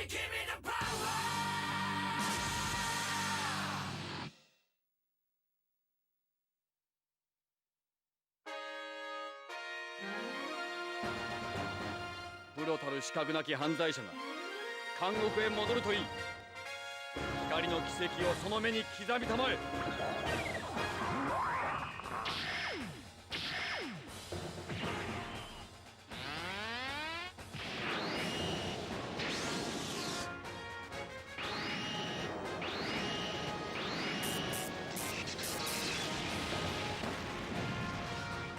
プロたる資格なき犯罪者が監獄へ戻るといい。光の奇跡をその目に刻みたまえ。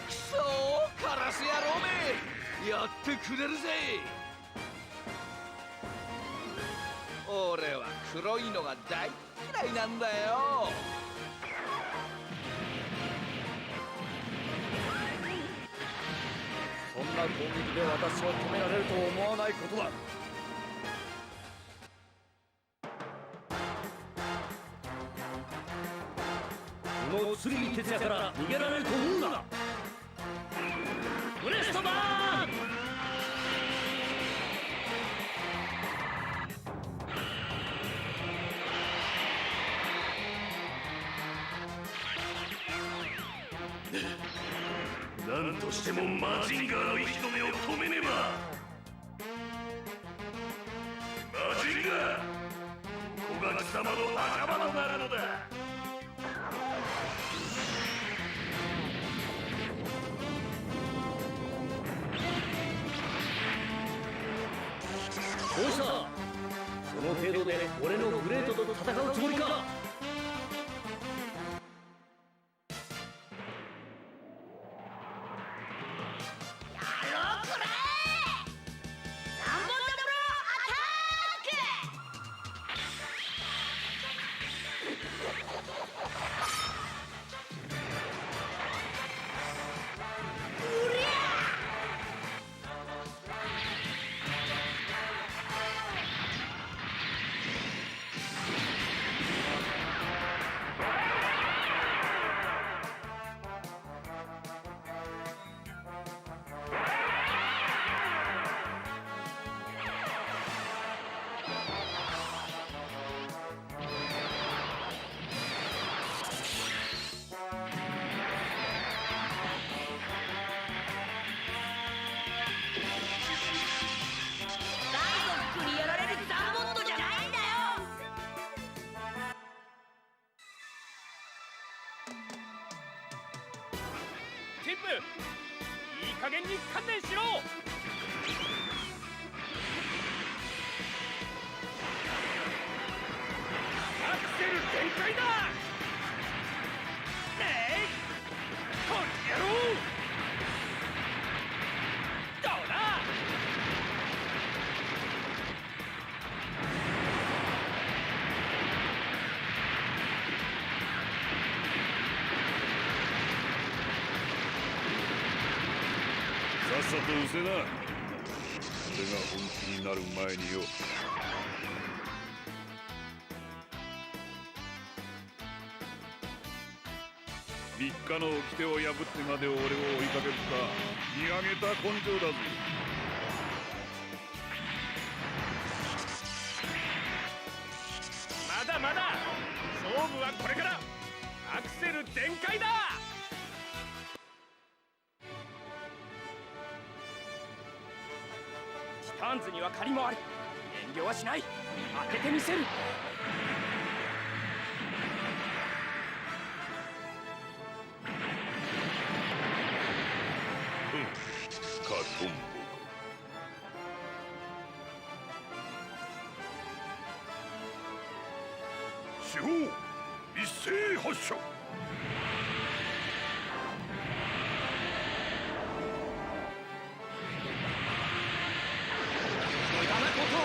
くそー、カラス野郎め、やってくれるぜ。俺は黒いのが大嫌いなんだよ。そんな攻撃で私を止められると思わないことだ。この剣哲也から逃げられると思うな。ブレストバーン。何としてもマジンガーの息止めを止めねば。マジンガー、ここが貴様の仲間となるのだ。どうした？その程度で俺のグレートと戦うつもりか？ティップ、いい加減に観念しろ。アクセル全開だ。この野郎、どうだ。さっさとうせな。俺が本気になる前によ。3日の掟を破ってまで俺を追いかけるか、見上げた根性だぜ。まだまだ勝負はこれから。アクセル全開だ。ティターンズには借りもある。遠慮はしない。当ててみせる。カトンボ。四方一斉発射。無駄なことを。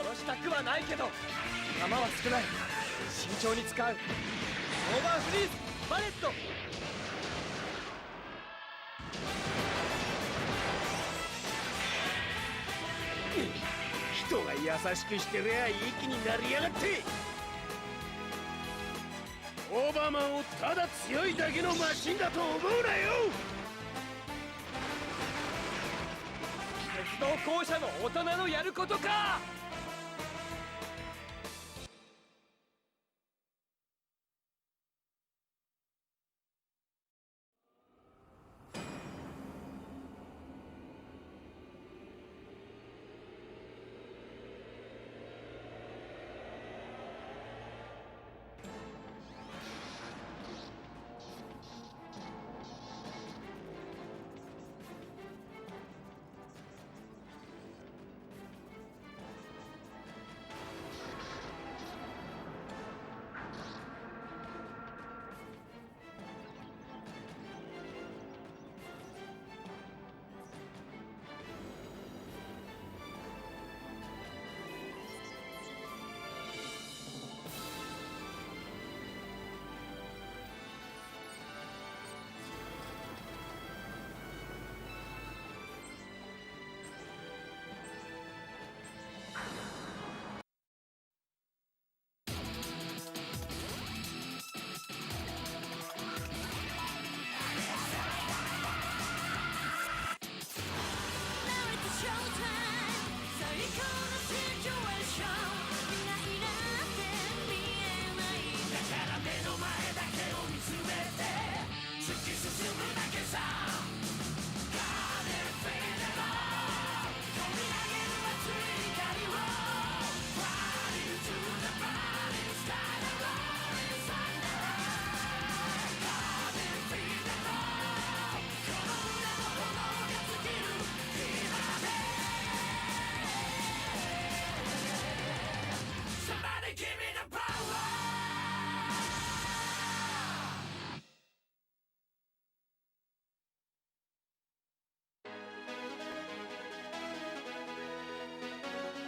殺したくはないけど弾は少ない。慎重に使う。オーバーフリーズバレット。人が優しくしてりゃいい気になりやがって。オーバーマンをただ強いだけのマシンだと思うなよ。鉄道校舎の大人のやることか。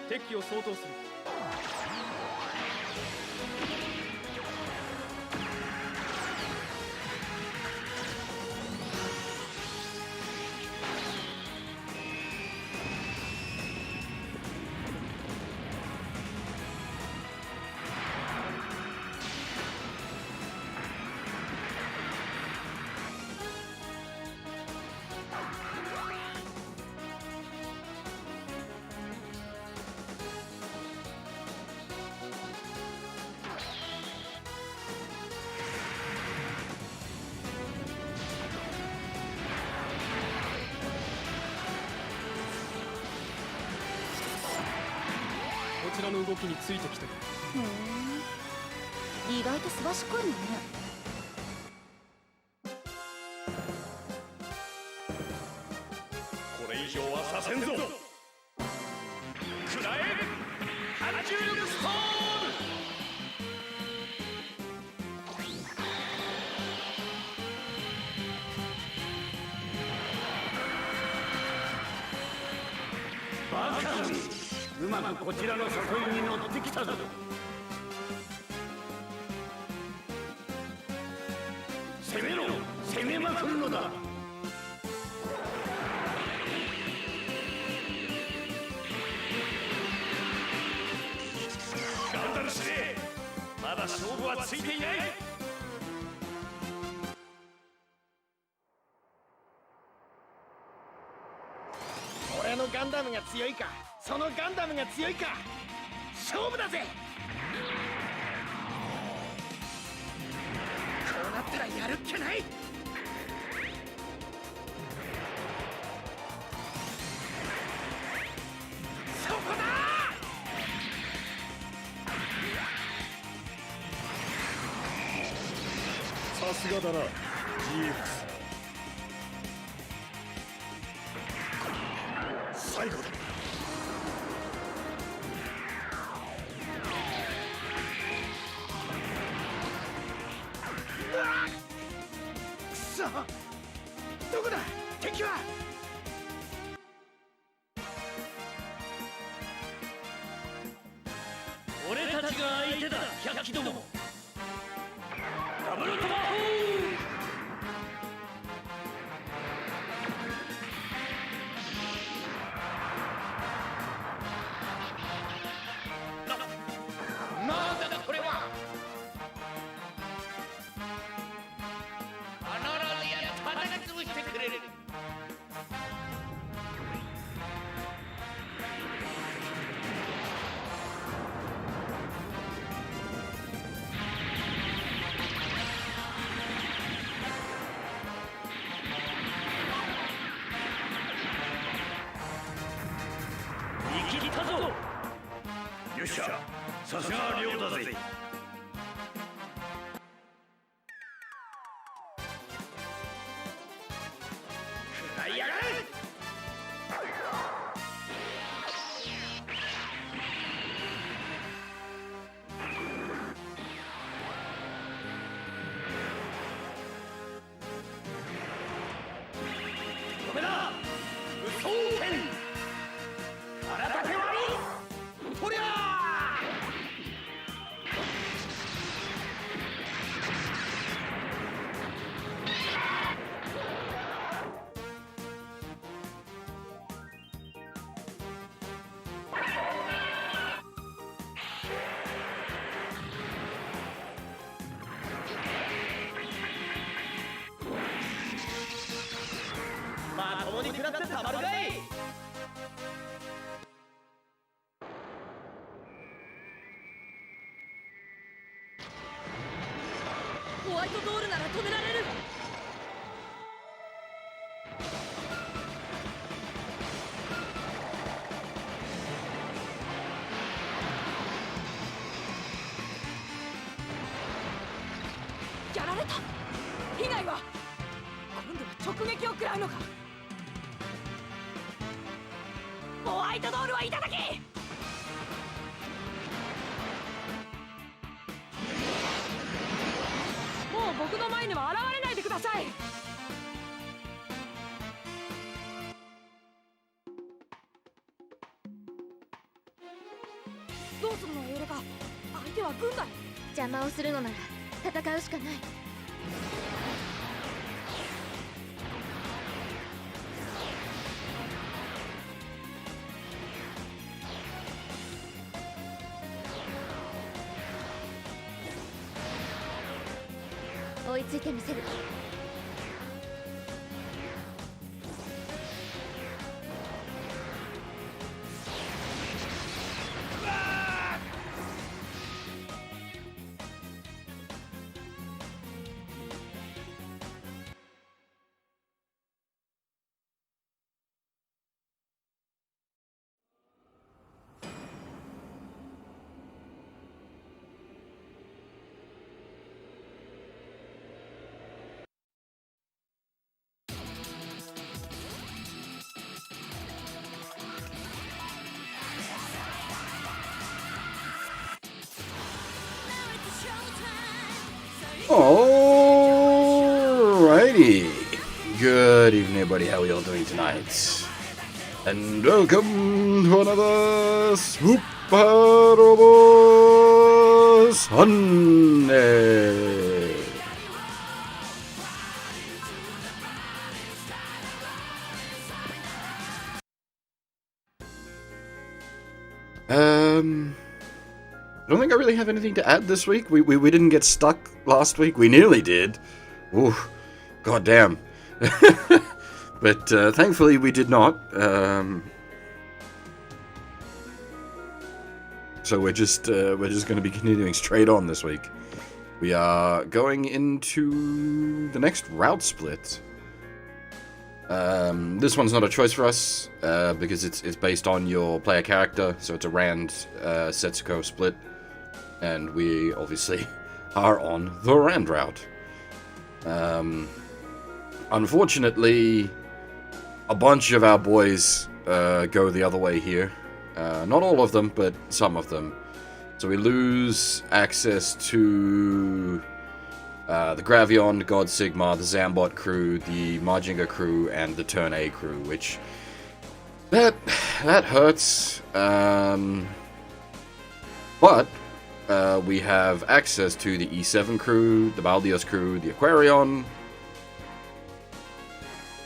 敵機を相当する。こちらの動きについてきてる。意外とすばしっこいのね。これ以上はさせんぞ。くらえ波重力ストーム。バカめ、うまくこちらの誘いに乗ってきたぞ。攻めろ、攻めまくるのだ。ガンダム司令、まだ勝負はついていない。俺のガンダムが強いか、そのガンダムが強いか、勝負だぜ。こうなったらやるっきゃない。そこだ。さすがだな GX。 最後だ。くそ、どこだ敵は。俺たちが相手だ、百鬼ども。ダブルトマホなんだこれは。よっしゃ、さすが亮だぜ。食らいやがれ。止めだ。無双剣。空だけ割り。とりゃまともに食らってたまるかい。ホワイトドールなら止められる。やられた。被害は今度は直撃を食らうのか。ホワイトドールはいただき。もう僕の前には現れないでください。どうするのエレガ。相手は軍だ。邪魔をするのなら戦うしかない。追いついてみせる。Alrighty. Good evening, everybody. How are you all doing tonight? And welcome to another Suparobo Sunday. I don't think I really have anything to add this week. We didn't get stuck last week. We nearly did. Ooh, goddamn. But thankfully we did not. So we're just going to be continuing straight on this week. We are going into the next route split. This one's not a choice for us because it's based on your player character, so it's a Rand Setsuko split. And we obviously are on the Rand route. Unfortunately, a bunch of our boys go the other way here. Not all of them, but some of them. So we lose access to the Gravion, God Sigmar, the Zambot crew, the Majinga crew, and the Turn A crew, which that hurts. But we have access to the E7 crew, the Baldios crew, the Aquarion,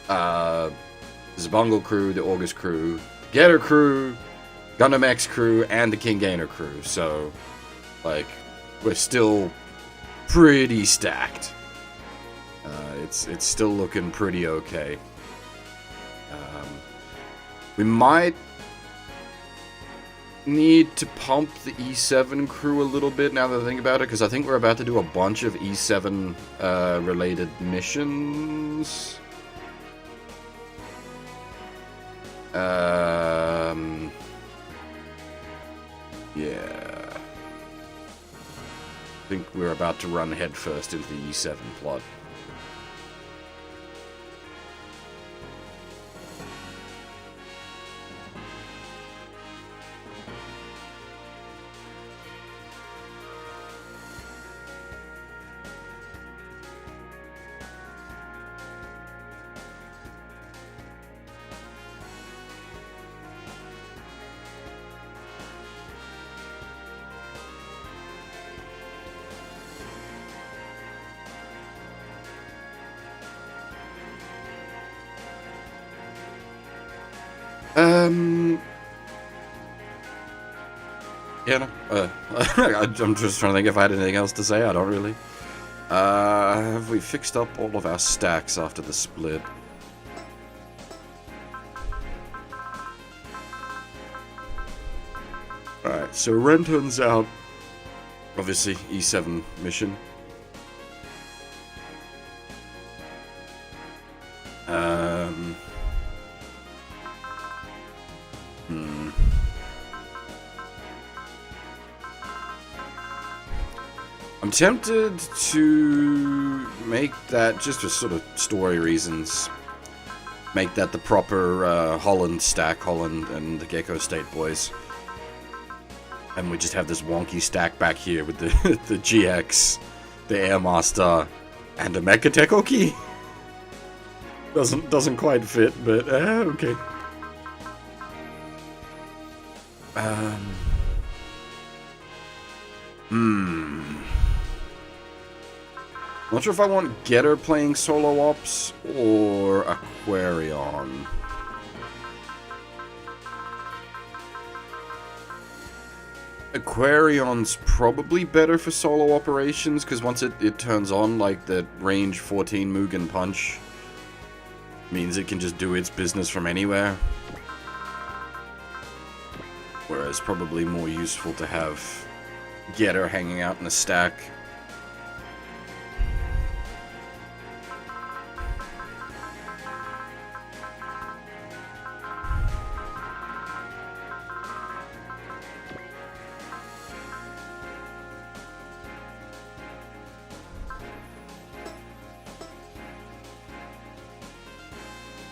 the Zabungle crew, the August crew, the Getter crew, Gundam X crew, and the King Gainer crew. So, like, we're still pretty stacked. It's still looking pretty okay. We might need to pump the E7 crew a little bit now that I think about it, because I think we're about to do a bunch of E7 related missions. Yeah. think we're about to run headfirst into the E7 plot. Yeah, no. I'm just trying to think if I had anything else to say. I don't really. Have we fixed up all of our stacks after the split? Alright, so Renton's out. Obviously, E7 mission. I'm tempted to make that, just for sort of story reasons, make that the proper Holland stack, Holland and the Gecko State boys. And we just have this wonky stack back here with the the GX, the Airmaster, and a Mechateko key. Doesn't quite fit, but okay. Not sure if I want Getter playing solo ops or Aquarion. Aquarion's probably better for solo operations, because once it turns on, like, the range 14 Mugen Punch means it can just do its business from anywhere. Whereas probably more useful to have Getter hanging out in a stack.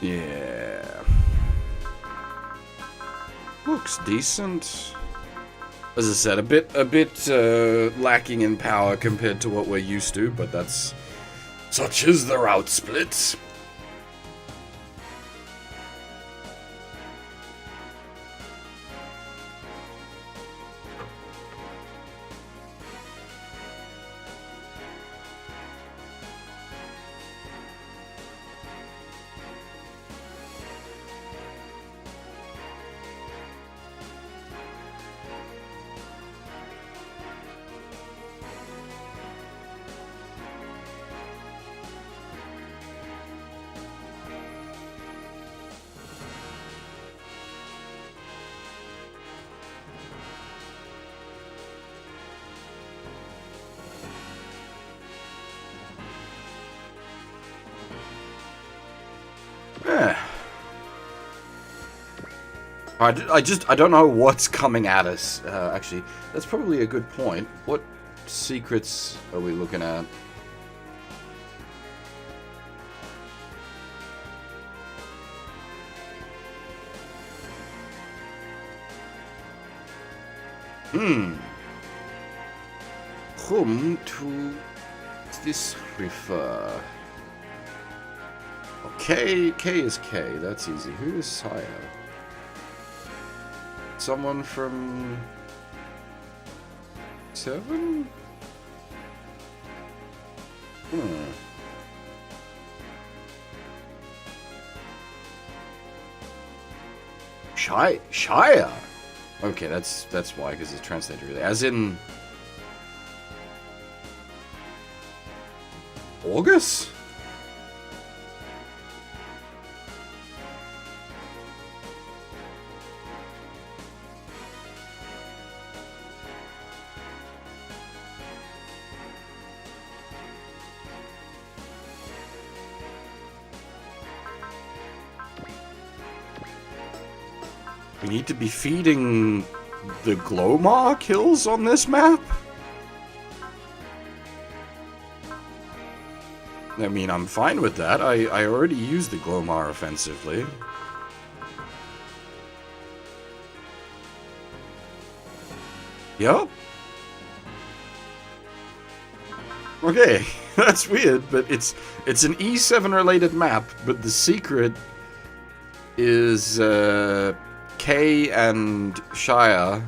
Yeah. Looks decent. As I said, a bit lacking in power compared to what we're used to, but that's such is the route splits. I don't know what's coming at us. Actually, that's probably a good point. What secrets are we looking at? Whom to this refer? Okay, K is K. That's easy. Who is Saya? Someone from 7? Shia? Okay, that's why, because it's translated really. As in August? We need to be feeding the Glomar kills on this map? I mean, I'm fine with that. I already used the Glomar offensively. Yup. Okay, that's weird, but it's an E7 related map, but the secret is Kay and Shia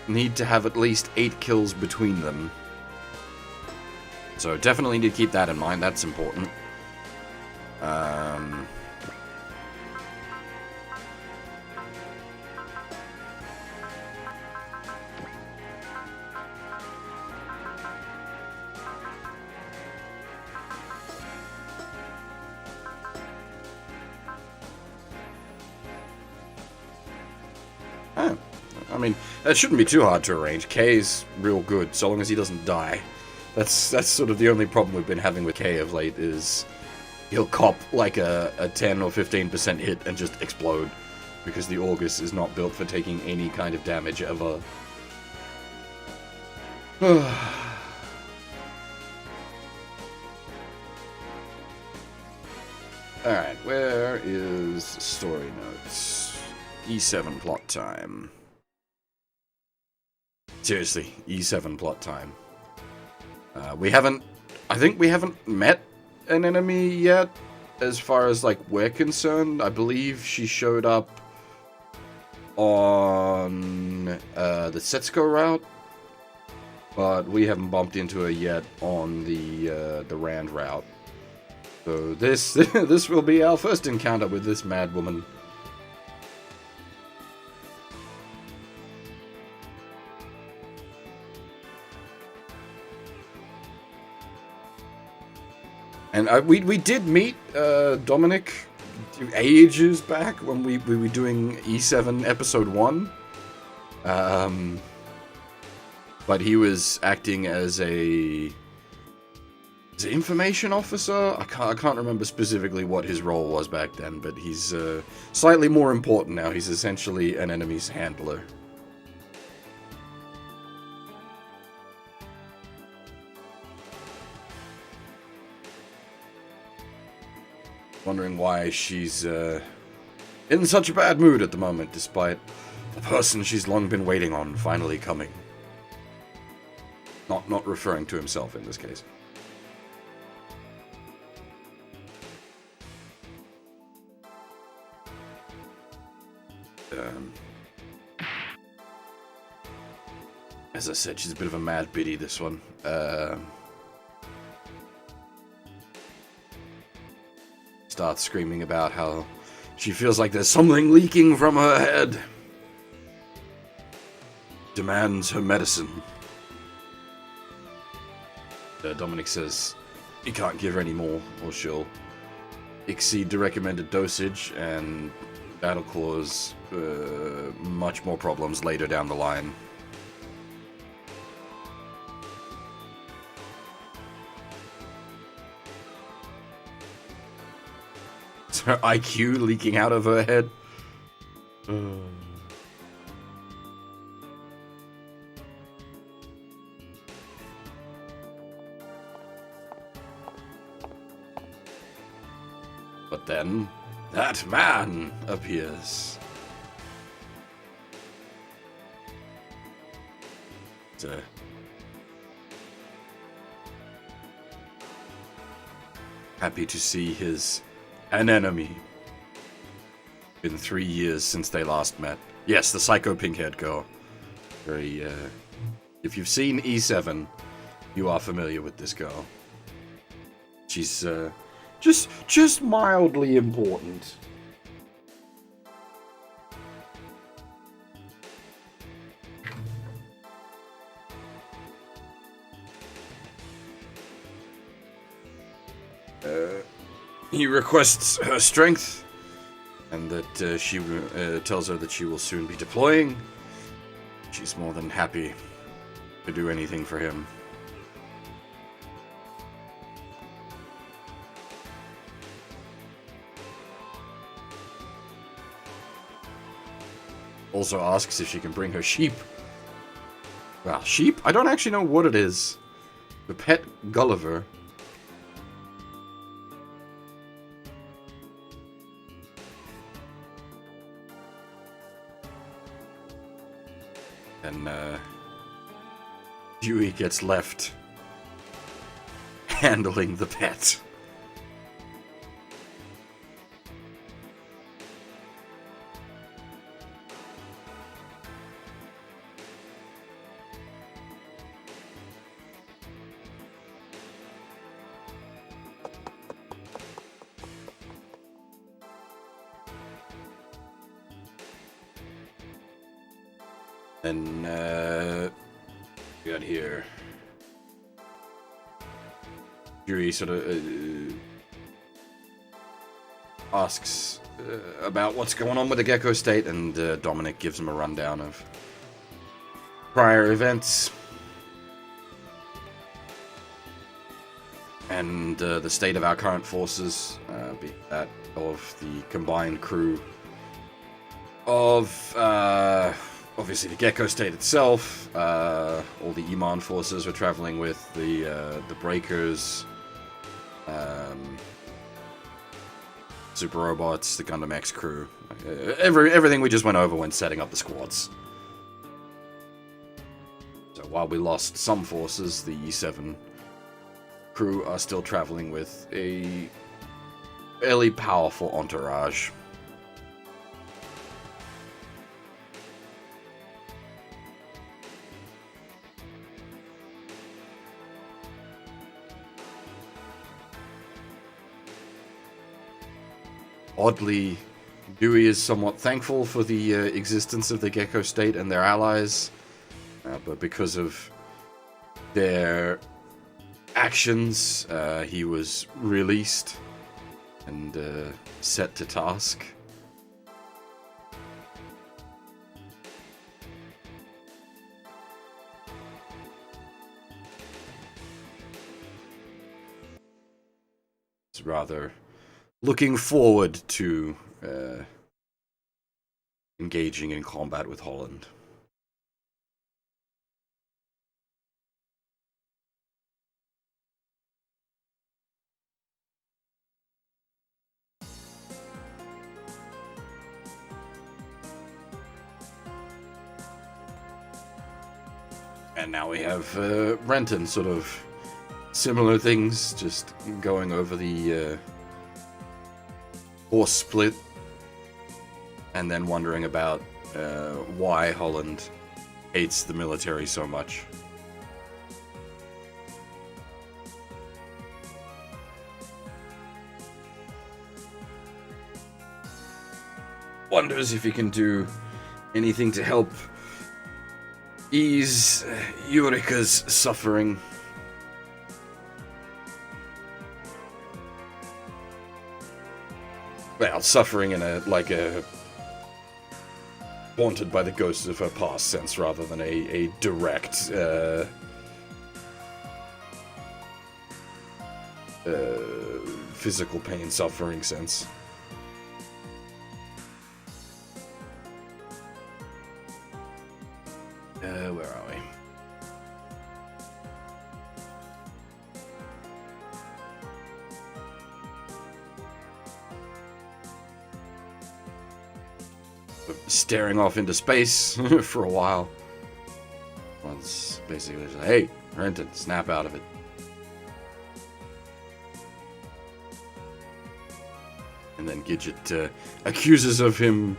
need to have at least 8 kills between them. So definitely need to keep that in mind, that's important. I mean, that shouldn't be too hard to arrange. Kay's real good, so long as he doesn't die. That's sort of the only problem we've been having with Kay of late, is he'll cop like a 10 or 15% hit and just explode, because the August is not built for taking any kind of damage ever. Alright, where is story notes? E7 plot time. Seriously, E7 plot time. I think we haven't met an enemy yet, as far as, like, we're concerned. I believe she showed up on the Setsuko route, but we haven't bumped into her yet on the Rand route. So this this will be our first encounter with this mad woman. And we did meet Dominic ages back when we were doing E7 episode 1. But he was acting as an information officer? I can't remember specifically what his role was back then, but he's slightly more important now. He's essentially an enemy's handler. Wondering why she's in such a bad mood at the moment, despite the person she's long been waiting on finally coming. Not referring to himself in this case. As I said, she's a bit of a mad biddy, this one. Starts screaming about how she feels like there's something leaking from her head. Demands her medicine. Dominic says he can't give her any more, or she'll exceed the recommended dosage, and that'll cause much more problems later down the line. Is her IQ leaking out of her head? But then, that man appears. Happy to see an enemy. Been 3 years since they last met. Yes, the psycho pink-haired girl. Very, if you've seen E7, you are familiar with this girl. She's, just mildly important. He requests her strength, and that she tells her that she will soon be deploying. She's more than happy to do anything for him. Also asks if she can bring her sheep. Well, sheep? I don't actually know what it is. The pet Gulliver. And Dewey gets left handling the pet. And we got here. Yuri sort of asks about what's going on with the Gecko State, and Dominic gives him a rundown of prior events and the state of our current forces, be that of the combined crew of obviously the Gecko State itself, all the Iman forces we're traveling with, the Breakers, Super Robots, the Gundam X crew, everything we just went over when setting up the squads. So while we lost some forces, the E7 crew are still traveling with a fairly powerful entourage. Oddly, Dewey is somewhat thankful for the existence of the Gecko State and their allies, but because of their actions, he was released and set to task. It's rather looking forward to engaging in combat with Holland. And now we have Renton, sort of similar things, just going over the force split, and then wondering about why Holland hates the military so much. Wonders if he can do anything to help ease Eureka's suffering. Well, suffering in a haunted by the ghosts of her past sense, rather than a direct physical pain suffering sense. Where are we? Staring off into space for a while. Once basically just, hey, Renton, snap out of it. And then Gidget accuses him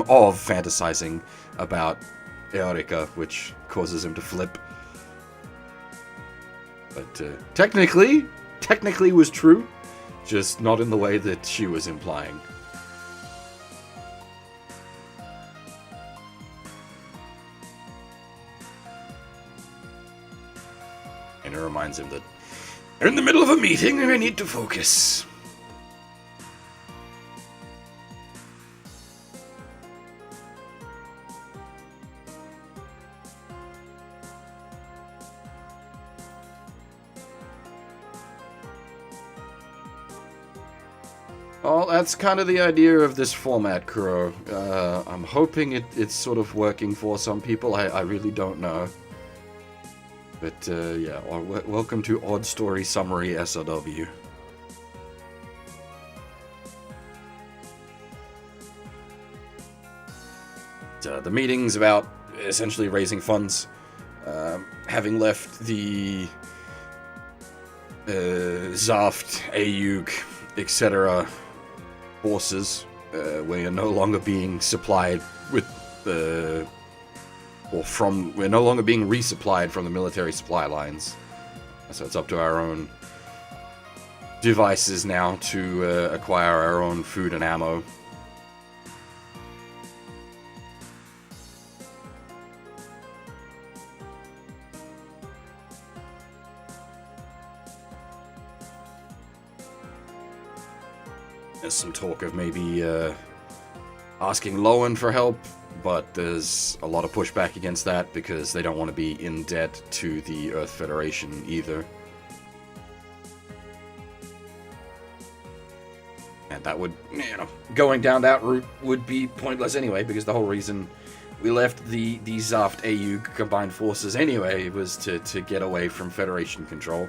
of fantasizing about Eureka, which causes him to flip. But technically was true, just not in the way that she was implying. And it reminds him that they're in the middle of a meeting and I need to focus. Well, that's kind of the idea of this format, Kuro. I'm hoping it's sort of working for some people. I really don't know. But yeah, welcome to Odd Story Summary SOW. The meeting's about essentially raising funds. Having left the Zaft, AUG, etc. forces, we are no longer being supplied with we're no longer being resupplied from the military supply lines. So it's up to our own devices now to acquire our own food and ammo. There's some talk of maybe asking Lowen for help, but there's a lot of pushback against that because they don't want to be in debt to the Earth Federation either. And that would, going down that route would be pointless anyway, because the whole reason we left the Zaft AU combined forces anyway was to get away from Federation control.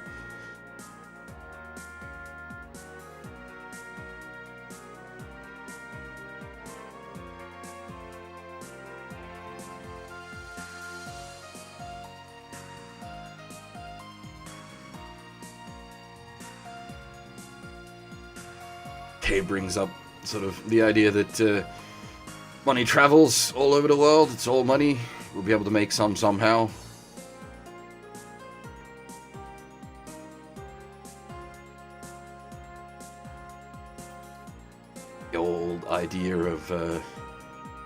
Kay brings up sort of the idea that money travels all over the world. It's all money. We'll be able to make some somehow. The old idea of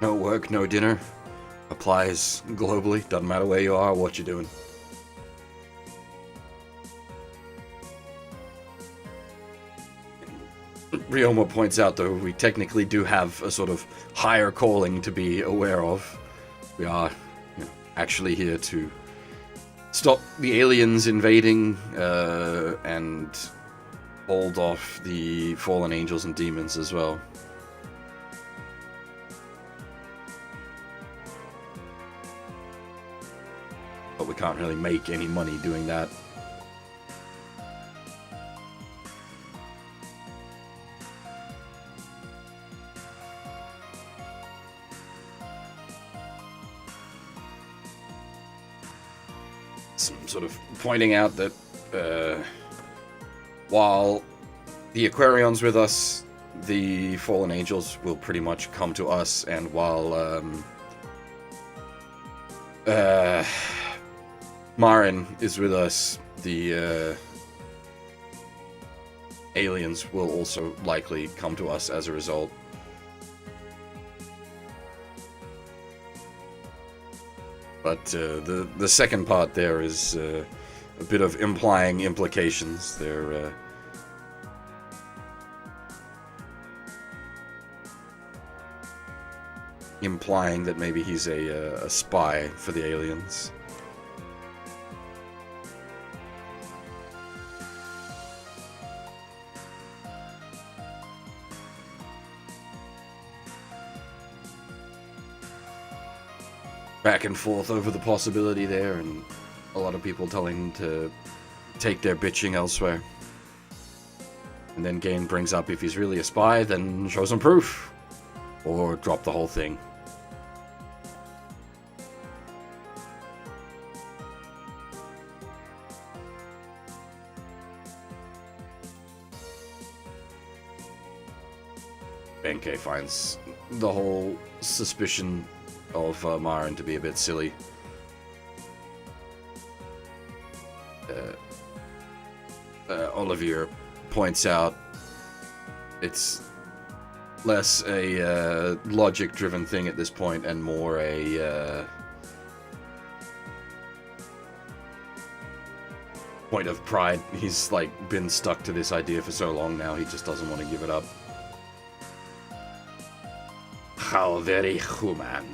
no work, no dinner applies globally. Doesn't matter where you are or what you're doing. Ryoma points out, though, we technically do have a sort of higher calling to be aware of. We are actually here to stop the aliens invading and hold off the fallen angels and demons as well. But we can't really make any money doing that. Sort of pointing out that while the Aquarion's with us, the fallen angels will pretty much come to us, and while Marin is with us, the aliens will also likely come to us as a result. But the second part there is a bit of implying implications. They're implying that maybe he's a spy for the aliens. Back and forth over the possibility there, and a lot of people telling him to take their bitching elsewhere. And then Gain brings up if he's really a spy, then show some proof. Or drop the whole thing. Benkei finds the whole suspicion of Marin to be a bit silly. Olivier points out it's less a logic-driven thing at this point and more a point of pride. He's like been stuck to this idea for so long now, he just doesn't want to give it up. How very human.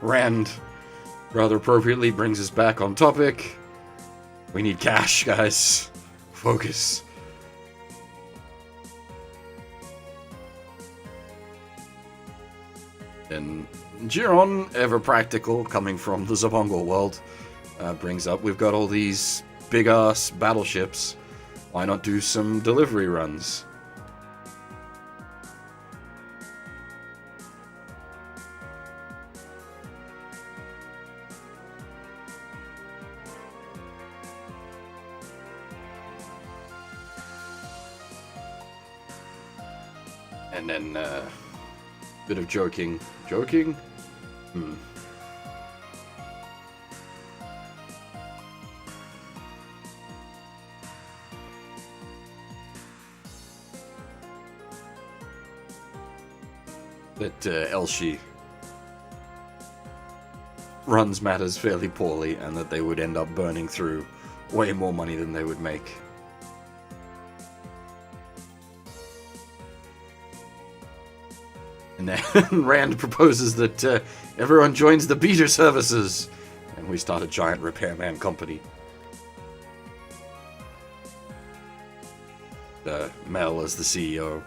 Rand rather appropriately brings us back on topic. We need cash, guys. Focus. And Giron, ever practical, coming from the Zabongo world, brings up, we've got all these big-ass battleships. Why not do some delivery runs? And then, bit of joking. Joking? That Elshi runs matters fairly poorly, and that they would end up burning through way more money than they would make. And then Rand proposes that everyone joins the beater services, and we start a giant repairman company. Mel as the CEO.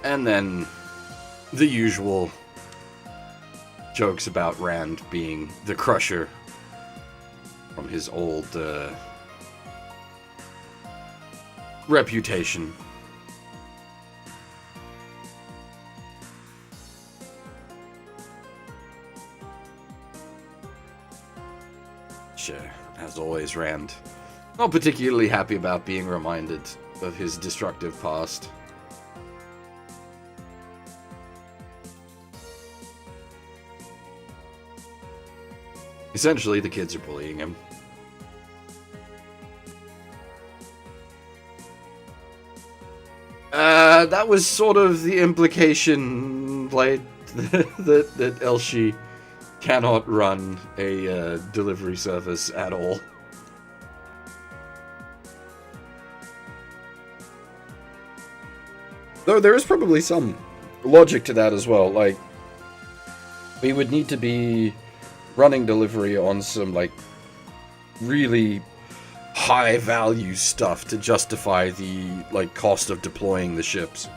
And then the usual jokes about Rand being the Crusher from his old reputation. Sure, as always, Rand not particularly happy about being reminded of his destructive past. Essentially, the kids are bullying him. That was sort of the implication, like, that Elshi cannot run a delivery service at all. Though there is probably some logic to that as well. Like, we would need to be running delivery on some, like, really high value stuff to justify the, like, cost of deploying the ships.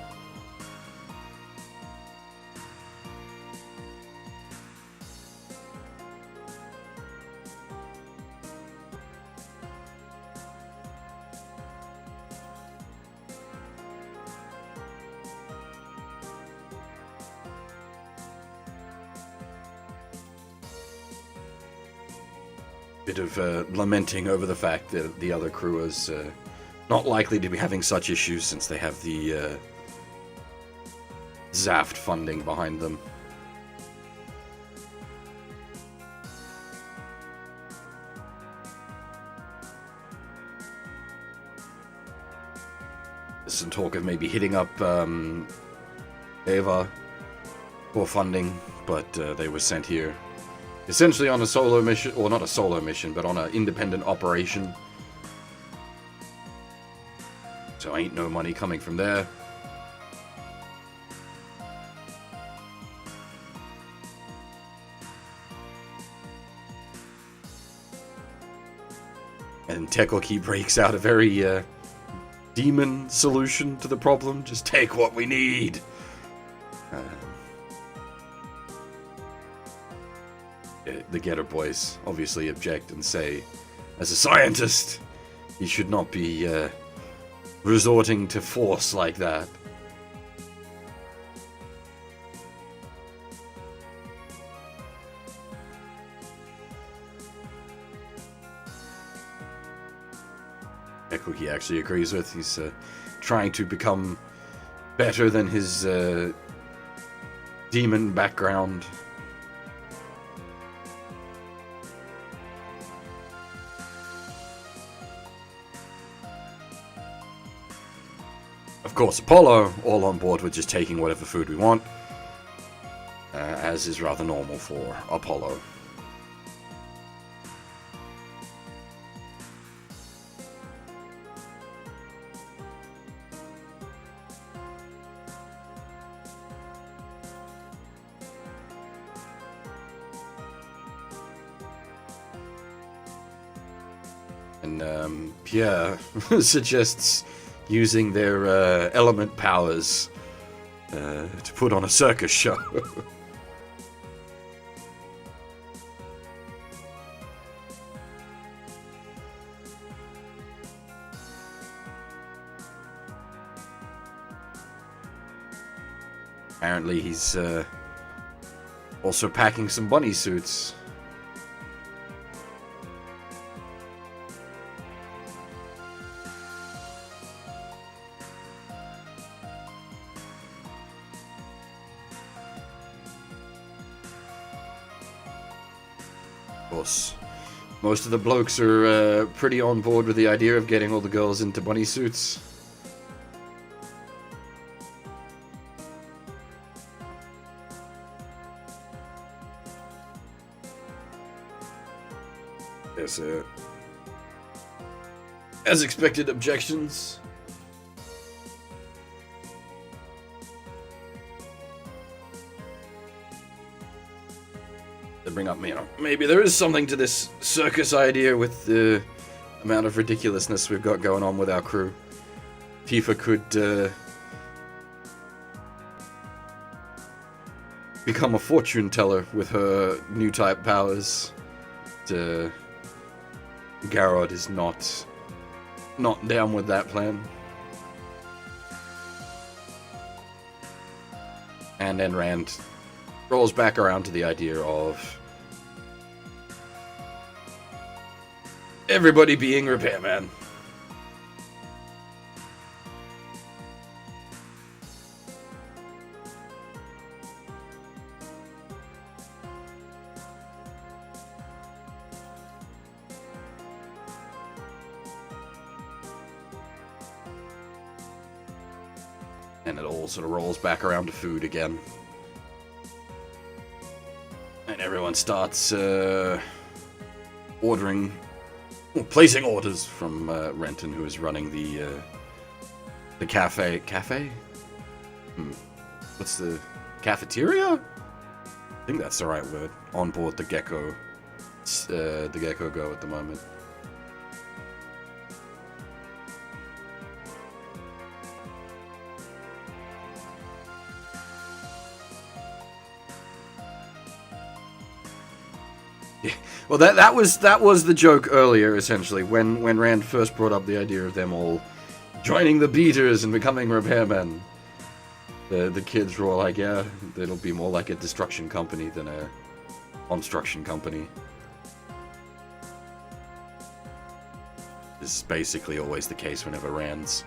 Bit of lamenting over the fact that the other crew is not likely to be having such issues since they have the Zaft funding behind them. There's some talk of maybe hitting up Ava for funding, but they were sent here essentially on a solo mission, or not a solo mission, but on an independent operation. So ain't no money coming from there. And Tekoki breaks out a very demon solution to the problem. Just take what we need. The Getter boys obviously object and say, as a scientist, he should not be resorting to force like that. He actually agrees with. He's trying to become better than his demon background. Of course, Apollo, all on board with just taking whatever food we want, as is rather normal for Apollo. And Pierre suggests using their element powers to put on a circus show. Apparently he's also packing some bunny suits. Of course, most of the blokes are pretty on board with the idea of getting all the girls into bunny suits. There's as expected, objections. They bring up, maybe there is something to this circus idea with the amount of ridiculousness we've got going on with our crew. Tifa could become a fortune teller with her new type powers. Garrod is not down with that plan. And then Rand rolls back around to the idea of everybody being Repairman. And it all sort of rolls back around to food again. And everyone starts placing orders from Renton, who is running the cafe. Cafe? What's the cafeteria? I think that's the right word. On board the Gecko, the Gecko Go at the moment. Well, that was the joke earlier, essentially, when Rand first brought up the idea of them all joining the beaters and becoming repairmen. The kids were all like, yeah, it'll be more like a destruction company than a construction company. This is basically always the case whenever Rand's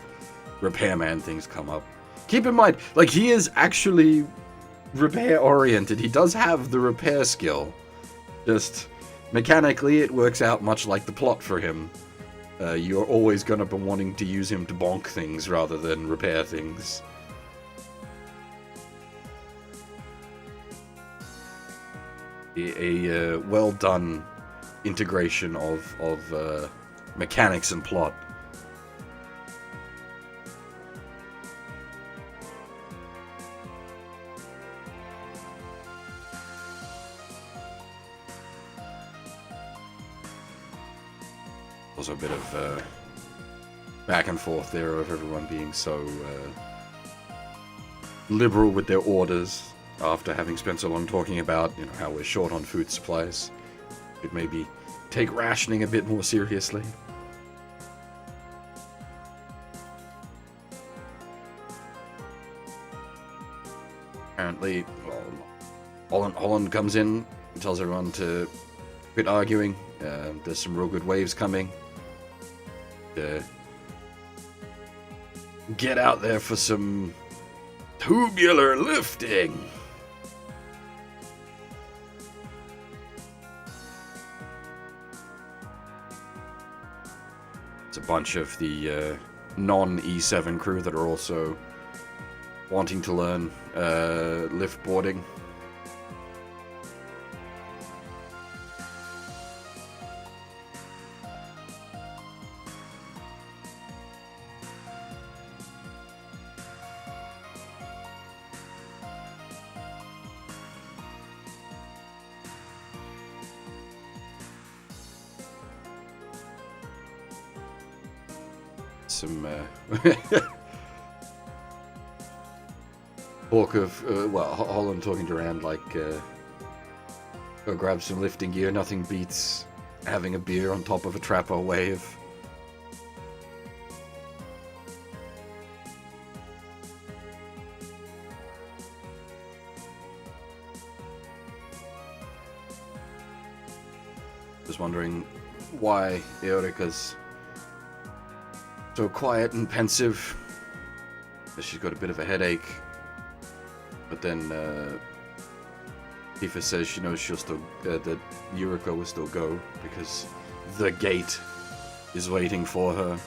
repairman things come up. Keep in mind, like, he is actually repair-oriented. He does have the repair skill. Just mechanically, it works out much like the plot for him. You're always going to be wanting to use him to bonk things rather than repair things. A well-done integration of mechanics and plot. Also a bit of back and forth there of everyone being so liberal with their orders after having spent so long talking about, how we're short on food supplies. Could maybe take rationing a bit more seriously. Apparently, Holland comes in and tells everyone to quit arguing. There's some real good waves coming. Get out there for some tubular lifting. It's a bunch of the non-E7 crew that are also wanting to learn lift boarding. some talk of, well, Holland talking to Rand like, go grab some lifting gear. Nothing beats having a beer on top of a trapper wave. Just wondering why Eorika's so quiet and pensive. She's got a bit of a headache. But then Tifa says she knows she'll still that Yuriko will still go because the gate is waiting for her.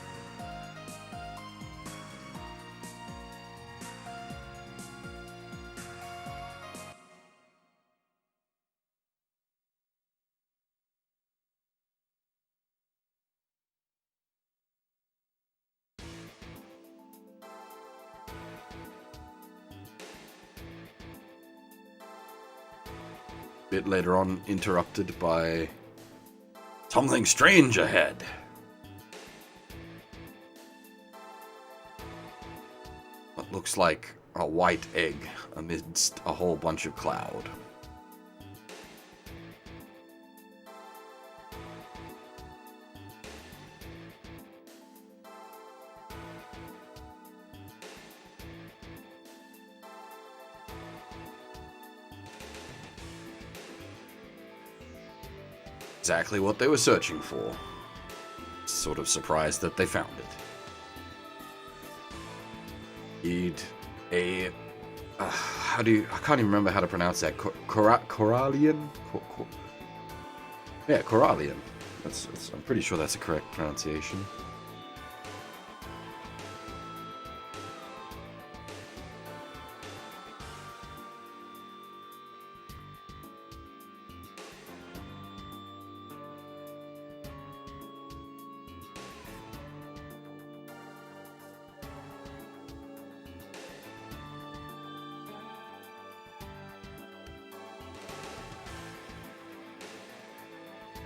Bit later on, interrupted by something strange ahead. What looks like a white egg amidst a whole bunch of cloud. Exactly what they were searching for. Sort of surprised that they found it. Need a... how do you... I can't even remember how to pronounce that. Corallian? Yeah, Corallian. I'm pretty sure that's the correct pronunciation.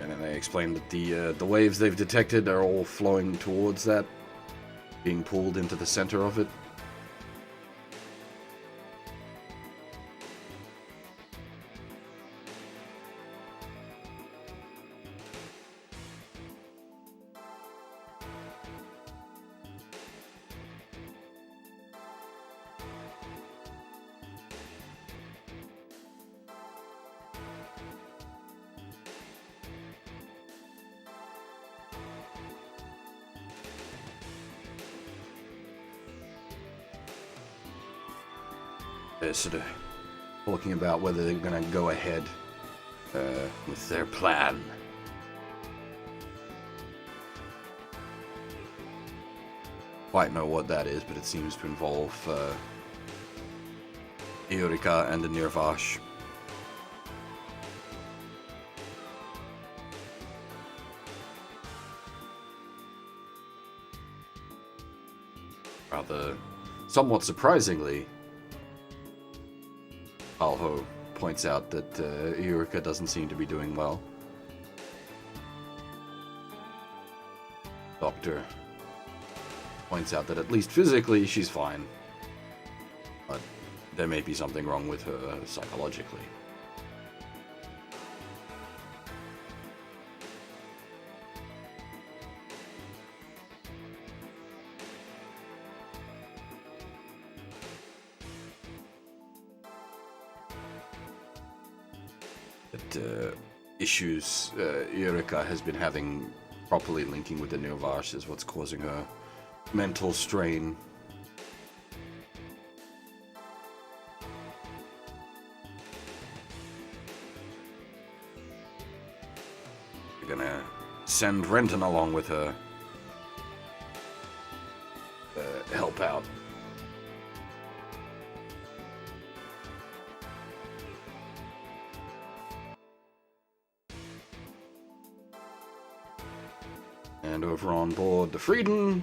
And then they explain that the waves they've detected are all flowing towards that, being pulled into the center of it. They're sort of talking about whether they're going to go ahead with their plan. Quite know what that is, but it seems to involve Eorika and the Nirvash. Rather, somewhat surprisingly, Alho points out that Eorika doesn't seem to be doing well. Doctor points out that at least physically she's fine, but there may be something wrong with her psychologically. Issues Eorika has been having properly linking with the Nirvash is what's causing her mental strain. We're gonna send Renton along with her. Help out. And over on board the Frieden,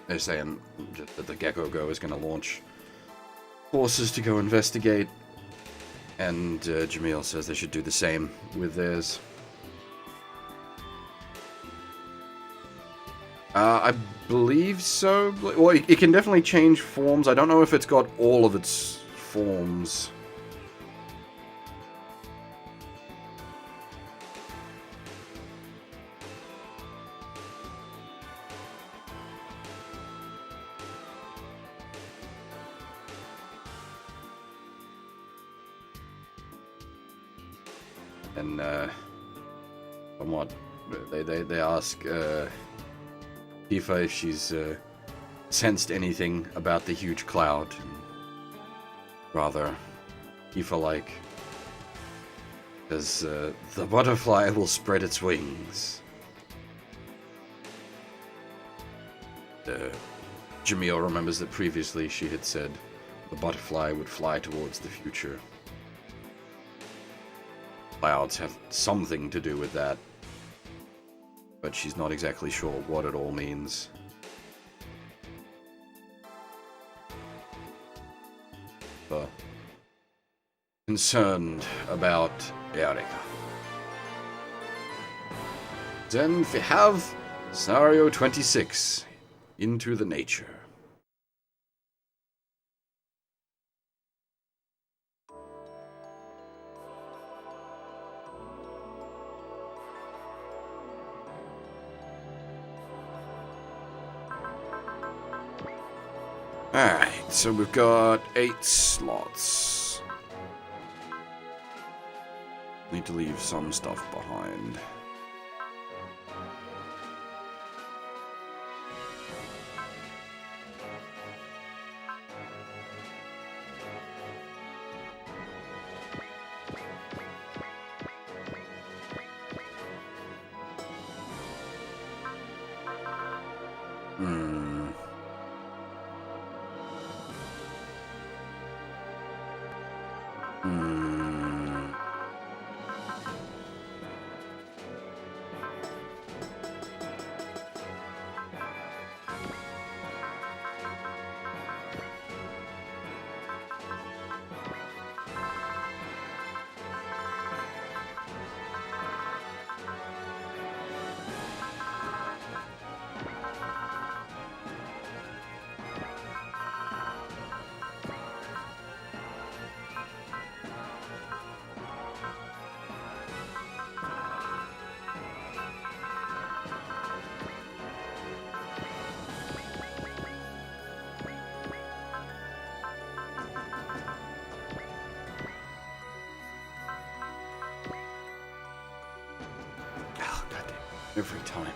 they're saying that the Gecko Go is going to launch forces to go investigate And Jamil says they should do the same with theirs. I believe so. Well, it can definitely change forms. I don't know if it's got all of its forms. And somewhat they ask Tifa if she's sensed anything about the huge cloud. And rather, Tifa says the butterfly will spread its wings. Jamil remembers that previously she had said the butterfly would fly towards the future. Clouds have something to do with that, but she's not exactly sure what it all means. Concerned about Erika. Then we have scenario 26, Into the Nature. Alright, so we've got 8 slots. Need to leave some stuff behind. Every time.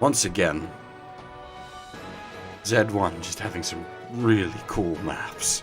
Once again, Z1 just having some really cool maps.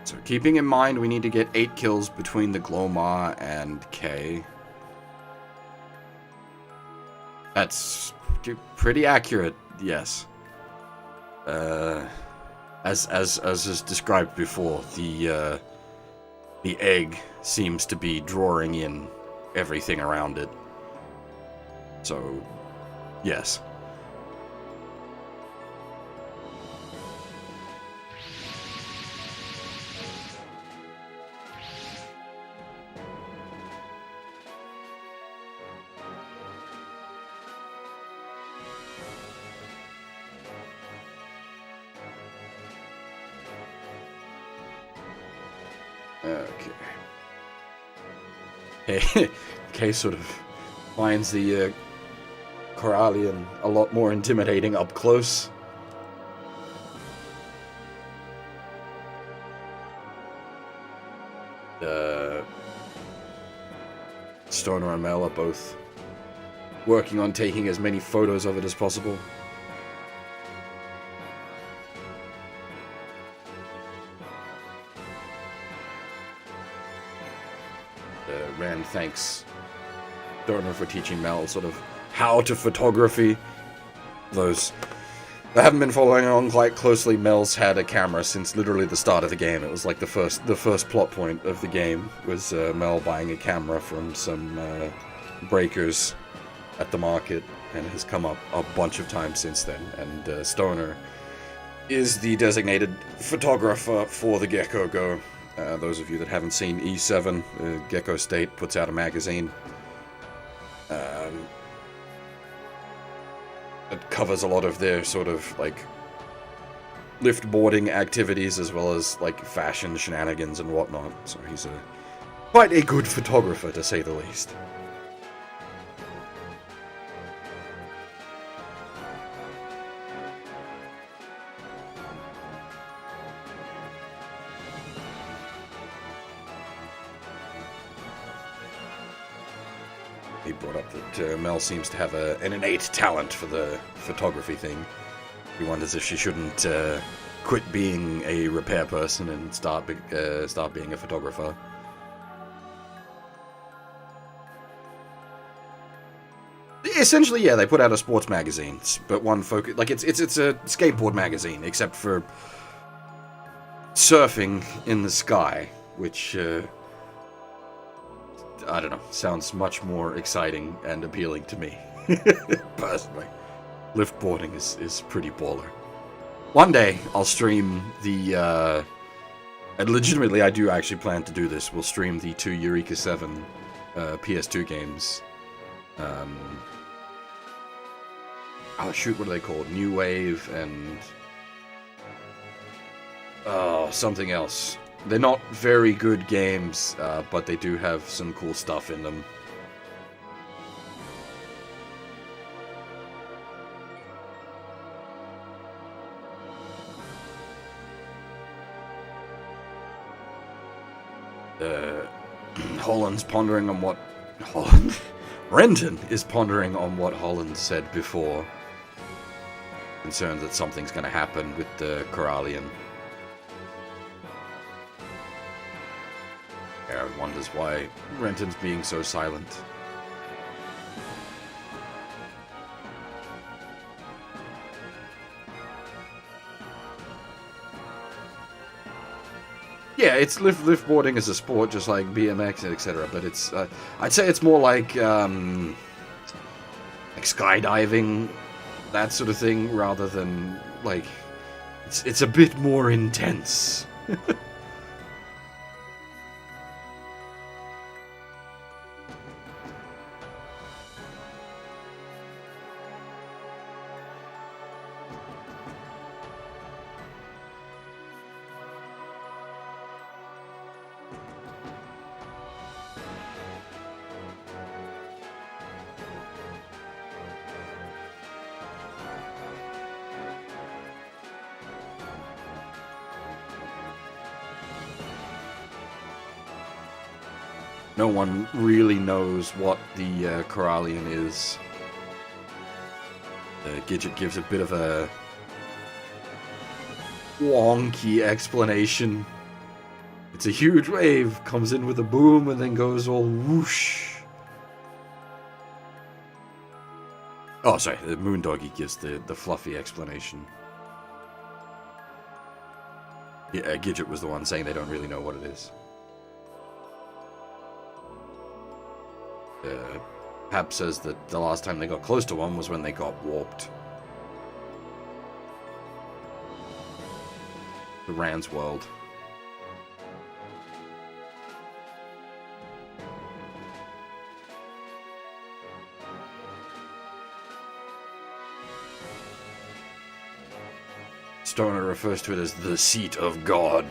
So keeping in mind we need to get 8 kills between the Glomar and K. That's pretty accurate, yes. As is described before, the egg seems to be drawing in everything around it. So, yes. Okay. Kay sort of finds the Corallian a lot more intimidating up close. Stoner and Mel are both working on taking as many photos of it as possible. Rand thanks Stoner for teaching Mel sort of how to photography. Those that haven't been following along quite closely, Mel's had a camera since literally the start of the game. It was like the first plot point of the game was Mel buying a camera from some breakers at the market, and it has come up a bunch of times since then. And Stoner is the designated photographer for the Gecko Go. Those of you that haven't seen E7, Gecko State puts out a magazine. It covers a lot of their sort of like liftboarding activities as well as like fashion shenanigans and whatnot. So he's quite a good photographer, to say the least. He brought up that Mel seems to have an innate talent for the photography thing. He wonders if she shouldn't quit being a repair person and start being a photographer. Essentially, yeah, they put out a sports magazine, but one focus like it's a skateboard magazine, except for surfing in the sky, which. I don't know, sounds much more exciting and appealing to me, personally. Liftboarding is pretty baller. One day, I'll stream the, and legitimately I do actually plan to do this, we'll stream the 2 Eureka 7 PS2 games. Oh shoot, what are they called? New Wave and... oh, something else. They're not very good games, but they do have some cool stuff in them. Holland's pondering on what... Renton is pondering on what Holland said before. Concerned that something's going to happen with the Corallian. Aaron wonders why Renton's being so silent. Yeah, it's liftboarding as a sport, just like BMX and etc. But it's, I'd say it's more like skydiving, that sort of thing, rather than like, it's a bit more intense. No one really knows what the Corallian is. Gidget gives a bit of a wonky explanation. It's a huge wave, comes in with a boom and then goes all whoosh. Oh, sorry, the Moondoggy gives the fluffy explanation. Yeah, Gidget was the one saying they don't really know what it is. Hap says that the last time they got close to one was when they got warped. The Rand's world. Stoner refers to it as the seat of God.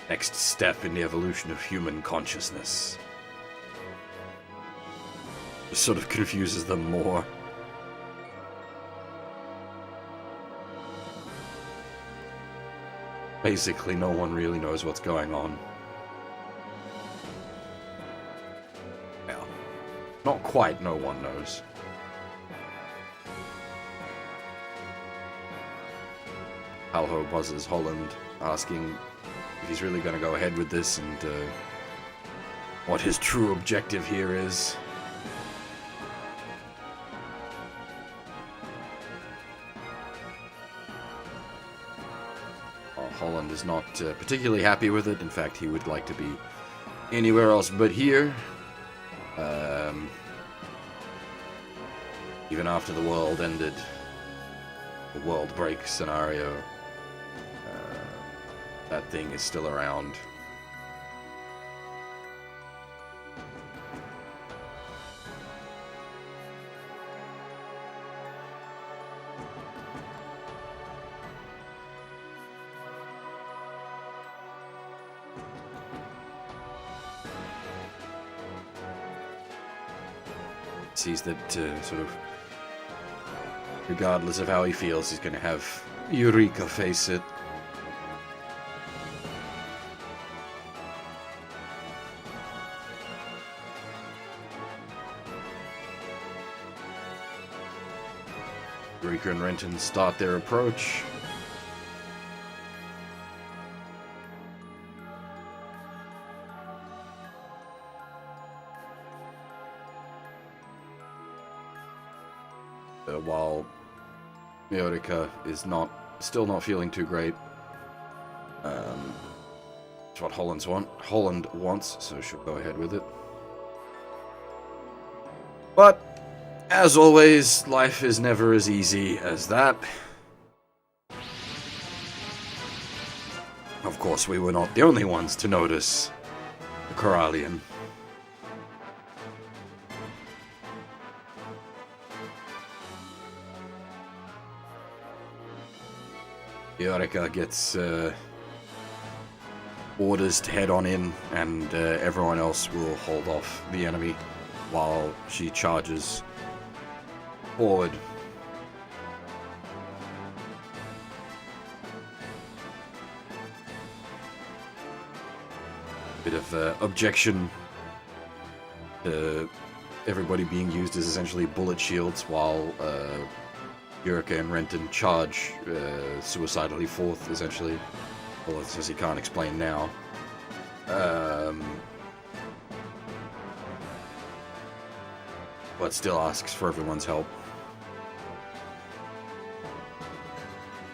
Next step in the evolution of human consciousness. Sort of confuses them more. Basically, no one really knows what's going on. Well, not quite no one knows. Halho buzzes Holland, asking if he's really going to go ahead with this, and what his true objective here is. Holland is not particularly happy with it. In fact, he would like to be anywhere else but here. Even after the world ended, the world break scenario, that thing is still around. Sees that sort of, regardless of how he feels, he's going to have Eureka face it. Eureka and Renton start their approach. While Eureka is still not feeling too great. It's what Holland wants, so she'll go ahead with it. But, as always, life is never as easy as that. Of course, we were not the only ones to notice the Corallian. Eureka gets orders to head on in, and everyone else will hold off the enemy while she charges forward. Bit of objection to everybody being used as essentially bullet shields while Eureka and Renton charge suicidally forth, essentially. Well, as he can't explain now. But still asks for everyone's help.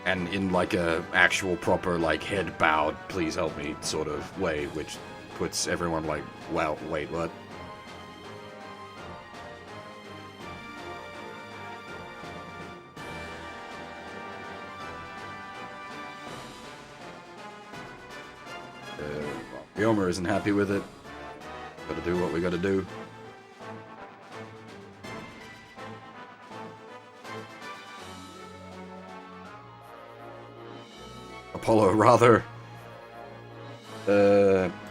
And in like a actual proper like head bowed, please help me sort of way, which puts everyone like, wow, wait, what? Yomer isn't happy with it. Gotta do what we gotta do. Apollo rather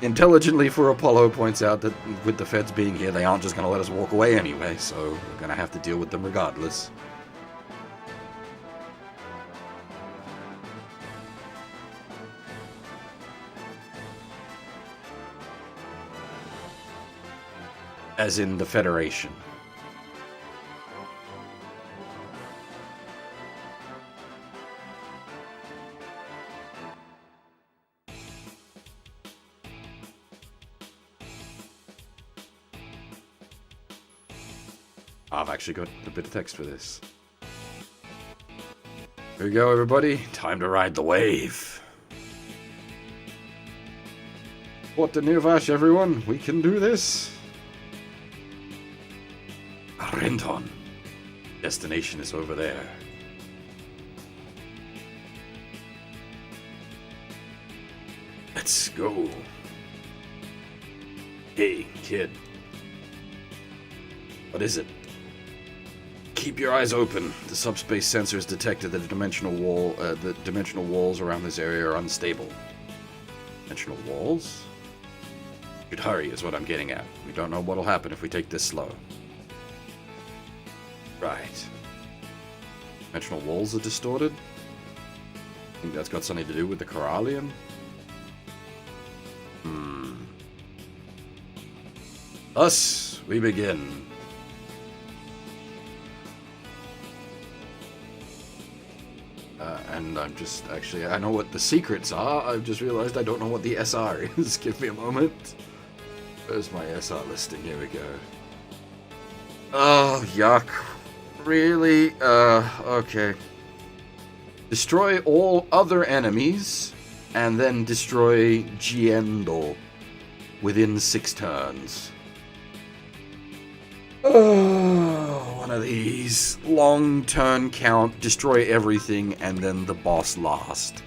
intelligently for Apollo points out that with the feds being here, they aren't just gonna let us walk away anyway, so we're gonna have to deal with them regardless. As in the Federation. I've actually got a bit of text for this. Here we go, everybody. Time to ride the wave. What the Nirvash, everyone? We can do this. Renton. Destination is over there. Let's go. Hey, kid. What is it? Keep your eyes open. The subspace sensors detected that the dimensional walls around this area are unstable. Dimensional walls? Should hurry is what I'm getting at. We don't know what'll happen if we take this slow. Right. Dimensional walls are distorted? I think that's got something to do with the Corallian? Thus, we begin. And I'm just, actually, I know what the secrets are. I've just realized I don't know what the SR is. Give me a moment. Where's my SR listing? Here we go. Oh, yuck. Really? Okay. Destroy all other enemies, and then destroy Giendo within 6 turns. Oh, one of these. Long turn count, destroy everything, and then the boss last.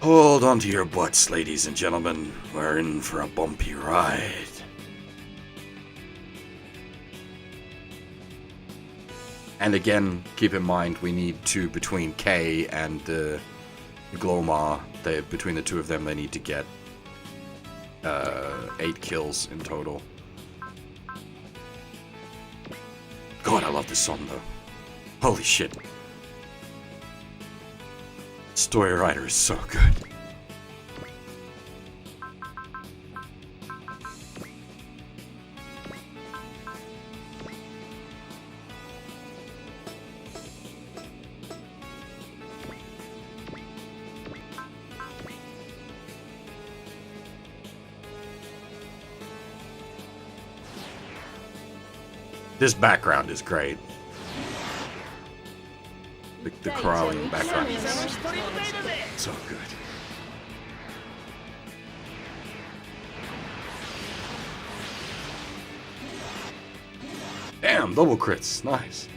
Hold on to your butts, ladies and gentlemen. We're in for a bumpy ride. And again, keep in mind, we need to, between K and Glomar, between the two of them, they need to get 8 kills in total. God, I love this song, though. Holy shit. Story Rider is so good. This background is great. The crawling background is so good. Damn, double crits. Nice.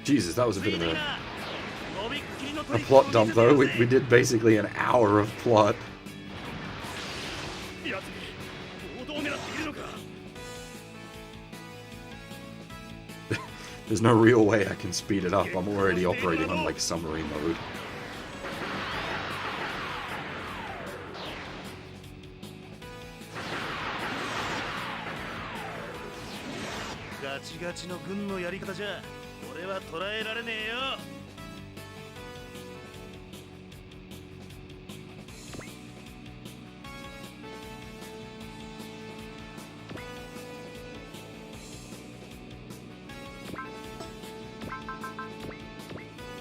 Jesus, that was a bit of a plot dump, though. We did basically an hour of plot. There's no real way I can speed it up. I'm already operating on like summary mode.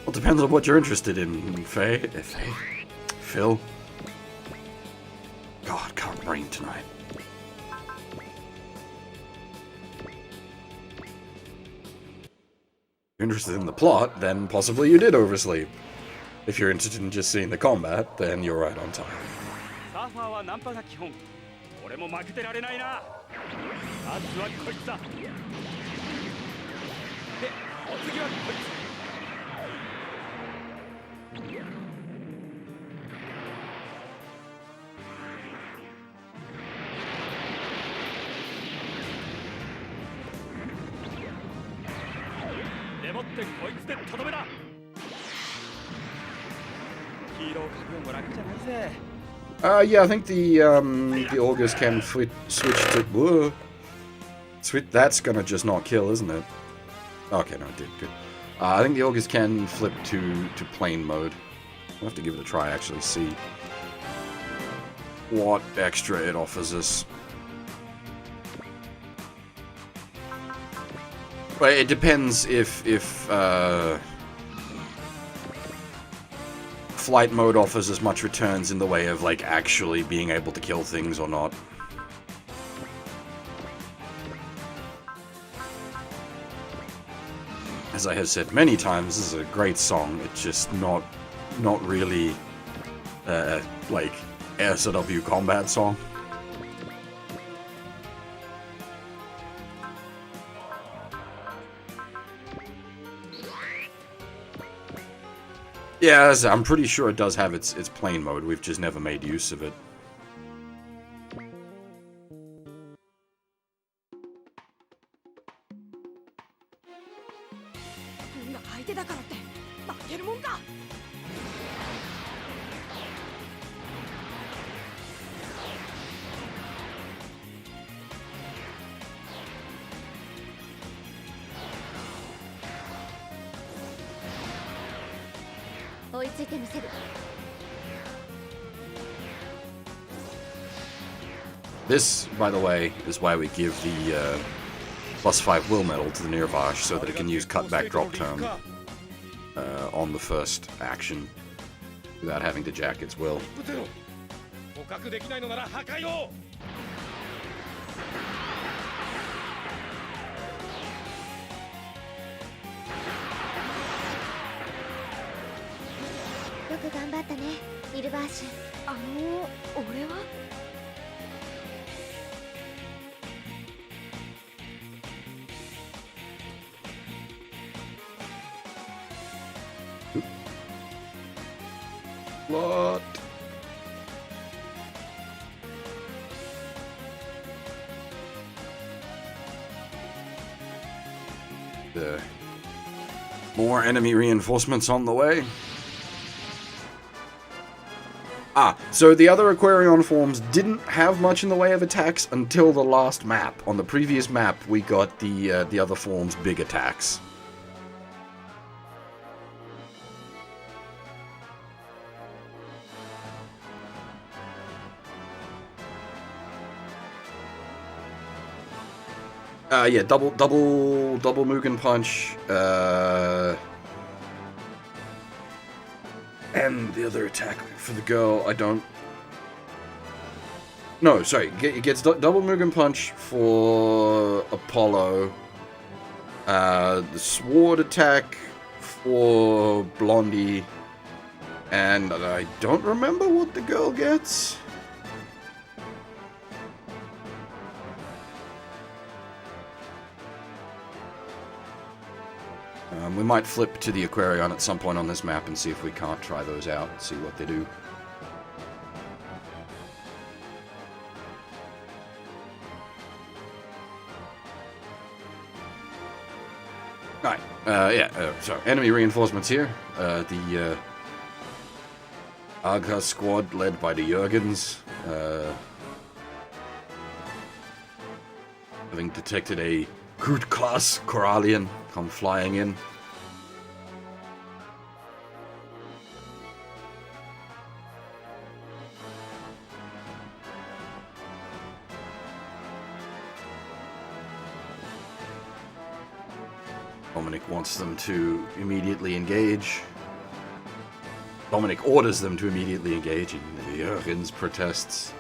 Well, depends on what you're interested in, Phil. God, can't rain tonight. If you're interested in the plot, then possibly you did oversleep. If you're interested in just seeing the combat, then you're right on time. Yeah, I think the August can switch to... Whoa. That's gonna just not kill, isn't it? Okay, no, it did. Good. I think the August can flip to plain mode. I'll have to give it a try, actually, see what extra it offers us. But it depends if flight mode offers as much returns in the way of, like, actually being able to kill things or not. As I have said many times, this is a great song. It's just not really, like, SOW combat song. Yeah, I'm pretty sure it does have its plain mode. We've just never made use of it. This, by the way, is why we give the +5 will medal to the Nirvash, so that it can use cutback drop turn on the first action. without having to jack its will. 撃てろ。捕獲できないのなら破壊を。よく頑張ったね、イルバーシュ。俺はWhat? More enemy reinforcements on the way. So the other Aquarion forms didn't have much in the way of attacks until the last map. On the previous map, we got the other forms' big attacks. Yeah, double Mugen Punch, and the other attack for the girl, I don't... No, sorry, it gets double Mugen Punch for Apollo, the sword attack for Blondie, and I don't remember what the girl gets. We might flip to the Aquarion at some point on this map and see if we can't try those out and see what they do. Right, so enemy reinforcements here. The Agha squad led by the Jurgens, having detected a Groot class Corallian come flying in. Dominic wants them to immediately engage. Dominic orders them to immediately engage, and Jurgens protests.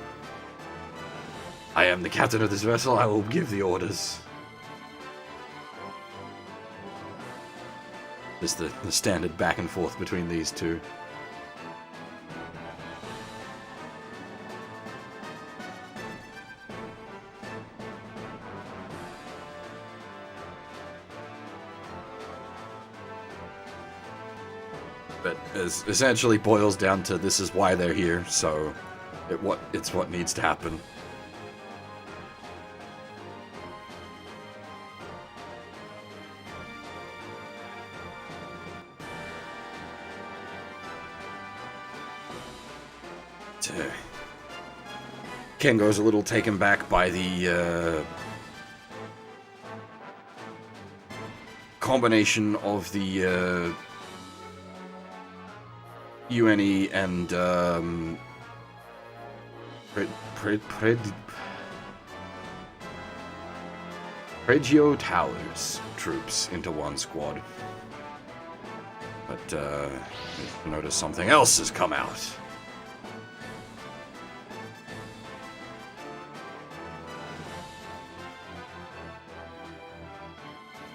I am the captain of this vessel, I will give the orders. Just the standard back and forth between these two. But it essentially boils down to this is why they're here, so it's what needs to happen. Kengo's a little taken back by the combination of the UNE and Pregio Towers troops into one squad. But notice something else has come out.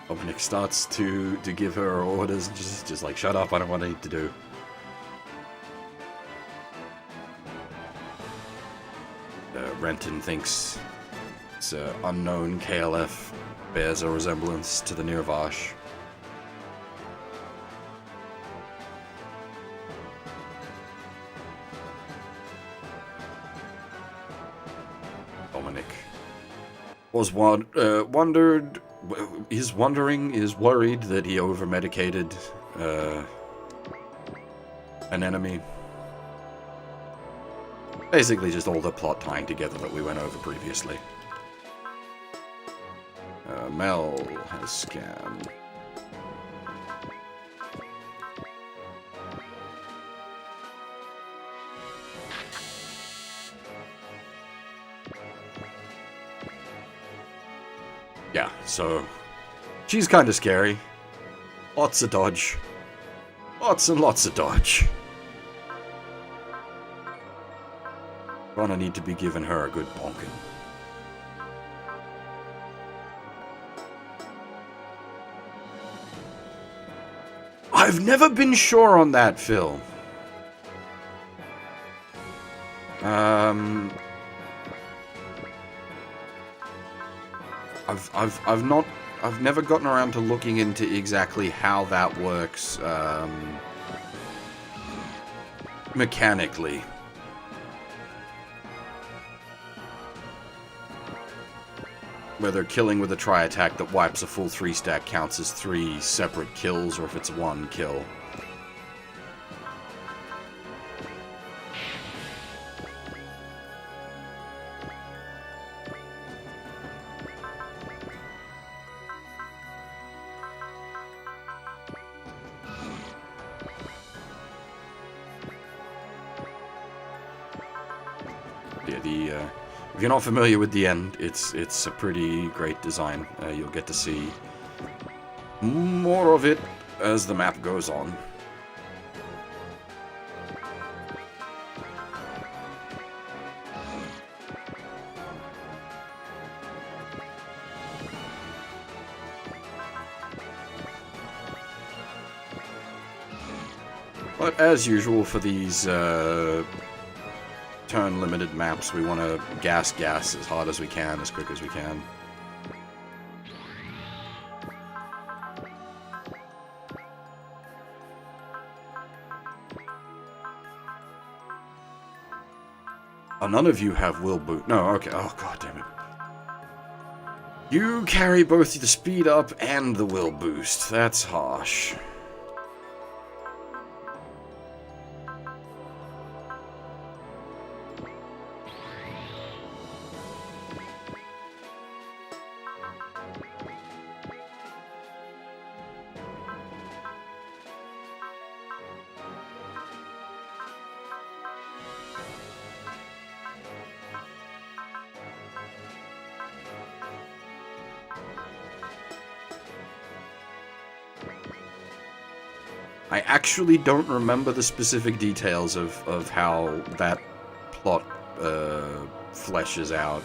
Dominic starts to give her orders, just like, shut up, I don't want anything to do. Renton thinks this unknown KLF bears a resemblance to the Nirvash. Dominic was worried that he over-medicated an enemy. Basically just all the plot tying together that we went over previously. Mel has scanned. Yeah, so she's kind of scary. Lots of dodge. Lots and lots of dodge. Gonna need to be giving her a good bonking. I've never been sure on that, Phil. I've never gotten around to looking into exactly how that works, mechanically. Whether killing with a tri-attack that wipes a full 3-stack counts as 3 separate kills, or if it's 1 kill. Yeah, if you're not familiar with the end, it's a pretty great design. You'll get to see more of it as the map goes on. But as usual for these turn-limited maps, we want to gas as hard as we can, as quick as we can. Oh, none of you have will boot. No, okay. Oh, god damn it. You carry both the speed up and the will boost. That's harsh. I actually don't remember the specific details of how that plot fleshes out.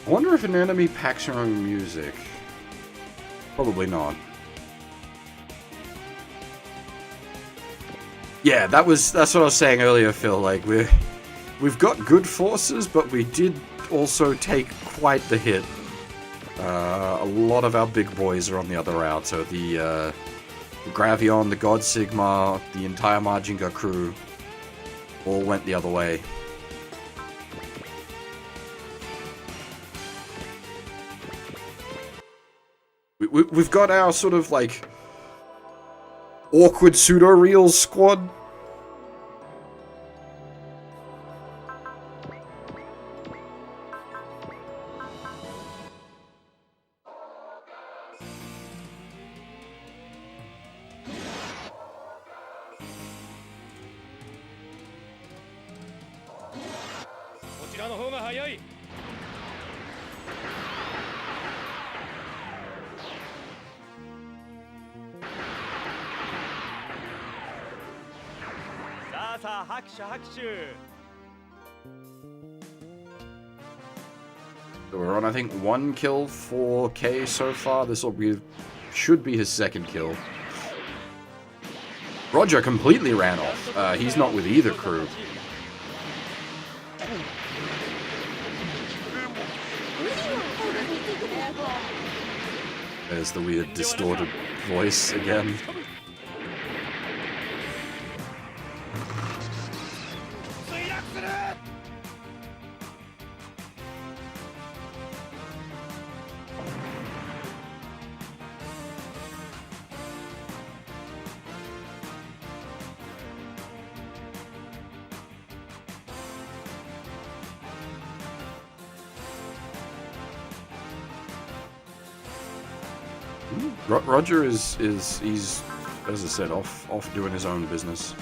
I wonder if an enemy packs her own music. Probably not. Yeah, that's what I was saying earlier, Phil. Like, we've got good forces, but we did also take quite the hit. A lot of our big boys are on the other route, so the Gravion, the God Sigma, the entire Majinga crew all went the other way. We've got our sort of, like, awkward pseudo-reels squad. So we're on, I think, 1 kill for K so far. This will be, should be his 2nd kill. Roger completely ran off. He's not with either crew. There's the weird distorted voice again. Roger is he's, as I said, off doing his own business.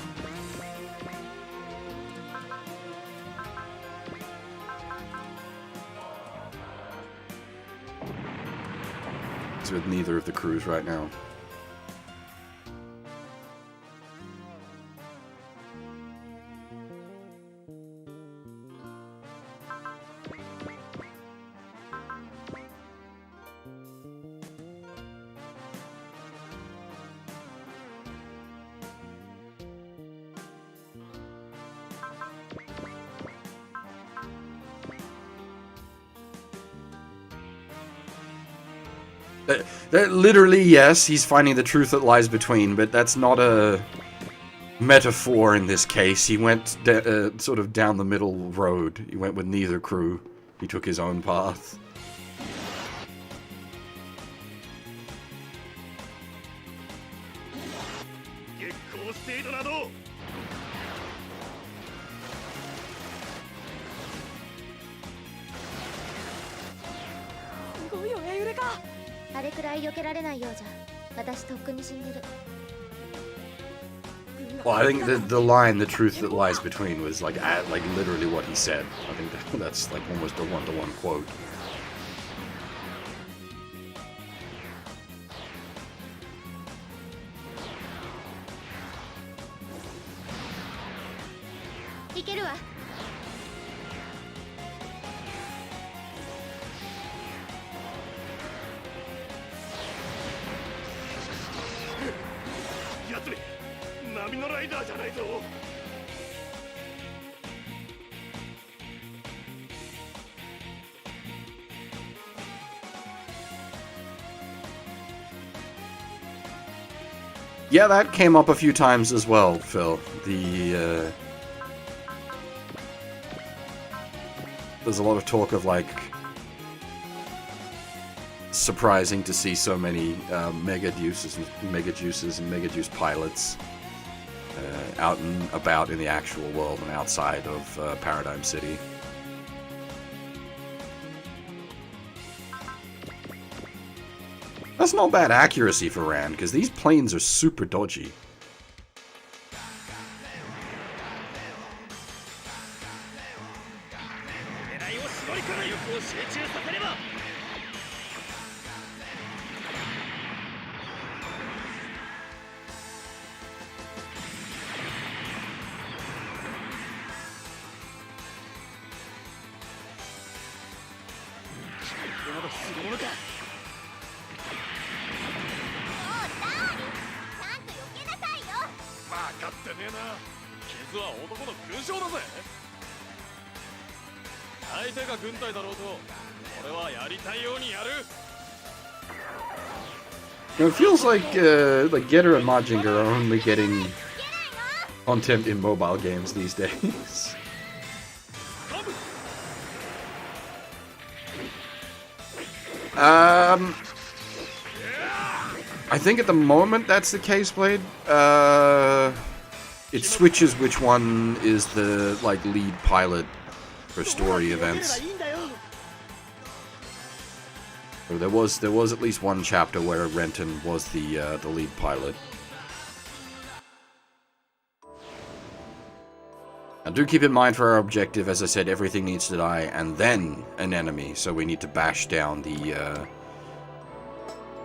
He's with neither of the crews right now. Literally, yes, he's finding the truth that lies between, but that's not a metaphor in this case. He went sort of down the middle road. He went with neither crew. He took his own path. Well, I think the line, the truth that lies between, was like literally what he said. I think that's like almost a one-to-one quote. Yeah, that came up a few times as well, Phil. There's a lot of talk of, like, surprising to see so many Mega Juices and Mega Juice pilots out and about in the actual world and outside of Paradigm City. That's not bad accuracy for Rand, because these planes are super dodgy. It feels like Getter and Majin are only getting content in mobile games these days. I think at the moment that's the case, Blade. It switches which one is the lead pilot for story events. So there was at least one chapter where Renton was the lead pilot. Now do keep in mind for our objective, as I said, everything needs to die and then an enemy. So we need to bash down the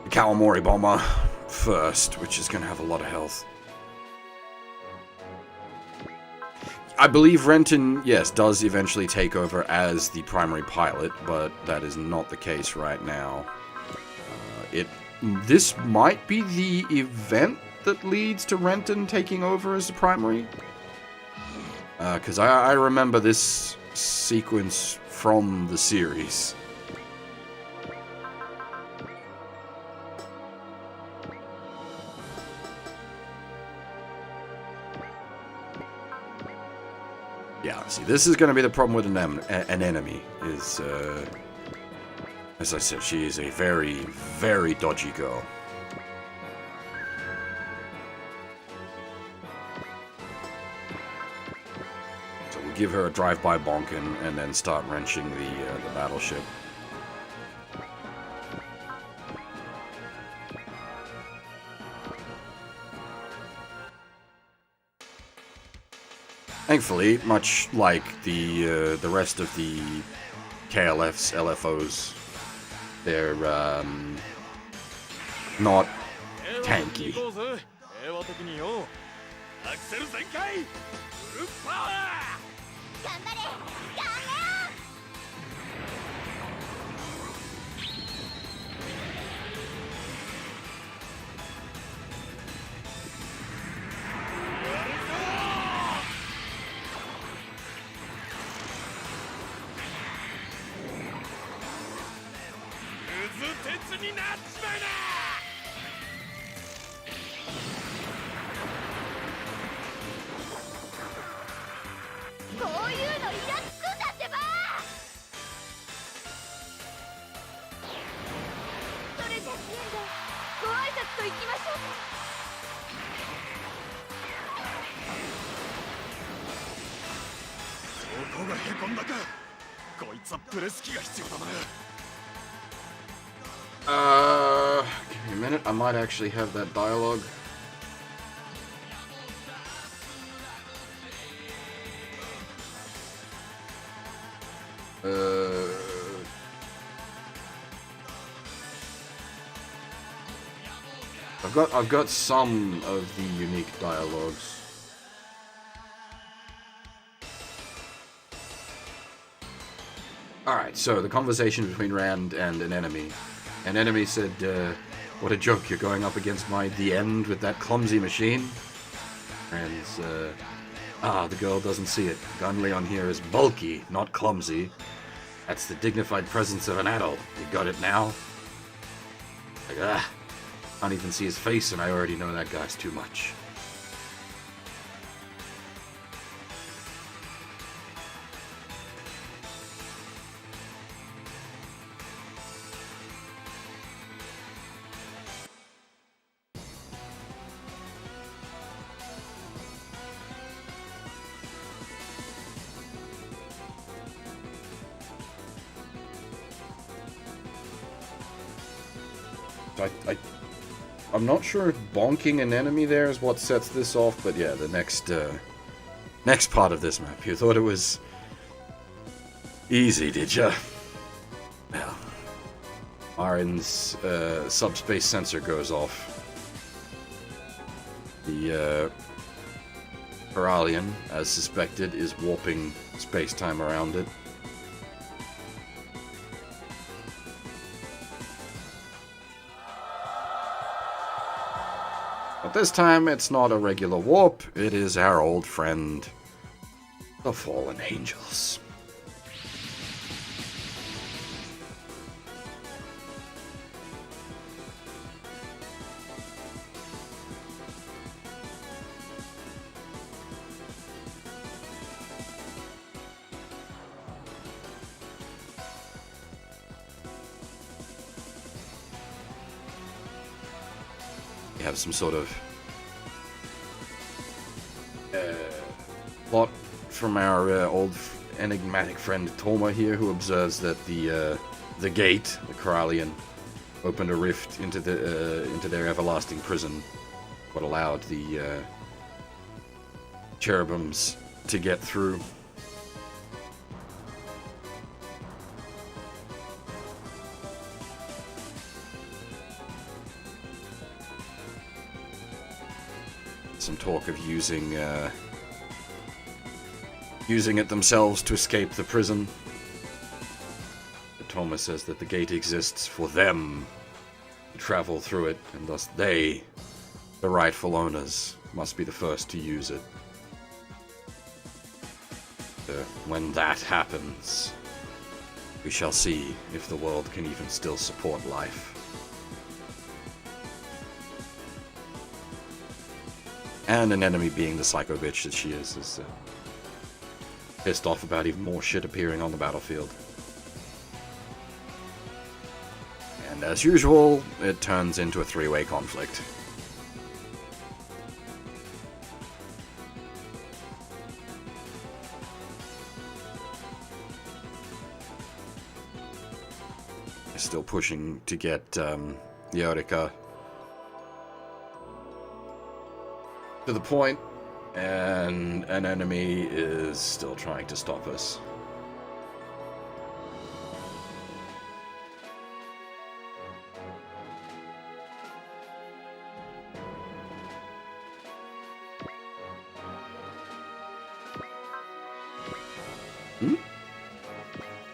Kawamori bomber first, which is going to have a lot of health. I believe Renton, yes, does eventually take over as the primary pilot, but that is not the case right now. This might be the event that leads to Renton taking over as the primary. Because I remember this sequence from the series. Yeah, see, this is going to be the problem with an enemy, is, as I said, she is a very, very dodgy girl. So we'll give her a drive-by bonk and then start wrenching the battleship. Thankfully, much like the rest of the KLFs, LFOs, they're not tanky. Give me a minute, I might actually have that dialogue. I've got some of the unique dialogues. Alright, so the conversation between Rand and an enemy. An enemy said, what a joke, you're going up against the End with that clumsy machine? Rand's, the girl doesn't see it. Gunleon here is bulky, not clumsy. That's the dignified presence of an adult. You got it now? Like, can't even see his face and I already know that guy's too much. I'm not sure if bonking an enemy there is what sets this off, but yeah, the next part of this map. You thought it was easy, did ya? Well, Arin's subspace sensor goes off. The Corallian, as suspected, is warping space-time around it. But this time, it's not a regular warp, it is our old friend, the Fallen Angels. We have some sort of plot from our old enigmatic friend Toma here, who observes that the gate, the Corallian, opened a rift into their everlasting prison, what allowed the cherubims to get through. Some talk of using using it themselves to escape the prison. But Thomas says that the gate exists for them to travel through it, and thus they, the rightful owners, must be the first to use it. When that happens, we shall see if the world can even still support life. And an enemy being the psycho bitch that she is pissed off about even more shit appearing on the battlefield. And as usual, it turns into a three-way conflict. Still pushing to get Yorika to the point, and an enemy is still trying to stop us.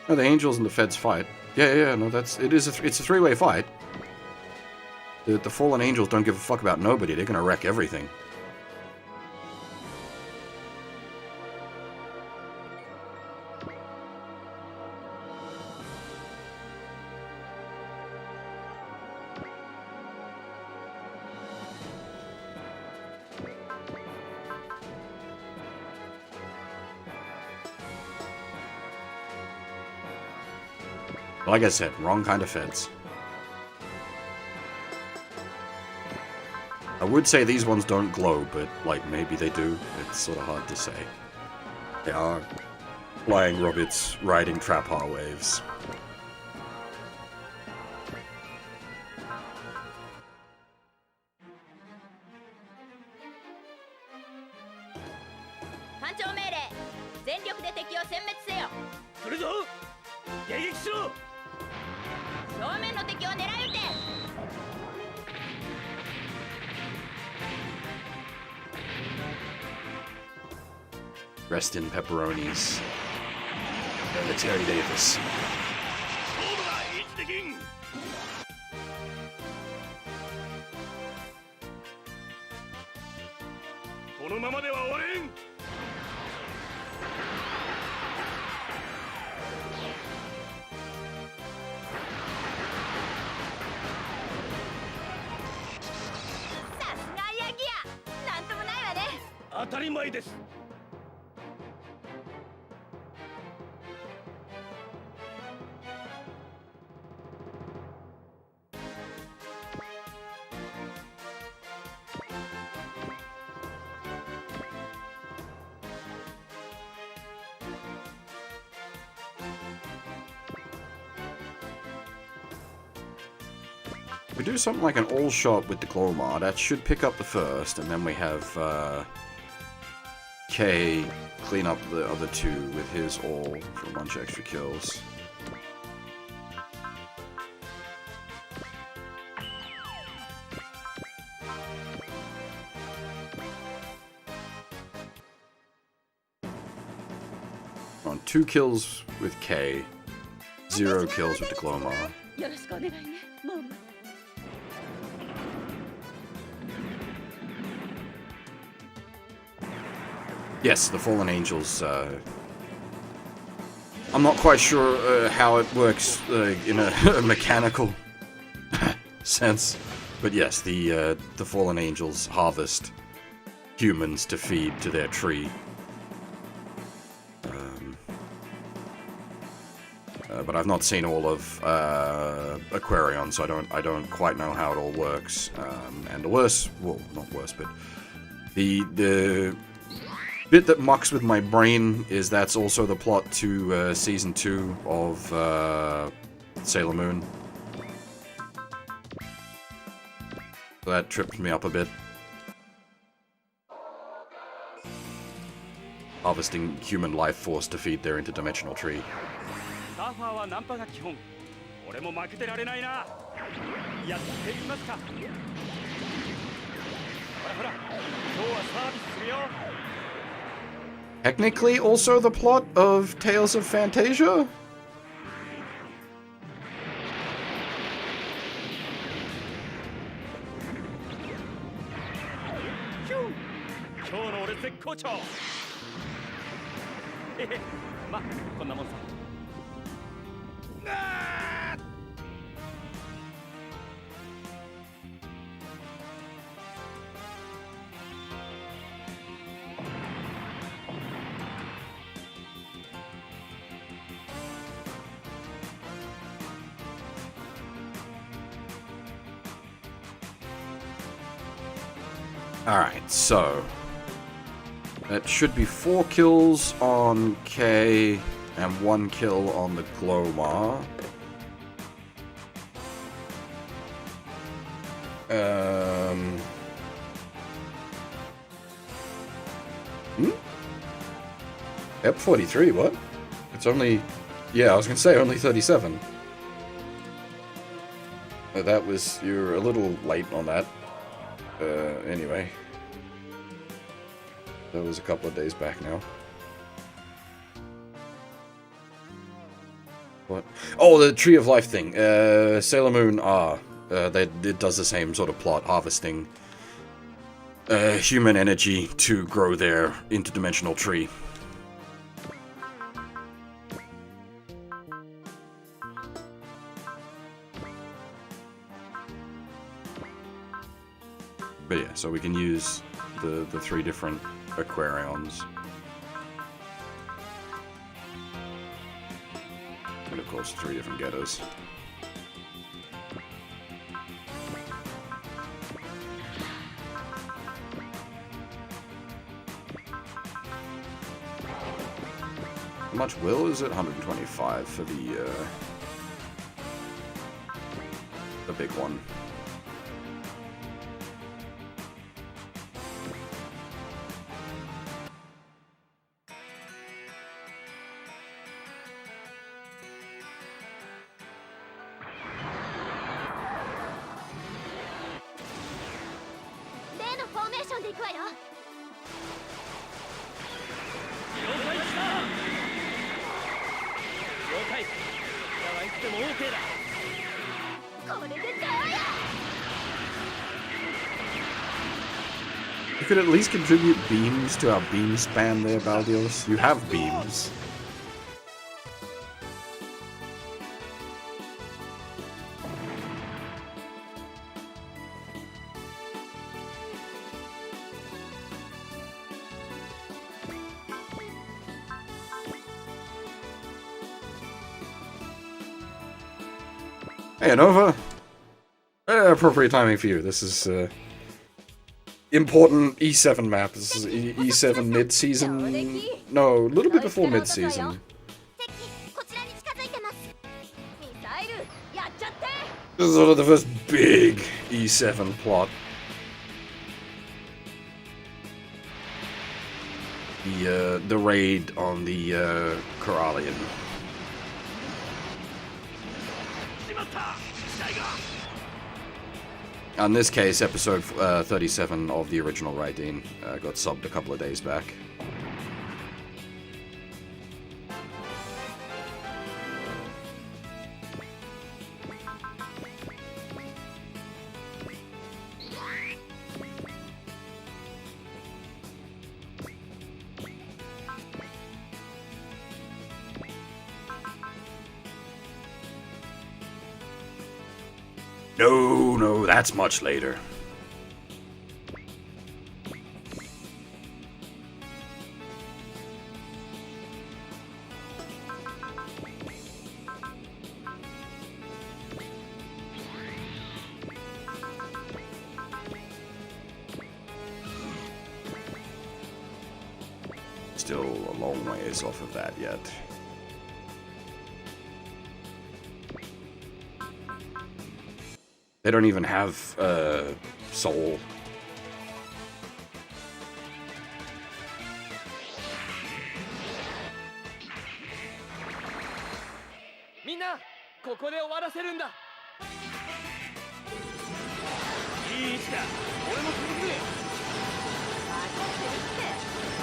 No, the angels and the feds fight. Yeah, no, it's a three-way fight. The fallen angels don't give a fuck about nobody. They're gonna wreck everything. Like I said, wrong kind of feds. I would say these ones don't glow, but, like, maybe they do. It's sort of hard to say. They are flying robots riding trap-har waves. Rest in pepperonis. Military Davis. このままでは終われん。さすがヤギや、なんともないわね。当たり前です。 We do something like an all shot with the Glomar. That should pick up the first, and then we have K clean up the other two with his all for a bunch of extra kills. On 2 kills with K, 0 kills with the Glomar. よろしくお願いね、モーム。 Yes, the Fallen Angels. I'm not quite sure how it works in a mechanical sense, but yes, the Fallen Angels harvest humans to feed to their tree. But I've not seen all of Aquarion, so I don't quite know how it all works. And the worst, well, not worst, but the bit that mucks with my brain is that's also the plot to Season 2 of Sailor Moon. So that tripped me up a bit. Harvesting human life force to feed their interdimensional tree. サーファーはナンパが基本。俺も負けてられないな。やってみますか。ほらほら、今日はサービスするよ。technically also the plot of Tales of Fantasia? 今日の俺絶好調。へへ、まあこんなもんさ。Alright, so that should be 4 kills on K and 1 kill on the Glomar. Yep, 43, what? It's only... Yeah, I was gonna say, only 37. That was... You're a little late on that. Anyway. That was a couple of days back now. What? Oh, the Tree of Life thing. Sailor Moon R. It does the same sort of plot, harvesting human energy to grow their interdimensional tree. But yeah, so we can use the 3 different Aquarions. And of course, 3 different Getters. How much will is it? 125 for the big one. You could at least contribute beams to our beam span there, Baldios. You have beams. Hey, Nova! Appropriate timing for you. This is, important E7 map. This is E7 mid-season... No, a little bit before mid-season. This is sort of the first big E7 plot. The raid on the, Corallian. In this case, episode 37 of the original Raideen got subbed a couple of days back. No, that's much later. Still a long ways off of that yet. They don't even have, soul. Minna, ここで終わらせるんだ。いい位置だ。俺も続く。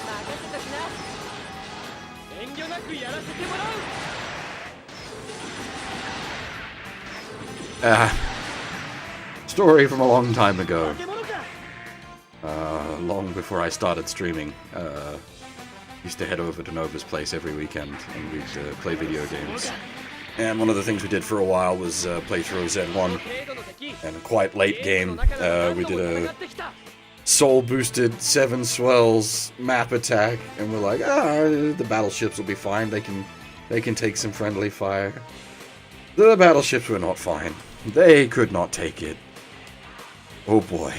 任せときな。慮なくやらせてもらう。Story from a long time ago. 化け物か。Long before I started streaming. Used to head over to Nova's place every weekend and we'd play video games. And one of the things we did for a while was play through Z1. And quite late game, we did a soul boosted 7 swells map attack, and we're like, the battleships will be fine. They can take some friendly fire. The battleships were not fine. They could not take it. Oh boy.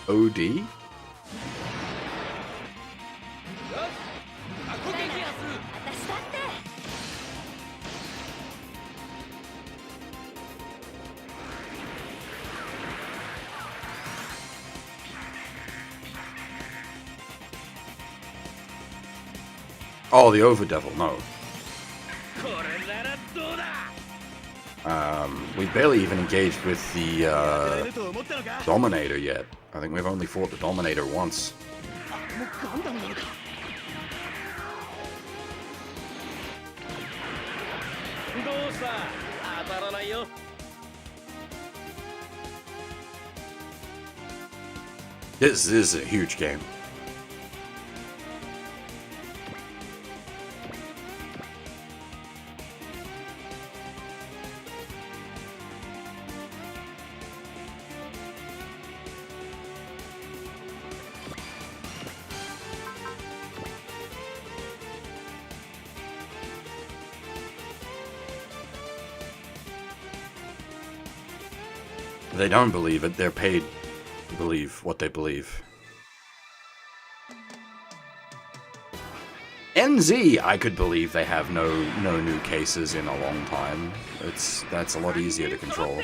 OD? Oh, the Overdevil, no. We barely even engaged with the Dominator yet. I think we've only fought the Dominator once. This is a huge game. They don't believe it, they're paid to believe what they believe. NZ, I could believe they have no new cases in a long time. That's a lot easier to control.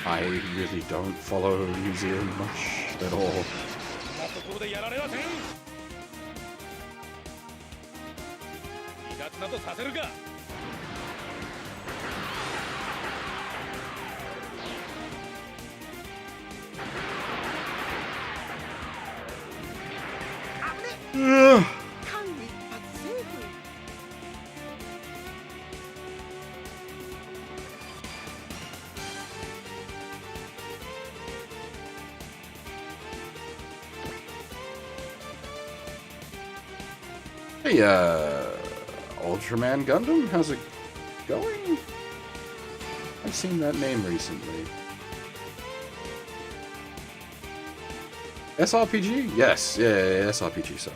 I really don't follow New Zealand much at all. Hey, Ultraman Gundam, how's it going? I've seen that name recently. SRPG? Yes, yeah, SRPG server.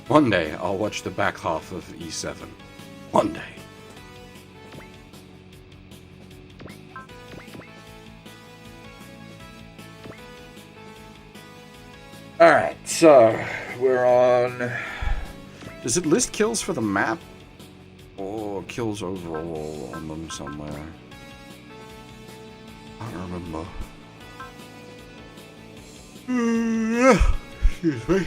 One day, I'll watch the back half of E7. One day. Alright, so we're on... Does it list kills for the map? Or kills overall on them somewhere? I don't remember. Excuse me.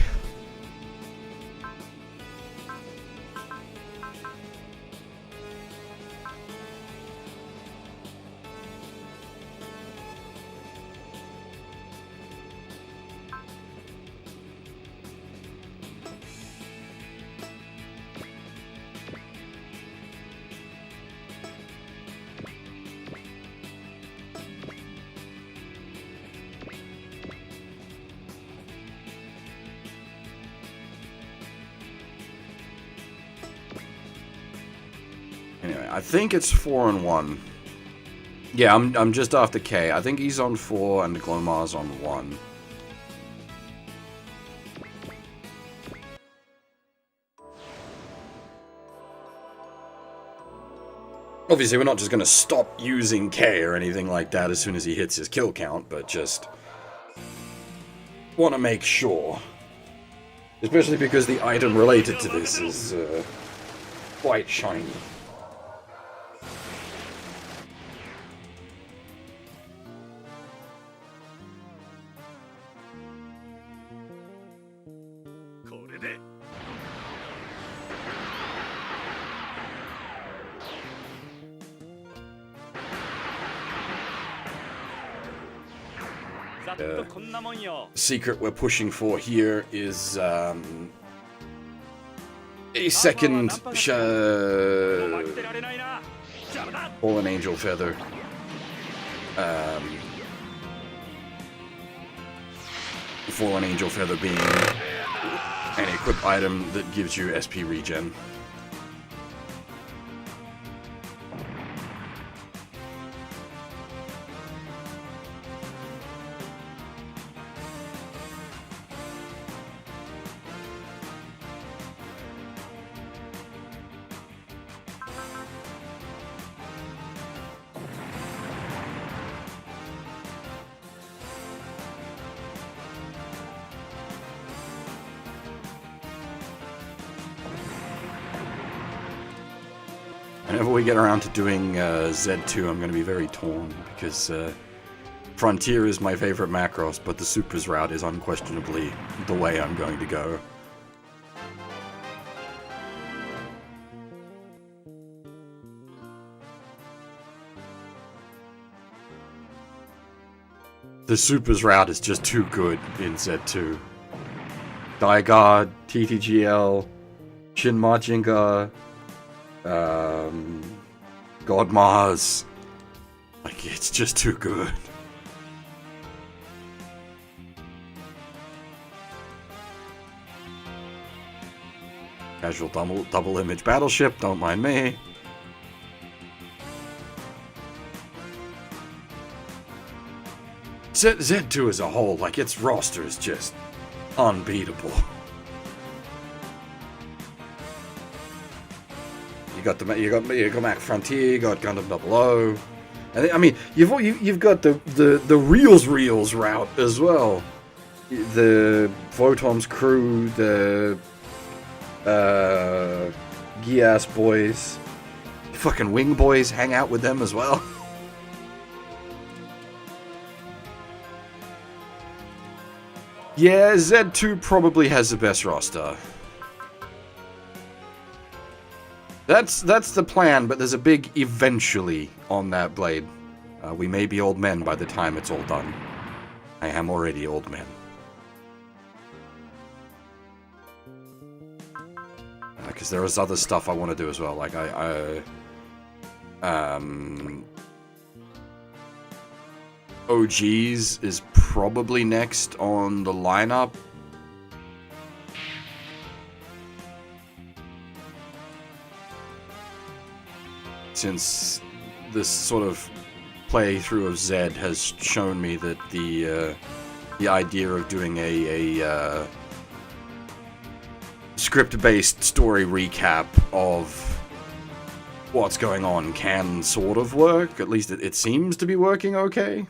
Anyway, I think it's 4 and 1. Yeah, I'm just after K. I think he's on 4 and Glomar's on 1. Obviously, we're not just going to stop using K or anything like that as soon as he hits his kill count, but just want to make sure. Especially because the item related to this is quite shiny. Secret we're pushing for here is a second Fallen Angel Feather. Fallen Angel Feather being an equipped item that gives you SP regen. Whenever we get around to doing Z2, I'm going to be very torn, because Frontier is my favorite Macross, but the Supers route is unquestionably the way I'm going to go. The Supers route is just too good in Z2. Daiguard, TTGL, Shin Machinga, God Mars. Like, it's just too good. Casual double image battleship, don't mind me. Z2 as a whole, like, its roster is just unbeatable. You got Mac Frontier, you got Gundam 00, I mean, you've got the reels route as well. The Votom's crew, the Gias boys, fucking Wing boys, hang out with them as well. Yeah, Z2 probably has the best roster. That's the plan, but there's a big eventually on that blade. We may be old men by the time it's all done. I am already old man. Because there is other stuff I want to do as well. Like OGs is probably next on the lineup. Since this sort of playthrough of Zed has shown me that the idea of doing a script-based story recap of what's going on can sort of work. At least it seems to be working okay.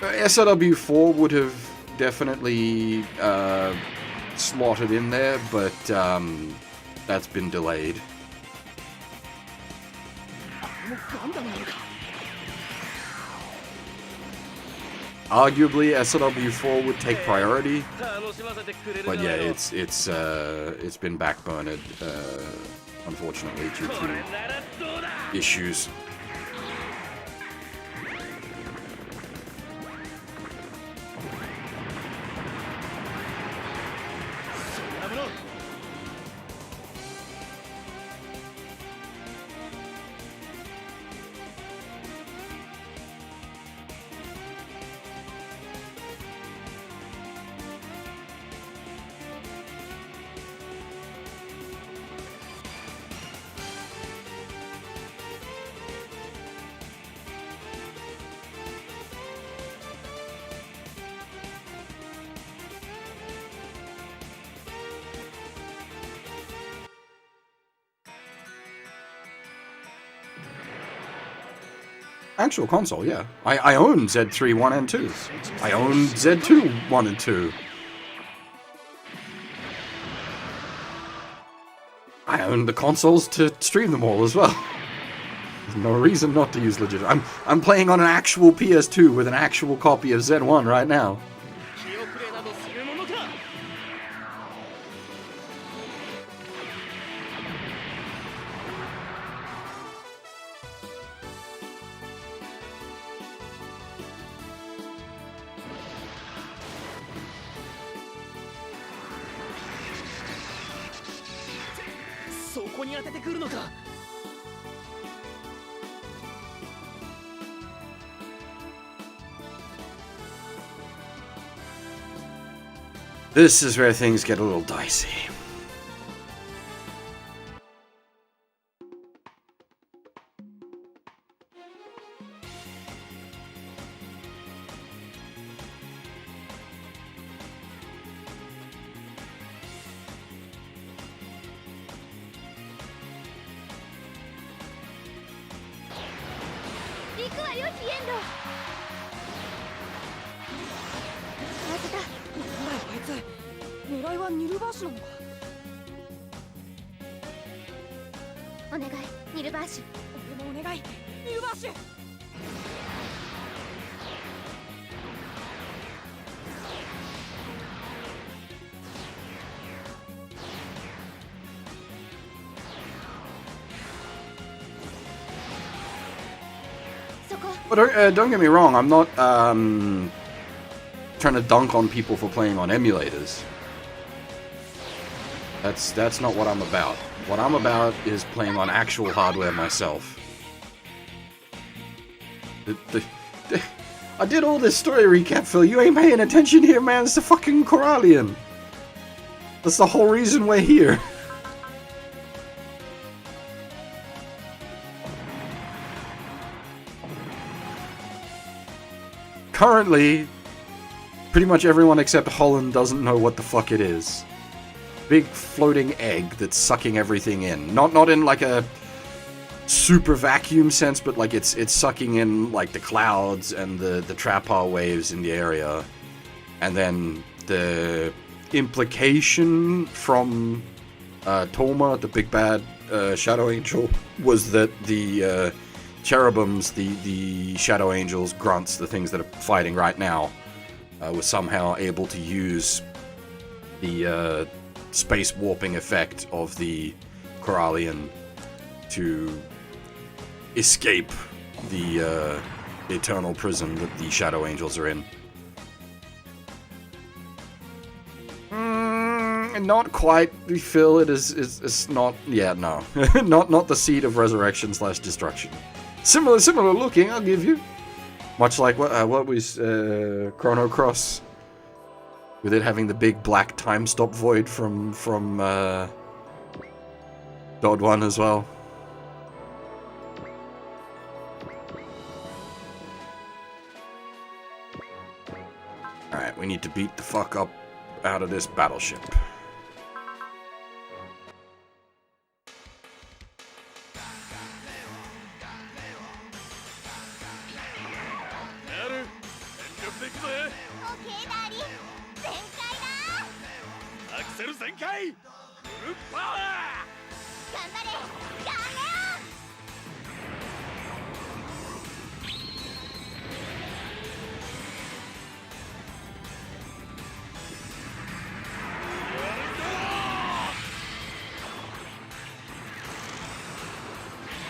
SLW4 would have definitely slotted in there, but that's been delayed. Arguably, SLW4 would take priority, but yeah, it's been backburnered, unfortunately, due to issues. Actual console, yeah. I own Z3 1 and 2. I own Z2 1 and 2. I own the consoles to stream them all as well. There's no reason not to use legit. I'm playing on an actual PS2 with an actual copy of Z1 right now. This is where things get a little dicey. But don't get me wrong, I'm not trying to dunk on people for playing on emulators. That's not what I'm about. What I'm about is playing on actual hardware myself. I did all this story recap, Phil. You ain't paying attention here, man. It's the fucking Corallian. That's the whole reason we're here. Currently, pretty much everyone except Holland doesn't know what the fuck it is. Big floating egg that's sucking everything in. Not in like a super vacuum sense, but like it's sucking in like the clouds and the trapar waves in the area. And then the implication from Toma, the big bad Shadow Angel, was that the cherubims, the Shadow Angels, grunts, the things that are fighting right now, were somehow able to use the space warping effect of the Corallian to escape the eternal prison that the Shadow Angels are in. Not quite, Phil. It is not. Yeah, no, not the seed of resurrection / destruction. Similar looking, I'll give you. Much like what was Chrono Cross, with it having the big black time stop void from Dod 1 as well. All right, we need to beat the fuck up out of this battleship.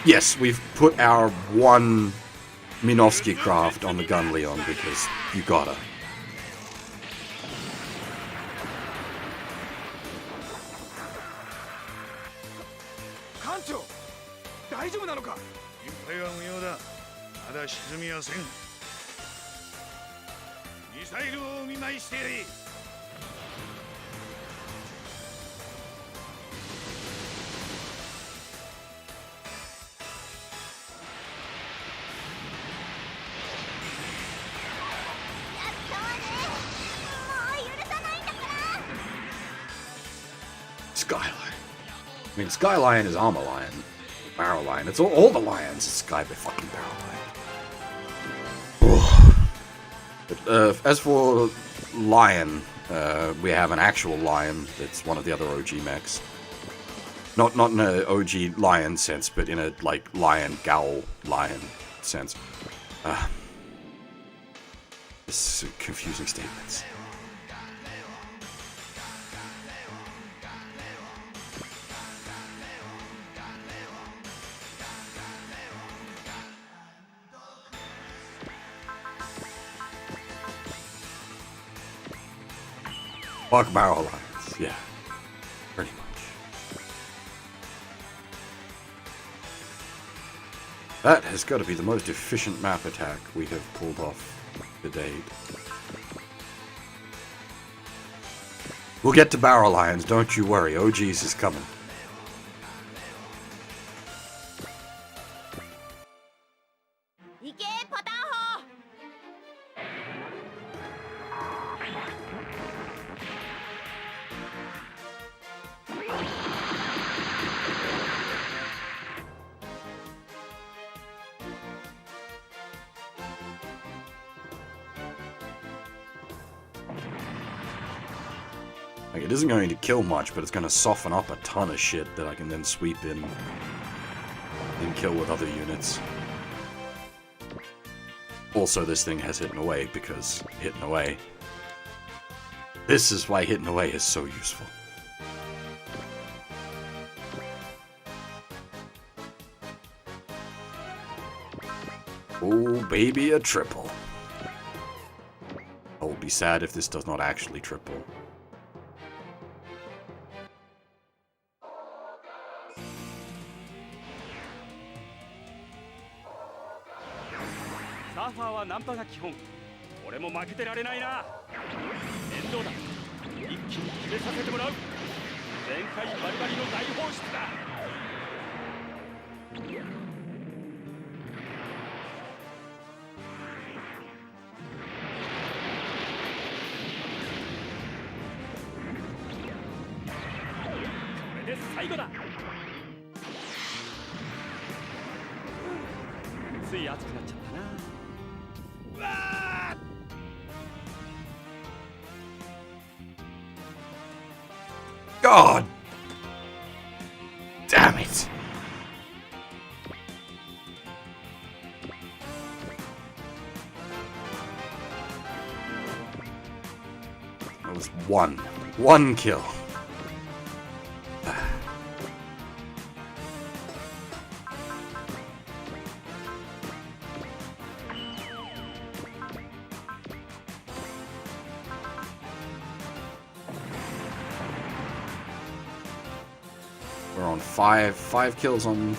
Yes, we've put our one Minovsky craft on the gun, Leon, because you gotta. Kancho, 大丈夫なのか? 心配は無用だ。まだ沈みはせん。ミサイルをお見舞いしてやれ。Skyline. I mean, Skylion is Armor Lion. Barrel Lion. It's all the lions. It's Sky by fucking Barrel Lion. But, as for Lion, we have an actual Lion that's one of the other OG mechs. Not in an OG Lion sense, but in a, like, Lion, Gowl, Lion sense. This is confusing statements. Fuck Barrel Lions, yeah. Pretty much. That has got to be the most efficient map attack we have pulled off to date. We'll get to Barrel Lions, don't you worry. OG's is coming. Like, it isn't going to kill much, but it's going to soften up a ton of shit that I can then sweep in and kill with other units. Also, this thing has Hidden Away, because Hidden Away. This is why Hidden Away is so useful. Oh, baby, a triple. I will be sad if this does not actually triple. Surfer はナンパが基本。俺も負けてられないな。面倒だ。一気に決めさせてもらう。全開バリバリの大放出だ。て最後だ。つい熱くなっちゃったな。うわー God damn it. That was one kill. We're on five kills on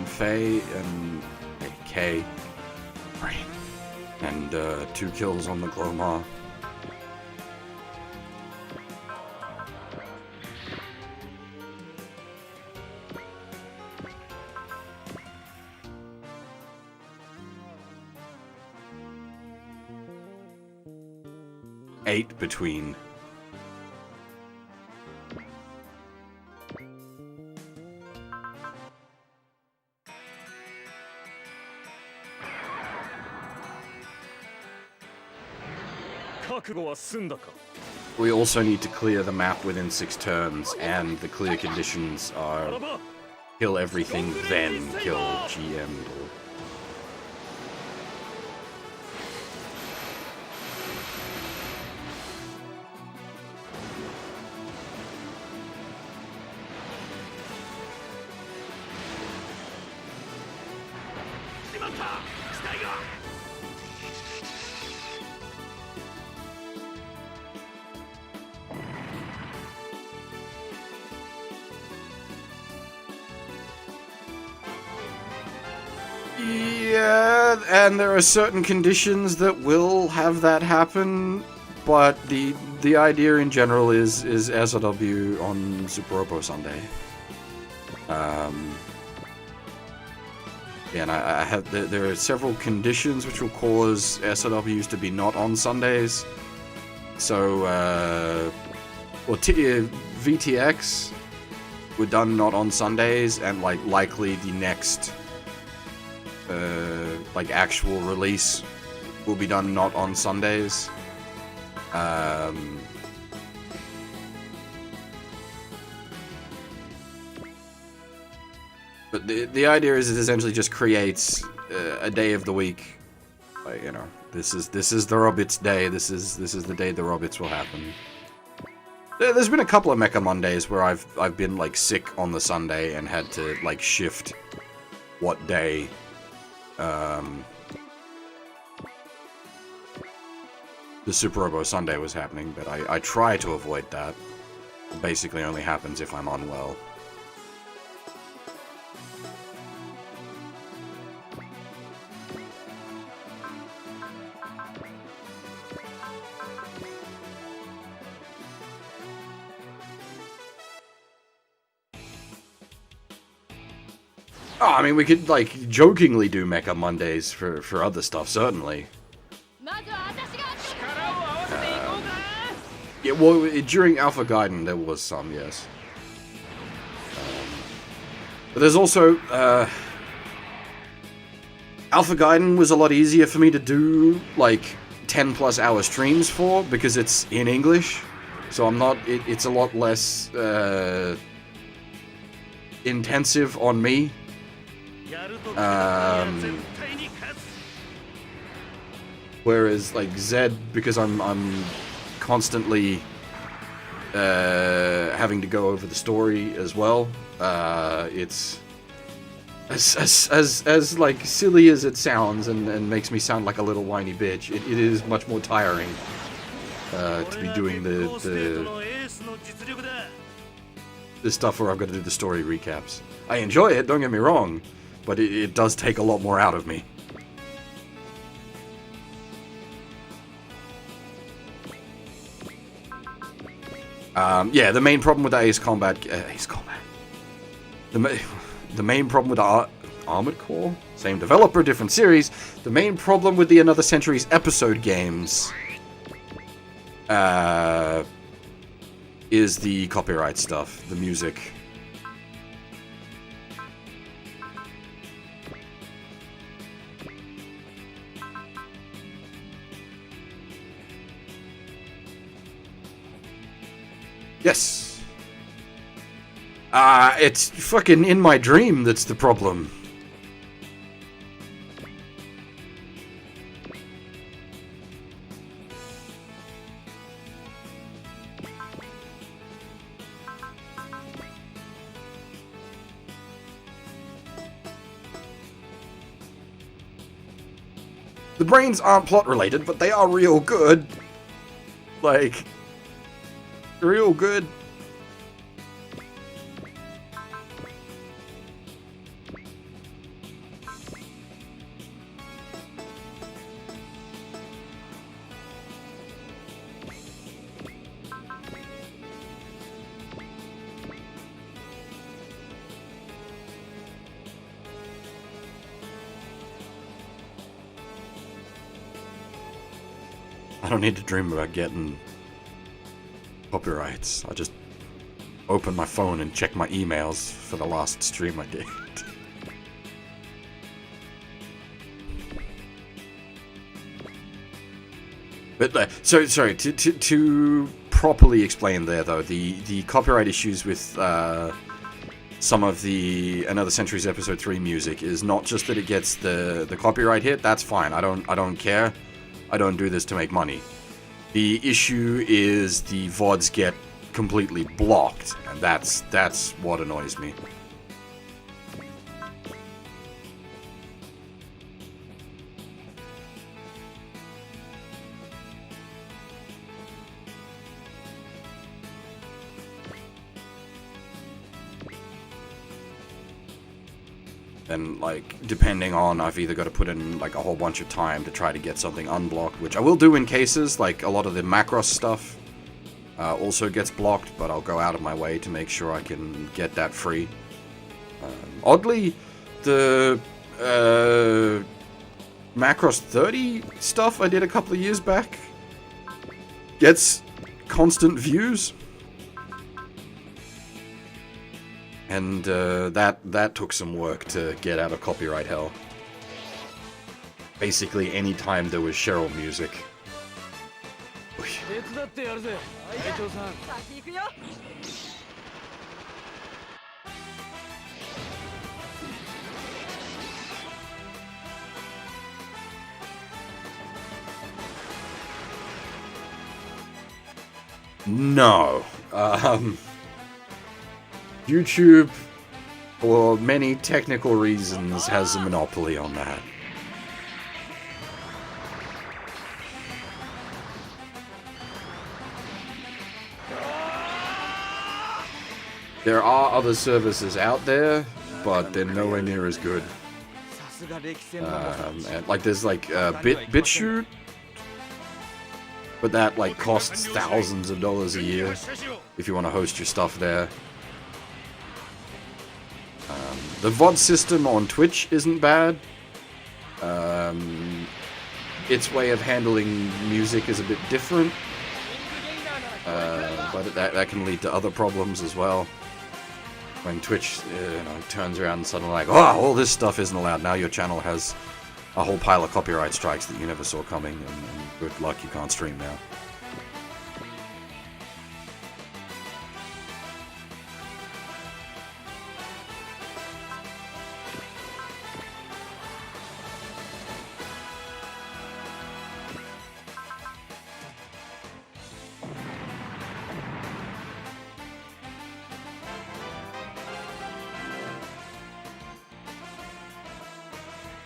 Faye and K, right, and 2 kills on the Glomar. Eight between. We also need to clear the map within 6 turns, and the clear conditions are kill everything, then kill GM. Yeah, and there are certain conditions that will have that happen, but the idea in general is SRW on Suparobo Sunday. And I have there are several conditions which will cause SRWs to be not on Sundays. So, VTX were done not on Sundays, and likely the next actual release will be done not on Sundays. But the idea is it essentially just creates a day of the week. This is the Robbits day. This is the day the Robbits will happen. There's been a couple of Mecha Mondays where I've been sick on the Sunday and had to shift what day the Suparobo Sunday was happening, but I try to avoid that. It basically only happens if I'm unwell. Oh, I mean, we could, jokingly do Mecha Mondays for other stuff, certainly. Yeah, well, during Alpha Gaiden, there was some, yes. But there's also, Alpha Gaiden was a lot easier for me to do, 10+ hour streams for, because it's in English. So I'm not, it's a lot less, intensive on me. Whereas Zed, because I'm constantly having to go over the story as well, it's as silly as it sounds and makes me sound like a little whiny bitch. It is much more tiring to be doing the stuff where I've got to do the story recaps. I enjoy it, don't get me wrong, but it does take a lot more out of me. Yeah, the main problem with the Ace Combat... The main problem with the Armored Core? Same developer, different series. The main problem with the Another Century's episode games is the copyright stuff, the music. Yes. It's fucking in my dream that's the problem. The brains aren't plot related, but they are real good. Like, real good. I don't need to dream about getting copyrights. I just open my phone and check my emails for the last stream I did. But sorry to properly explain there though, the copyright issues with some of the Another Century's Episode 3 music is not just that it gets the copyright hit. That's fine. I don't care. I don't do this to make money. The issue is the VODs get completely blocked, and that's what annoys me. And, like, depending on, I've either got to put in, like, a whole bunch of time to try to get something unblocked, which I will do in cases, like, a lot of the Macross stuff also gets blocked, but I'll go out of my way to make sure I can get that free. Oddly, the Macross 30 stuff I did a couple of years back gets constant views. And that took some work to get out of copyright hell. Basically, any time there was Cheryl music. No. YouTube, for many technical reasons, has a monopoly on that. There are other services out there, but they're nowhere near as good. And, like, there's like BitChute, but that like costs thousands of dollars a year if you want to host your stuff there. The VOD system on Twitch isn't bad. Its way of handling music is a bit different, but that can lead to other problems as well. When Twitch turns around and suddenly like, oh, all this stuff isn't allowed. Now your channel has a whole pile of copyright strikes that you never saw coming, and good luck, you can't stream now.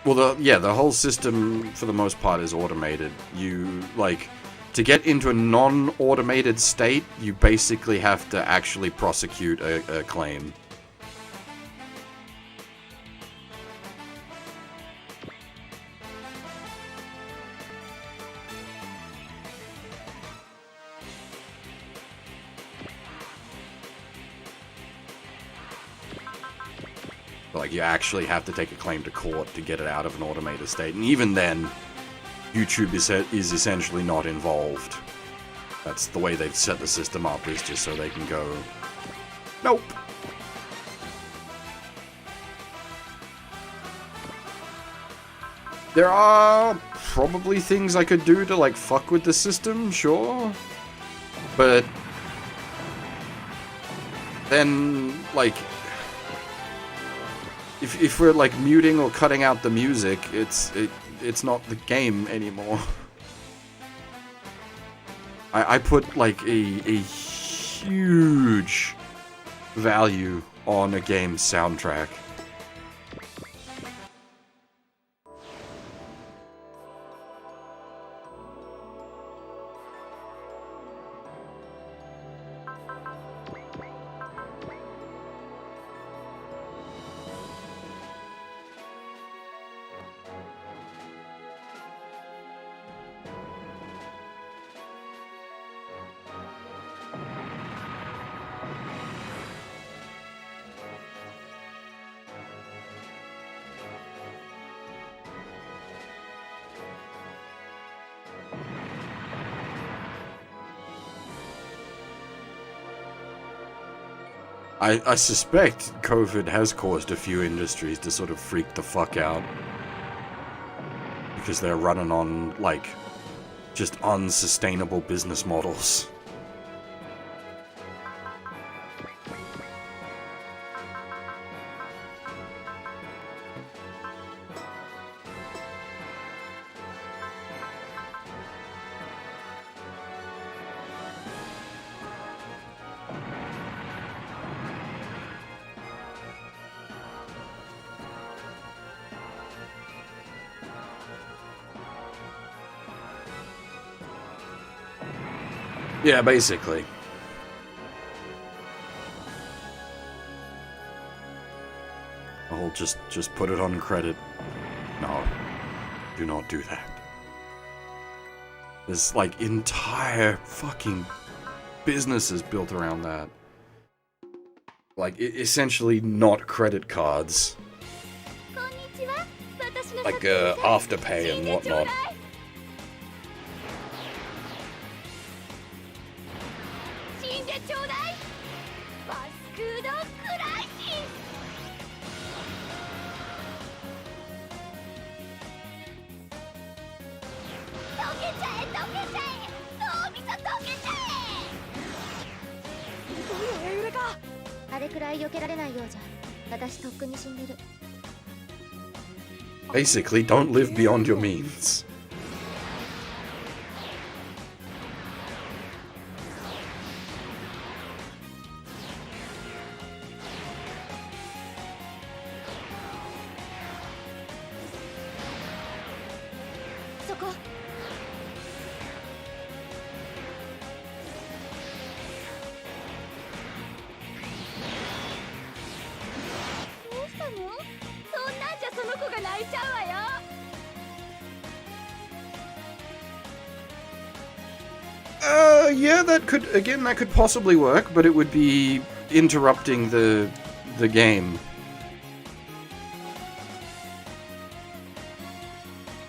Well, the whole system, for the most part, is automated. You, like, to get into a non-automated state, you basically have to actually prosecute a claim. Like, you actually have to take a claim to court to get it out of an automated state. And even then, YouTube is essentially not involved. That's the way they've set the system up, is just so they can go, nope. There are probably things I could do to, like, fuck with the system, sure. But then, like, if we're, like, muting or cutting out the music, it's not the game anymore. I put, like, a huge value on a game's soundtrack. I suspect COVID has caused a few industries to sort of freak the fuck out. Because they're running on, like, just unsustainable business models. Yeah, basically. I'll just put it on credit. No, do not do that. There's, like, entire fucking businesses built around that. Like, essentially not credit cards. Like, Afterpay and whatnot. Basically, don't live beyond your means. Yeah, that could possibly work, but it would be interrupting the game.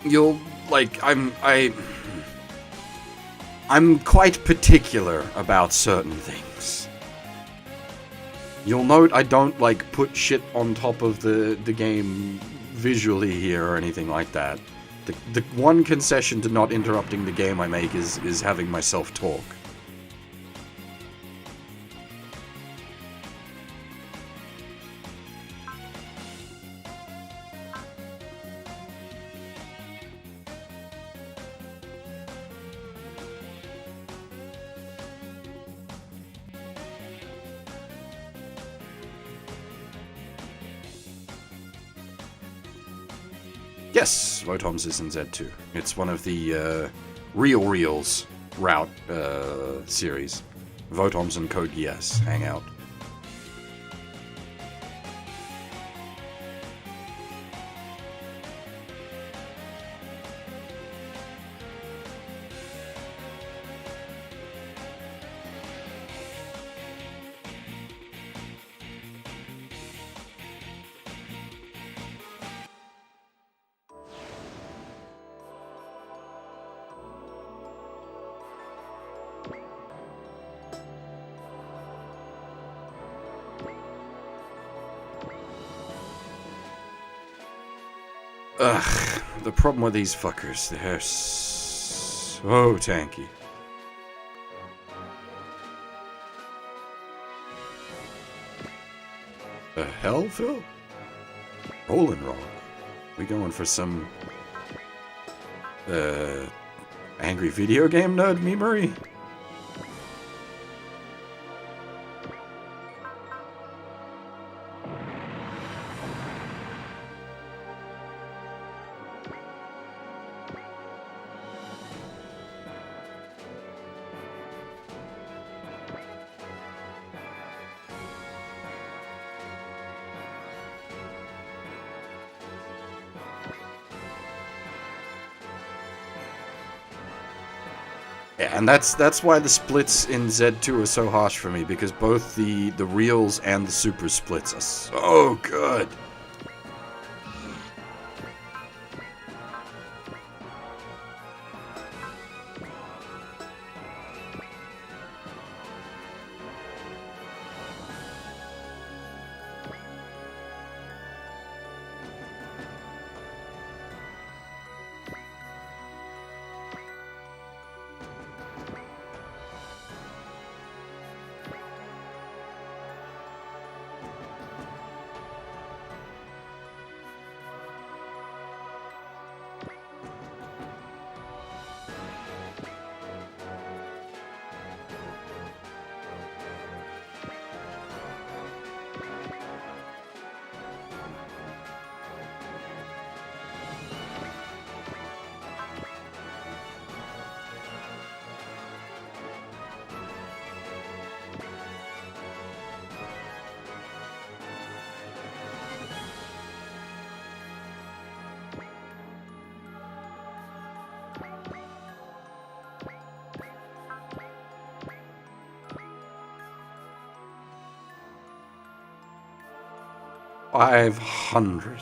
You'll, like, I'm quite particular about certain things. You'll note I don't, like, put shit on top of the game visually here or anything like that. The one concession to not interrupting the game I make is having myself talk. Yes, Votoms is in Z2. It's one of the Reels route series. Votoms and Code Geass hang out. Ugh, the problem with these fuckers, they're so tanky. The hell, Phil? Rolling Rock. We going for some angry video game nerd memery? Yeah, and that's why the splits in Z2 are so harsh for me, because both the reals and the super splits are so good. $500.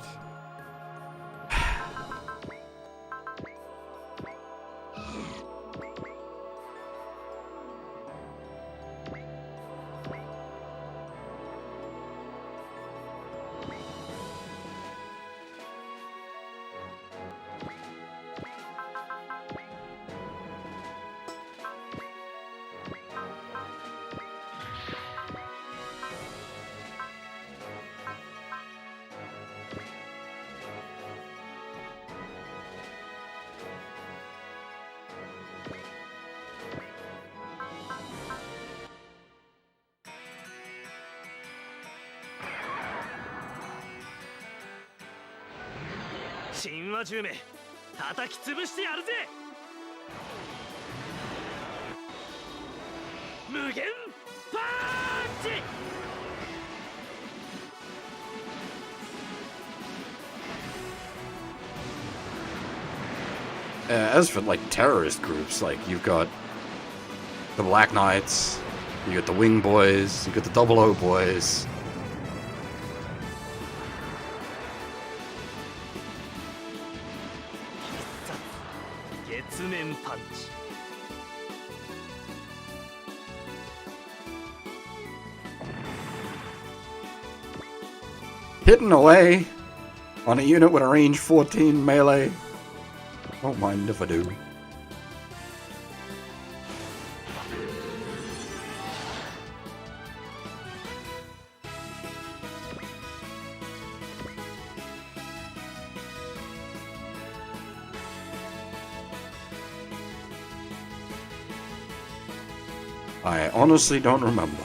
「神話10名叩き潰してやるぜ!」「無限パンチ!」As for like terrorist groups, like you've got the Black Knights, you got the Wing Boys, you got the 00 Boys. Hidden away on a unit with a range 14 melee. Don't mind if I do. I honestly don't remember.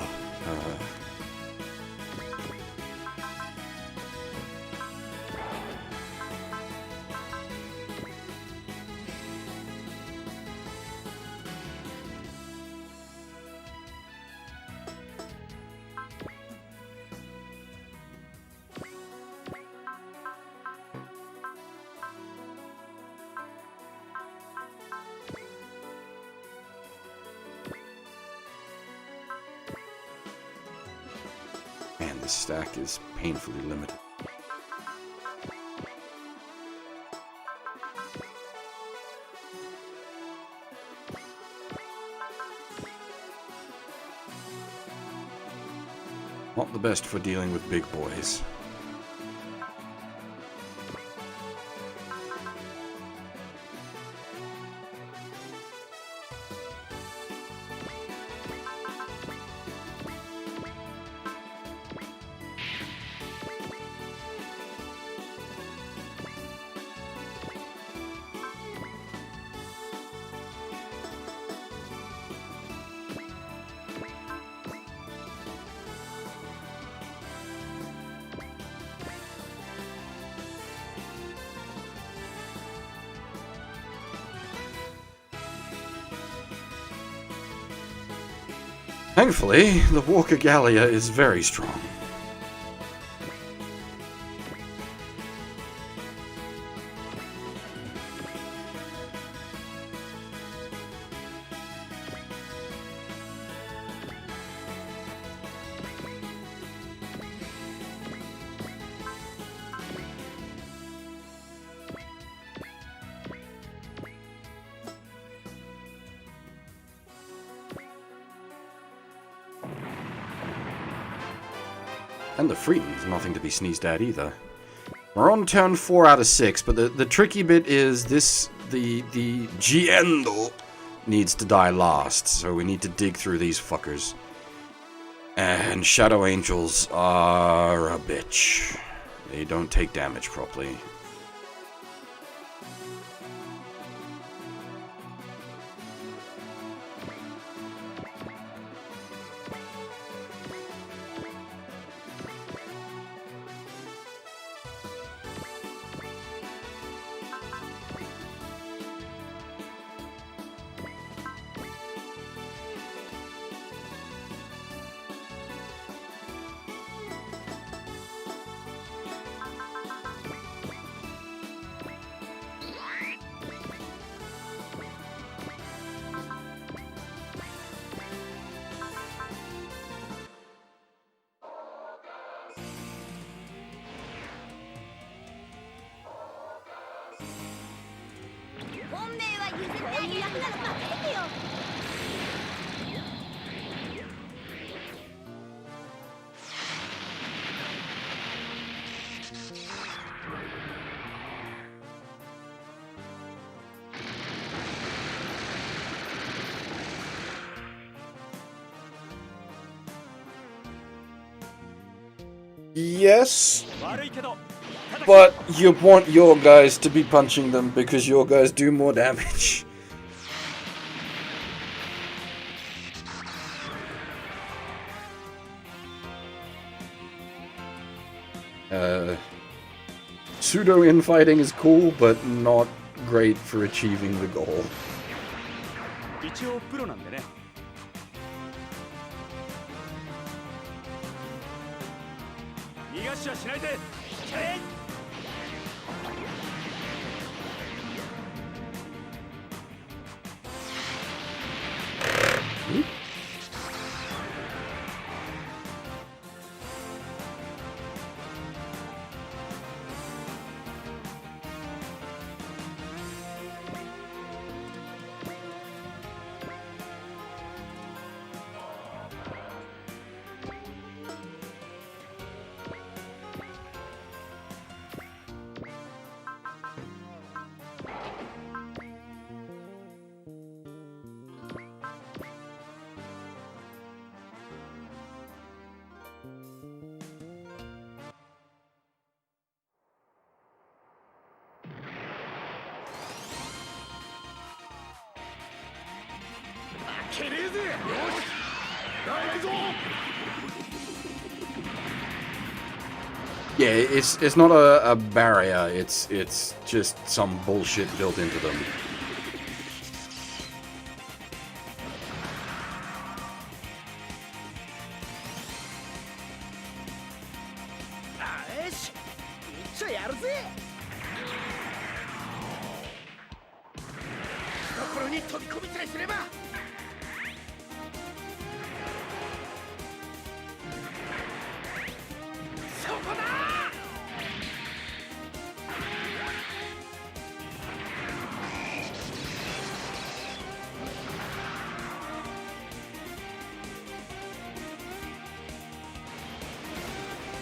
Man, this stack is painfully limited. Not the best for dealing with big boys. Thankfully, the Walker Gallia is very strong. And the Freeton's nothing to be sneezed at either. We're on turn 4 out of 6, but the tricky bit is this, the Giendo needs to die last, so we need to dig through these fuckers. And Shadow Angels are a bitch. They don't take damage properly. Yes, but you want your guys to be punching them because your guys do more damage. Pseudo infighting is cool, but not great for achieving the goal. 一応プロなんでね。逃がしはしないで。Yeah, it's not a barrier, it's just some bullshit built into them.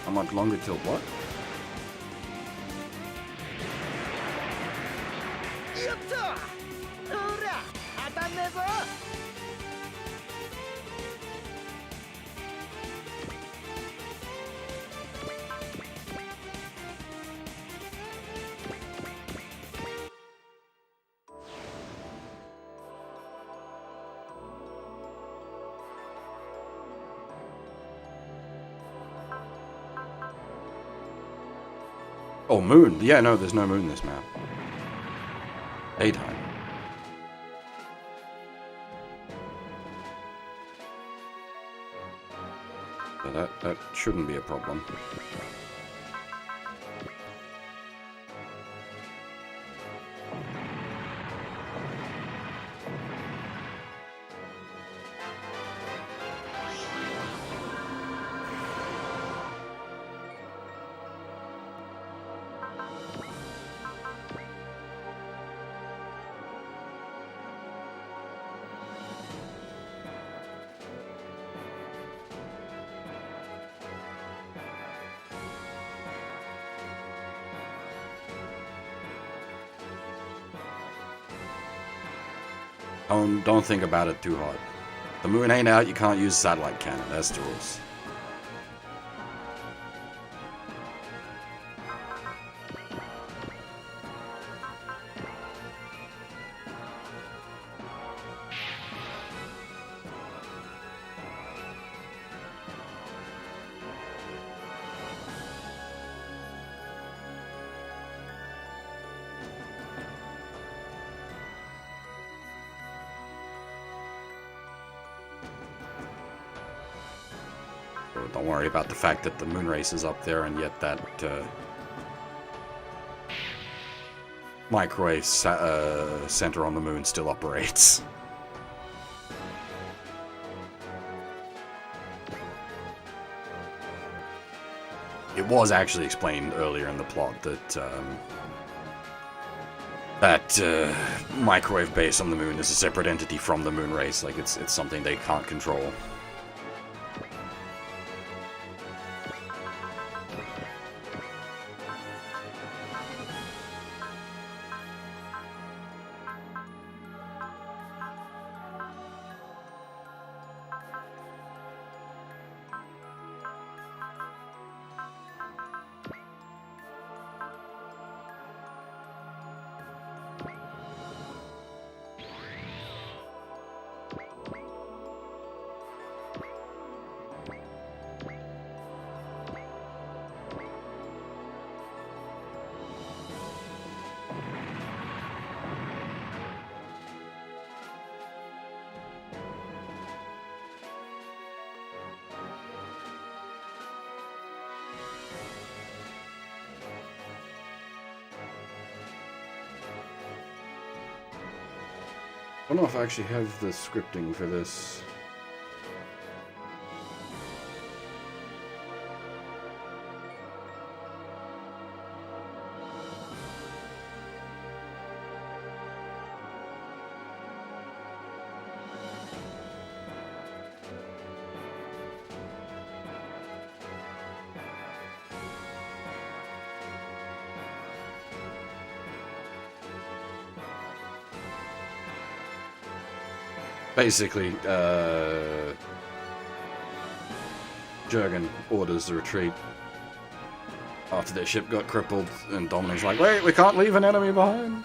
How much longer till what? Oh, moon. Yeah, no, there's no moon this map. Daytime.「So that shouldn't be a problem. Don't think about it too hard. The moon ain't out, you can't use satellite cannon. That's the rules. Don't worry about the fact that the moon race is up there and yet that microwave center on the moon still operates. It was actually explained earlier in the plot that microwave base on the moon is a separate entity from the moon race. Like it's something they can't control. I don't know if I actually have the scripting for this. Basically, Jurgen orders the retreat after their ship got crippled, and Dominic's like, wait, we can't leave an enemy behind.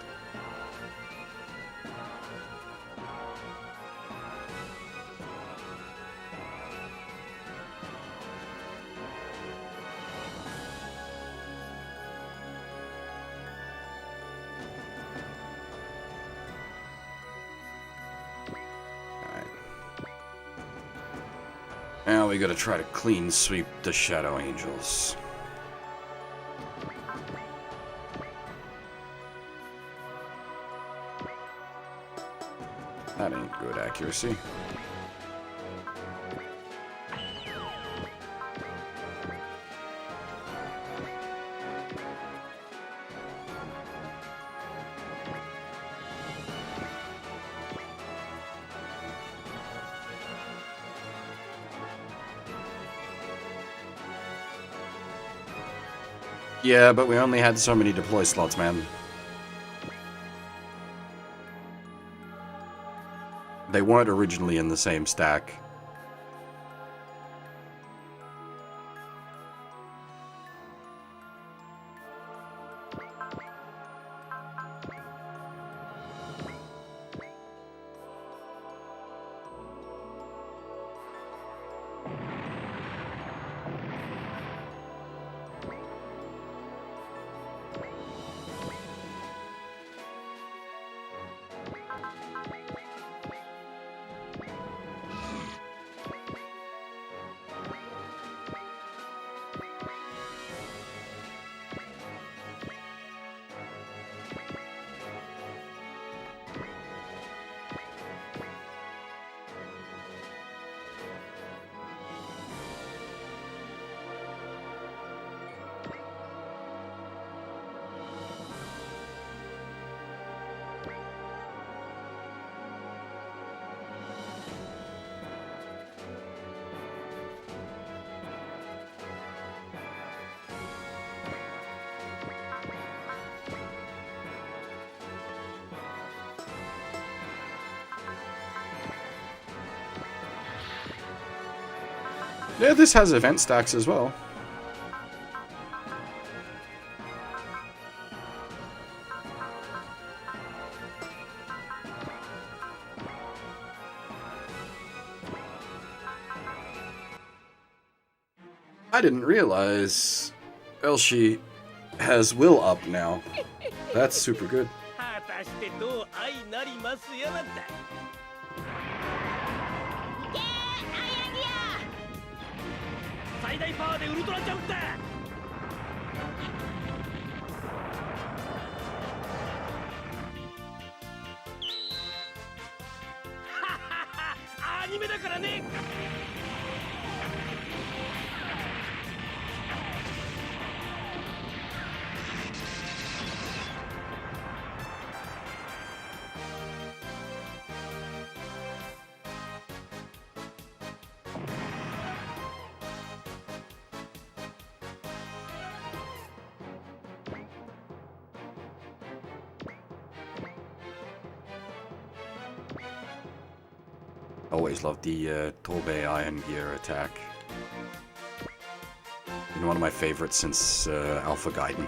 Now we gotta try to clean sweep the Shadow Angels. That ain't good accuracy. Yeah, but we only had so many deploy slots, man. They weren't originally in the same stack. Yeah, this has event stacks as well. I didn't realize Elshi has will up now. That's super good. 果たしてどう相なりますやなんだ。最大パワーでウルトラジャンプだ。アニメだからね。Always loved the Torbay Iron Gear attack. Been one of my favorites since Alpha Gaiden.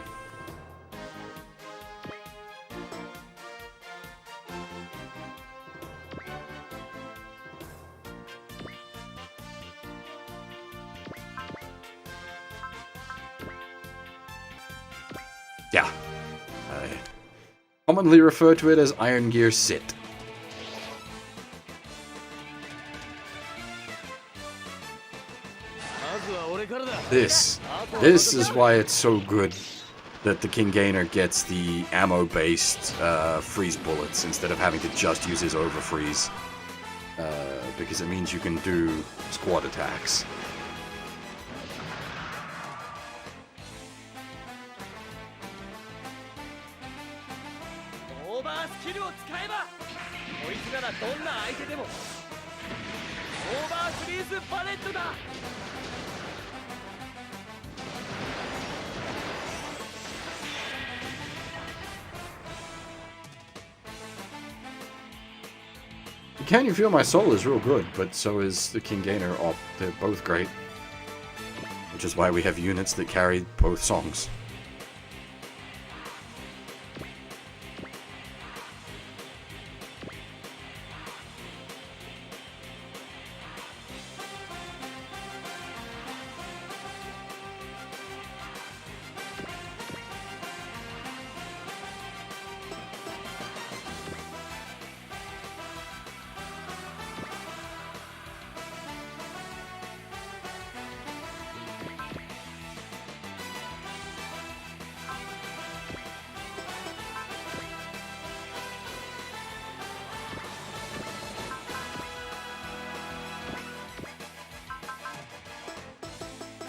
Yeah. I commonly refer to it as Iron Gear Sit. This is why it's so good that the King Gainer gets the ammo-based freeze bullets instead of having to just use his overfreeze. Because it means you can do squad attacks. Can You Feel My Soul is real good, but so is the King Gainer. Oh, they're both great. Which is why we have units that carry both songs.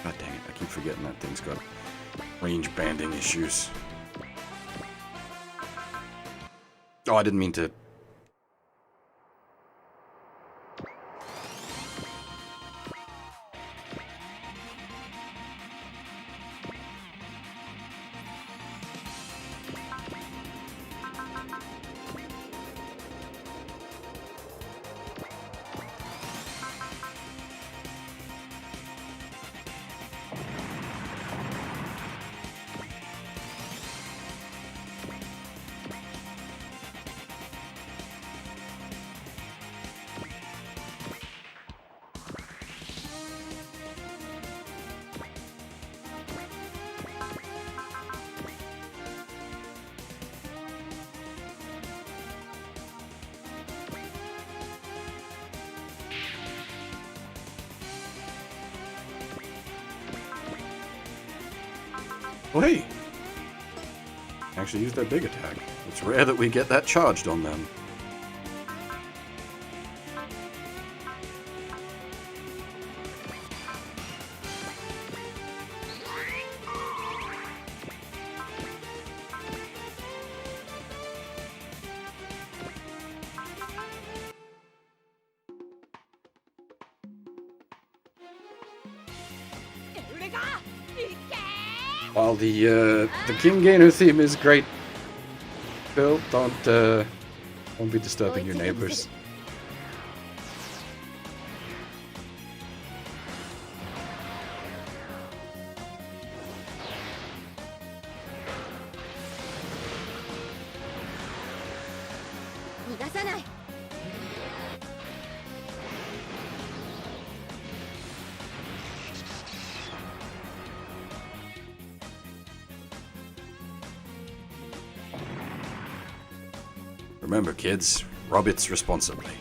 God dang it, I keep forgetting that thing's got range banding issues. Oh, I didn't mean to... Oh, hey! Actually used that big attack. It's rare that we get that charged on them. While the King Gainer theme is great, Phil, don't be disturbing your neighbors. 逃がさない。 Remember, kids, robots responsibly.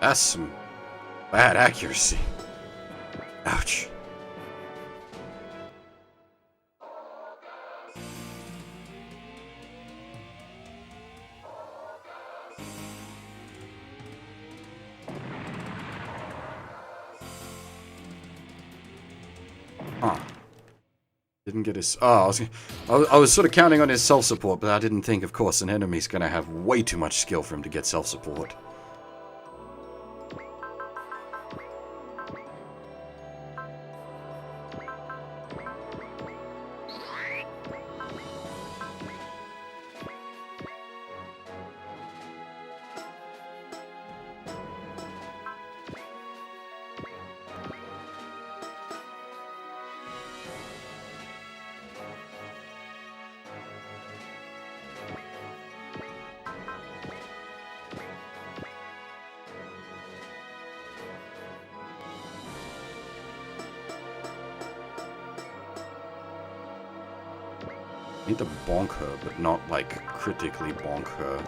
That's some bad accuracy. Ouch. Huh. Didn't get his... Oh, I was sort of counting on his self-support, but I didn't think, of course, an enemy's gonna have way too much skill for him to get self-support. Need to bonk her, but not, like, critically bonk her.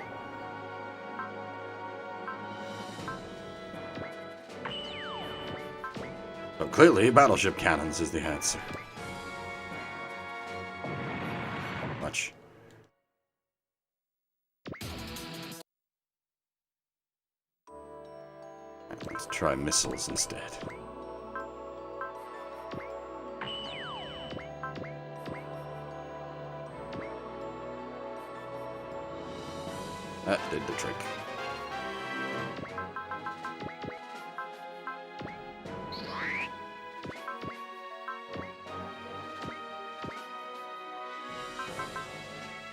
But clearly, battleship cannons is the answer. Much. Let's try missiles instead. That did the trick.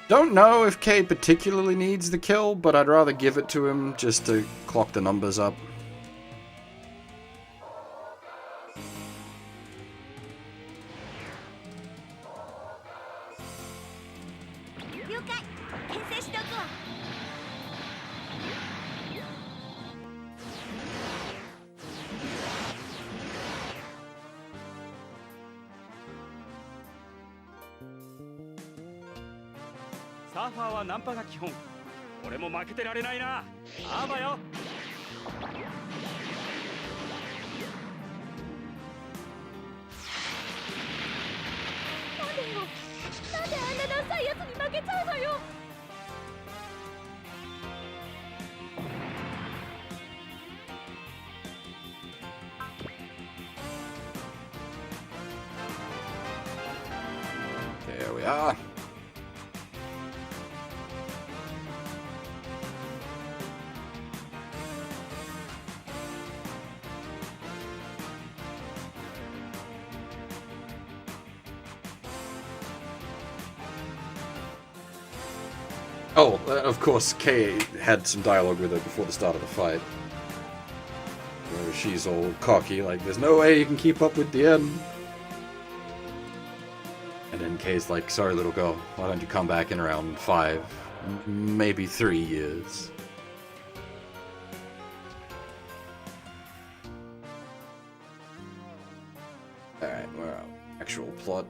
Don't know if K particularly needs the kill, but I'd rather give it to him just to clock the numbers up. There we are. Oh, of course, Kay had some dialogue with her before the start of the fight. Where she's all cocky, like, there's no way you can keep up with the end. And then Kay's like, sorry, little girl, why don't you come back in around 5, maybe 3 years? Alright, we're out. Actual plot.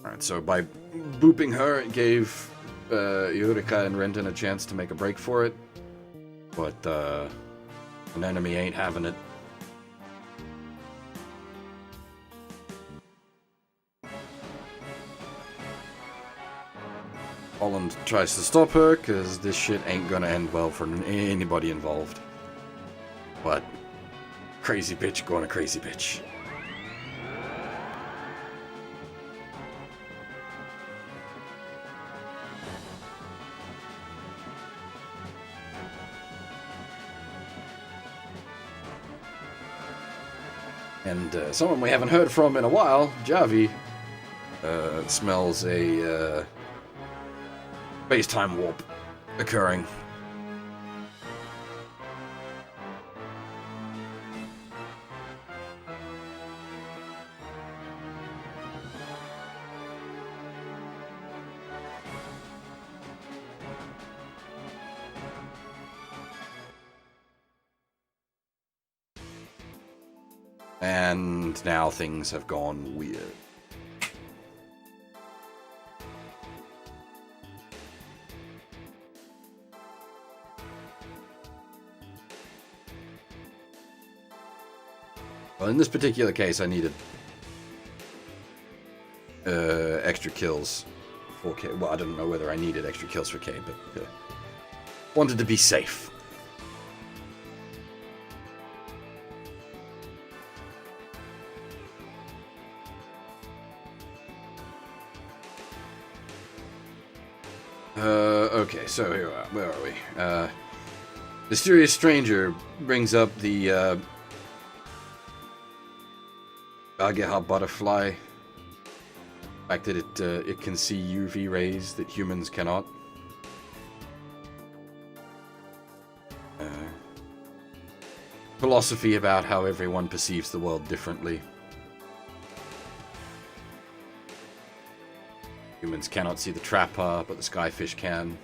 Alright, so by booping her, it gave Eureka and Renton a chance to make a break for it. But an enemy ain't having it. Holland tries to stop her, because this shit ain't gonna end well for anybody involved. But crazy bitch going to crazy bitch. And someone we haven't heard from in a while, Javi, smells a space-time warp occurring. And now things have gone weird. Well, in this particular case, I needed extra kills for K. Well, I don't know whether I needed extra kills for K, but wanted to be safe. Okay, so here we are. Where are we? Mysterious stranger brings up the Ageha butterfly. The fact that it can see UV rays that humans cannot. Philosophy about how everyone perceives the world differently. Humans cannot see the trapper, but the skyfish can.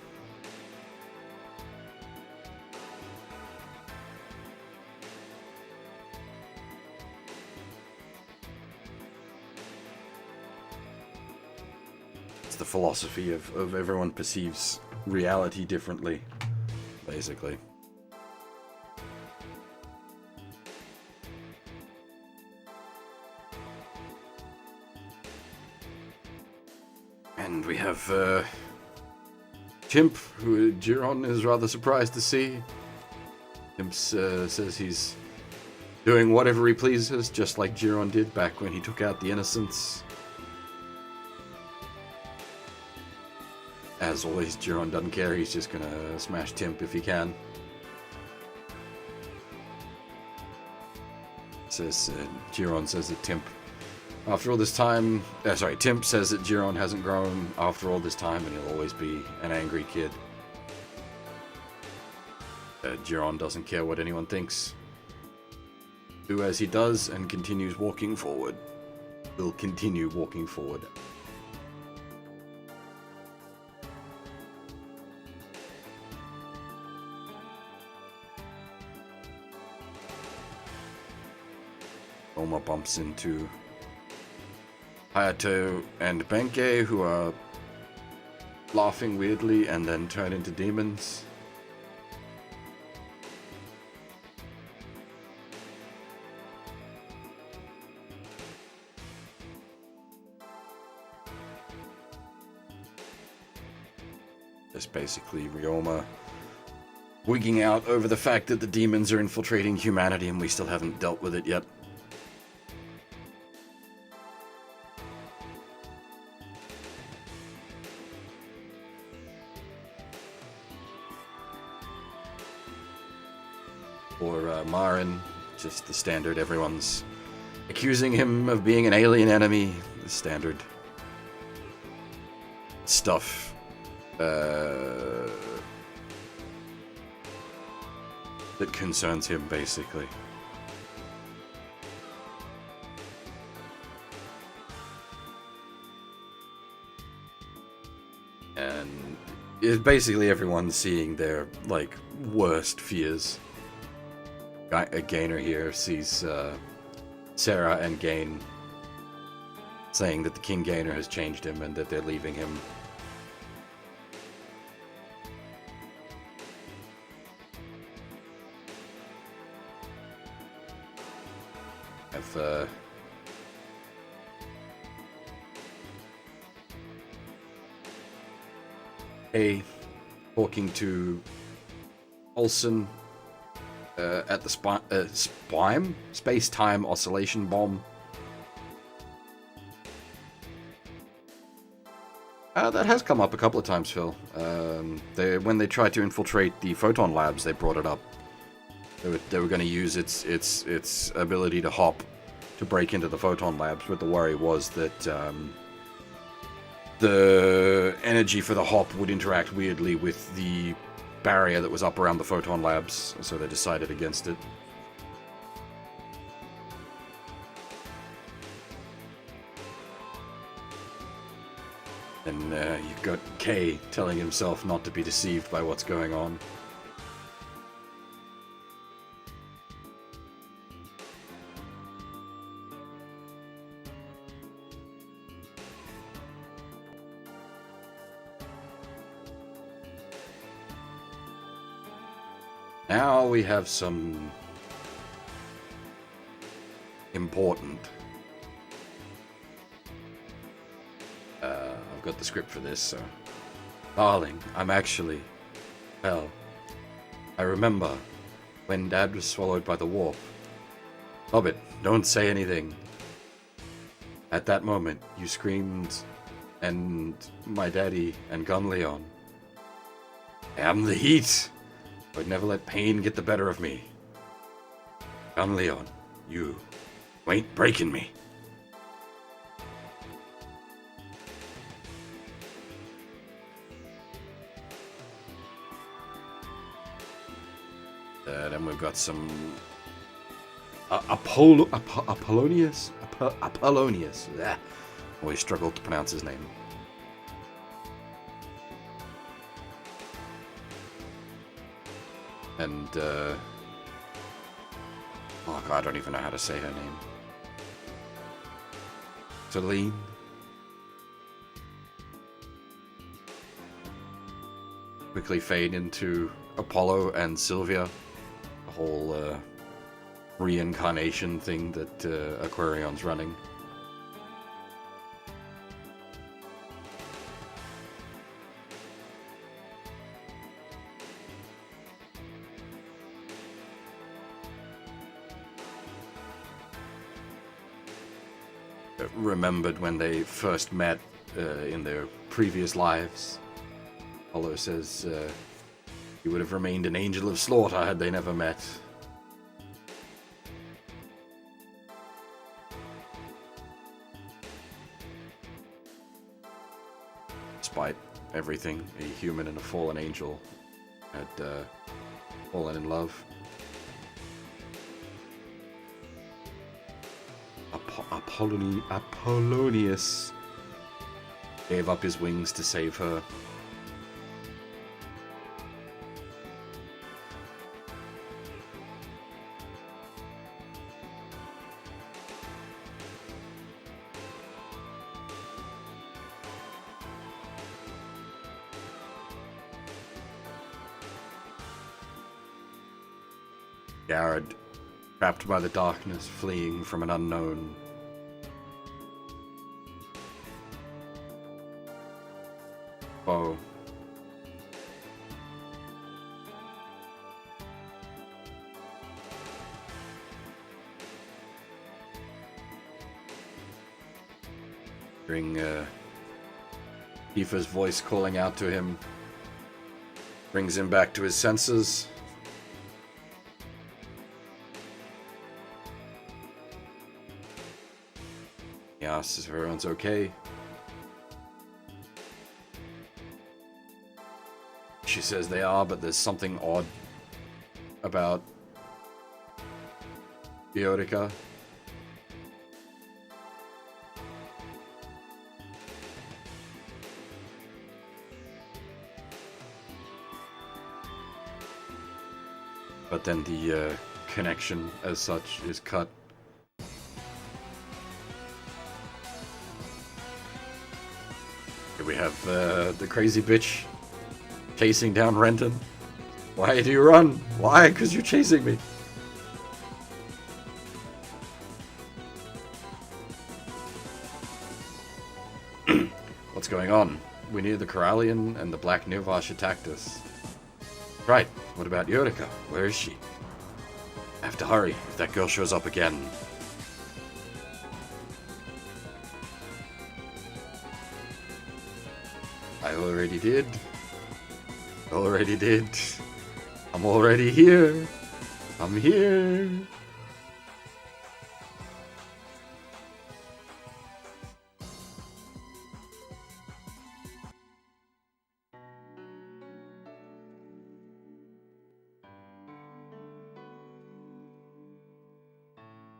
It's the philosophy of everyone perceives reality differently, basically. And we have Chimp, who Giron is rather surprised to see. Chimp says he's doing whatever he pleases, just like Giron did back when he took out the Innocents. As always, Giron doesn't care, he's just gonna smash Timp if he can. Says, Giron says that Timp, after all this time, Timp says that Giron hasn't grown after all this time and he'll always be an angry kid. Giron doesn't care what anyone thinks. Do as he does and continues walking forward. He'll continue walking forward. Oma bumps into Hayato and Benkei, who are laughing weirdly and then turn into demons. Just basically Ryoma wigging out over the fact that the demons are infiltrating humanity and we still haven't dealt with it yet. Or Marin, just the standard, everyone's accusing him of being an alien enemy, the standard stuff. That concerns him, basically. And it's basically everyone seeing their, like, worst fears. Gainer here sees Sarah and Gain saying that the King Gainer has changed him and that they're leaving him. with talking to Olsen at the SPIME? Space-Time Oscillation Bomb. That has come up a couple of times, Phil. When they tried to infiltrate the Photon Labs, they brought it up. They were going to use its ability to hop to break into the Photon Labs, but the worry was that the energy for the hop would interact weirdly with the barrier that was up around the Photon Labs, so they decided against it. And you've got Kay telling himself not to be deceived by what's going on. Now we have some important. I've got the script for this, so. Darling, I'm actually. Well, I remember when Dad was swallowed by the warp. Hobbit, don't say anything. At that moment, you screamed, and my daddy and Gunleon. I am the heat. I'd never let pain get the better of me. Gunleon, you ain't breaking me. Then we've got some Apollonius. Yeah. Always struggled to pronounce his name. And oh god, I don't even know how to say her name. Celine. Quickly fade into Apollo and Sylvia. The whole reincarnation thing that Aquarion's running. Remembered when they first met in their previous lives. Apollo says he would have remained an angel of slaughter had they never met. Despite everything, a human and a fallen angel had fallen in love. Apollonius gave up his wings to save her. Garrod, trapped by the darkness, fleeing from an unknown. Oh. Hearing Tifa's voice calling out to him brings him back to his senses. He asks if everyone's okay. She says they are, but there's something odd about Biotica. But then the connection as such is cut. Here we have the crazy bitch chasing down Renton. Why do you run? Why? Because you're chasing me. What's going on? We knew the Corallian and the Black Nirvash attacked us. Right, what about Yurika? Where is she? I have to hurry if that girl shows up again. I already did. Already did. I'm already here. I'm here.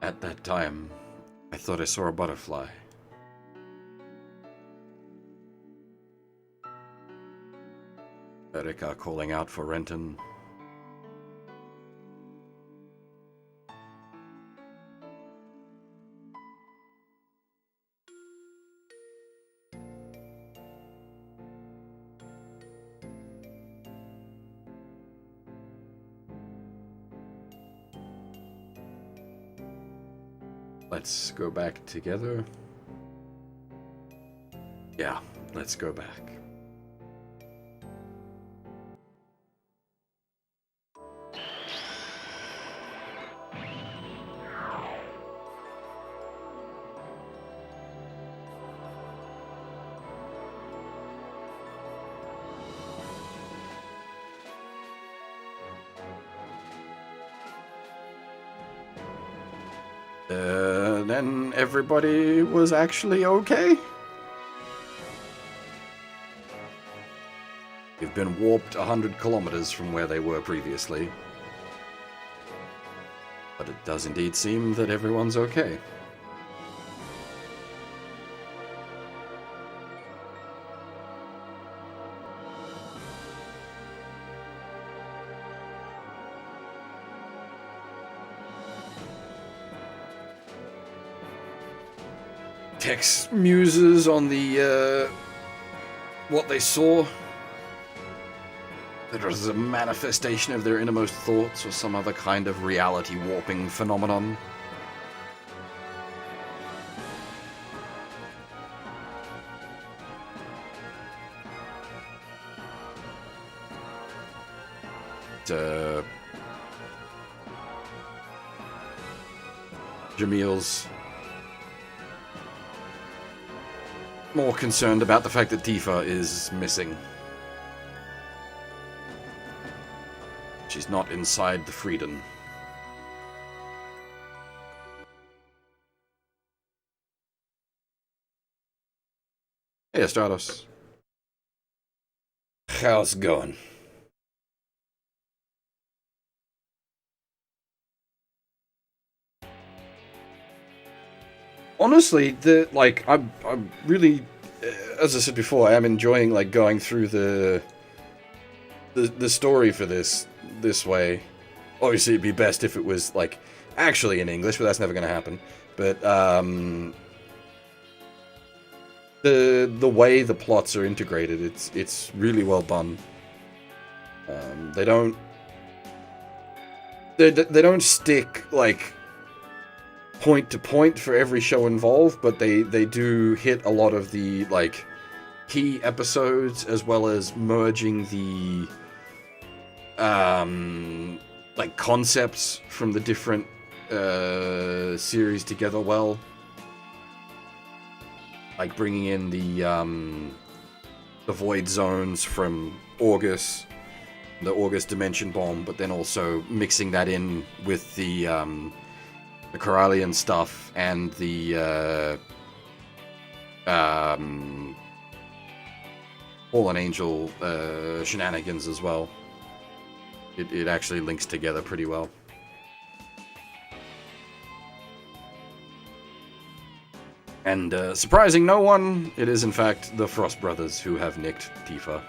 At that time, I thought I saw a butterfly. Erika calling out for Renton. Let's go back together. Yeah, let's go back. Then everybody was actually okay? They've been warped 100 kilometers from where they were previously. But it does indeed seem that everyone's okay. Text muses on the, what they saw. That it was a manifestation of their innermost thoughts or some other kind of reality warping phenomenon. Jamil's more concerned about the fact that Tifa is missing. She's not inside the Freedom. Hey, Stratos. How's it going? Honestly, I'm really, as I said before, I am enjoying like going through the story for this way. Obviously, it'd be best if it was like actually in English, but that's never going to happen. But the way the plots are integrated, it's really well done. They don't stick like point to point for every show involved, but they do hit a lot of the like key episodes, as well as merging the like concepts from the different series together well, like bringing in the void zones from August, the August dimension bomb, but then also mixing that in with the Corallian stuff and the Fallen Angel shenanigans as well. It actually links together pretty well. And surprising no one, it is in fact the Frost Brothers who have nicked Tifa.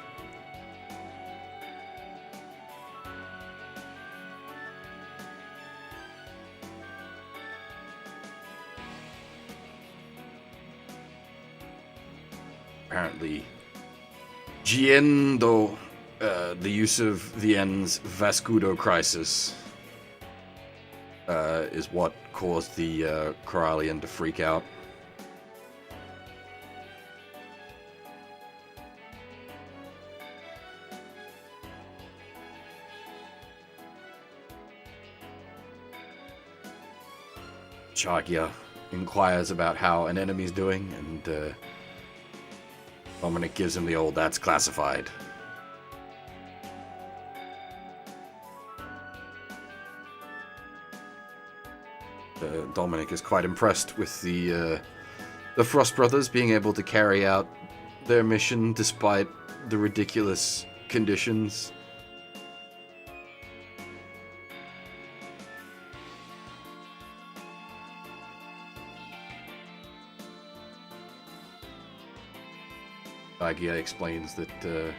Apparently, Giendo, the use of Vien's Vascudo crisis, is what caused the Corallian to freak out. Shagya inquires about how an enemy's doing, and Dominic gives him the old "that's classified." Dominic is quite impressed with the Frost Brothers being able to carry out their mission despite the ridiculous conditions. Agia explains that it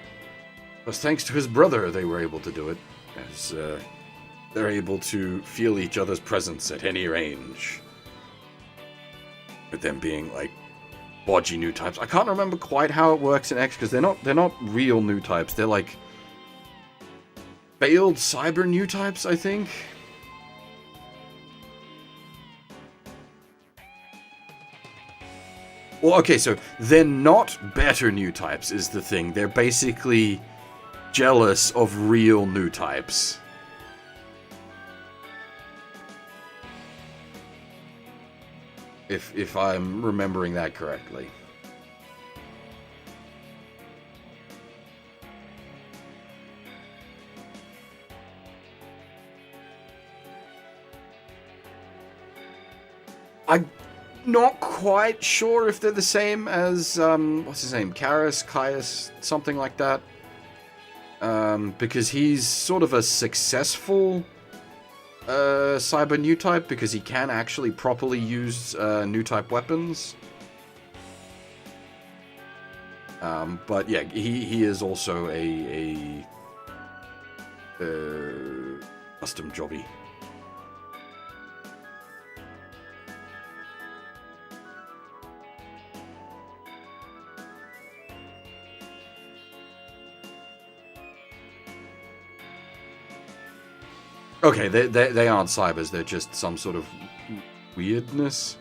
was thanks to his brother they were able to do it, as they're able to feel each other's presence at any range. With them being like bodgy new types. I can't remember quite how it works in X because they're not real new types. They're like failed cyber new types, I think. Well, okay, so they're not better new types is the thing. They're basically jealous of real new types. If I'm remembering that correctly. I'm not quite sure if they're the same as, what's his name? Caius, something like that. Because he's sort of a successful cyber new type because he can actually properly use new type weapons. But yeah, he is also a custom jobby. Okay, they aren't cybers, they're just some sort of weirdness.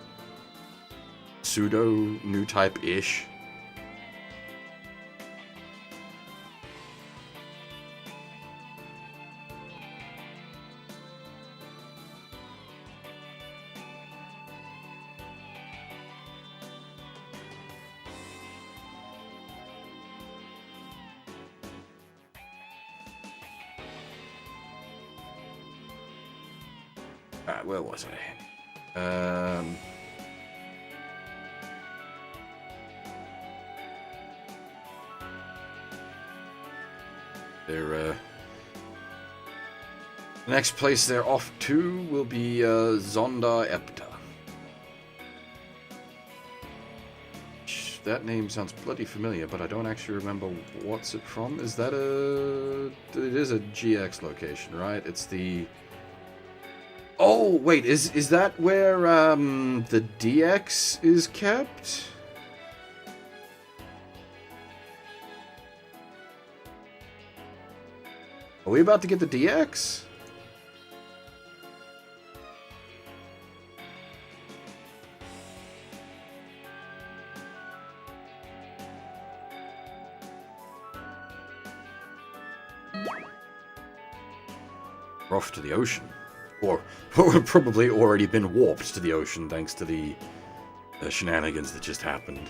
Pseudo new type-ish. Where was I? The next place they're off to will be Zonda Epta. That name sounds bloody familiar, but I don't actually remember what's it from. Is that it is a GX location, right? It's the... Oh, wait, is that where the DX is kept? Are we about to get the DX? We're off to the ocean. Or we've probably already been warped to the ocean thanks to the shenanigans that just happened.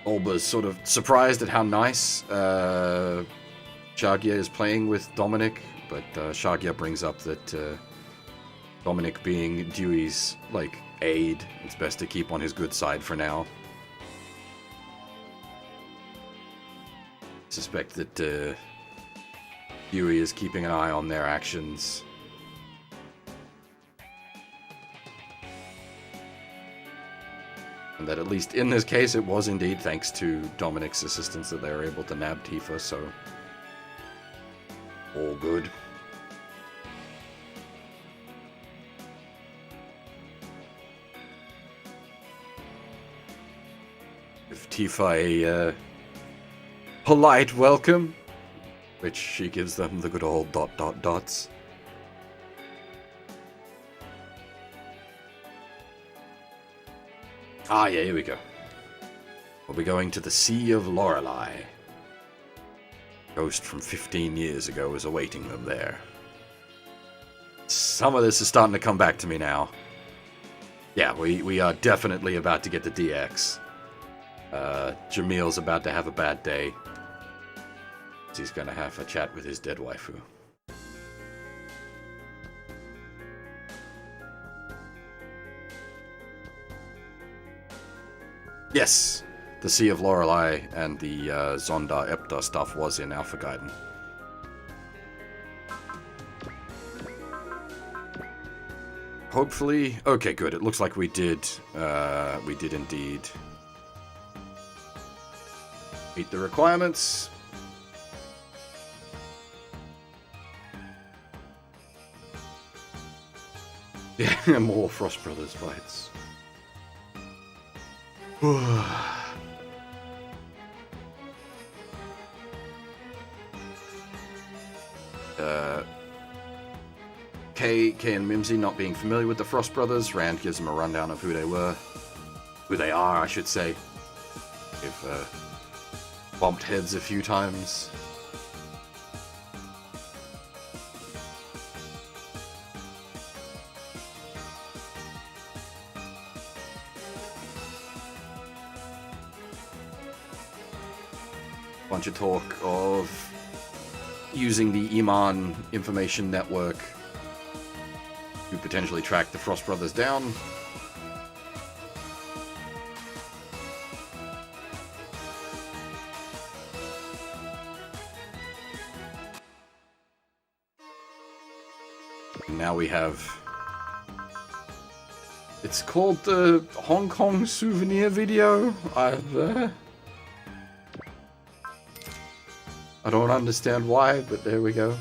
Olba's sort of surprised at how nice Shagya is playing with Dominic, but Shagya brings up that Dominic being Dewey's, like, aide, it's best to keep on his good side for now. I suspect that Dewey is keeping an eye on their actions. And that at least in this case it was indeed thanks to Dominic's assistance that they were able to nab Tifa, so all good. Give Tifa a polite welcome, which she gives them the good old ... Ah, yeah, here we go. We'll be going to the Sea of Lorelei. Ghost from 15 years ago is awaiting them there. Some of this is starting to come back to me now. Yeah, we are definitely about to get the DX. Jamil's about to have a bad day. He's gonna have a chat with his dead waifu. Yes, the Sea of Lorelei and the Zonda Epta stuff was in Alpha Gaiden. Hopefully, okay, good. It looks like we did indeed meet the requirements. Yeah, more Frost Brothers fights. Kay and Mimsy not being familiar with the Frost Brothers, Rand gives them a rundown of who they are, I should say. They've bumped heads a few times. Bunch of talk of using the Iman information network to potentially track the Frost Brothers down. And now we have... It's called the Hong Kong souvenir video. I don't understand why, but there we go.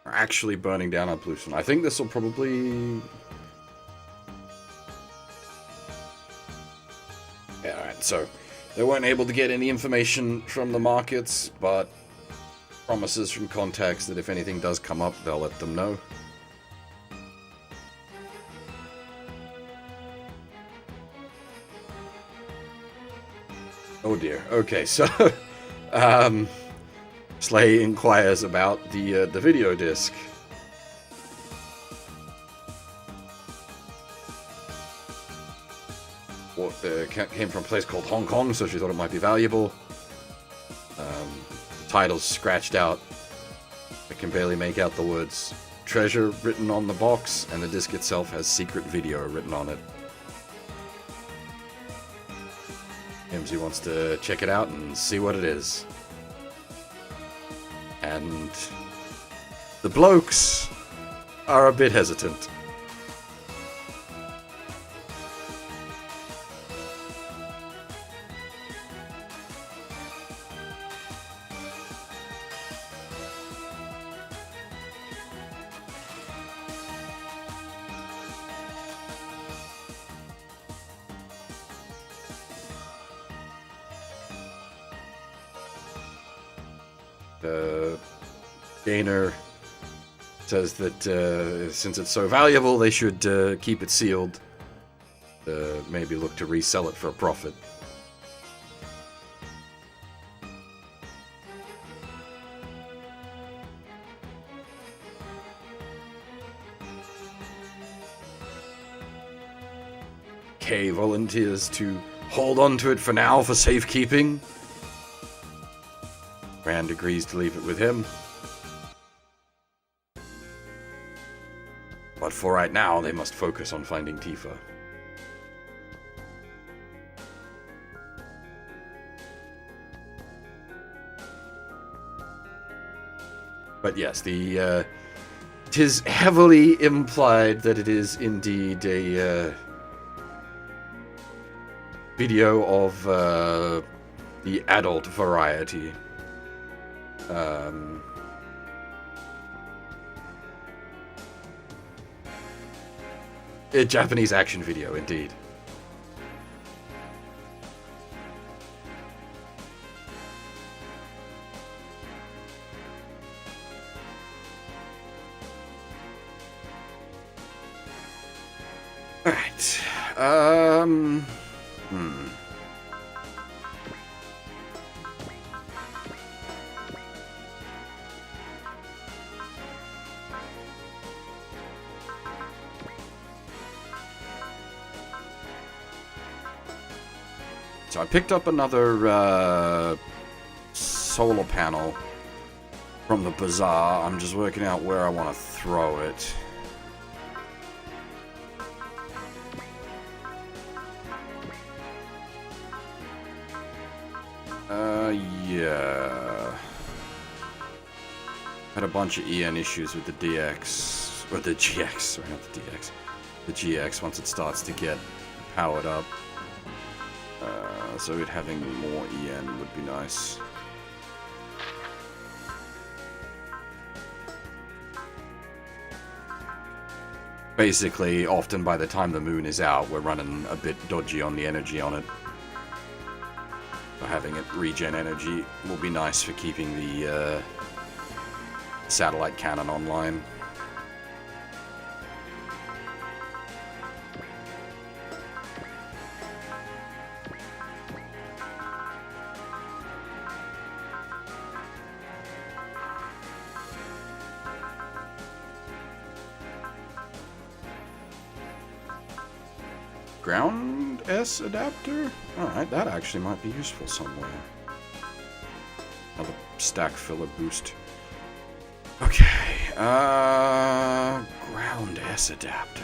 Actually burning down our pollution. I think this will probably... Yeah, alright, so they weren't able to get any information from the markets, but promises from contacts that if anything does come up, they'll let them know. Oh dear. Okay, so Slay inquires about the video disc. What came from a place called Hong Kong, so she thought it might be valuable. The title's scratched out. I can barely make out the words treasure written on the box, and the disc itself has secret video written on it. Mimsy wants to check it out and see what it is. And the blokes are a bit hesitant. Gainer says that since it's so valuable, they should keep it sealed. Maybe look to resell it for a profit. Kay volunteers to hold on to it for now for safekeeping. Rand agrees to leave it with him. But for right now, they must focus on finding Tifa. But yes, it is heavily implied that it is indeed a video of the adult variety. A Japanese action video, indeed. Alright. So I picked up another solar panel from the bazaar. I'm just working out where I want to throw it. Yeah. Had a bunch of EN issues with the DX, or the GX, sorry, not the DX. The GX once it starts to get powered up. So it having more EN would be nice. Basically, often by the time the moon is out, we're running a bit dodgy on the energy on it. So having it regen energy will be nice for keeping the satellite cannon online. Ground S adapter? Alright, that actually might be useful somewhere. Another stack filler boost. Okay, ground S adapter.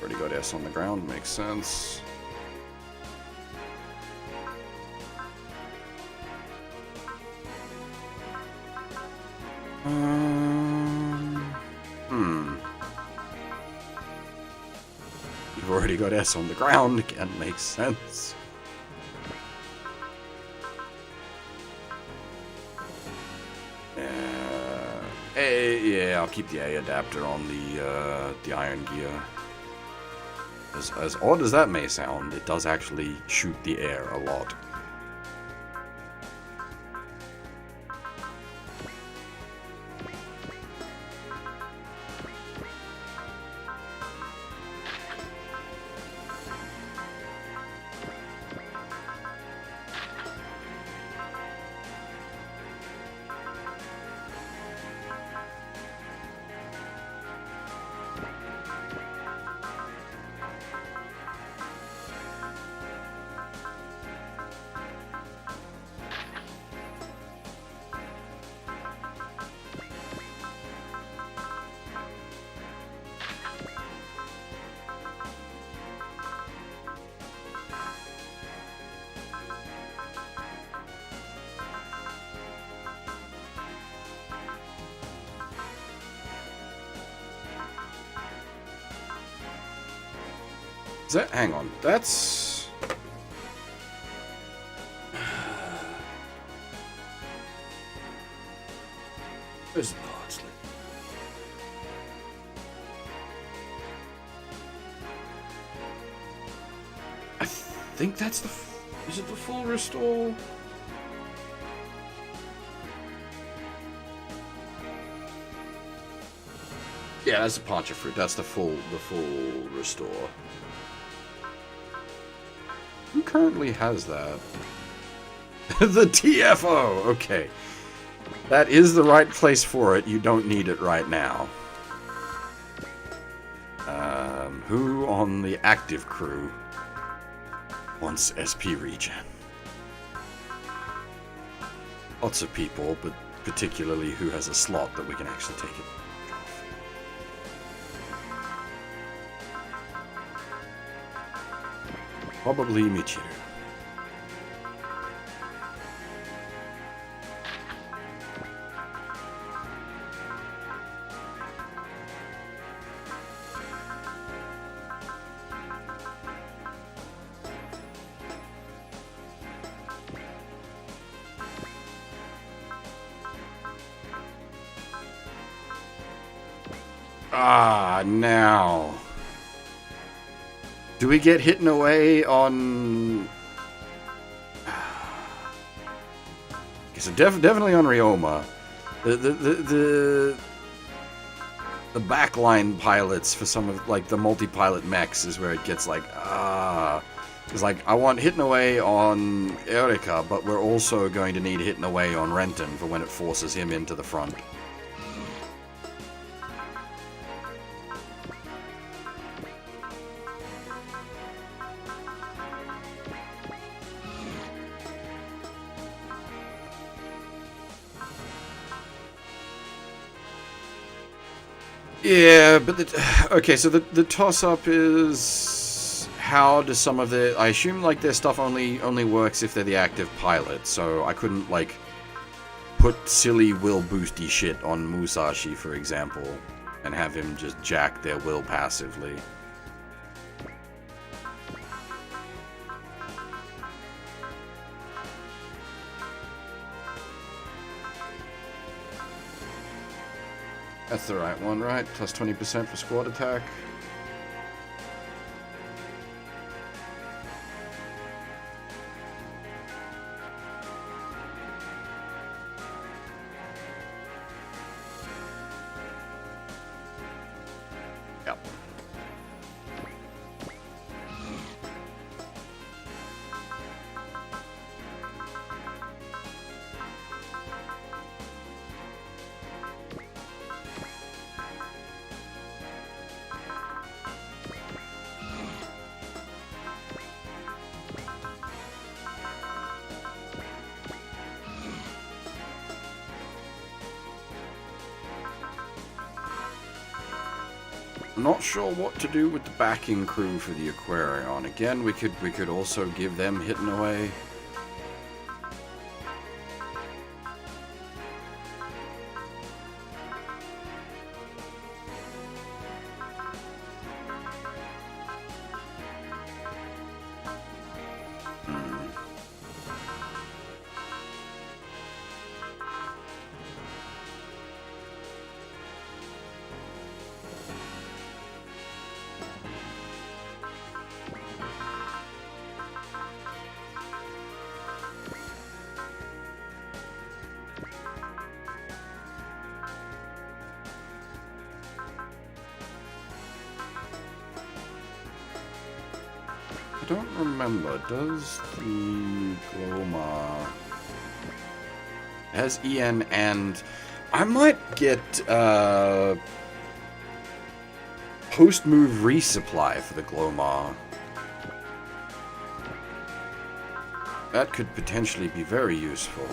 Already got S on the ground, makes sense. You've already got S on the ground, again, makes sense. Yeah, I'll keep the A adapter on the iron gear. As odd as that may sound, it does actually shoot the air a lot. Hang on, that's... Where's the parts list? I think that's the... Is it the full restore? Yeah, that's the Poncha Fruit. That's the full restore. Who currently has that? The TFO! Okay. That is the right place for it. You don't need it right now. Who on the active crew wants SP regen? Lots of people, but particularly who has a slot that we can actually take it off. Probably Michiru. Ah, now. Do we get hidden away on... Okay, so definitely on Ryoma. The backline pilots for some of, like, the multi-pilot mechs is where it gets like, it's like, I want hidden away on Erika, but we're also going to need hidden away on Renton for when it forces him into the front. Yeah, but okay, so the toss-up is how does some of the... I assume, like, their stuff only works if they're the active pilot, so I couldn't, like, put silly will boosty shit on Musashi, for example, and have him just jack their will passively. That's the right one, right? Plus 20% for squad attack. Yep. I'm not sure what to do with the backing crew for the Aquarion. Again, we could also give them hidden away. I don't remember. Does the Gloma... It has EN and... I might get post-move resupply for the Gloma. That could potentially be very useful.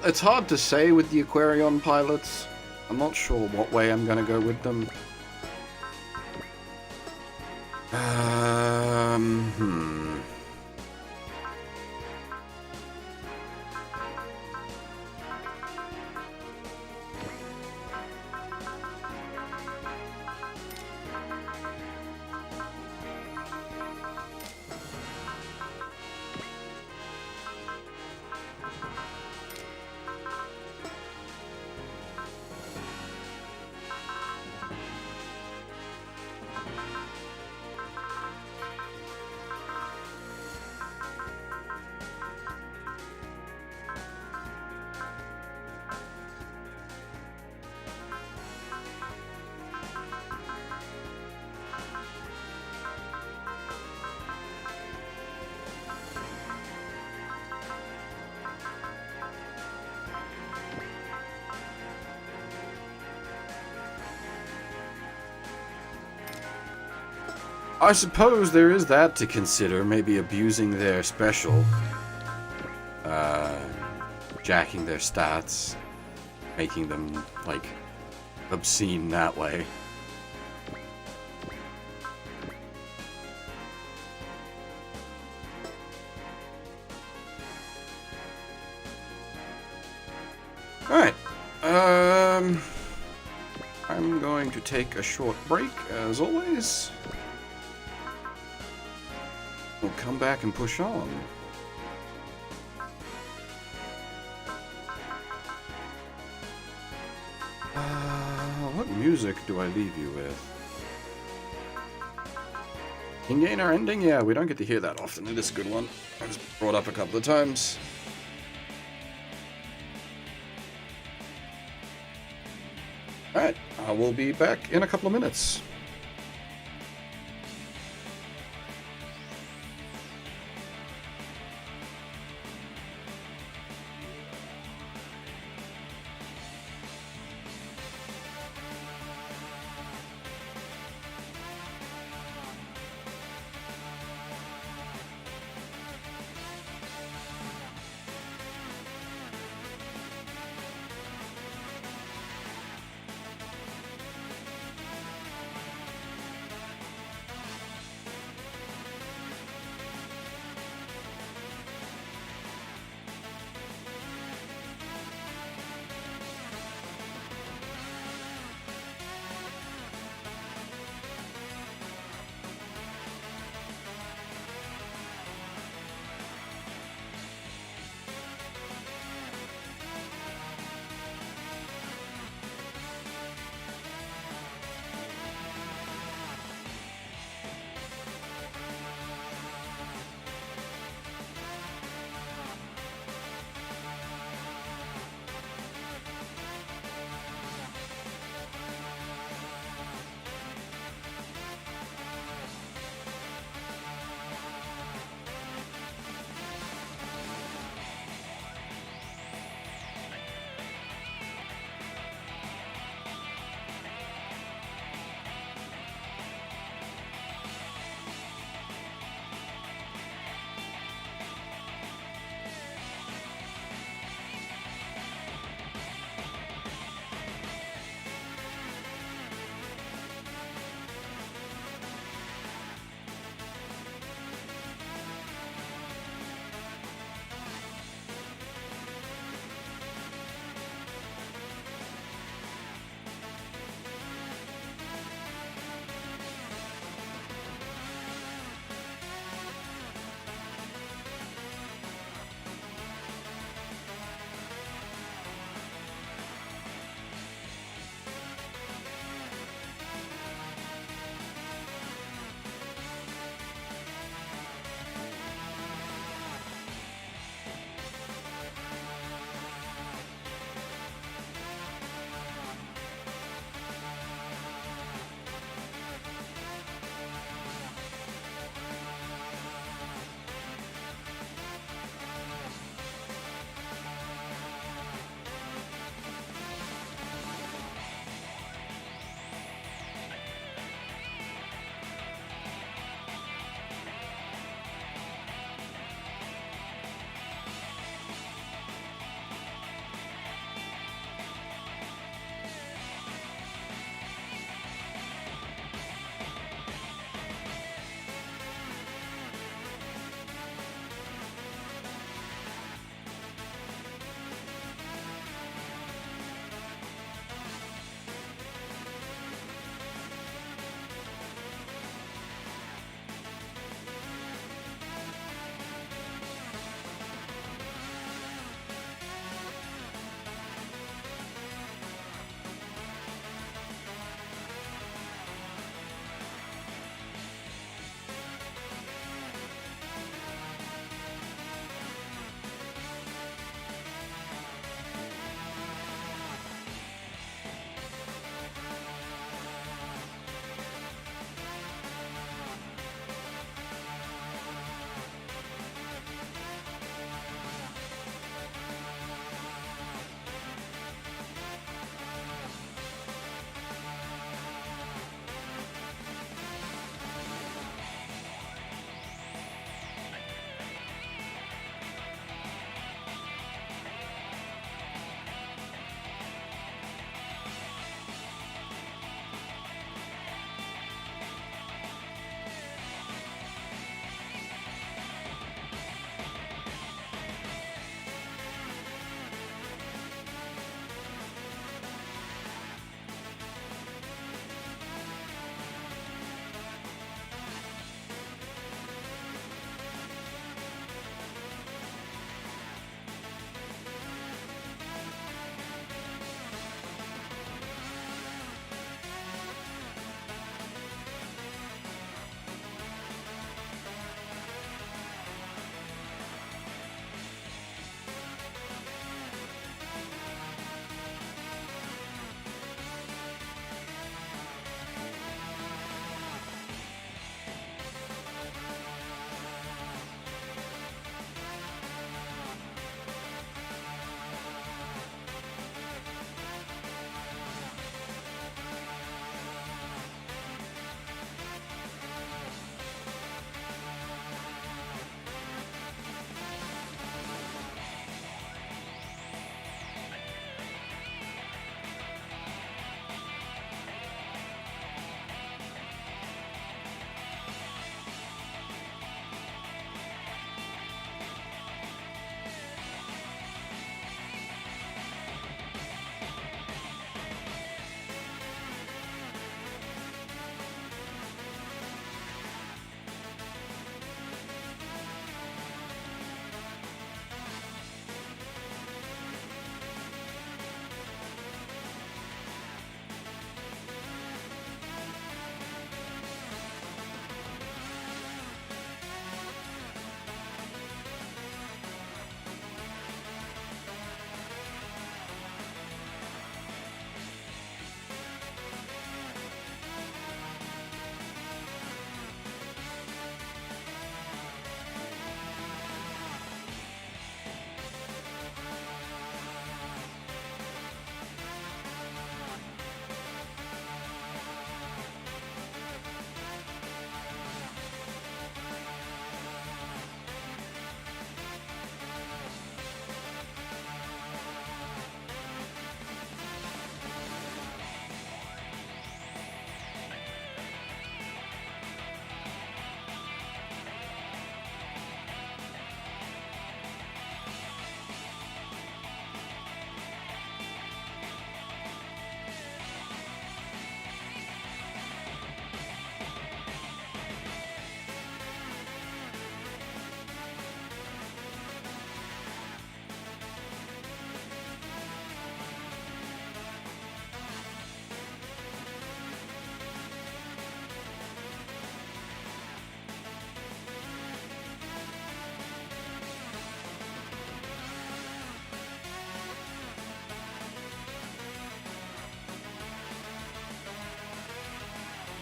It's hard to say with the Aquarion pilots. I'm not sure what way I'm gonna go with them. I suppose there is that to consider. Maybe abusing their special. Jacking their stats. Making them, like, obscene that way. Alright. I'm going to take a short break, as always. We'll come back and push on. What music do I leave you with? King Gainer ending? Yeah, we don't get to hear that often. It is a good one. It was brought up a couple of times. Alright, I will be back in a couple of minutes.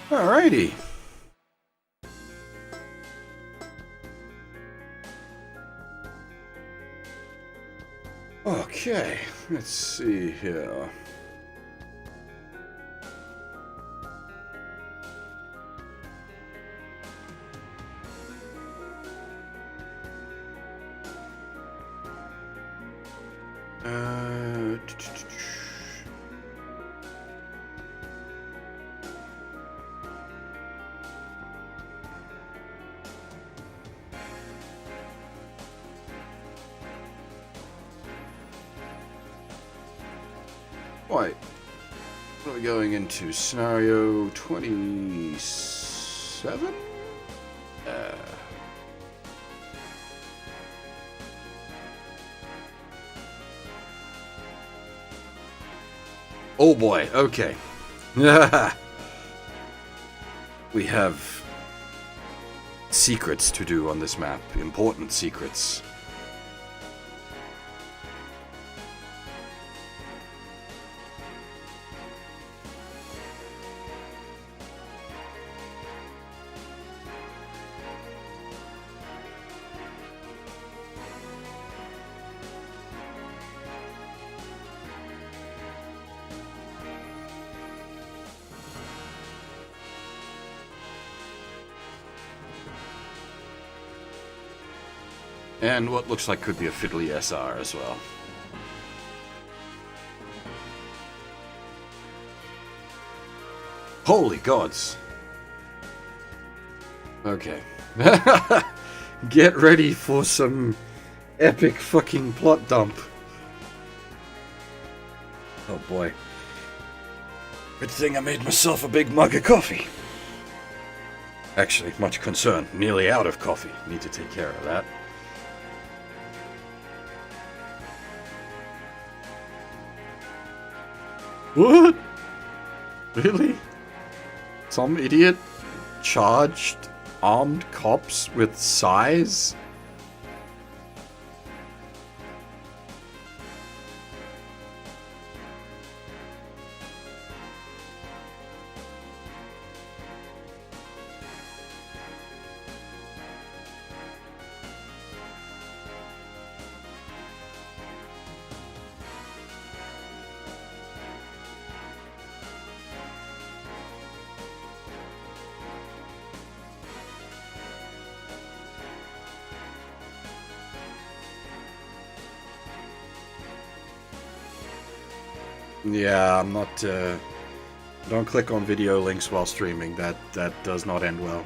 Alrighty. Okay, let's see here. Right. We're going into scenario 27? Oh boy, okay. We have secrets to do on this map. Important secrets. And what looks like could be a fiddly SR as well. Holy gods! Okay. Get ready for some epic fucking plot dump. Oh boy. Good thing I made myself a big mug of coffee. Actually, much concern. Nearly out of coffee. Need to take care of that. What? Really? Some idiot charged armed cops with size? Yeah, I'm not, don't click on video links while streaming. That does not end well.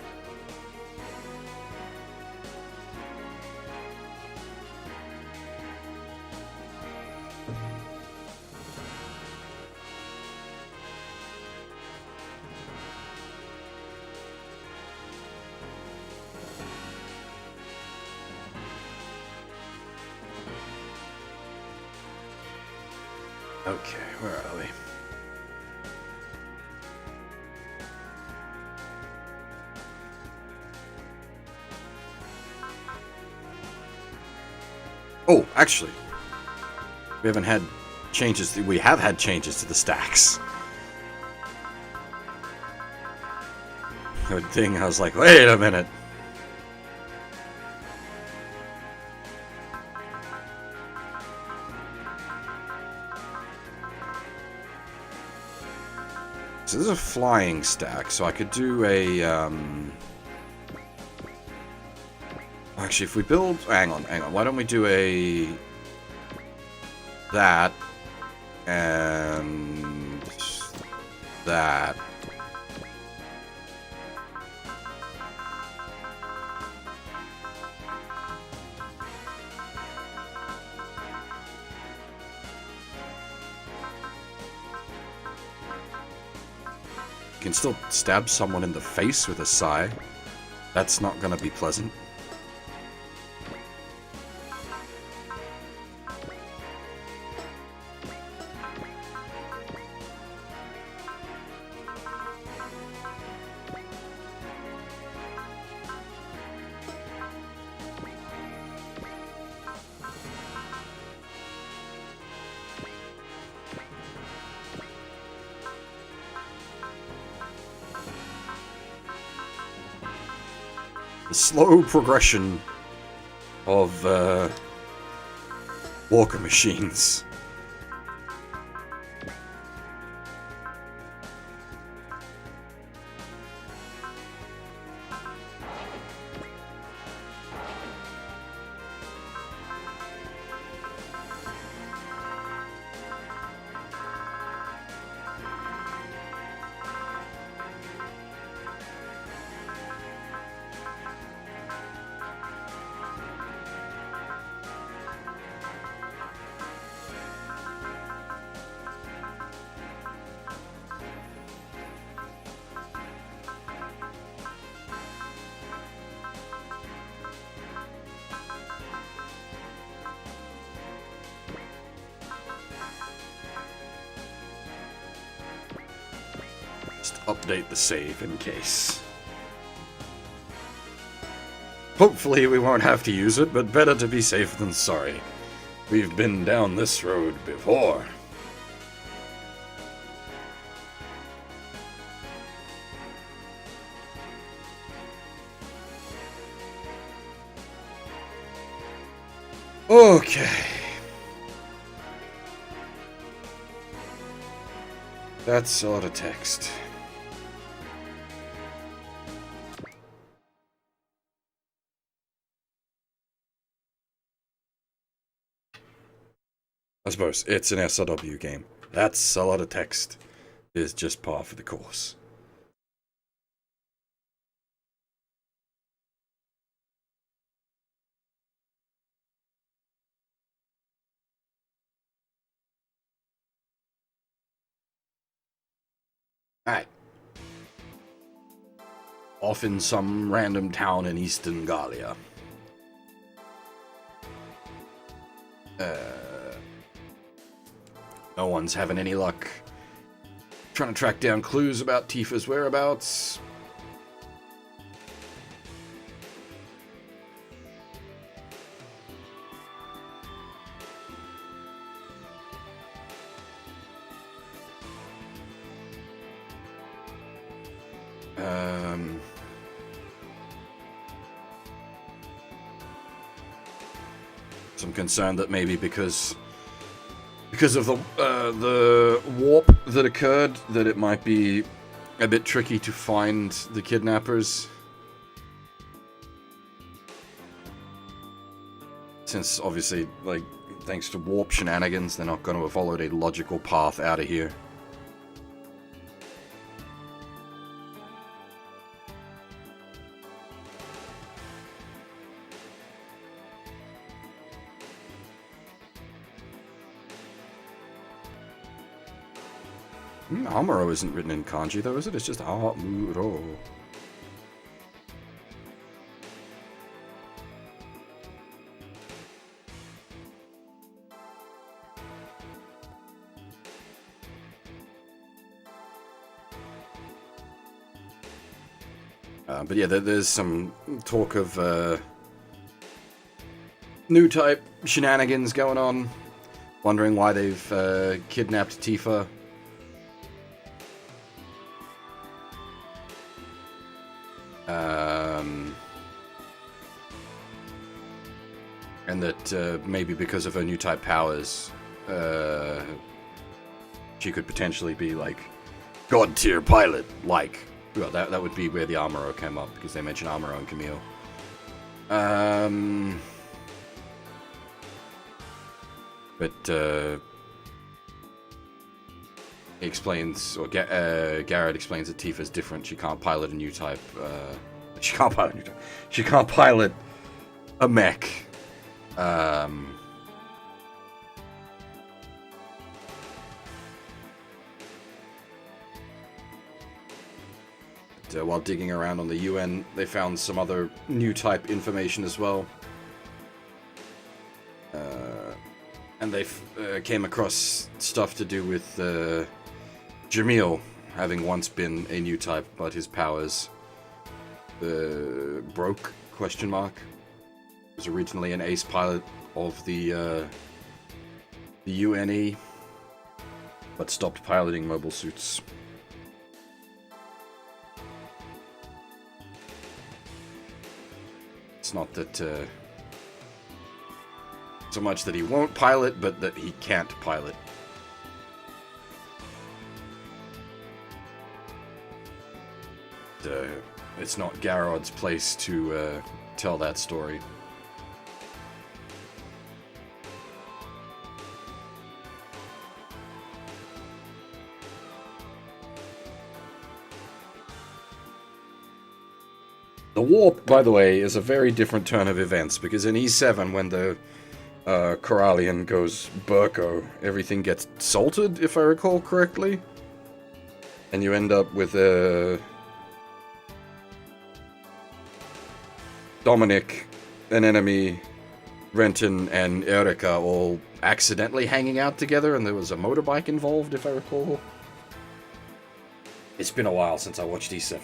Okay, where are we? Oh, actually, we haven't had changes. We have had changes to the stacks. Good thing I was like, wait a minute. So this is a flying stack, so I could do a, actually, if we build... Hang on. Why don't we do a... That. And... That. You can still stab someone in the face with a sai. That's not gonna be pleasant. slow progression of walker machines. Just update the save in case. Hopefully we won't have to use it, but better to be safe than sorry. We've been down this road before. Okay. That's a lot of text. I suppose it's an SRW game. That's a lot of text. Is just par for the course. Alright. Off in some random town in Eastern Gallia. No one's having any luck trying to track down clues about Tifa's whereabouts. Some concern that maybe because of the warp that occurred, that it might be a bit tricky to find the kidnappers. Since obviously, like, thanks to warp shenanigans, they're not going to have followed a logical path out of here. Amuro isn't written in kanji though, is it? It's just Amuro. But yeah, there's some talk of new type shenanigans going on. Wondering why they've kidnapped Tifa. And that maybe because of her new type powers, she could potentially be like god tier pilot. Like, well, that would be where the Amuro came up because they mentioned Amuro and Camille. But he explains, or Garrett explains that Tifa's different. She can't pilot a new type. She can't pilot a new type. She can't pilot a mech. While digging around on the UN, they found some other new type information as well. And they came across stuff to do with Jamil having once been a new type, but his powers broke, question mark. He was originally an ace pilot of the UNE, but stopped piloting mobile suits. It's not that, so much that he won't pilot, but that he can't pilot. It's not Garod's place to tell that story. The warp, by the way, is a very different turn of events, because in E7, when the Corallian goes Burko, everything gets salted, if I recall correctly. And you end up with Dominic, an enemy, Renton, and Erika all accidentally hanging out together, and there was a motorbike involved, if I recall. It's been a while since I watched E7.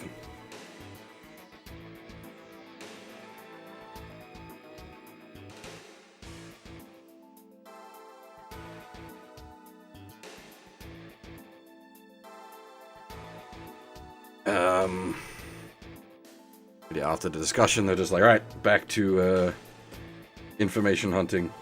Yeah, after the discussion, they're just like, alright, back to information hunting.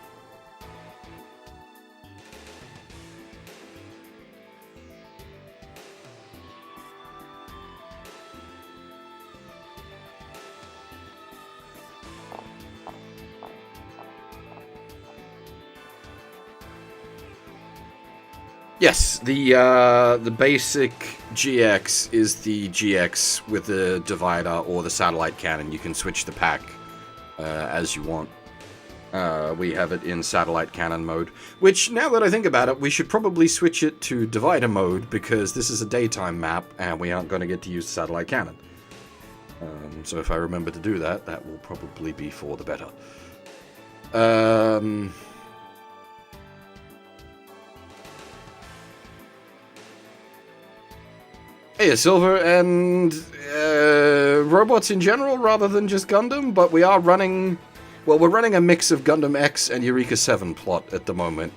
Yes, the basic GX is the GX with the divider or the satellite cannon. You can switch the pack as you want. We have it in satellite cannon mode, which, now that I think about it, we should probably switch it to divider mode, because this is a daytime map and we aren't going to get to use the satellite cannon. So if I remember to do that, that will probably be for the better. Hey, Silver, and robots in general rather than just Gundam, but we are running, well, we're running a mix of Gundam X and Eureka 7 plot at the moment.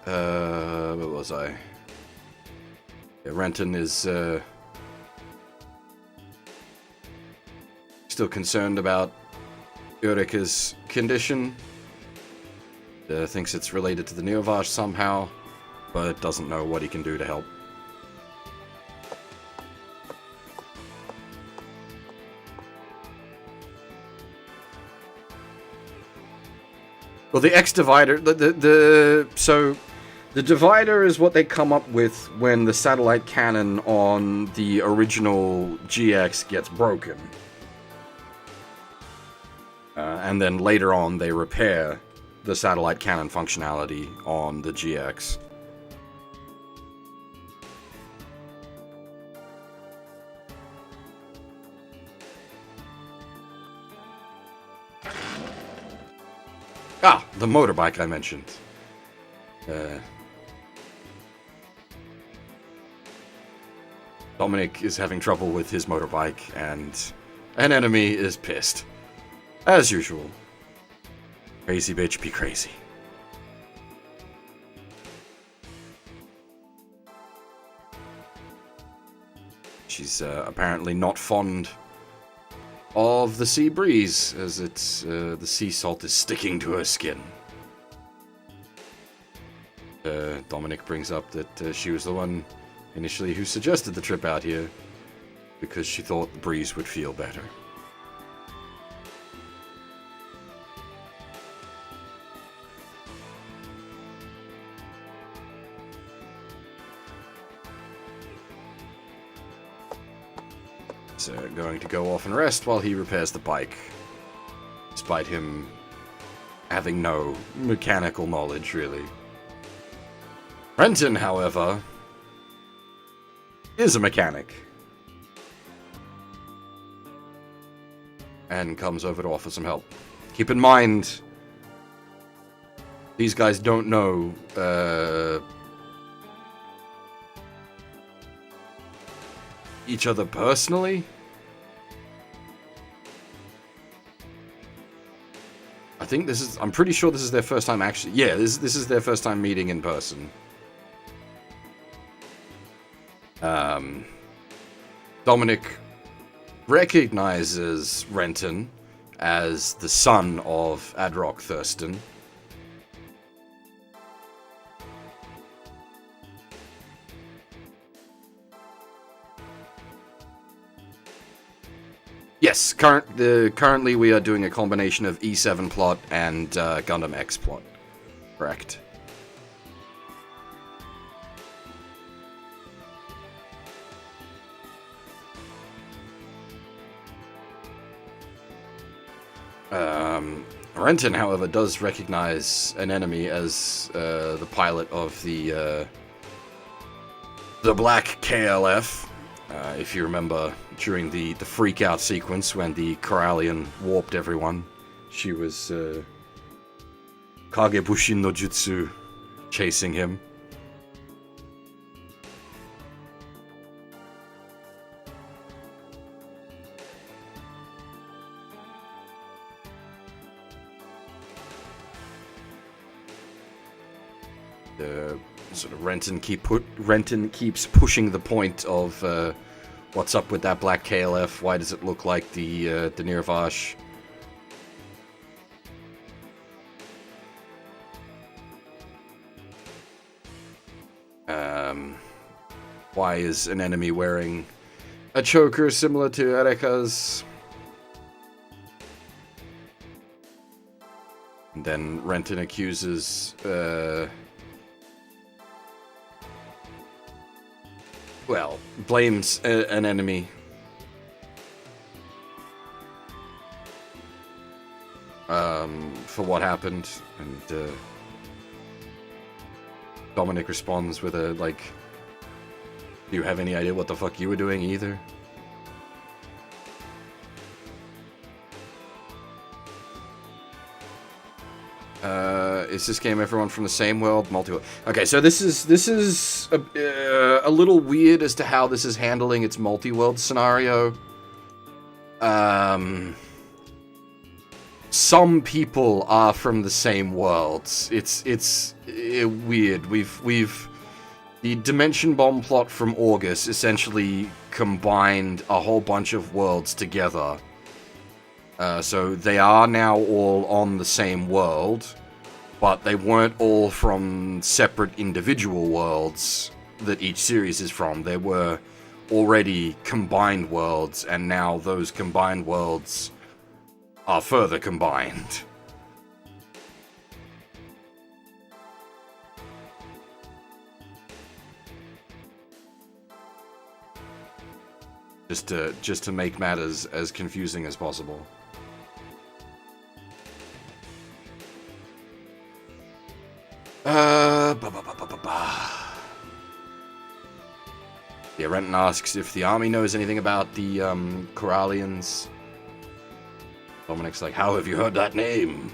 Where was I? Yeah, Renton is, still concerned about Eureka's condition. Thinks it's related to the Neovash somehow, but doesn't know what he can do to help. Well, the X divider, so the divider is what they come up with when the satellite cannon on the original GX gets broken. And then later on, they repair the satellite cannon functionality on the GX. Ah, the motorbike I mentioned. Dominic is having trouble with his motorbike, and an enemy is pissed. As usual. Crazy bitch be crazy. She's apparently not fond of the sea breeze, as it's the sea salt is sticking to her skin. Dominic brings up that she was the one initially who suggested the trip out here, because she thought the breeze would feel better. So, going to go off and rest while he repairs the bike, despite him having no mechanical knowledge, really. Renton, however, is a mechanic, and comes over to offer some help. Keep in mind, these guys don't know each other personally. think this is... I'm pretty sure this is their first time actually... Yeah, this is their first time meeting in person. Dominic recognizes Renton as the son of Adrock Thurston. Yes, currently we are doing a combination of E7 plot and Gundam X plot. Correct. Renton, however, does recognize an enemy as the pilot of the Black KLF. If you remember, during the freak-out sequence when the Corallian warped everyone, she was Kagebushin no Jutsu chasing him. Sort of Renton keeps pushing the point of what's up with that black KLF? Why does it look like the Nirvash? Why is an enemy wearing a choker similar to Ereka's? And then Renton accuses well, blames an enemy. For what happened, and Dominic responds with a, like, do you have any idea what the fuck you were doing either? Is this game everyone from the same world? Multi-world. Okay, so this is a little weird as to how this is handling its multi-world scenario. Some people are from the same worlds. It's weird. We've the Dimension Bomb plot from August essentially combined a whole bunch of worlds together. So they are now all on the same world, but they weren't all from separate individual worlds that each series is from. They were already combined worlds, and now those combined worlds are further combined. Just to make matters as confusing as possible. Yeah, Renton asks if the army knows anything about the Corallians. Dominic's like, how have you heard that name?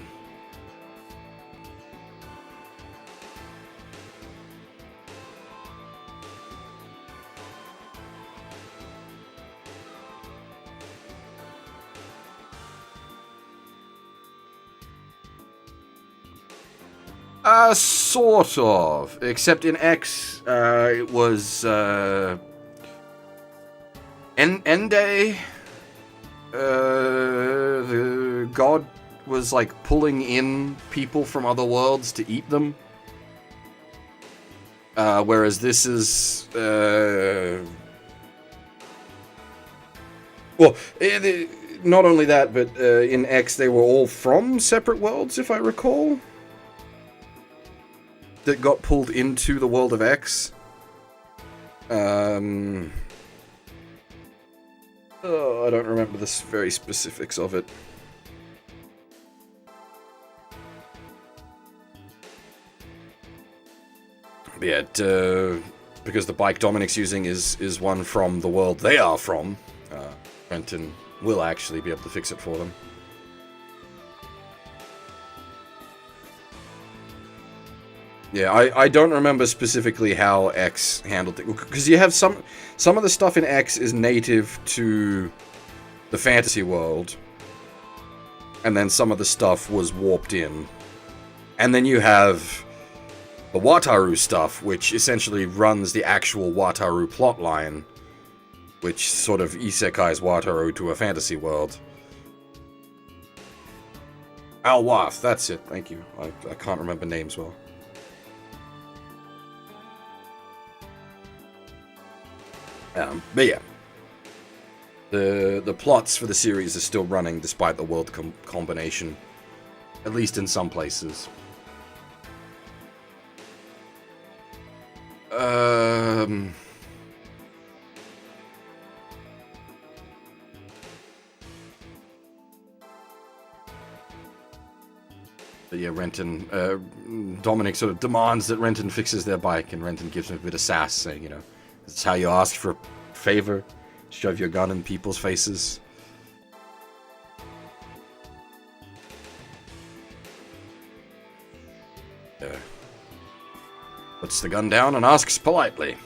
Sort of. Except in X, it was, Ende, the god was, like, pulling in people from other worlds to eat them. Whereas this is, well, not only that, but, in X they were all from separate worlds, if I recall, that got pulled into the world of X. Oh, I don't remember the very specifics of it. But yeah, because the bike Dominic's using is one from the world they are from, Renton will actually be able to fix it for them. Yeah, I don't remember specifically how X handled it, because you have some of the stuff in X is native to the fantasy world, and then some of the stuff was warped in. And then you have the Wataru stuff, which essentially runs the actual Wataru plotline, which sort of isekais Wataru to a fantasy world. Alwath, that's it, thank you. I can't remember names well. But yeah. The plots for the series are still running despite the world combination. At least in some places. But yeah, Renton, Dominic sort of demands that Renton fixes their bike, and Renton gives him a bit of sass, saying, you know, this is how you ask for a favor, shove your gun in people's faces. Puts the gun down and asks politely.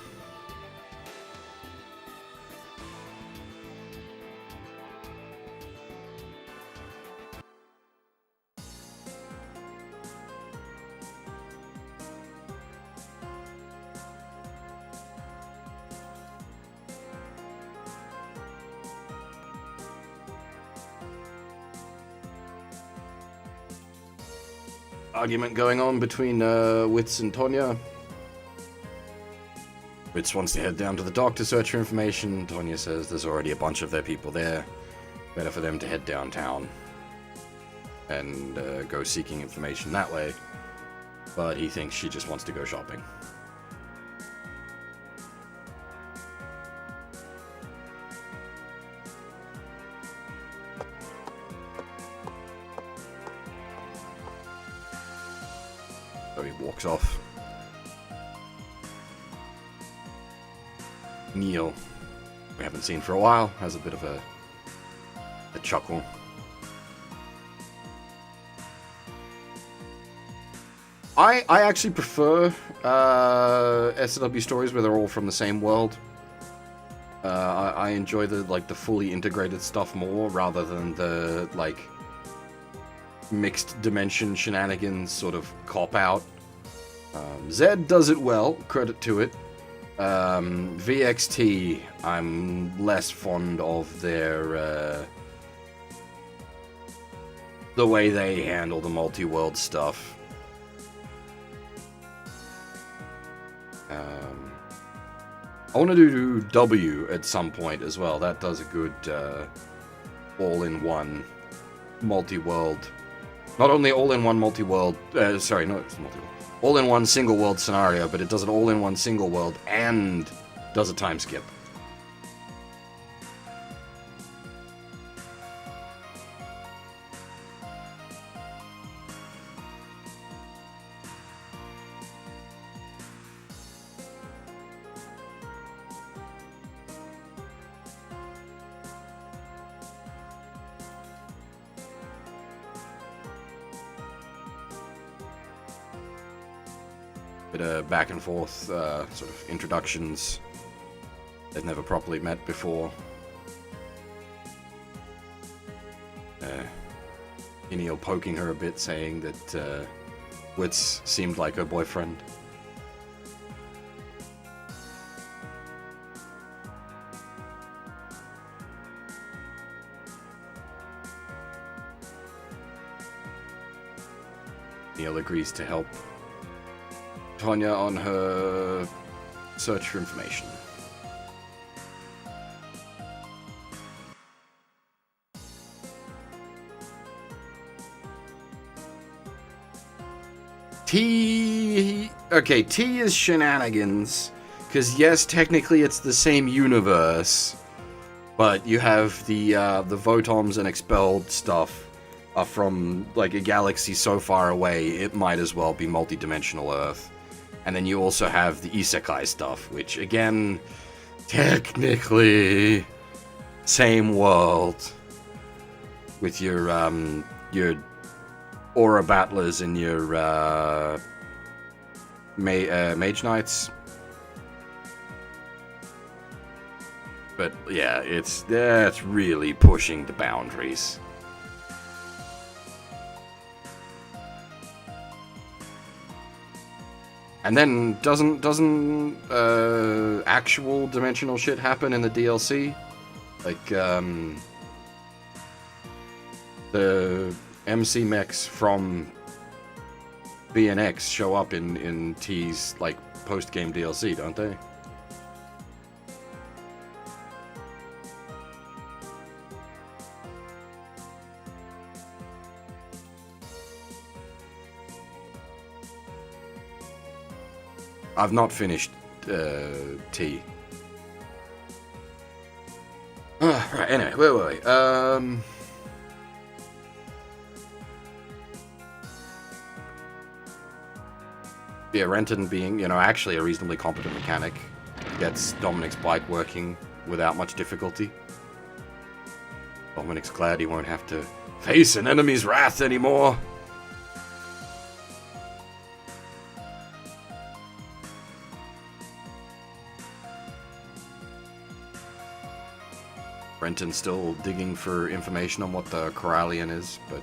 Argument going on between Witz and Tonya. Witz wants to head down to the dock to search for information. Tonya says there's already a bunch of their people there. Better for them to head downtown and go seeking information that way. But he thinks she just wants to go shopping. So he walks off. Neil, we haven't seen for a while, has a bit of a chuckle. I actually prefer SW stories where they're all from the same world. I enjoy the fully integrated stuff more rather than the mixed dimension shenanigans sort of cop out. Zed does it well, credit to it. VXT, I'm less fond of their the way they handle the multi-world stuff. I want to do W at some point as well. That does a good all-in-one multi-world. Not only all-in-one multi-world, sorry, no, it's multi-world. All-in-one single-world scenario, but it does an all-in-one single world and does a time skip. Bit of back and forth sort of introductions. They've never properly met before. Neil poking her a bit, saying that Witz seemed like her boyfriend. Neil agrees to help Tonya on her search for information. T is shenanigans, because yes, technically it's the same universe, but you have the Votoms and Expelled stuff are from like a galaxy so far away it might as well be multi-dimensional Earth. And then you also have the Isekai stuff, which again, technically, same world. With your Aura Battlers and your Mage Knights. But yeah, it's really pushing the boundaries. And then doesn't actual dimensional shit happen in the DLC? Like the MC mechs from BNX show up in T's like post-game DLC, don't they? I've not finished T. Right, anyway, where were we? Yeah, Renton being, actually a reasonably competent mechanic, gets Dominic's bike working without much difficulty. Dominic's glad he won't have to face an enemy's wrath anymore. Renton's still digging for information on what the Corallian is, but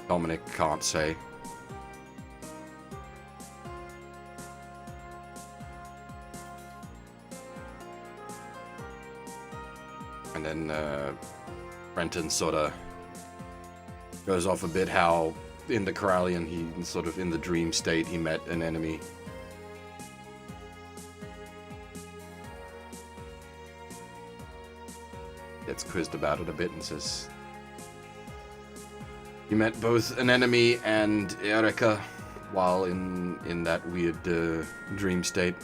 Dominic can't say. And then Renton sort of goes off a bit how in the Corallian, he sort of in the dream state, he met an enemy. Gets quizzed about it a bit and says he met both an enemy and Erika while in that weird dream state.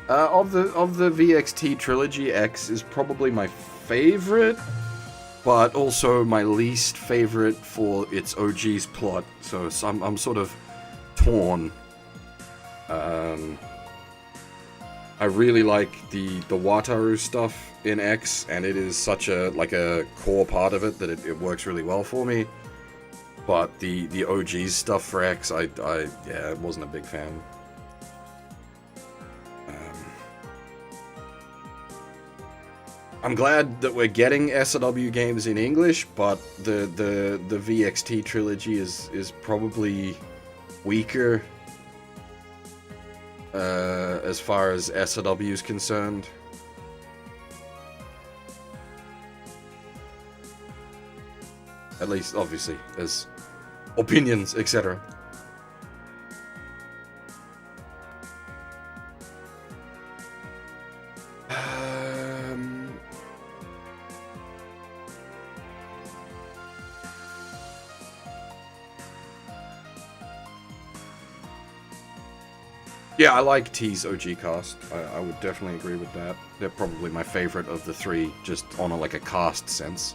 Of the VXT trilogy, X is probably my favorite, but also my least favorite for its OG's plot. So I'm sort of torn. I really like the Wataru stuff in X, and it is such a core part of it that it works really well for me. But the OG's stuff for X, I wasn't a big fan. I'm glad that we're getting SLW games in English, but the VXT trilogy is probably weaker as far as SLW is concerned. At least, obviously, as opinions, etc. Yeah, I like T's OG cast. I would definitely agree with that. They're probably my favorite of the three, just on a cast sense.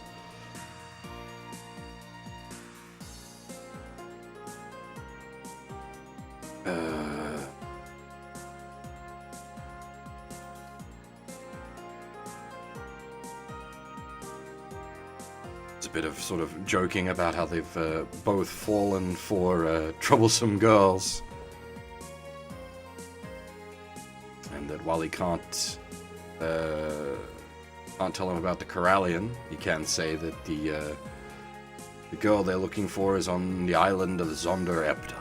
It's a bit of sort of joking about how they've both fallen for troublesome girls. And that while he can't tell him about the Corallian, he can say that the girl they're looking for is on the island of Zonder Epta.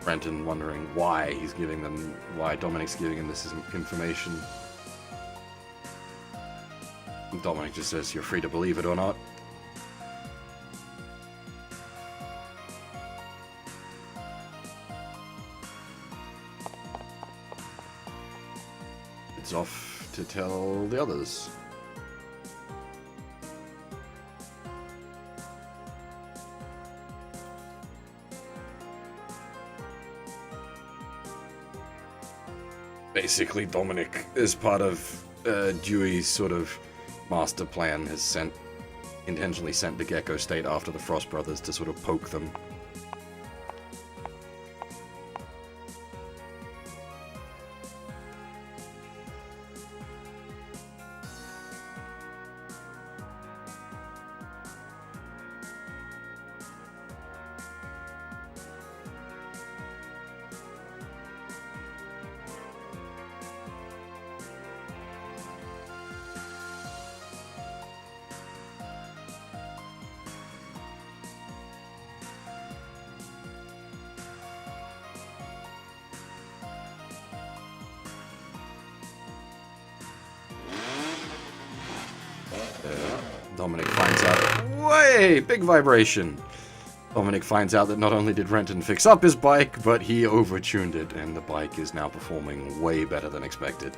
Brenton wondering why Dominic's giving him this information. Dominic just says, "You're free to believe it or not." It's off to tell the others. Basically, Dominic, as part of Dewey's sort of master plan, has intentionally sent the Gecko State after the Frost Brothers to sort of poke them. Dominic finds out... Way! Big vibration! Dominic finds out that not only did Renton fix up his bike, but he overtuned it, and the bike is now performing way better than expected.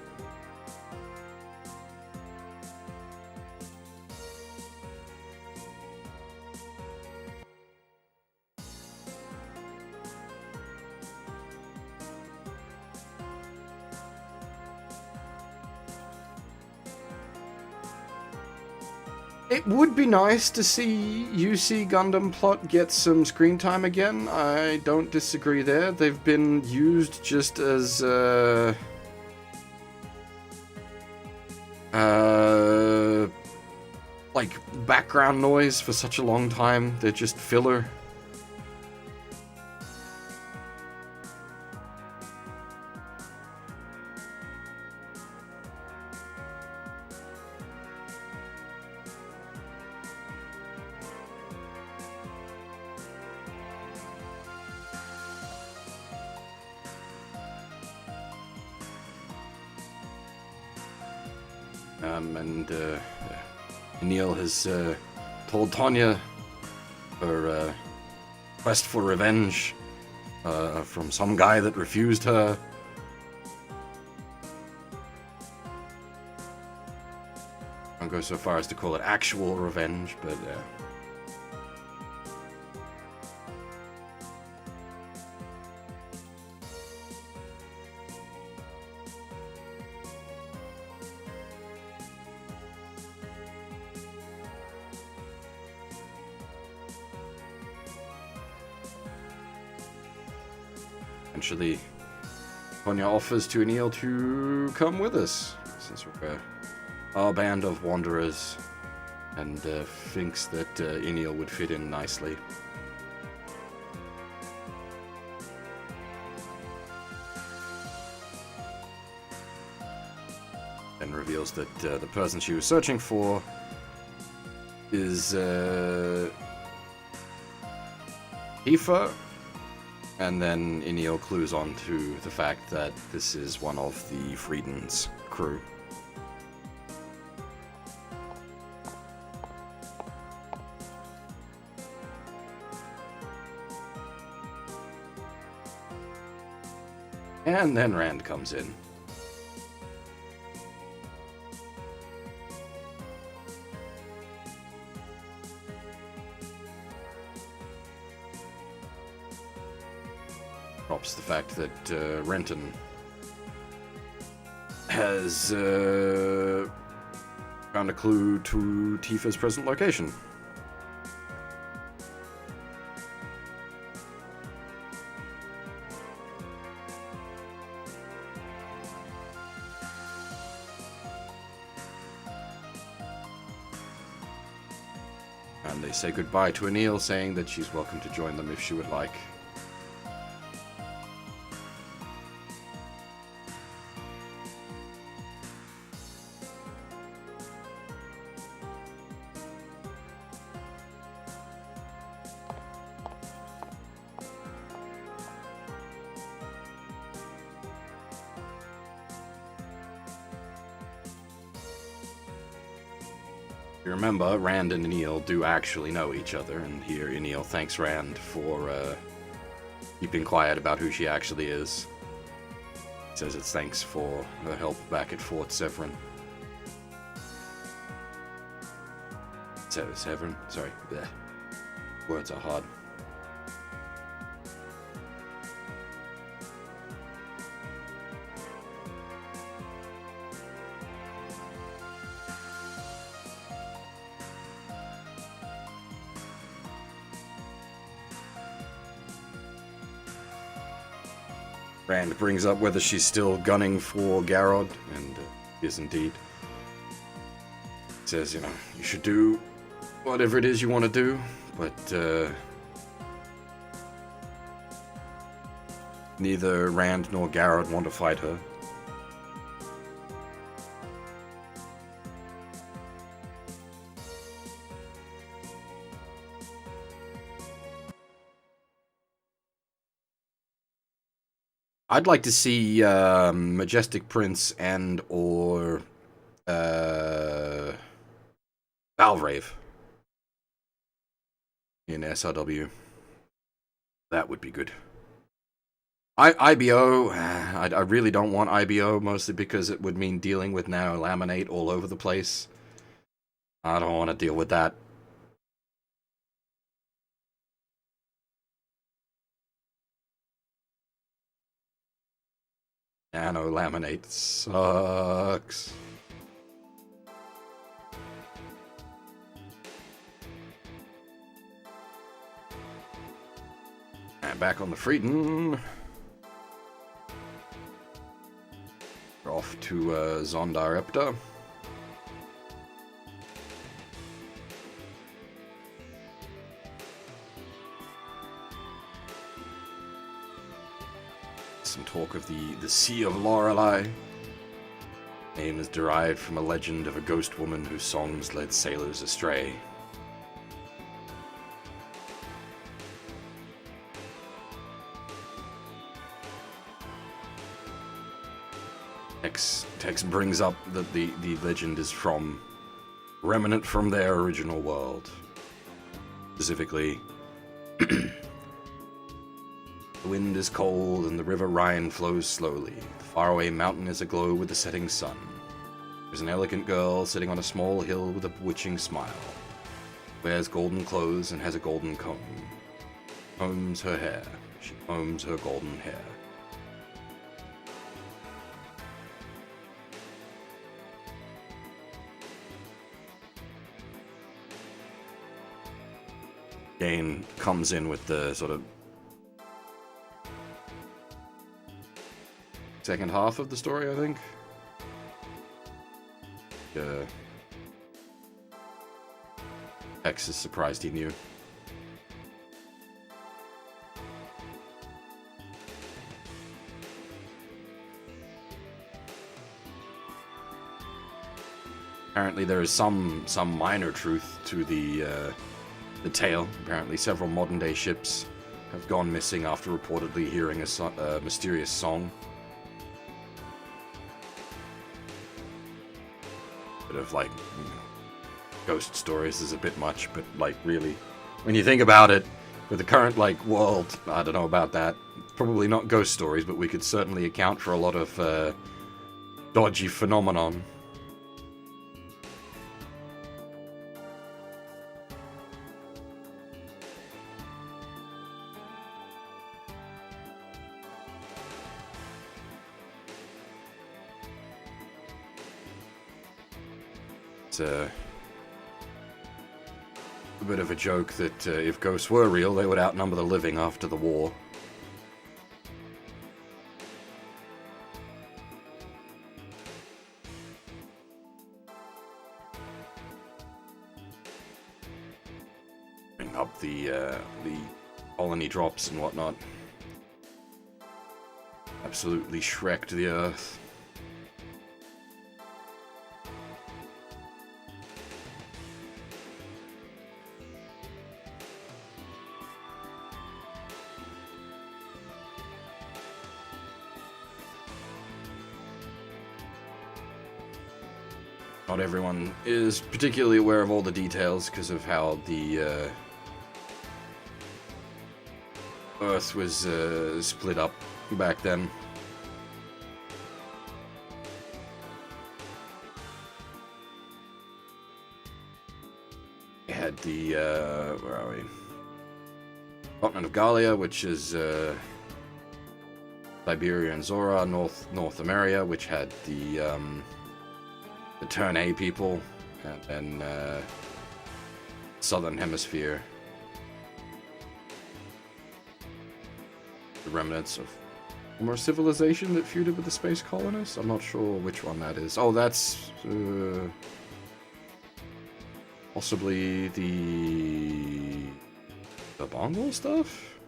It would be nice to see UC Gundam plot get some screen time again. I don't disagree there. They've been used just as like background noise for such a long time. They're just filler. Neil has told Tanya her quest for revenge from some guy that refused her. I won't go so far as to call it actual revenge, but eventually, Tonya offers to Enil to come with us, since we're our band of wanderers, and thinks that Enil would fit in nicely. And reveals that the person she was searching for is Aoife. And then Enil clues on to the fact that this is one of the Frieden's crew. And then Rand comes in. The fact that Renton has found a clue to Tifa's present location. And they say goodbye to Enil, saying that she's welcome to join them if she would like. Remember, Rand and Enil do actually know each other, and here Enil thanks Rand for keeping quiet about who she actually is. He says it's thanks for her help back at Fort Severin. Severin? Sorry. Blech. Words are hard. Rand brings up whether she's still gunning for Garrod, and is indeed. Says, you know, you should do whatever it is you want to do, but neither Rand nor Garrod want to fight her. I'd like to see Majestic Prince and or Valor Valvrave in SRW. That would be good. IBO, I really don't want IBO, mostly because it would mean dealing with now laminate all over the place. I don't want to deal with that. Nano laminate sucks. And back on the Frieden. We're off to Zondarepta. Some talk of the Sea of Lorelei. Name is derived from a legend of a ghost woman whose songs led sailors astray. Text brings up that the legend is from remnant from their original world. Specifically, the wind is cold and the river Rhine flows slowly. The faraway mountain is aglow with the setting sun. There's an elegant girl sitting on a small hill with a bewitching smile. Wears golden clothes and has a golden comb. Combs her hair. She combs her golden hair. Dane comes in with the sort of second half of the story, I think. X is surprised he knew. Apparently there is some minor truth to the tale. Apparently several modern-day ships have gone missing after reportedly hearing a mysterious song. Bit of, like, you know, ghost stories is a bit much, but, like, really, when you think about it, with the current, like, world, I don't know about that. Probably not ghost stories, but we could certainly account for a lot of dodgy phenomenon. It's a bit of a joke that if ghosts were real, they would outnumber the living after the war. Bring up the colony drops and whatnot. Absolutely shreked the earth. Not everyone is particularly aware of all the details because of how the Earth was split up back then. We had the, where are we? Continent of Gallia, which is Siberia and Zora, North America, which had the Turn A people, and then Southern Hemisphere, the remnants of former civilization that feuded with the space colonists. I'm not sure which one that is. Oh, that's possibly the Mongol stuff?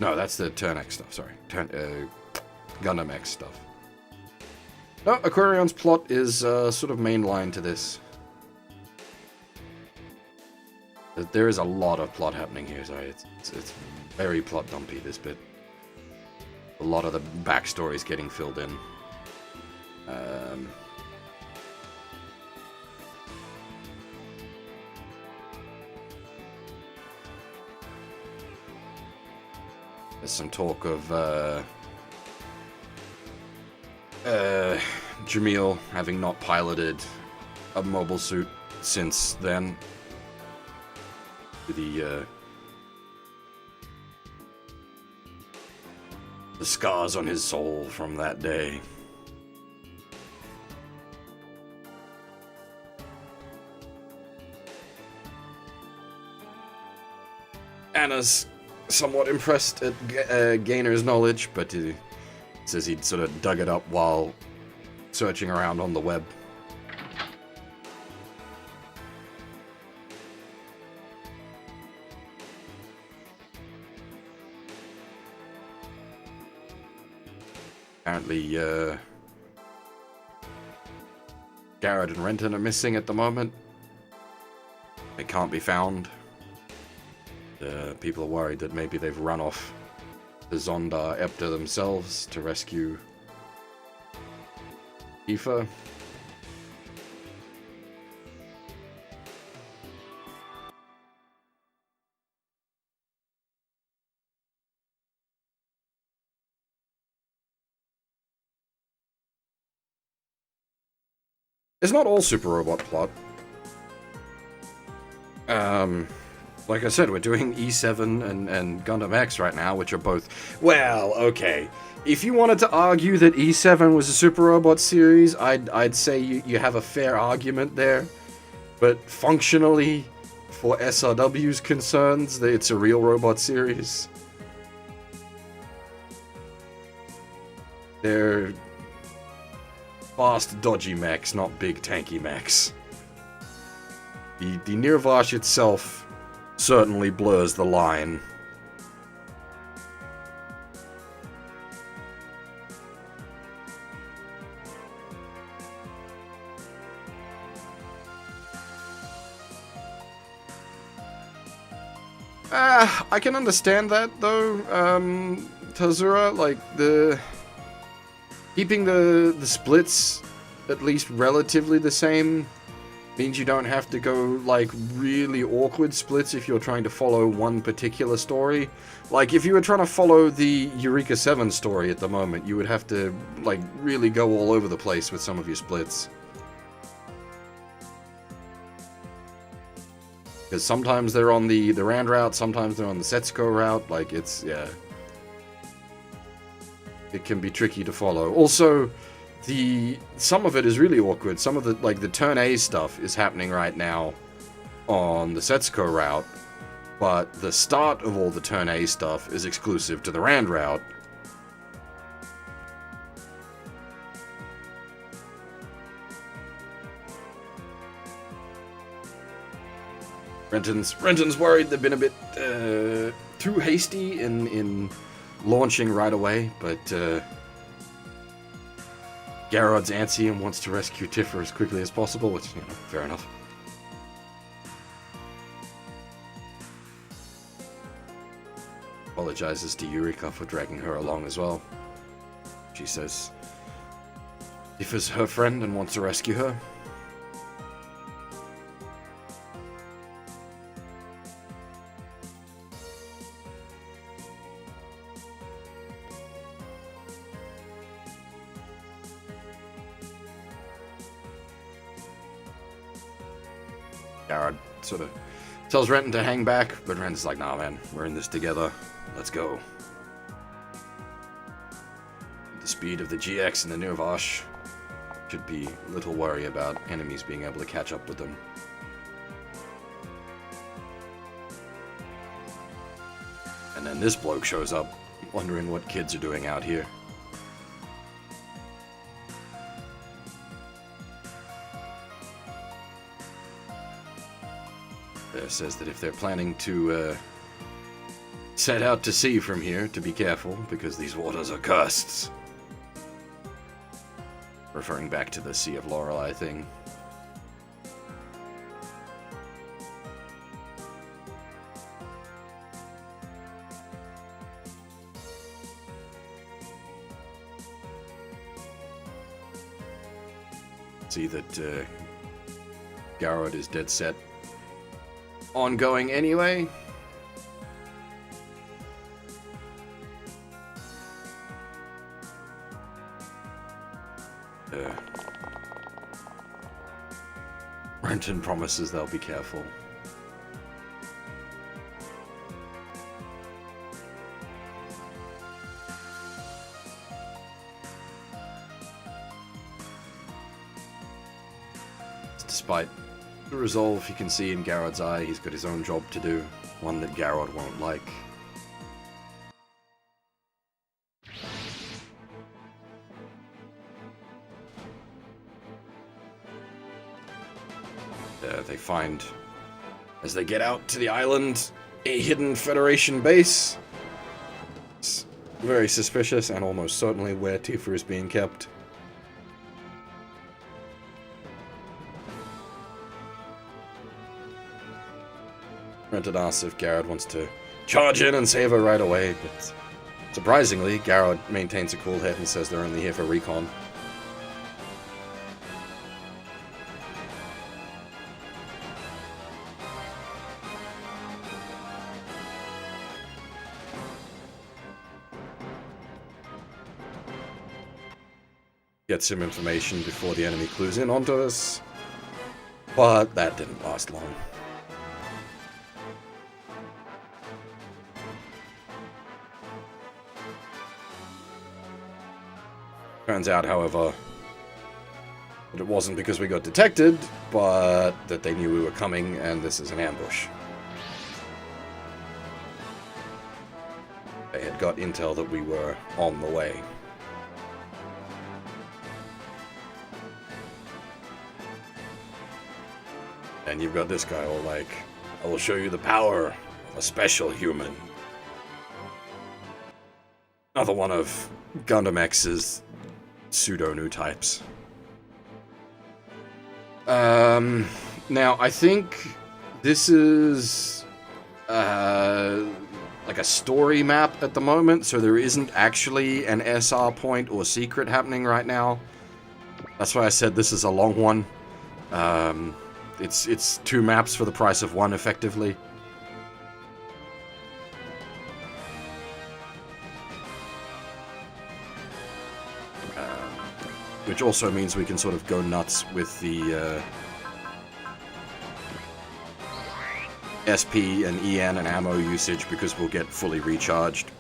No, that's the Turn X stuff, sorry. Gundam X stuff. No, Aquarion's plot is sort of mainline to this. There is a lot of plot happening here, sorry. It's very plot dumpy, this bit. A lot of the backstory is getting filled in. some talk of Jamil having not piloted a mobile suit since then. The scars on his soul from that day. Anna's somewhat impressed at Gainer's knowledge, but he says he'd sort of dug it up while searching around on the web. Apparently, Garrett and Renton are missing at the moment. They can't be found. People are worried that maybe they've run off the Zondar Epta themselves to rescue Aoife. It's not all Super Robot plot. Like I said, we're doing E7 and Gundam X right now, which are both... Well, okay. If you wanted to argue that E7 was a Super Robot series, I'd say you have a fair argument there. But functionally, for SRW's concerns, it's a real robot series. They're fast, dodgy mechs, not big, tanky mechs. The Nirvash itself certainly blurs the line. I can understand that, though, Tazura, like, keeping the splits at least relatively the same means you don't have to go, like, really awkward splits if you're trying to follow one particular story. Like, if you were trying to follow the Eureka 7 story at the moment, you would have to, like, really go all over the place with some of your splits. Because sometimes they're on the Rand route, sometimes they're on the Setsuko route, like, it's, yeah. It can be tricky to follow. Also, some of it is really awkward. Some of the Turn A stuff is happening right now on the Setsuko route, but the start of all the Turn A stuff is exclusive to the Rand route. Renton's worried they've been a bit too hasty in launching right away, but Garrod's antsy and wants to rescue Tiffer as quickly as possible, which, you know, fair enough. Apologizes to Eureka for dragging her along as well. She says Tiffer's her friend and wants to rescue her. Garrod sort of tells Renton to hang back, but Renton's like, nah man, we're in this together, let's go. The speed of the GX and the Nirvash should be little worry about enemies being able to catch up with them. And then this bloke shows up, wondering what kids are doing out here. Says that if they're planning to set out to sea from here, to be careful, because these waters are cursed. Referring back to the Sea of Lorelei thing. See that Garrod is dead set on going anyway. Renton promises they'll be careful. Despite the resolve you can see in Garrod's eye, he's got his own job to do, one that Garrod won't like. They find, as they get out to the island, a hidden Federation base. It's very suspicious and almost certainly where Tifa is being kept. Renton asks if Garrod wants to charge in and save her right away, but surprisingly, Garrod maintains a cool head and says they're only here for recon. Get some information before the enemy clues in onto us, but that didn't last long. Turns out, however, that it wasn't because we got detected, but that they knew we were coming and this is an ambush. They had got intel that we were on the way. And you've got this guy all like, I will show you the power of a special human. Another one of Gundam X's pseudo-new types. Now, I think this is like a story map at the moment, so there isn't actually an SR point or secret happening right now. That's why I said this is a long one. It's 2 maps for the price of 1, effectively. Which also means we can sort of go nuts with the SP and EN and ammo usage because we'll get fully recharged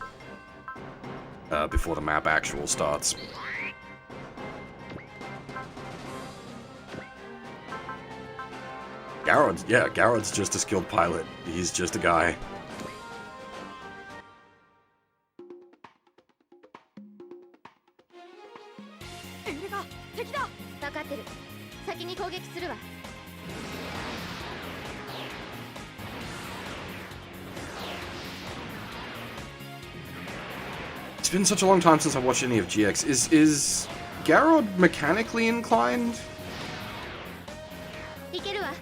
before the map actual starts. Garrod's just a skilled pilot. He's just a guy. 分かってる。先に攻撃するわ。It's been such a long time since I watched any of GX. Is Garrod mechanically inclined? いけるわ。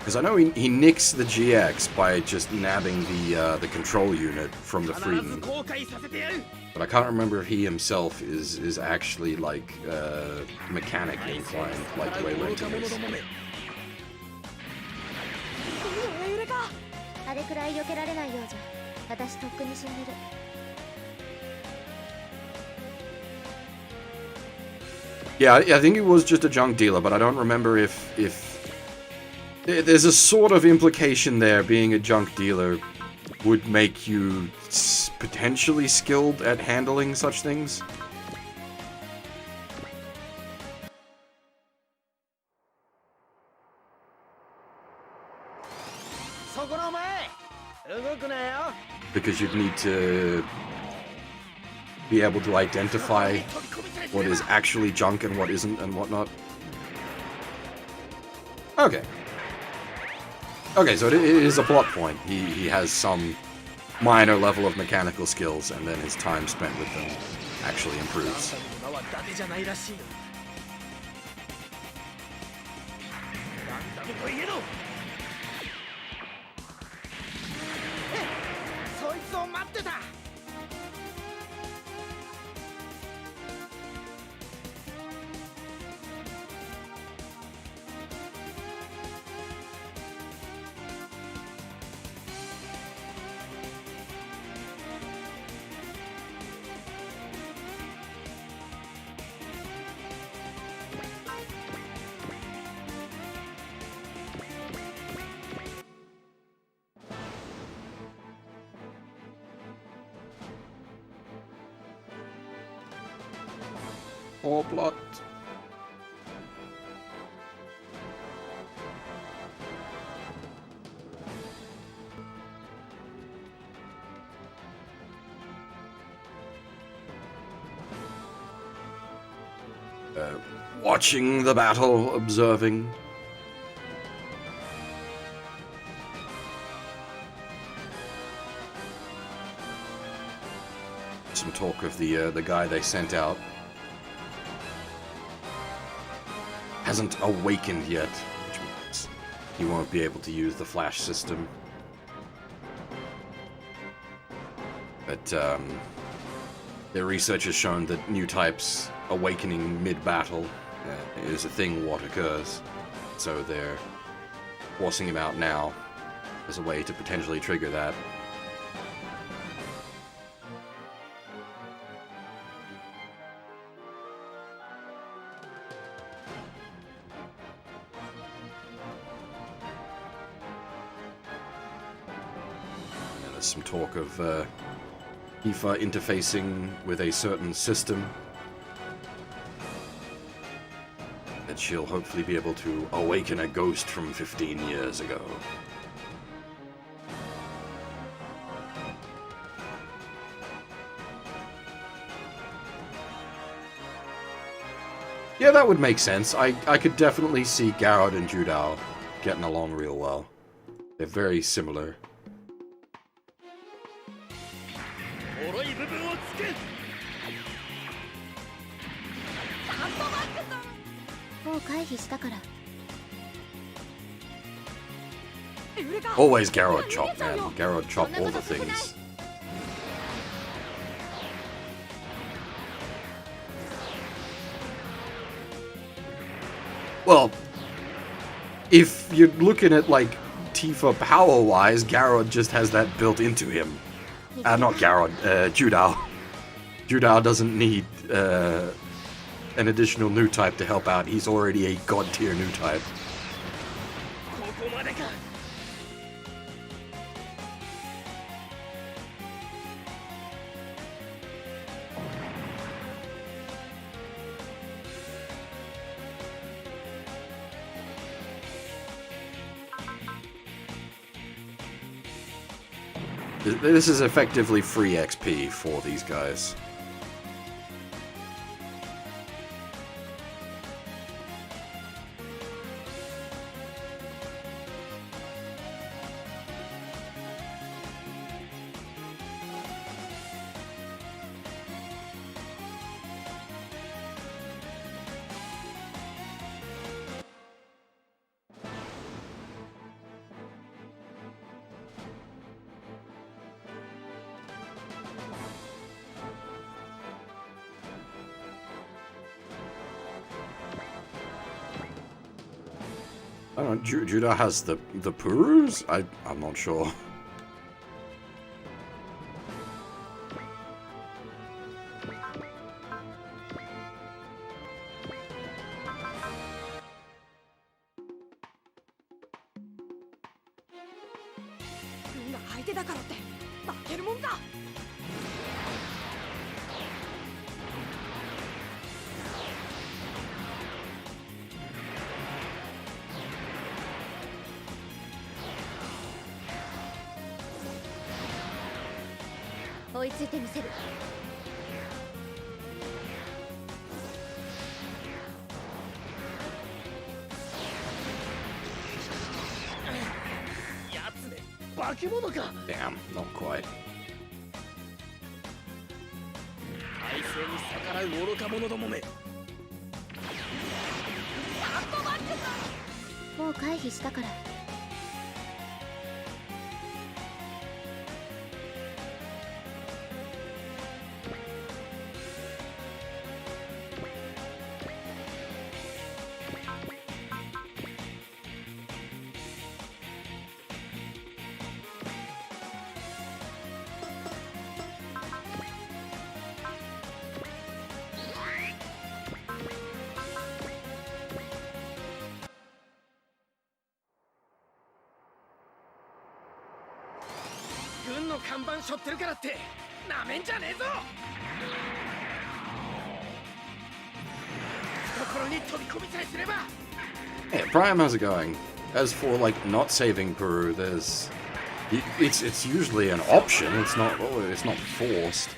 Because I know he nicks the GX by just nabbing the control unit from the Freedom. But I can't remember if he himself is actually like mechanically inclined like the way Renton is. あれくらい避けられないようじゃ、私とっくに死んでる。 Yeah, I think he was just a junk dealer, but I don't remember if there's a sort of implication there. Being a junk dealer would make you potentially skilled at handling such things. Because you'd need to be able to identify what is actually junk and what isn't and whatnot. Okay. Okay, so it is a plot point. He has some minor level of mechanical skills, and then his time spent with them actually improves. そいつを待ってた。 こ Poor plot. Watching the battle, observing. Some talk of the guy they sent out hasn't awakened yet, which means he won't be able to use the flash system. But their research has shown that new types awakening mid-battle is a thing what occurs. So they're forcing him out now as a way to potentially trigger that. And there's some talk of Tifa interfacing with a certain system that she'll hopefully be able to awaken a ghost from 15 years ago. Yeah, that would make sense. I could definitely see Garrod and Judao getting along real well. They're very similar. 脆い部分をつけもう回避したから。 Always Garrod chop, man. Garrod chop all the things. Well, if you're looking at, like, Tifa power-wise, Garrod just has that built into him. Not Garrod, Judao. Judao doesn't need an additional new type to help out. He's already a god-tier new type. ここまでか This is effectively free XP for these guys. I don't know, Judah has the Purus? I'm not sure. Damn, not quite. 体勢に逆らう愚か者どもめ もう回避したから。 軍の看板背負ってるからってなめんじゃねえぞころに飛び込みさえすれば。 Hey, Prime, how's it going? As for like not saving Peru, there's it's usually an option. It's not forced.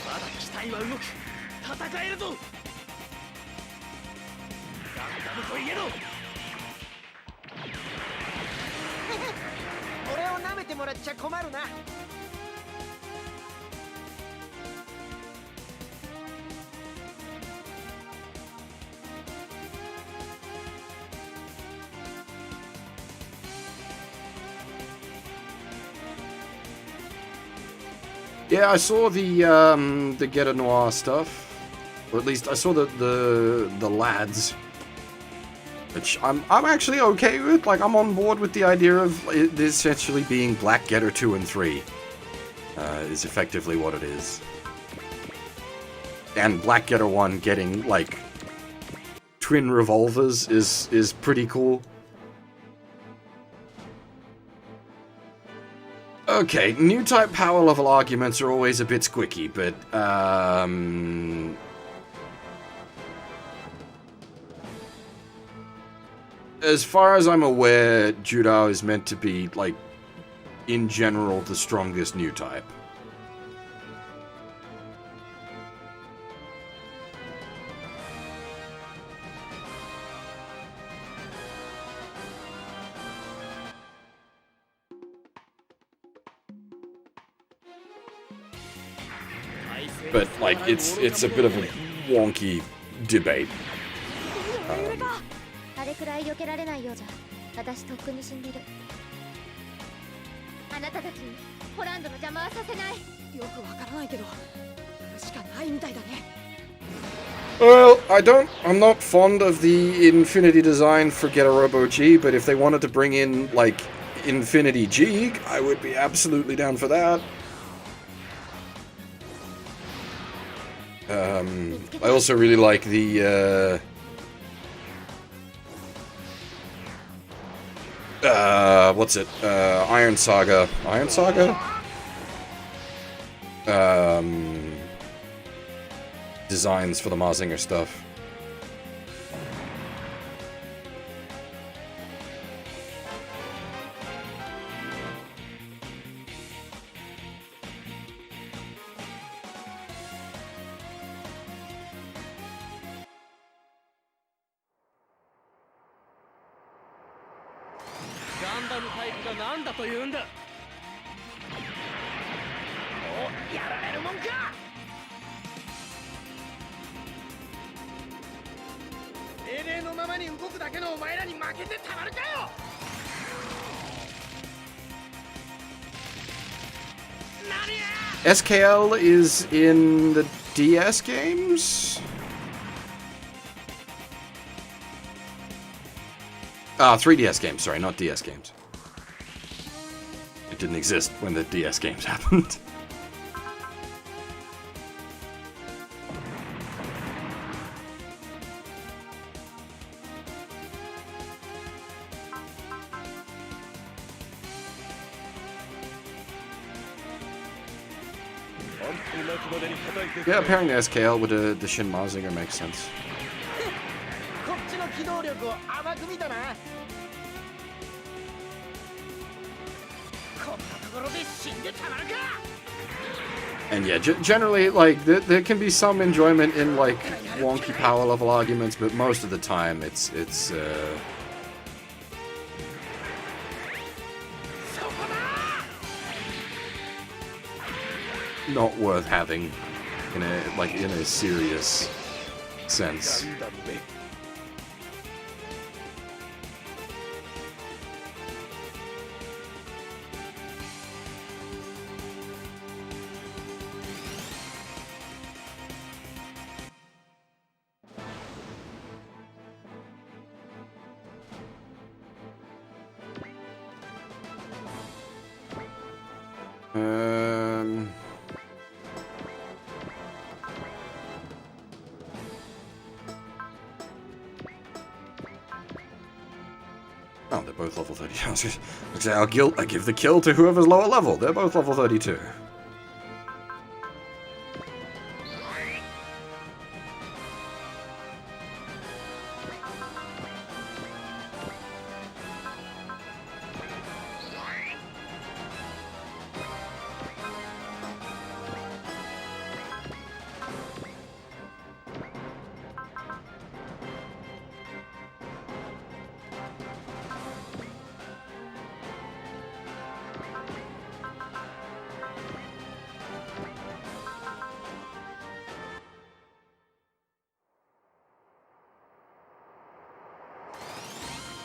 まだ機体は動く。戦えるぞ。ガンダムといえど。俺を舐めてもらっちゃ困るな。 Yeah, I saw the Get a Noir stuff, or at least I saw the lads, which I'm actually okay with. Like, I'm on board with the idea of it essentially being Black Getter 2 and 3. Is effectively what it is, and Black Getter 1 getting like twin revolvers is pretty cool. Okay, new type power level arguments are always a bit squicky, but, as far as I'm aware, Judao is meant to be, like, in general, the strongest new type. But, like, it's a bit of a wonky debate. あれくらい避けられないようじゃ私とっくに死んでる。あなたたちにホランドの邪魔はさせない。よくわからないけどしかないみたいだね。 Well, I'm not fond of the Infinity design for Suparobo G, but if they wanted to bring in, like, Infinity G, I would be absolutely down for that. I also really like the, what's it? Iron Saga? Designs for the Mazinger stuff. SKL is in the DS games? 3DS games, sorry, not DS games. It didn't exist when the DS games happened. Yeah, pairing the SKL with the Shin Mazinger makes sense. こっちの機動力を甘く見たな。こんなところで死んでたまるか。 And yeah, generally, like, there can be some enjoyment in, like, wonky power level arguments, but most of the time it's not worth having in a serious sense. Oh, they're both level 30. I give the kill to whoever's lower level. They're both level 32.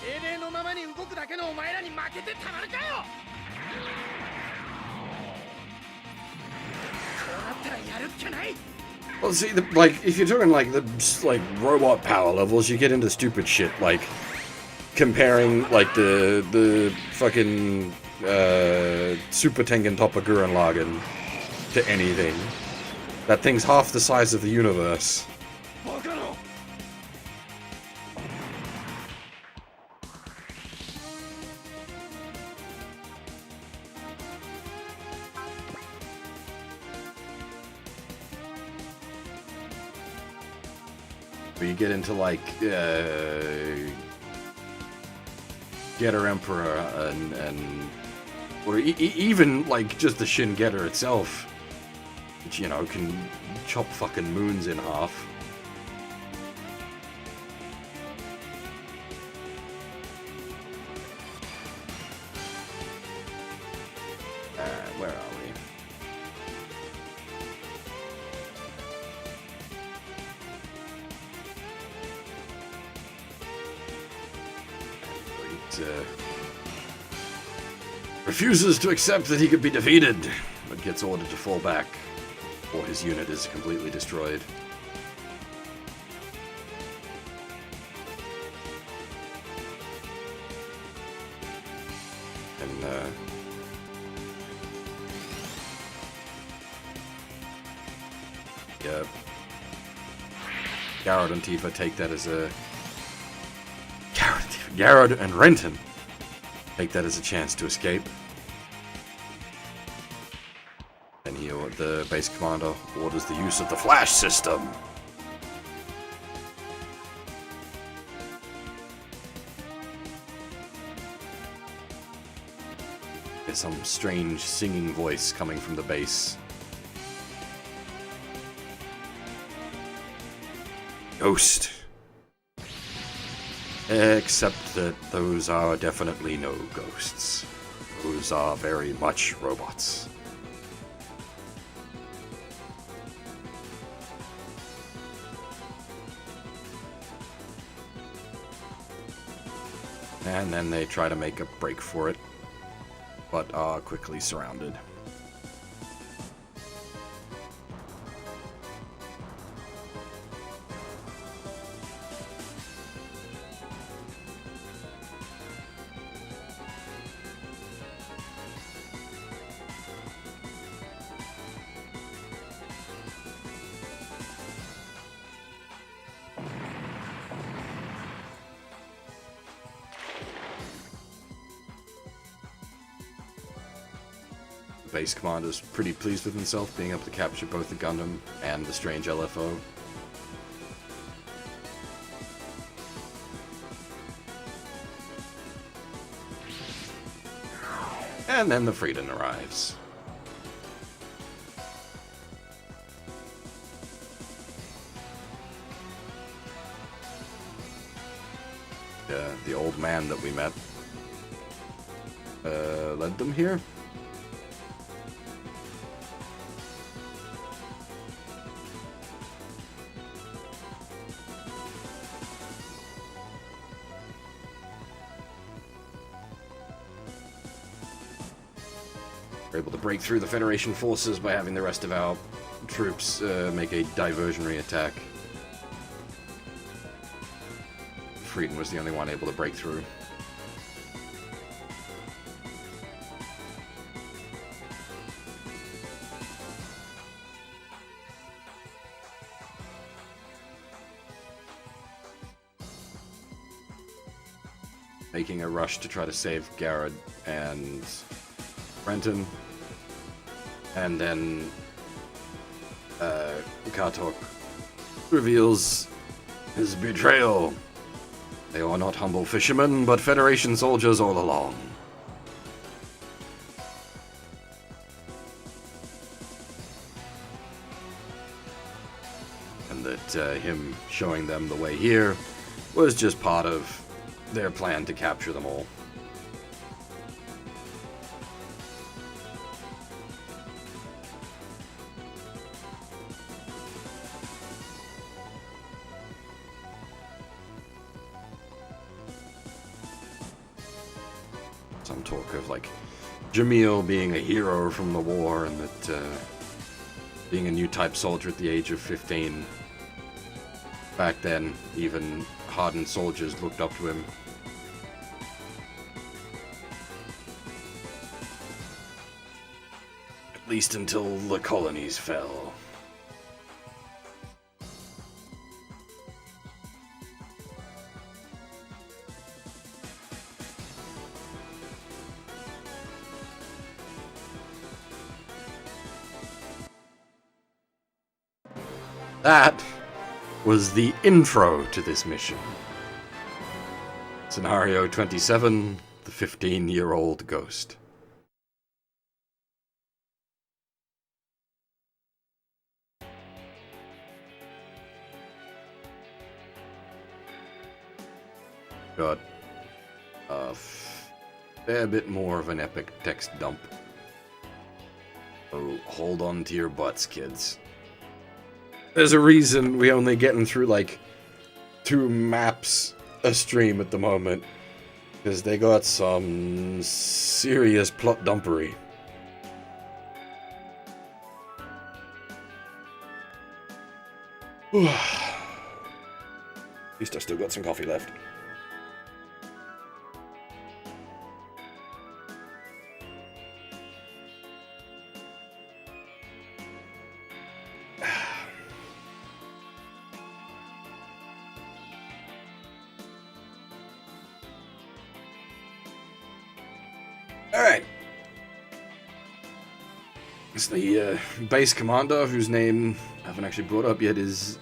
命令のままに動くだけのお前らに負けてたまるかよ。こうなったらやるっきゃない。 Well, see, like, if you're talking like the like robot power levels, you get into stupid shit like comparing like the fucking Super Tengen Toppa Gurren Lagann to anything. That thing's half the size of the universe. But you get into like Getter Emperor and or even like just the Shin Getter itself, which, you know, can chop fucking moons in half. Where are we? Refuses to accept that he could be defeated, but gets ordered to fall back, or his unit is completely destroyed. And, yeah, Garrod and Tifa take that as a... Garrod and Renton take that as a chance to escape. And he, the base commander, orders the use of the flash system. There's some strange singing voice coming from the base. Ghost. Except that those are definitely no ghosts. Those are very much robots. And then they try to make a break for it, but are quickly surrounded. Base commander's pretty pleased with himself being able to capture both the Gundam and the strange LFO. And then the Freedom arrives. The old man that we met led them here. We're able to break through the Federation forces by having the rest of our troops make a diversionary attack. Frieden was the only one able to break through. Making a rush to try to save Garrod and Renton, and then Kartok reveals his betrayal. They are not humble fishermen, but Federation soldiers all along. And that him showing them the way here was just part of their plan to capture them all. some talk of like Jamil being a hero from the war, and that being a new type soldier at the age of 15. Back then, even hardened soldiers looked up to him. At least until the colonies fell. That was the intro to this mission. Scenario 27, the 15-year-old ghost. Got a fair bit more of an epic text dump. So hold on to your butts, kids. There's a reason we only getting through like 2 maps a stream at the moment, because they got some serious plot dumpery. At least I still got some coffee left. Alright. It's the base commander, whose name I haven't actually brought up yet, is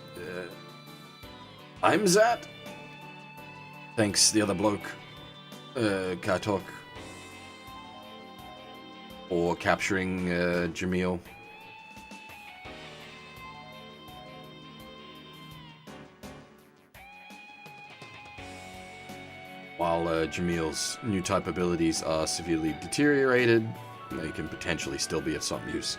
Imzat? Thanks the other bloke, Katok, for capturing Jamil. While Jamil's new type abilities are severely deteriorated, they can potentially still be of some use.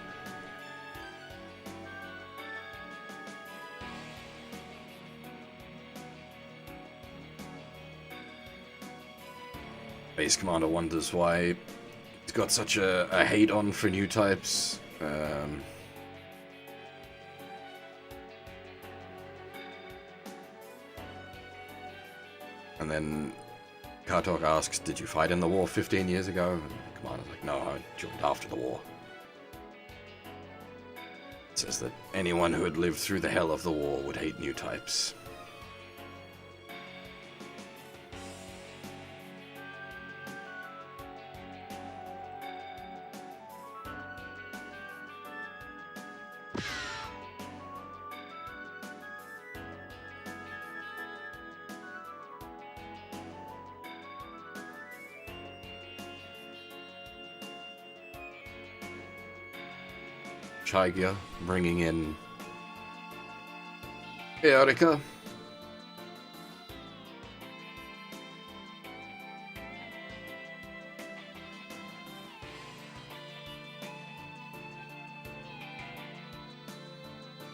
Base Commander wonders why he's got such a hate on for new types. And then Kartok asks, did you fight in the war 15 years ago? And the commander's like, no, I joined after the war. It says that anyone who had lived through the hell of the war would hate new types. Chaigia bringing in Erika.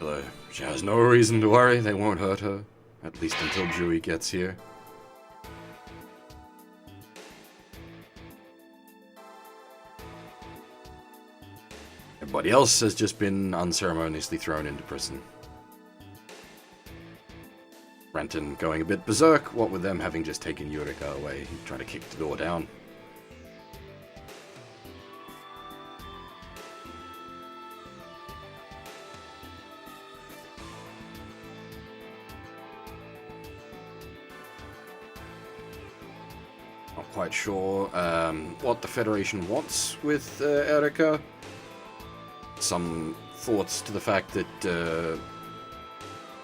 Although she has no reason to worry, they won't hurt her, at least until Jui gets here. Everybody else has just been unceremoniously thrown into prison. Renton going a bit berserk, what with them having just taken Eureka away, trying to kick the door down. Not quite sure what the Federation wants with Erika. Some thoughts to the fact that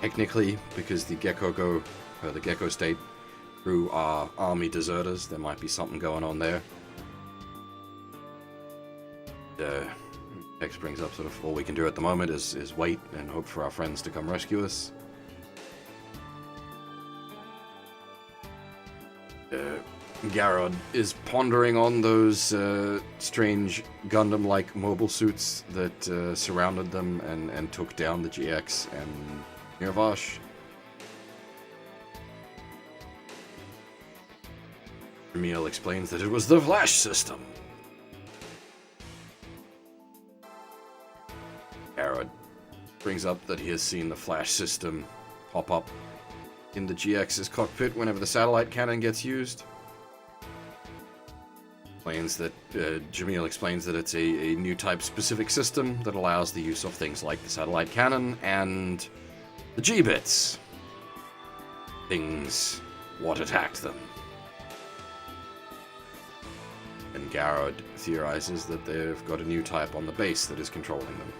technically, because the the Gecko State crew are army deserters, there might be something going on there. Text brings up sort of all we can do at the moment is wait and hope for our friends to come rescue us. Garrod is pondering on those strange Gundam-like mobile suits that surrounded them and took down the GX and Nirvash. Jamil explains that it was the Flash system. Garrod brings up that he has seen the Flash system pop up in the GX's cockpit whenever the satellite cannon gets used. Jamil explains that it's a new type specific system that allows the use of things like the satellite cannon and the G-bits. Things what attacked them. And Garrod theorizes that they've got a new type on the base that is controlling them.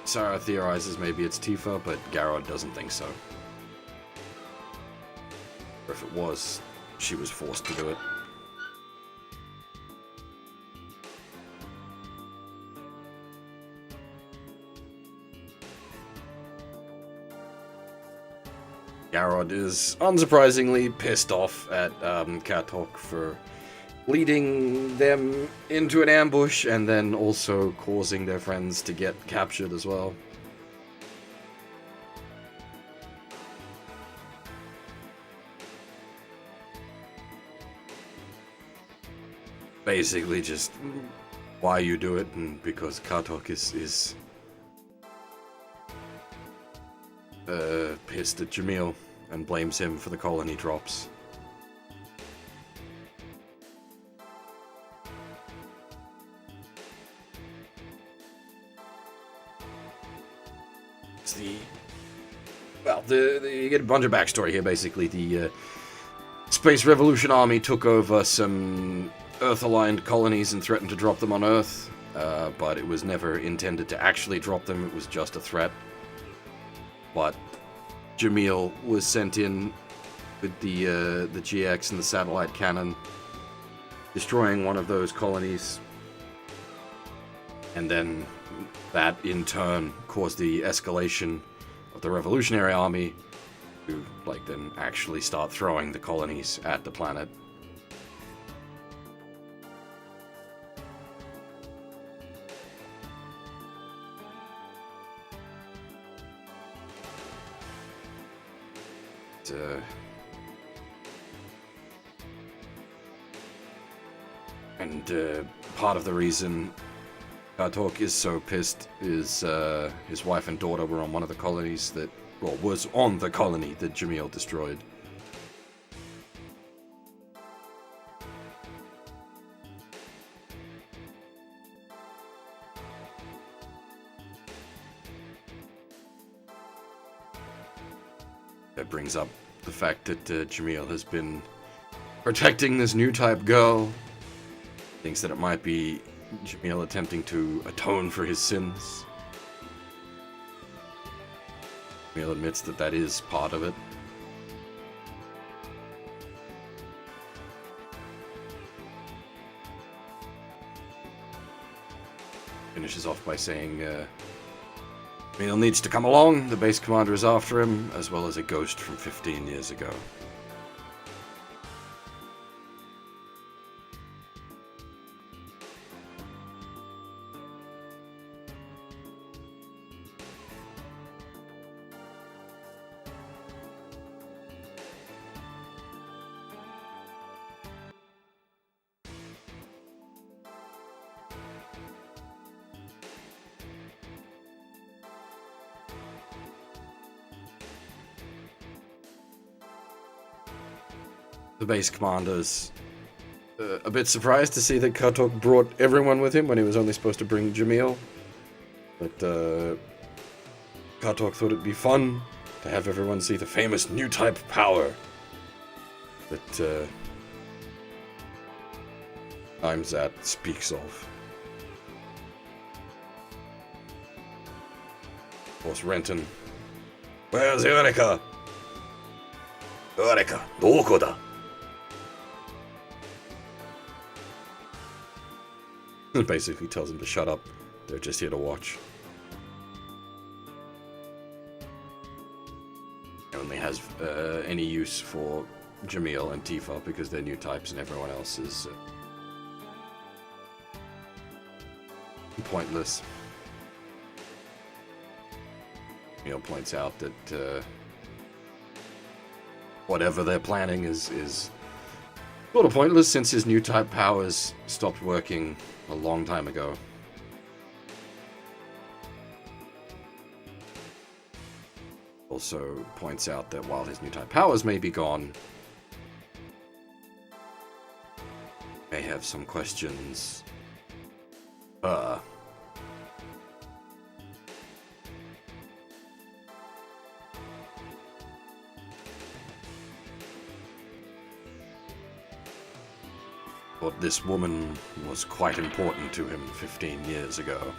Sarah theorizes maybe it's Tifa, but Garrod doesn't think so. Or if it was, she was forced to do it. Garrod is unsurprisingly pissed off at Katok for leading them into an ambush and then also causing their friends to get captured as well. Basically just why you do it, and because Katok is pissed at Jamil and blames him for the colony drops. You get a bunch of backstory here, basically. The Space Revolution Army took over some Earth-aligned colonies and threatened to drop them on Earth, but it was never intended to actually drop them, it was just a threat. But Jamil was sent in with the GX and the satellite cannon, destroying one of those colonies, and then that in turn caused the escalation of the Revolutionary Army to, then actually start throwing the colonies at the planet. Part of the reason Katok is so pissed is his wife and daughter were on one of the colonies that, was on the colony that Jamil destroyed. That brings up the fact that Jamil has been protecting this new type girl. Thinks that it might be Jamil attempting to atone for his sins. Jamil admits that that is part of it. Finishes off by saying, Jamil needs to come along, the base commander is after him, as well as a ghost from 15 years ago. The base commander's a bit surprised to see that Katok brought everyone with him when he was only supposed to bring Jamil. But Katok thought it'd be fun to have everyone see the famous new type of power that Imzat speaks of. Of course, Renton. Where's Eureka? Eureka, doko da? It basically tells him to shut up. They're just here to watch. It only has any use for Jamil and Tifa because they're new types and everyone else is pointless. Jamil points out that whatever they're planning is sort of pointless since his new type powers stopped working a long time ago. Also points out that while his new type powers may be gone, may have some questions. But this woman was quite important to him 15 years ago.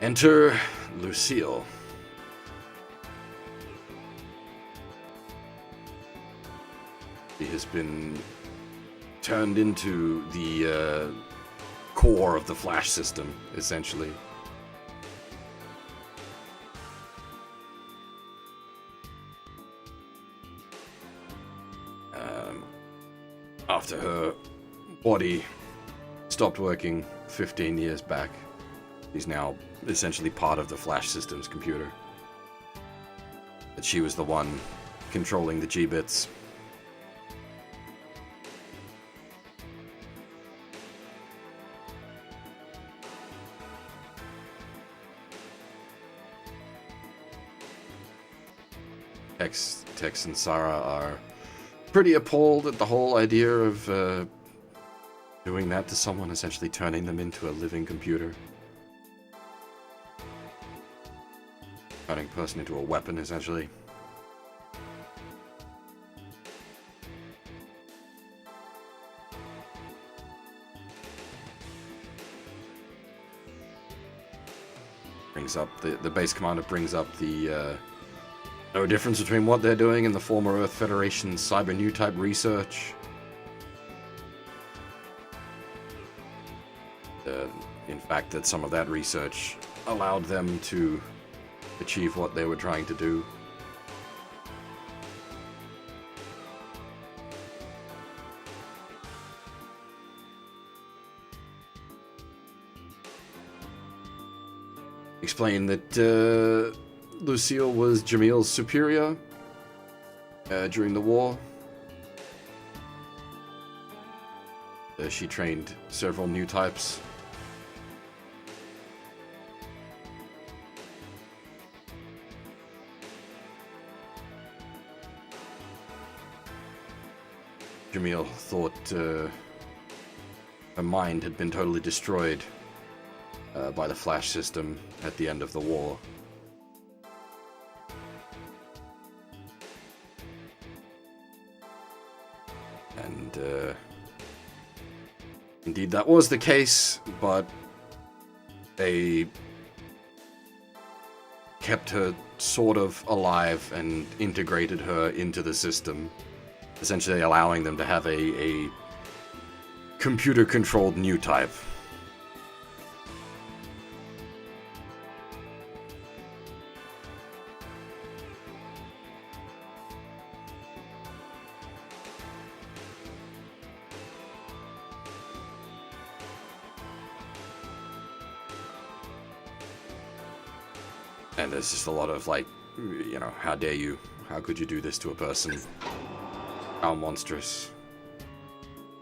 Enter Lucille. He has been turned into the core of the Flash system, essentially. After her body stopped working 15 years back, she's now essentially part of the Flash system's computer. But she was the one controlling the G-bits. Tex and Sarah are pretty appalled at the whole idea of doing that to someone, essentially turning them into a living computer. Turning a person into a weapon, essentially. Brings up the base commander brings up the no difference between what they're doing and the former Earth Federation's cyber new type research. In fact, that some of that research allowed them to achieve what they were trying to do. Explain that Lucille was Jamil's superior during the war. She trained several new types. Jamil thought her mind had been totally destroyed by the Flash system at the end of the war. And indeed that was the case, but they kept her sort of alive and integrated her into the system, essentially allowing them to have a computer-controlled new type. And there's just a lot of, like, you know, how dare you? How could you do this to a person? How monstrous.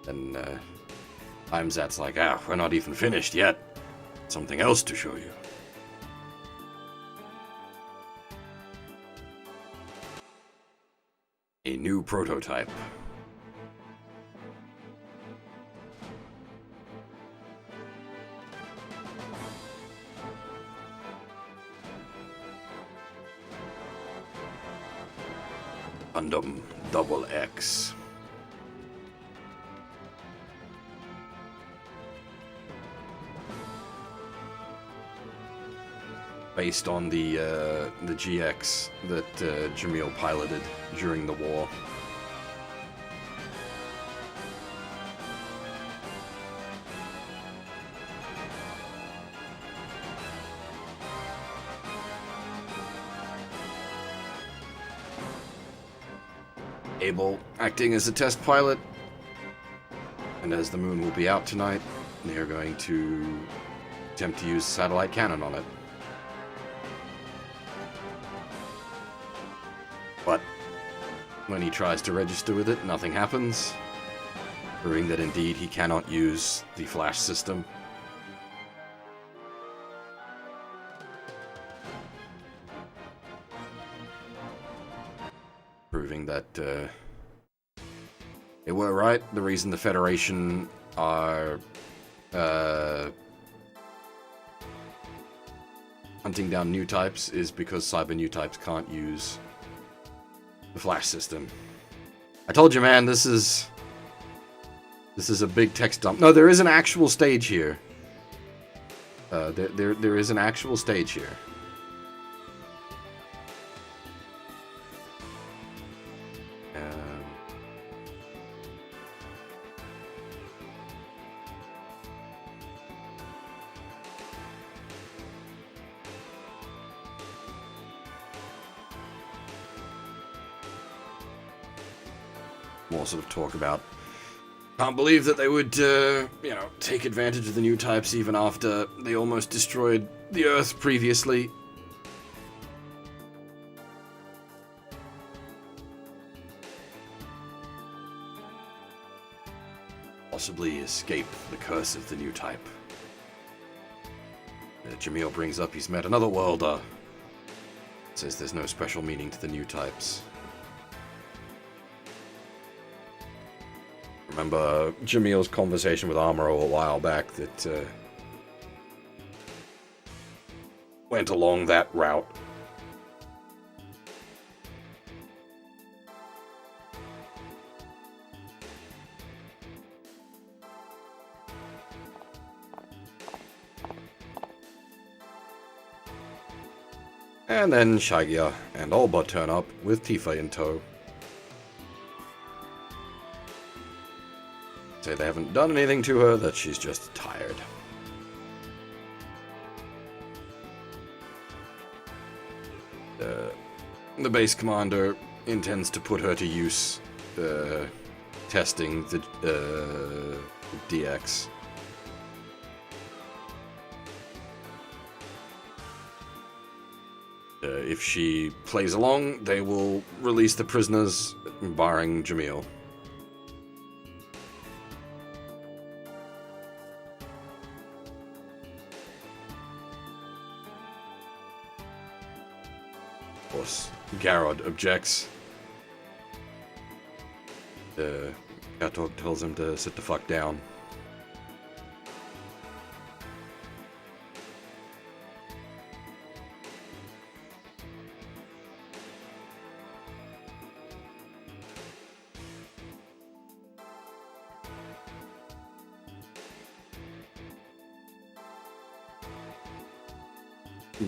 And, Imzat's like, we're not even finished yet. Something else to show you. A new prototype. Gundam XX. Based on the GX that Jamil piloted during the war. Abel acting as a test pilot, and as the moon will be out tonight, they are going to attempt to use satellite cannon on it. But when he tries to register with it, nothing happens, proving that indeed he cannot use the flash system. Proving that they were right. The reason the Federation are hunting down new types is because cyber new types can't use the flash system. I told you, man, this is a big text dump. No, there is an actual stage here. There is an actual stage here. More sort of talk about. Can't believe that they would, take advantage of the new types even after they almost destroyed the Earth previously. Possibly escape the curse of the new type. Jamil brings up he's met another worlder. Says there's no special meaning to the new types. Remember Jamil's conversation with Amuro a while back that went along that route. And then Shagia and Alba turn up with Tifa in tow. Say they haven't done anything to her, that she's just tired. The base commander intends to put her to use testing the DX. If she plays along, they will release the prisoners, barring Jamil. Of course, Garrod objects. Katok tells him to sit the fuck down.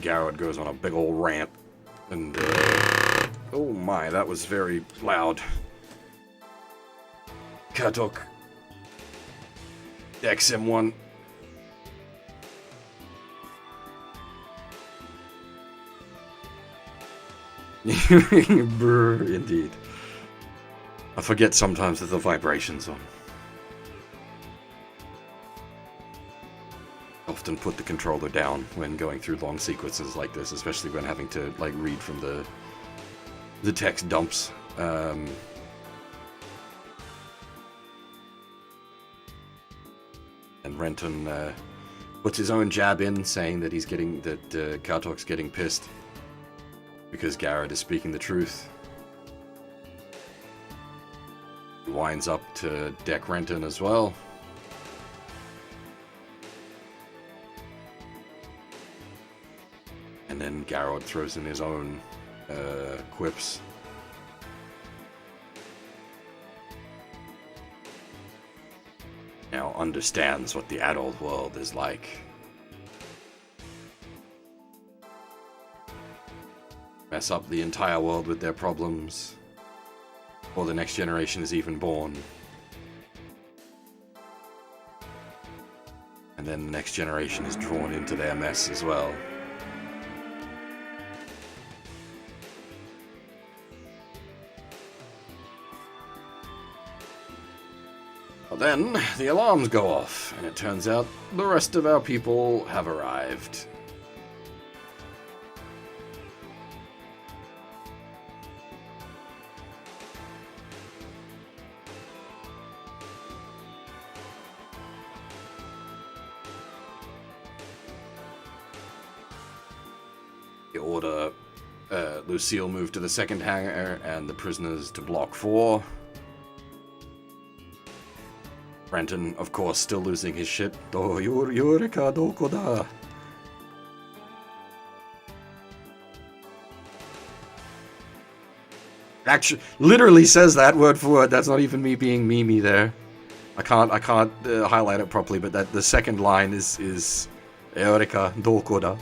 Garrod goes on a big old rant, and oh my, that was very loud. Katok decks him one. Brr, indeed. I forget sometimes that the vibration's on. Often put the controller down when going through long sequences like this, especially when having to read from the text dumps. And Renton puts his own jab in, saying that Kartok's getting pissed because Garrod is speaking the truth. He winds up to deck Renton as well. And then Garrod throws in his own quips. Now understands what the adult world is like. Mess up the entire world with their problems, or the next generation is even born. And then the next generation is drawn into their mess as well. Then the alarms go off, and it turns out the rest of our people have arrived. You order Lucille move to the second hangar and the prisoners to block 4. Renton, of course, still losing his shit. Yorika doko da? Actually, literally says that word for word. That's not even me being memey there. I can't highlight it properly, but that the second line is Yorika doko da?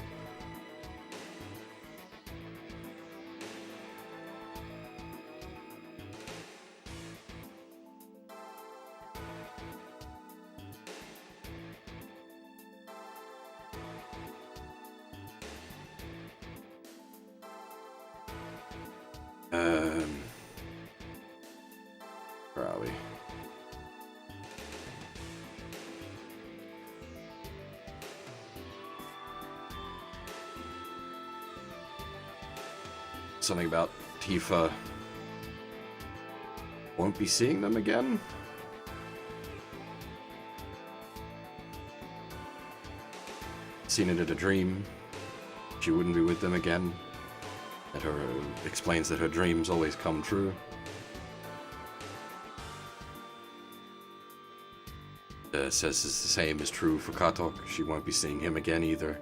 Where are we? Something about Tifa won't be seeing them again? Seen it in a dream. She wouldn't be with them again. That her explains that her dreams always come true. Says it's the same is true for Katok. She won't be seeing him again either.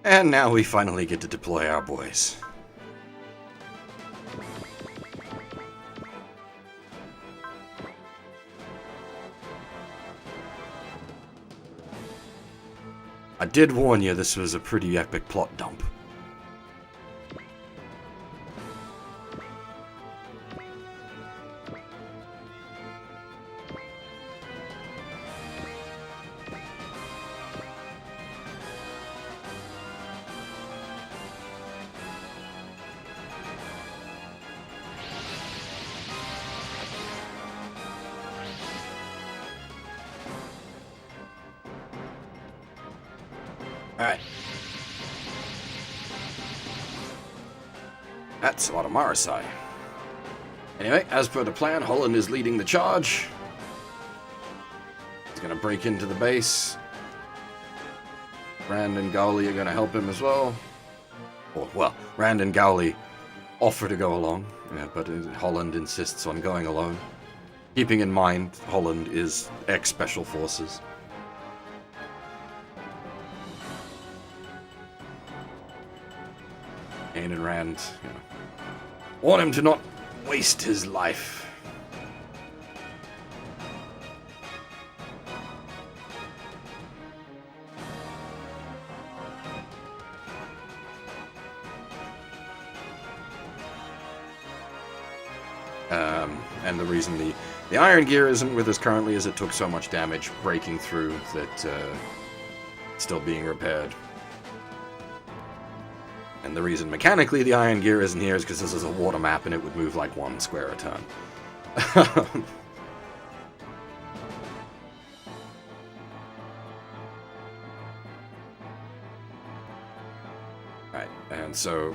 And now we finally get to deploy our boys. I did warn you this was a pretty epic plot dump. Alright. That's a lot of Marasai. Anyway, as per the plan, Holland is leading the charge. He's gonna break into the base. Rand and Gowley are gonna help him as well. Or, well, Rand and Gowley offer to go along, but Holland insists on going alone. Keeping in mind, Holland is ex-Special Forces. Ayn and Rand, want him to not waste his life. And the reason the Iron Gear isn't with us currently is it took so much damage breaking through that it's still being repaired. And the reason mechanically the Iron Gear isn't here is because this is a water map and it would move like 1 square a turn. Right, and so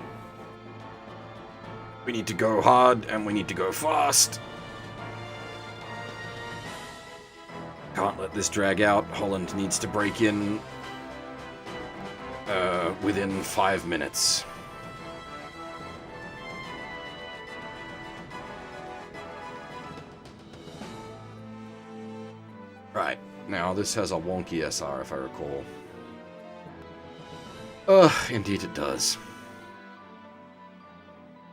we need to go hard and we need to go fast. Can't let this drag out. Holland needs to break in within 5 minutes. Right, now this has a wonky SR if I recall. Indeed it does.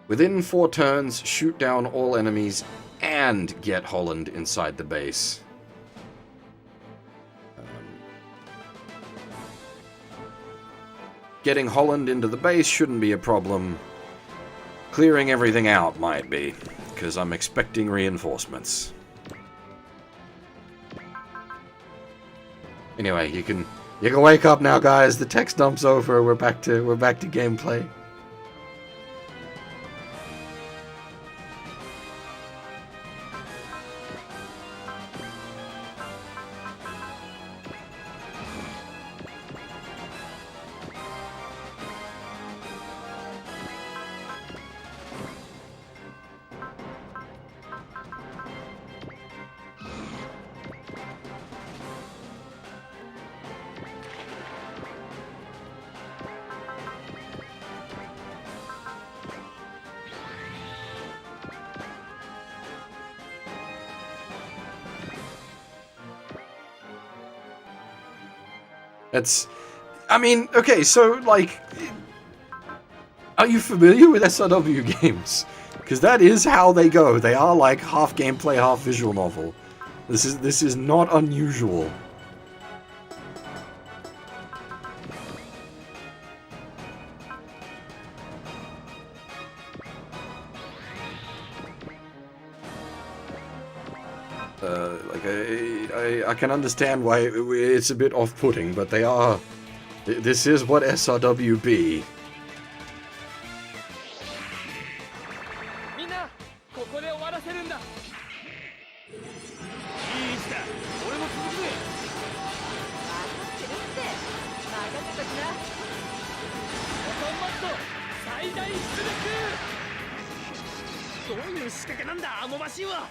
Within 4 turns, shoot down all enemies and get Holland inside the base. Getting Holland into the base shouldn't be a problem. Clearing everything out might be, because I'm expecting reinforcements. Anyway, you can wake up now, guys. The text dump's over. We're back to gameplay. That's... I mean, okay, so, like... Are you familiar with SRW games? Because that is how they go. They are like half gameplay, half visual novel. This is not unusual. Like I can understand why it's a bit off-putting, but they are. This is what SRW be. みんなここで終わらせるんだ。いい位置だ。俺も続くぜ。分かってるって任せときな。コンバット最大出力。どういう仕掛けなんだあのマシンは。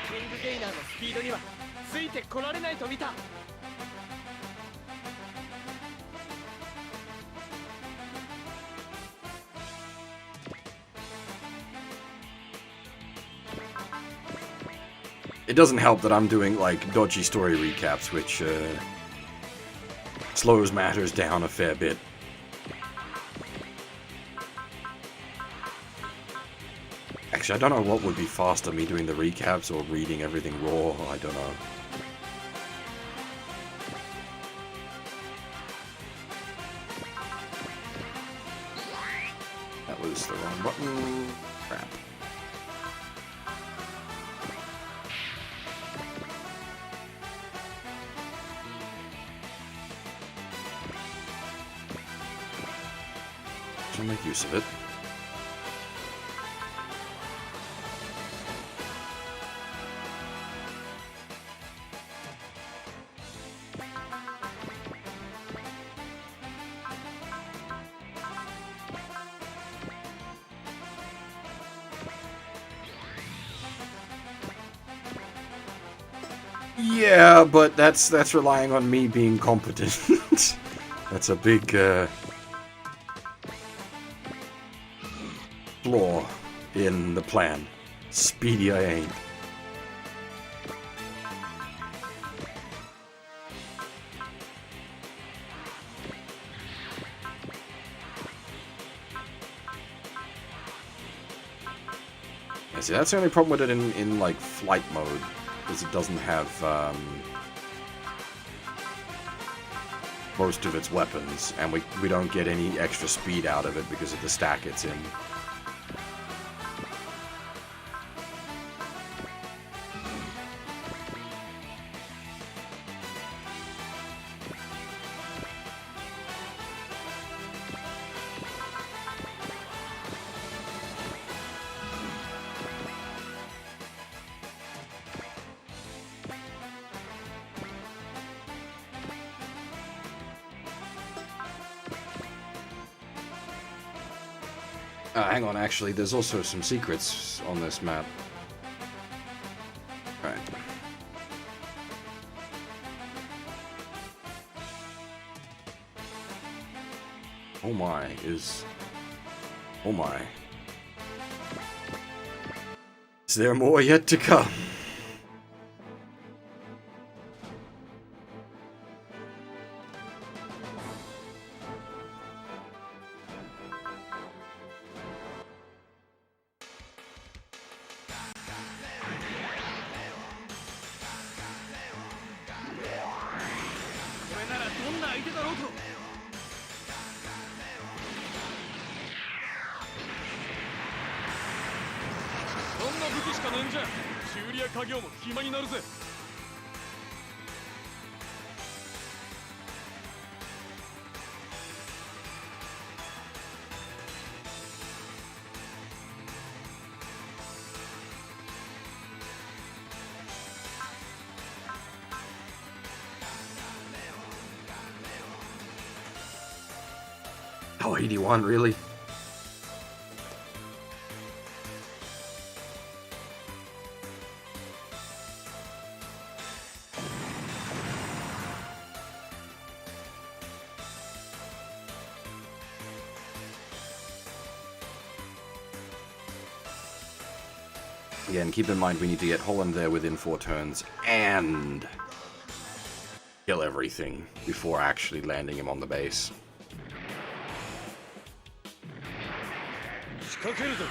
キングゲイナーのスピードにはついてこられないと見た。It doesn't help that I'm doing, like, dodgy story recaps, which, slows matters down a fair bit. Actually, I don't know what would be faster, me doing the recaps or reading everything raw. I don't know. That was the wrong button. Crap. Should make use of it. Yeah, but that's relying on me being competent. That's a big flaw in the plan. Speedy I ain't. Yeah, see, that's the only problem with it in like flight mode. Because it doesn't have most of its weapons, and we don't get any extra speed out of it because of the stack it's in. Hang on, actually, there's also some secrets on this map. Alright. Oh my, oh my. Is there more yet to come? Oh, 81, really? Again, keep in mind we need to get Holland there within 4 turns and kill everything before actually landing him on the base. 仕掛けるぞ。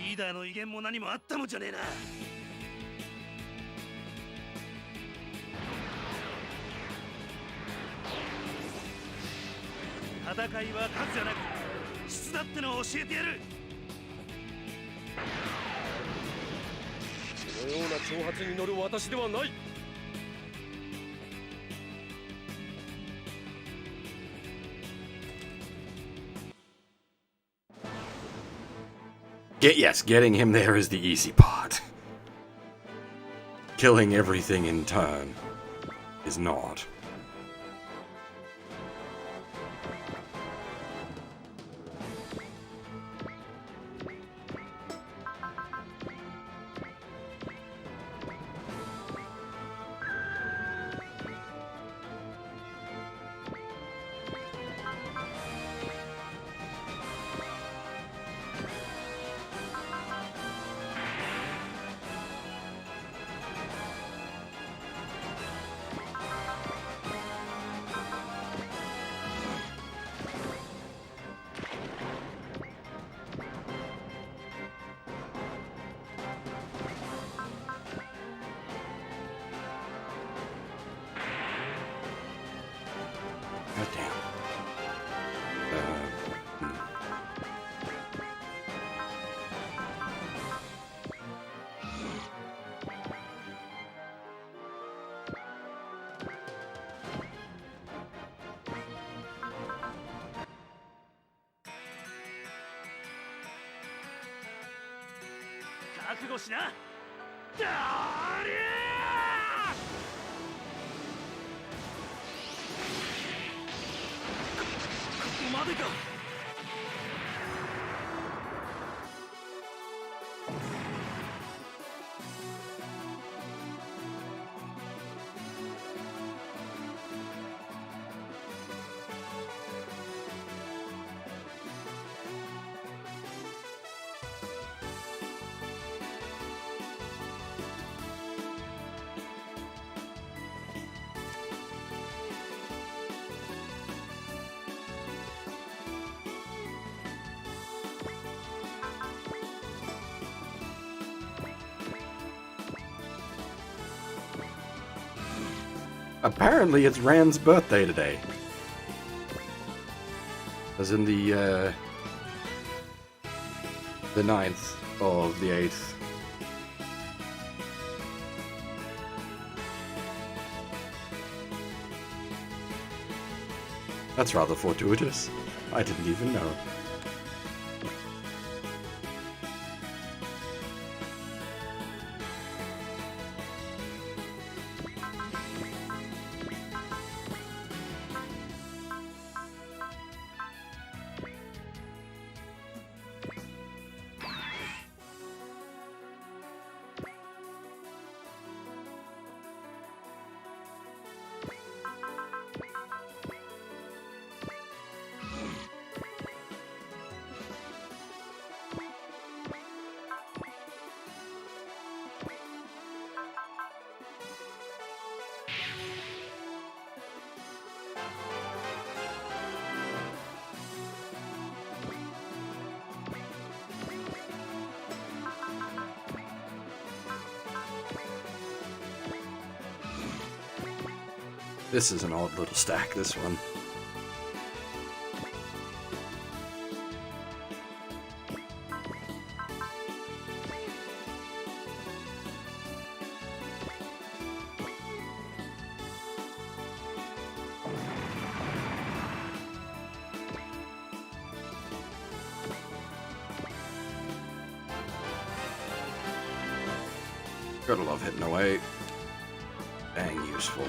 リーダーの威厳も何もあったもんじゃねえな。戦いは数じゃなく質だってのを教えてやる。そのような挑発に乗る私ではない。Yes, getting him there is the easy part. Killing everything in turn is not. God damn. Hmm. Apparently it's Rand's birthday today. As in the 9th of the 8th. That's rather fortuitous. I didn't even know. This is an odd little stack, this one. Gotta love hitting away. Dang useful.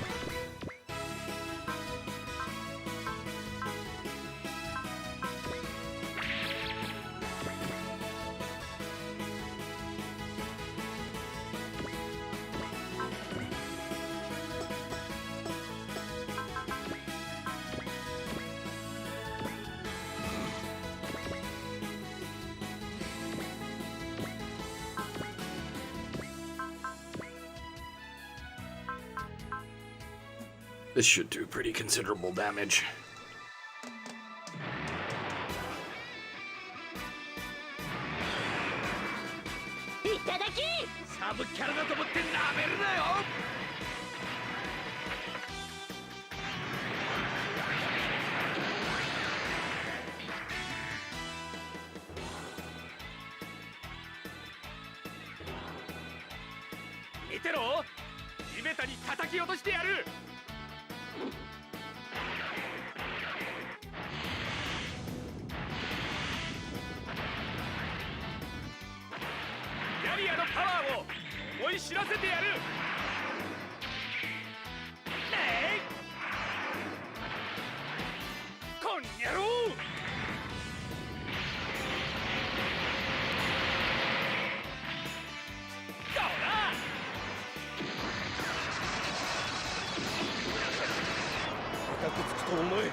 This should do pretty considerable damage. いただき。サブキャラだと思ってなめるなよ。見てろ、地べたに叩き落としてやる。ヤリアのパワーを思い知らせてやる。ねえ、こんにゃろう。どうだ。高くつくと思え。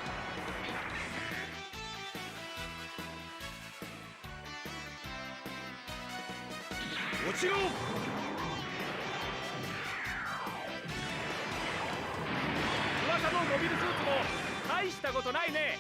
落ちろ。噂のモビルスーツも大したことないね。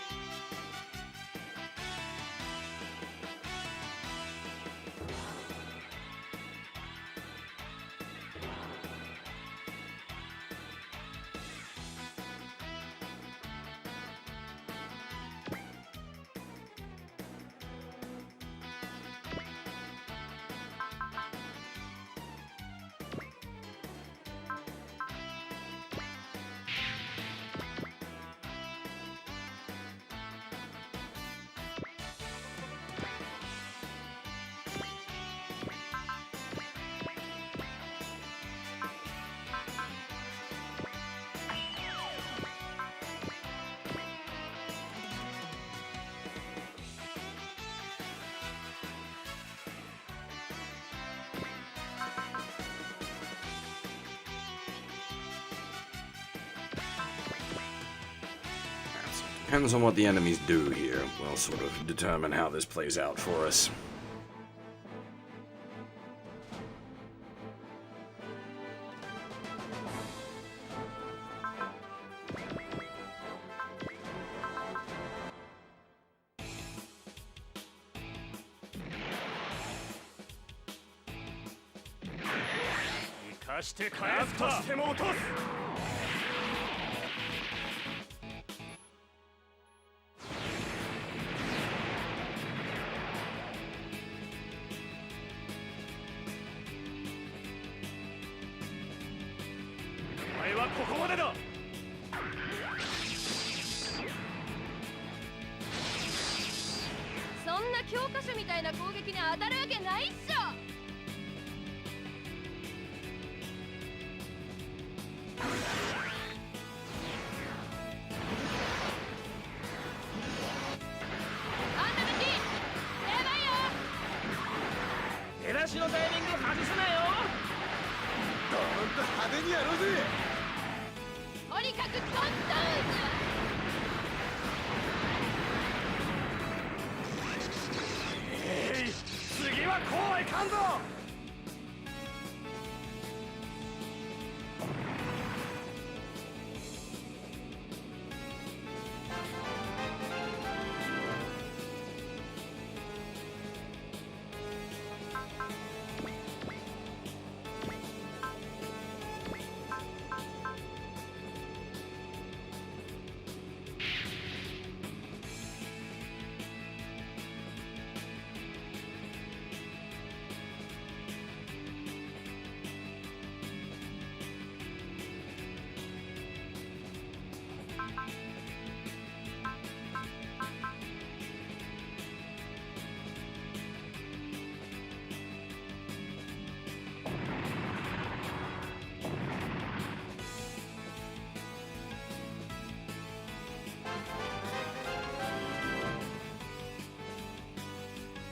Depends on what the enemies do here. We'll sort of determine how this plays out for us.生かして返すとしても落とす。お前はここまでだ。そんな教科書みたいな攻撃に当たるわけないっしょ。あんたたちやばいよ。出だしのタイミング外すなよ。どーんと派手にやろうぜ。とにかくトントン。次はこうはいかんぞ。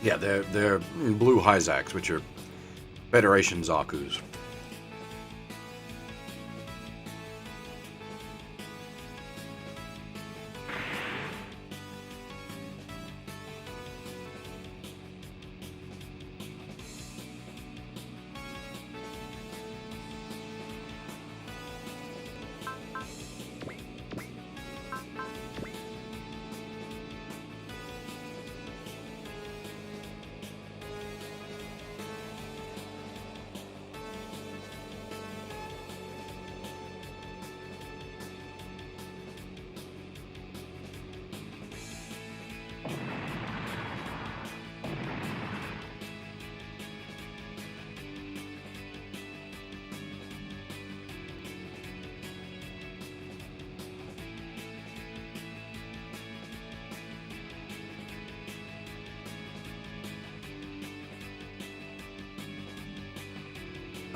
Yeah, they're blue Hyzaks, which are Federation Zaku's.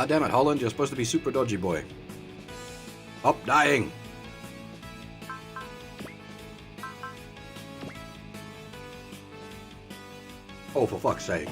God damn it, Holland, you're supposed to be super dodgy boy. Stop dying! Oh, for fuck's sake.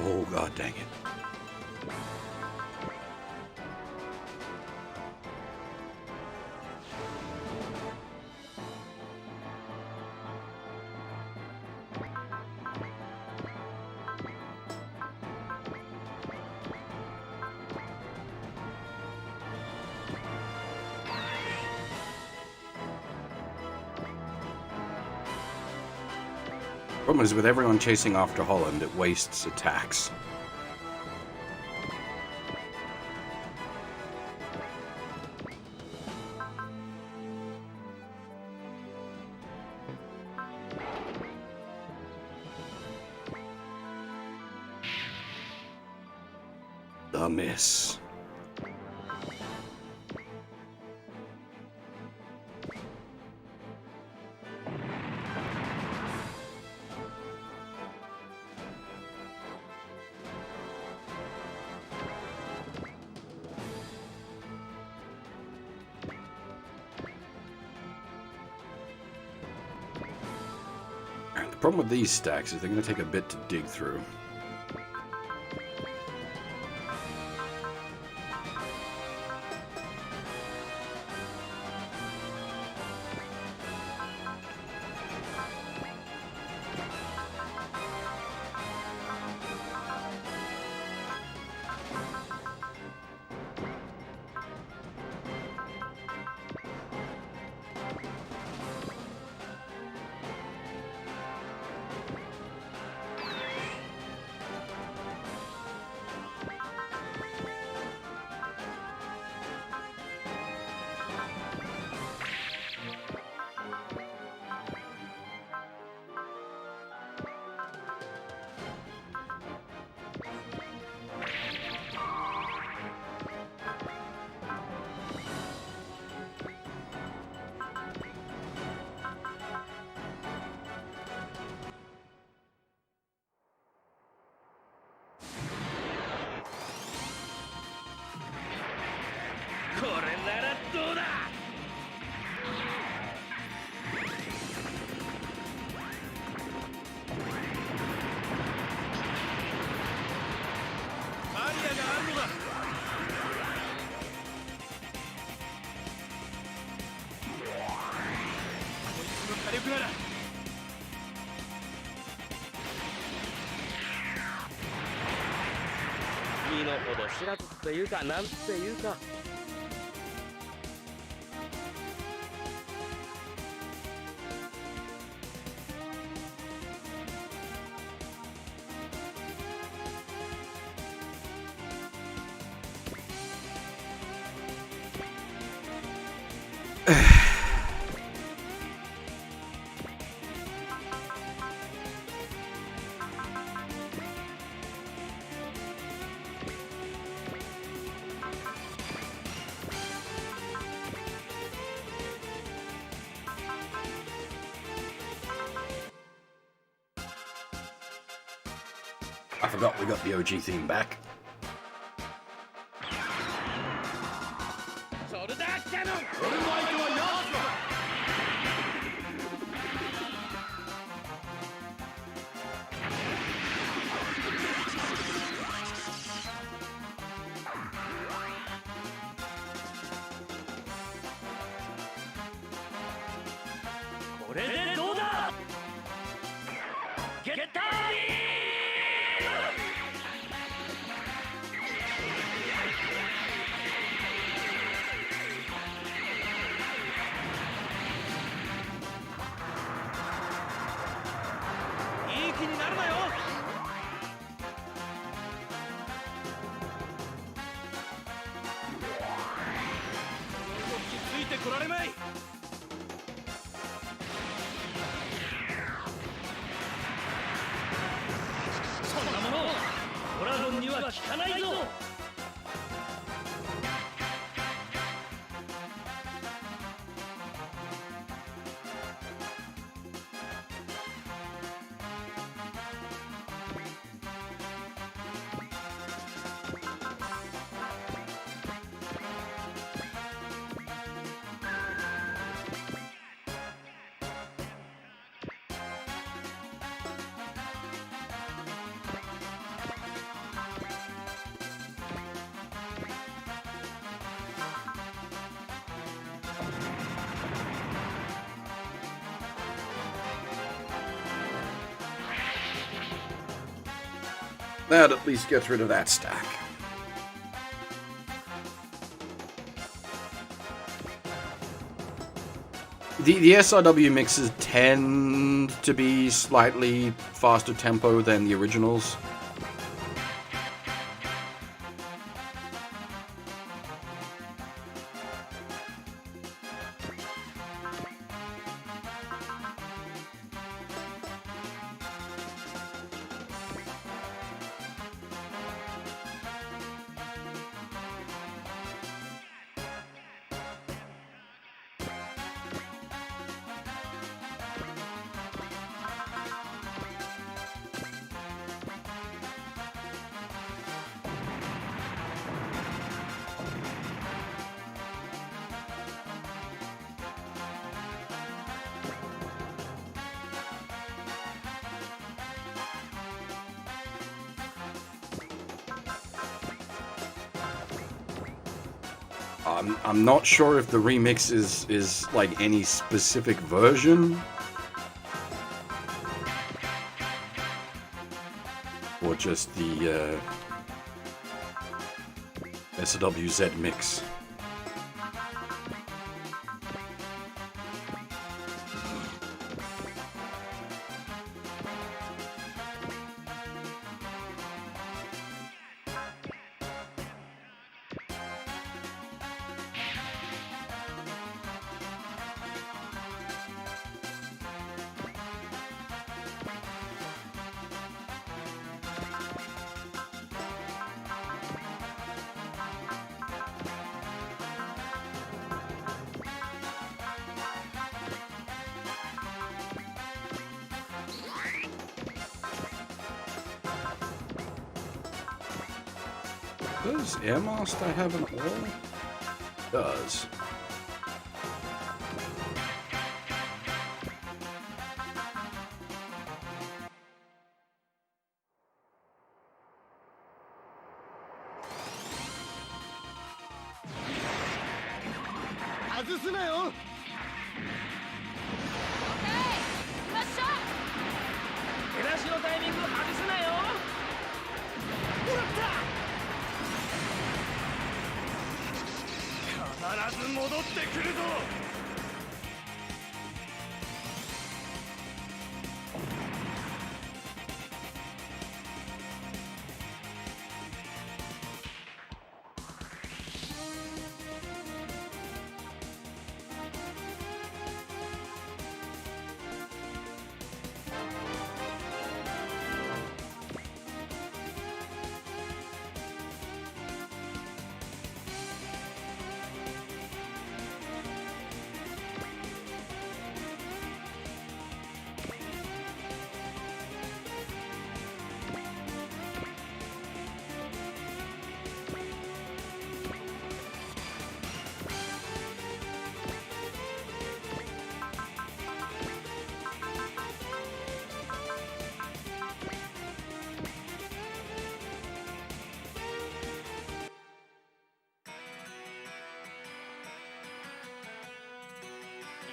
Oh, god dang it. Problem is, with everyone chasing after Holland, it wastes attacks. The miss. The problem with these stacks is they're going to take a bit to dig through. ほど知らずっていうかなんていうか。I forgot we got the OG theme back. ショルダーキャノン。俺の相手はヤーズだ。これでどうだ。ゲッターいい気になるなよ。ついてこられまい。そんなものドラゴンには効かないぞ。That at least gets rid of that stack. The SRW mixes tend to be slightly faster tempo than the originals. I'm not sure if the remix is like any specific version or just the SWZ mix. Does Air Master have an all? Does. ず戻ってくるぞ。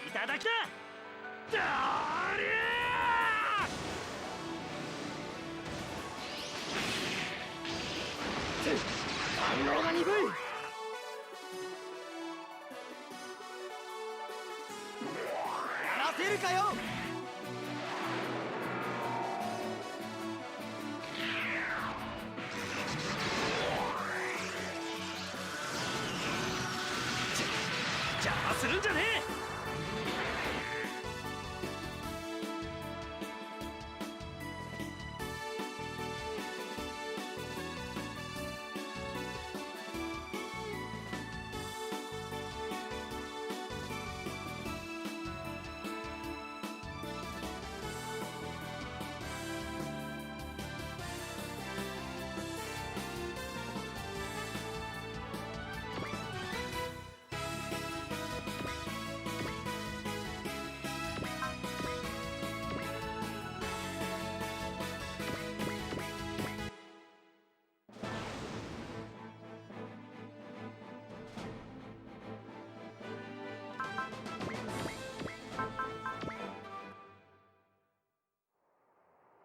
いただきだ。だりゃ反応が鈍い。やらせるかよ。邪魔するんじゃねえ。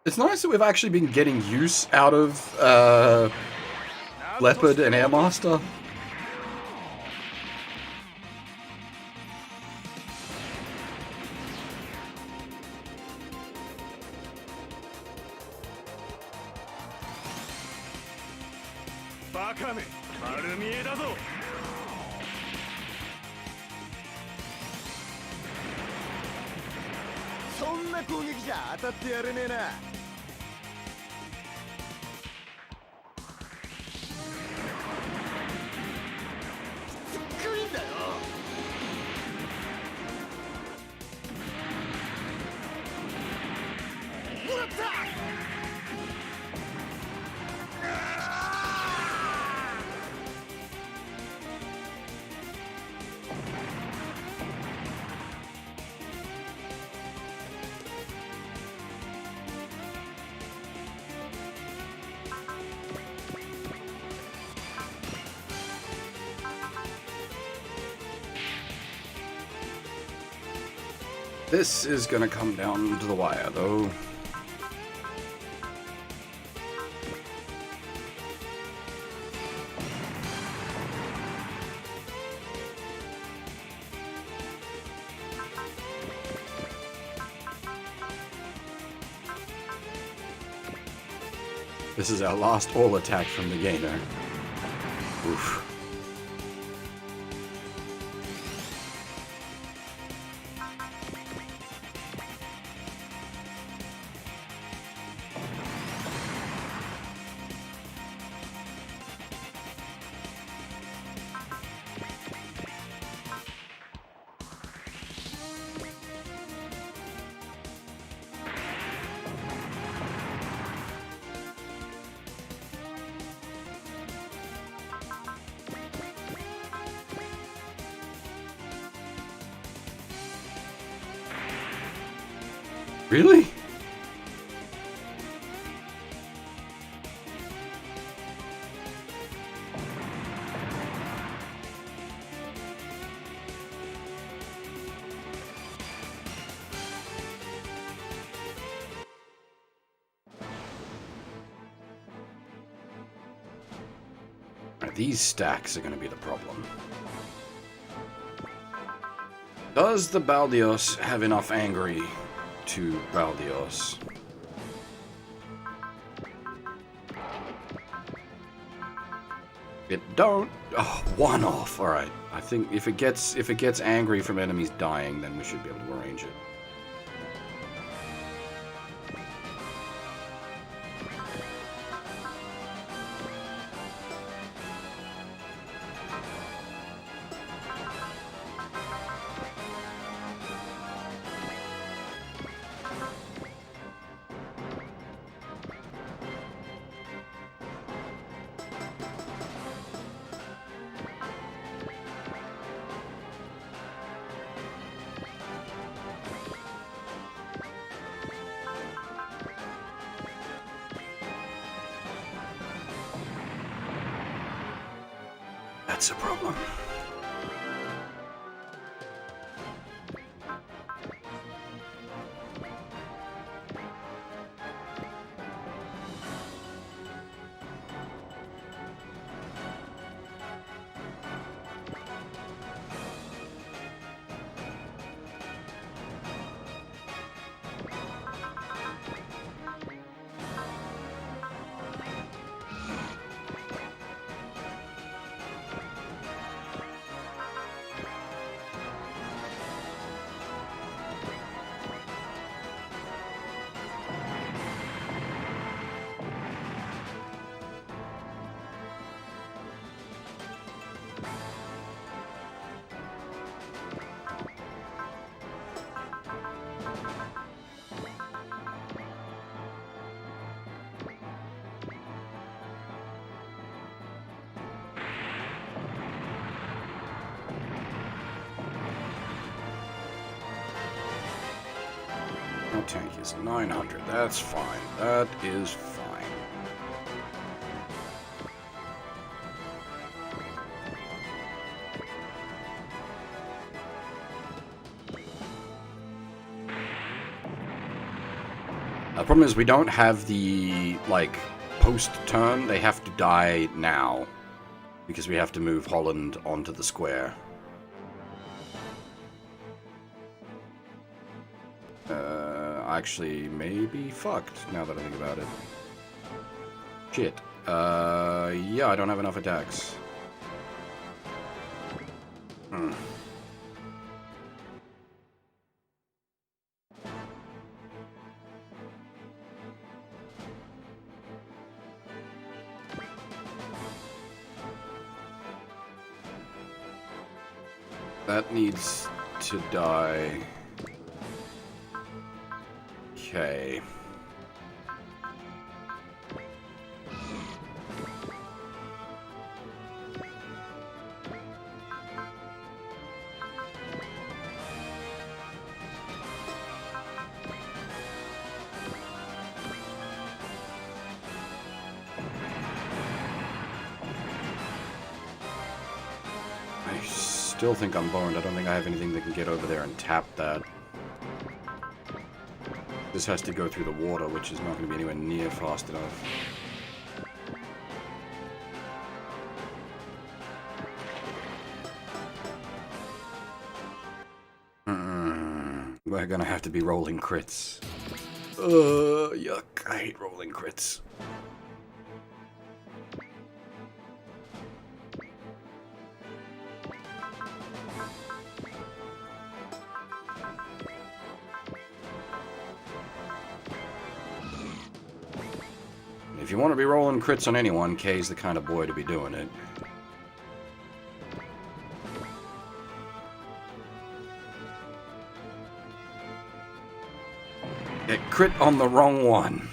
It's nice that we've actually been getting use out of Leopard and Airmaster. Baka me, 丸見えだぞ。そんな攻撃じゃ当たってやれねえな。This is gonna come down to the wire, though. This is our last all attack from the gainer. Oof. Really? These stacks are going to be the problem. Does the Baldios have enough angry to Baldios? It don't. Oh, one off. All right. I think if it gets angry from enemies dying, then we should be able to arrange it. That's a problem. No tank is 900. That's fine. That is fine. The problem is we don't have the, like, post-turn. They have to die now. Because we have to move Holland onto the square. Actually, maybe fucked, now that I think about it. Shit. Yeah, I don't have enough attacks. That needs to die. Okay. I still think I'm boned. I don't think I have anything that can get over there and tap that. This has to go through the water, which is not going to be anywhere near fast enough. We're going to have to be rolling crits. Yuck. I hate rolling crits. If you want to be rolling crits on anyone, Kay's the kind of boy to be doing it. Get crit on the wrong one.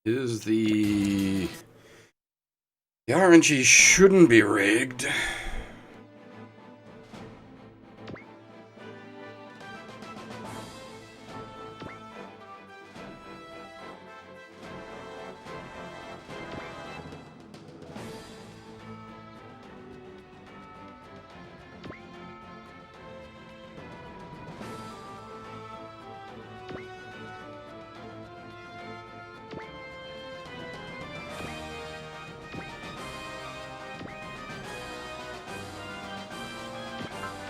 Is the RNG shouldn't be rigged.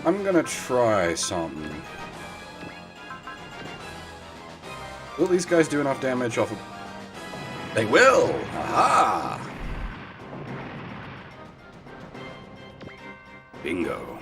I'm gonna try something. Will these guys do enough damage off of... They will! Aha! Bingo.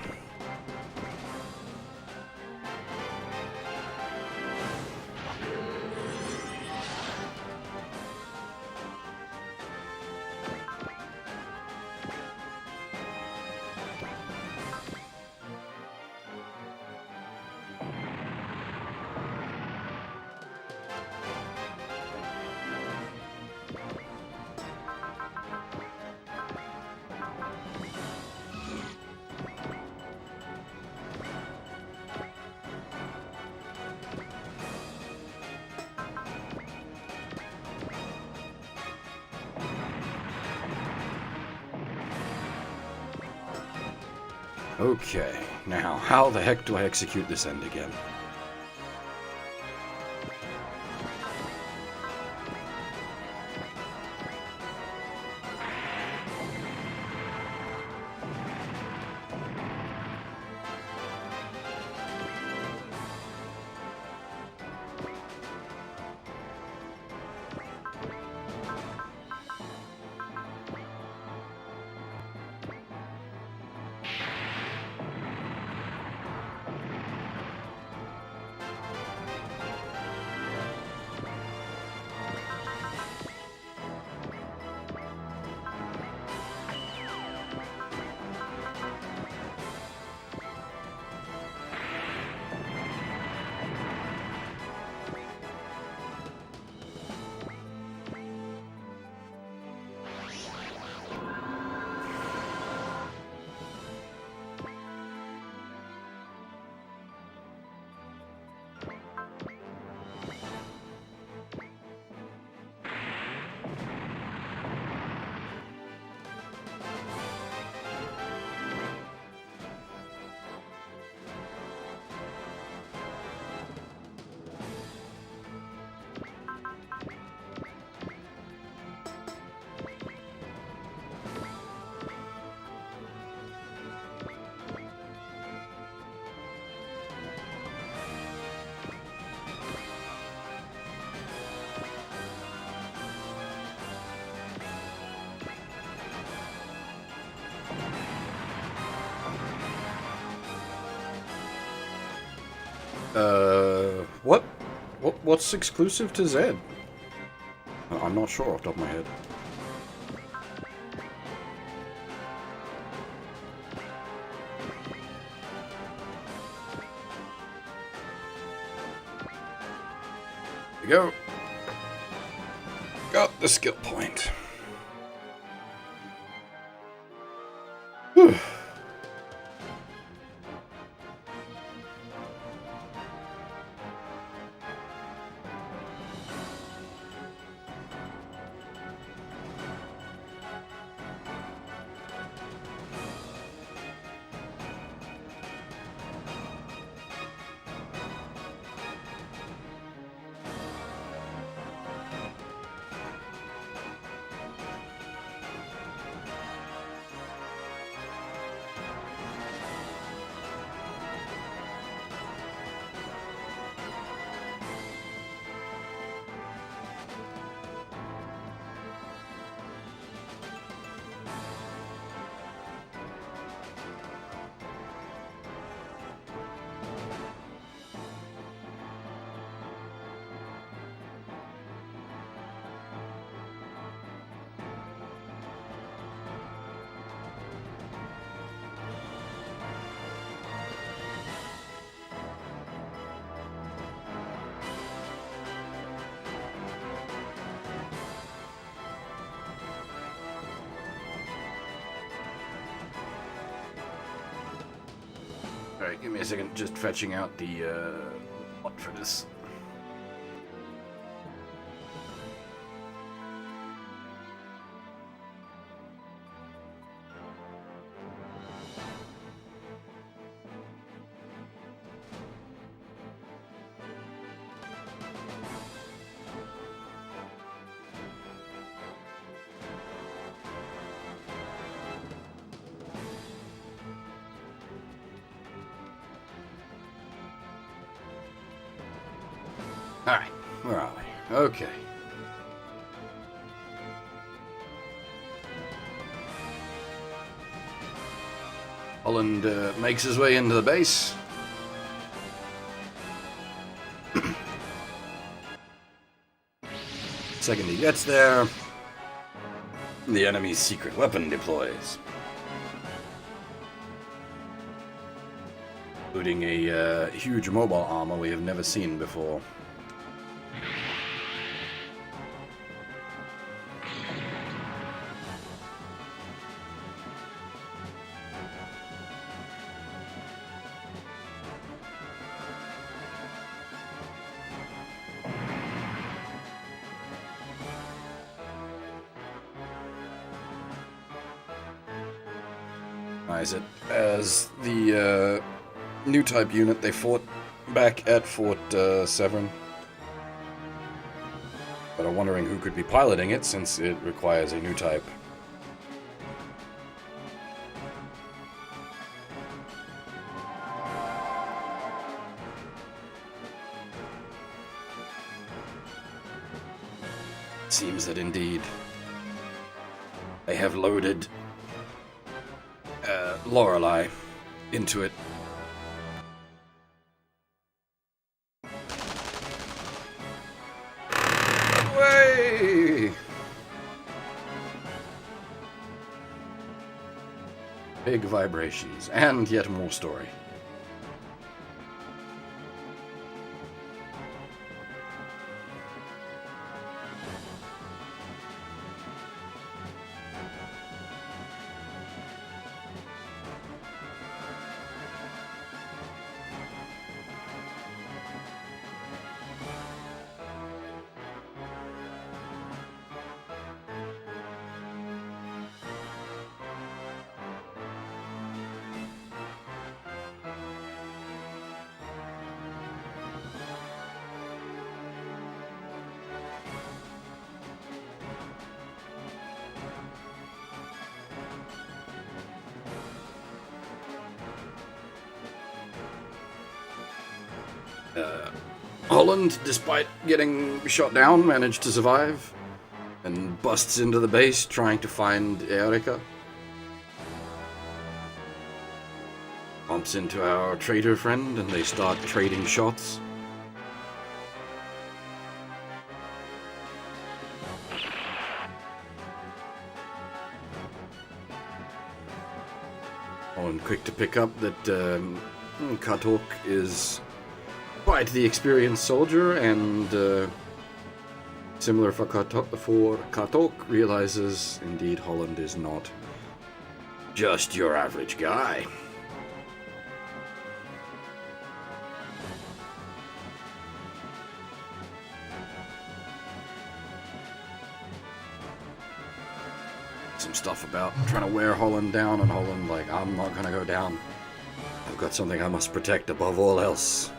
Okay, now how the heck do I execute this end again? What's exclusive to Z? I'm not sure off the top of my head. There we go. Got the skill point. Whew. Alright, give me a second, just fetching out the what for this. Alright, where are we? Okay. Holland makes his way into the base. Second he gets there, the enemy's secret weapon deploys. Including a huge mobile armor we have never seen before. It as the new type unit they fought back at Fort Severn, but are wondering who could be piloting it since it requires a new type. Seems that indeed they have loaded Lorelei into it. Way! Big vibrations, and yet more story. Holland, despite getting shot down, managed to survive and busts into the base trying to find Erika. Bumps into our trader friend and they start trading shots. Holland quick to pick up that Katok is quite the experienced soldier, and similar for Katok, realizes indeed Holland is not just your average guy. Some stuff about trying to wear Holland down, and Holland like, I'm not gonna go down. I've got something I must protect above all else.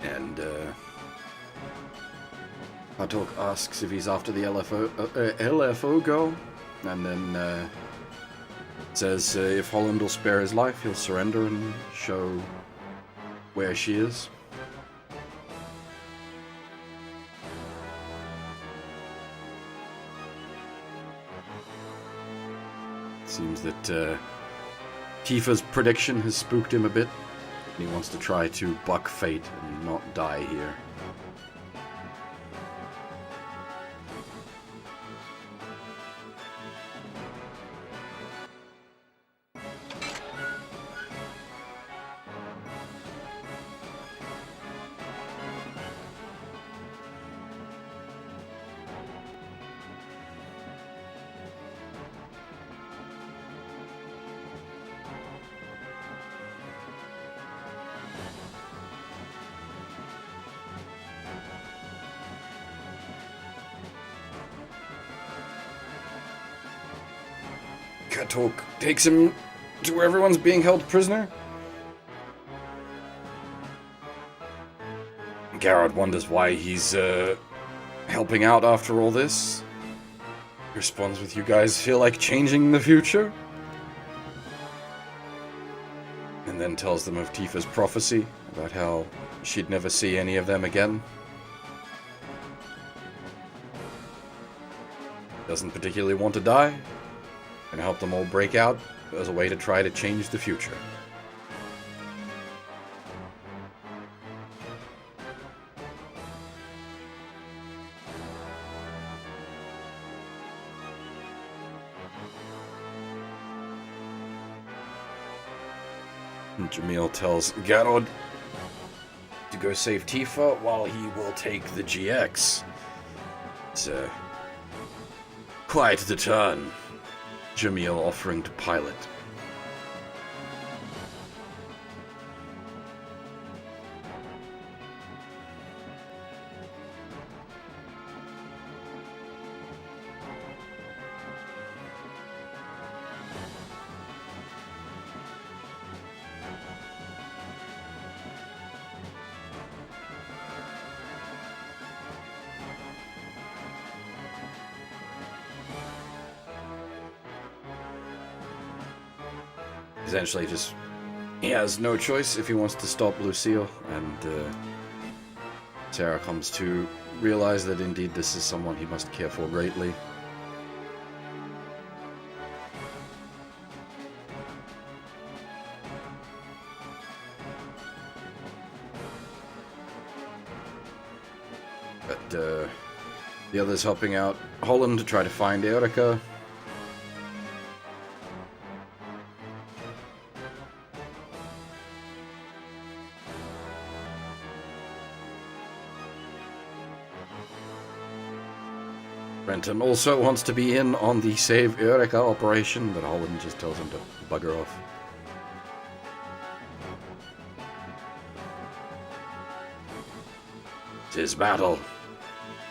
And Katok asks if he's after the LFO girl, and then says if Holland will spare his life, he'll surrender and show where she is. Seems that Tifa's prediction has spooked him a bit. He wants to try to buck fate and not die here. Katok takes him to where everyone's being held prisoner. Garrod wonders why he's helping out after all this. He responds with, "You guys feel like changing the future?" And then tells them of Tifa's prophecy about how she'd never see any of them again. Doesn't particularly want to die, and help them all break out as a way to try to change the future. And Jamil tells Garrod to go save Tifa while he will take the GX. It's quite the turn. Jamil offering to pilot. Essentially just, he has no choice if he wants to stop Lucille, and Sarah comes to realize that indeed this is someone he must care for greatly. But the others helping out Holland to try to find Erica. Renton also wants to be in on the Save Erica operation, but Holland just tells him to bugger off. It's his battle.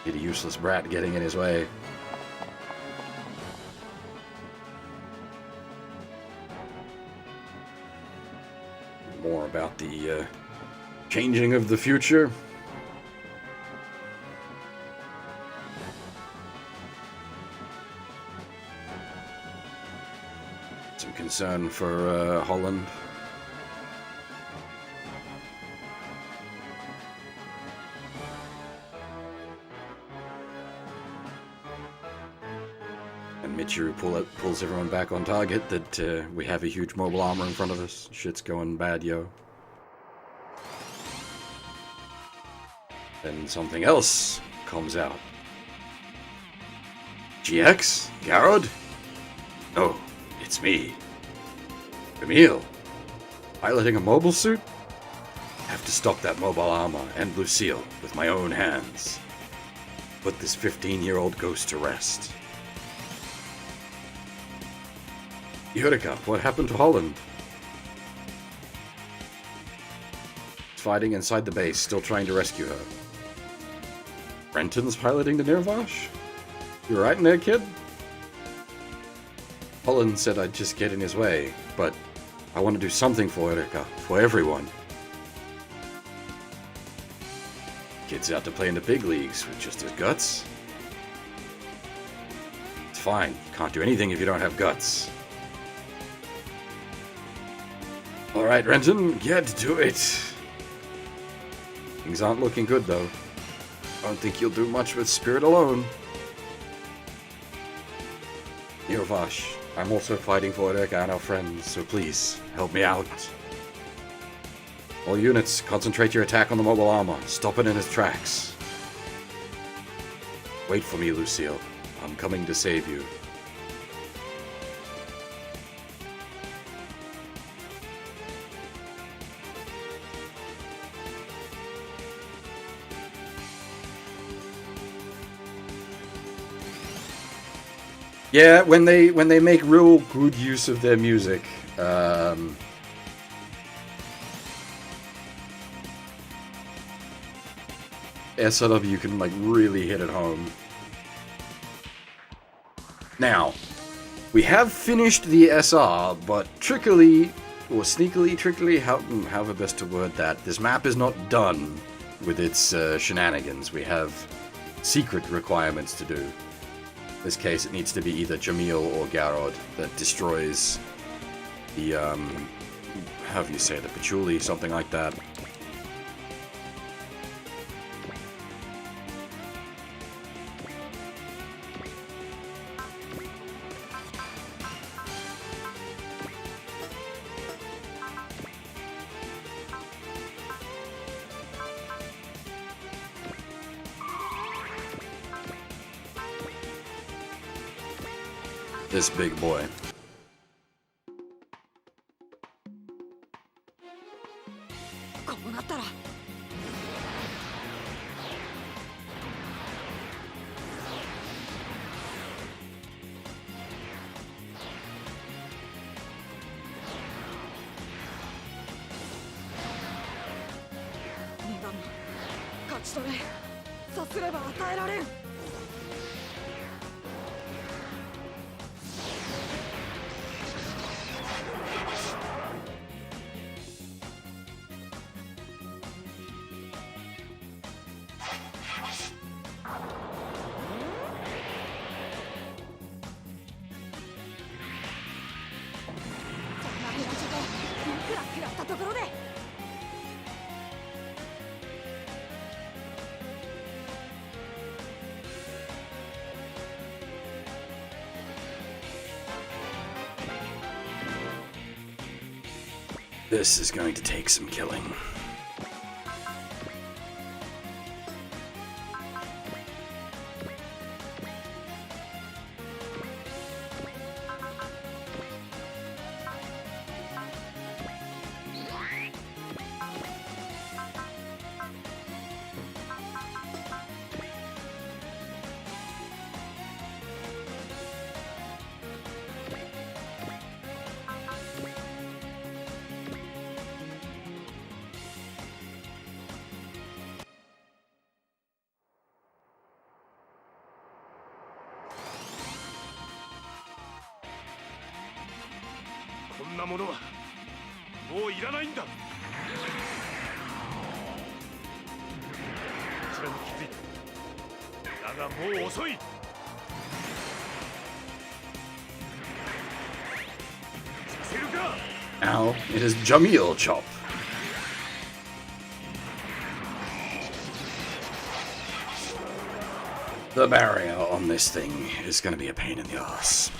Get a useless brat getting in his way. More about the changing of the future. Concern for Holland. And Michiru pulls everyone back on target that we have a huge mobile armor in front of us. Shit's going bad, yo. Then something else comes out. GX? Garrod? No, it's me. Camille, piloting a mobile suit? I have to stop that mobile armor and Lucille with my own hands. Put this 15-year-old ghost to rest. Eureka, what happened to Holland? He's fighting inside the base, still trying to rescue her. Renton's piloting the Nirvash? You right in there, kid? Holland said I'd just get in his way, but I want to do something for Erica, for everyone. Kid's out to play in the big leagues with just his guts. It's fine, can't do anything if you don't have guts. Alright, Renton, get to it. Things aren't looking good, though. I don't think you'll do much with Spirit alone. Nirvash, I'm also fighting for Erica and our friends, so please, help me out. All units, concentrate your attack on the mobile armor. Stop it in its tracks. Wait for me, Lucille. I'm coming to save you. Yeah, when they make real good use of their music, SRW can like really hit it home. Now, we have finished the SR, but trickily, or sneakily, trickily, however best to word that, this map is not done. with its shenanigans. We have secret requirements to do. In this case, it needs to be either Jamil or Garrod that destroys the, how do you say, the patchouli, something like that. This big boy. こうなったら二段勝ち取れさすれば与えられん。This is going to take some killing. Now it is Jamil Chop. The barrier on this thing is going to be a pain in the ass.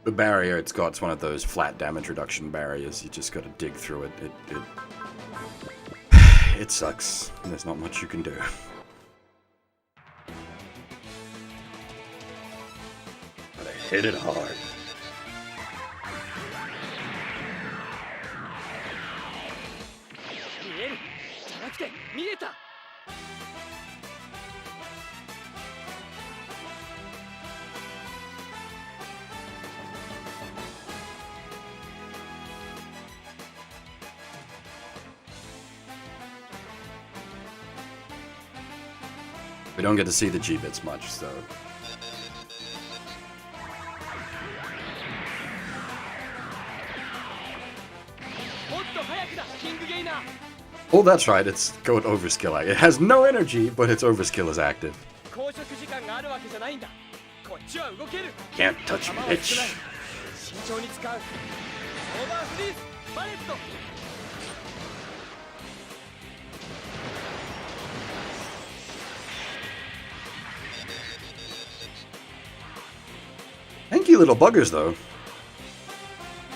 The barrier it's got one of those flat damage reduction barriers. You just got to dig through it. It sucks. There's not much you can do. Gotta hit it hard. We don't get to see the G-bits much, so... Oh, that's right, it's got overskill. It has no energy, but its overskill is active. Can't touch me, bitch. Thank you, little buggers, though.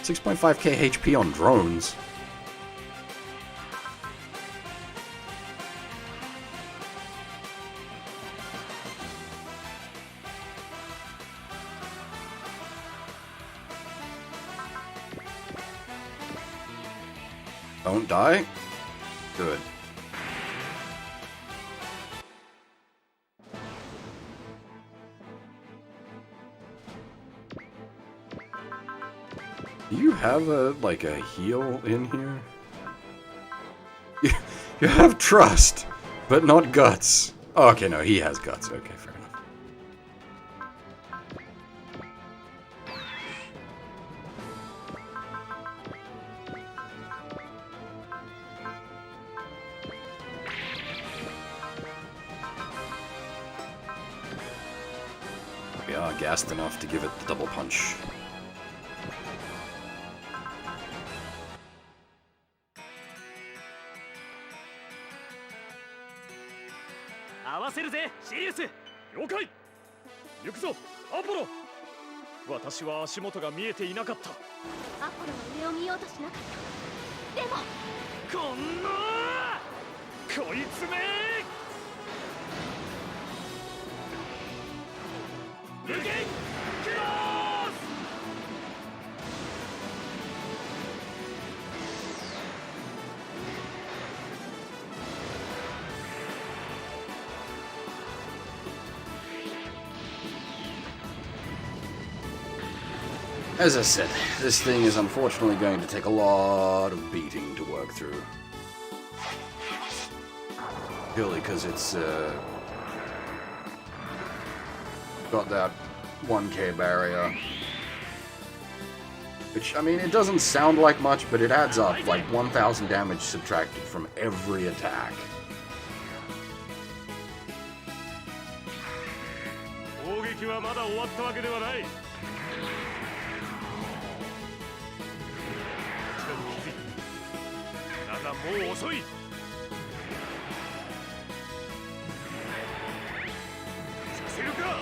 6.5k HP on drones. Don't die. Good. Do you have like a heal in here? You have trust, but not guts. Oh, okay, no, he has guts. Okay, fair enough. We are gassed enough to give it the double punch. Sirius! 了解。行くぞ、アポロ。私は足元が見えていなかった。アポロは上を見ようとしなかった。でもこんなこいつめ。無限クロス。As I said, this thing is unfortunately going to take a lot of beating to work through. Purely because it's got that 1k barrier. Which, I mean, it doesn't sound like much, but it adds up, like 1000 damage subtracted from every attack. 攻撃はまだ終わったわけではない。だがもう遅い。させるか。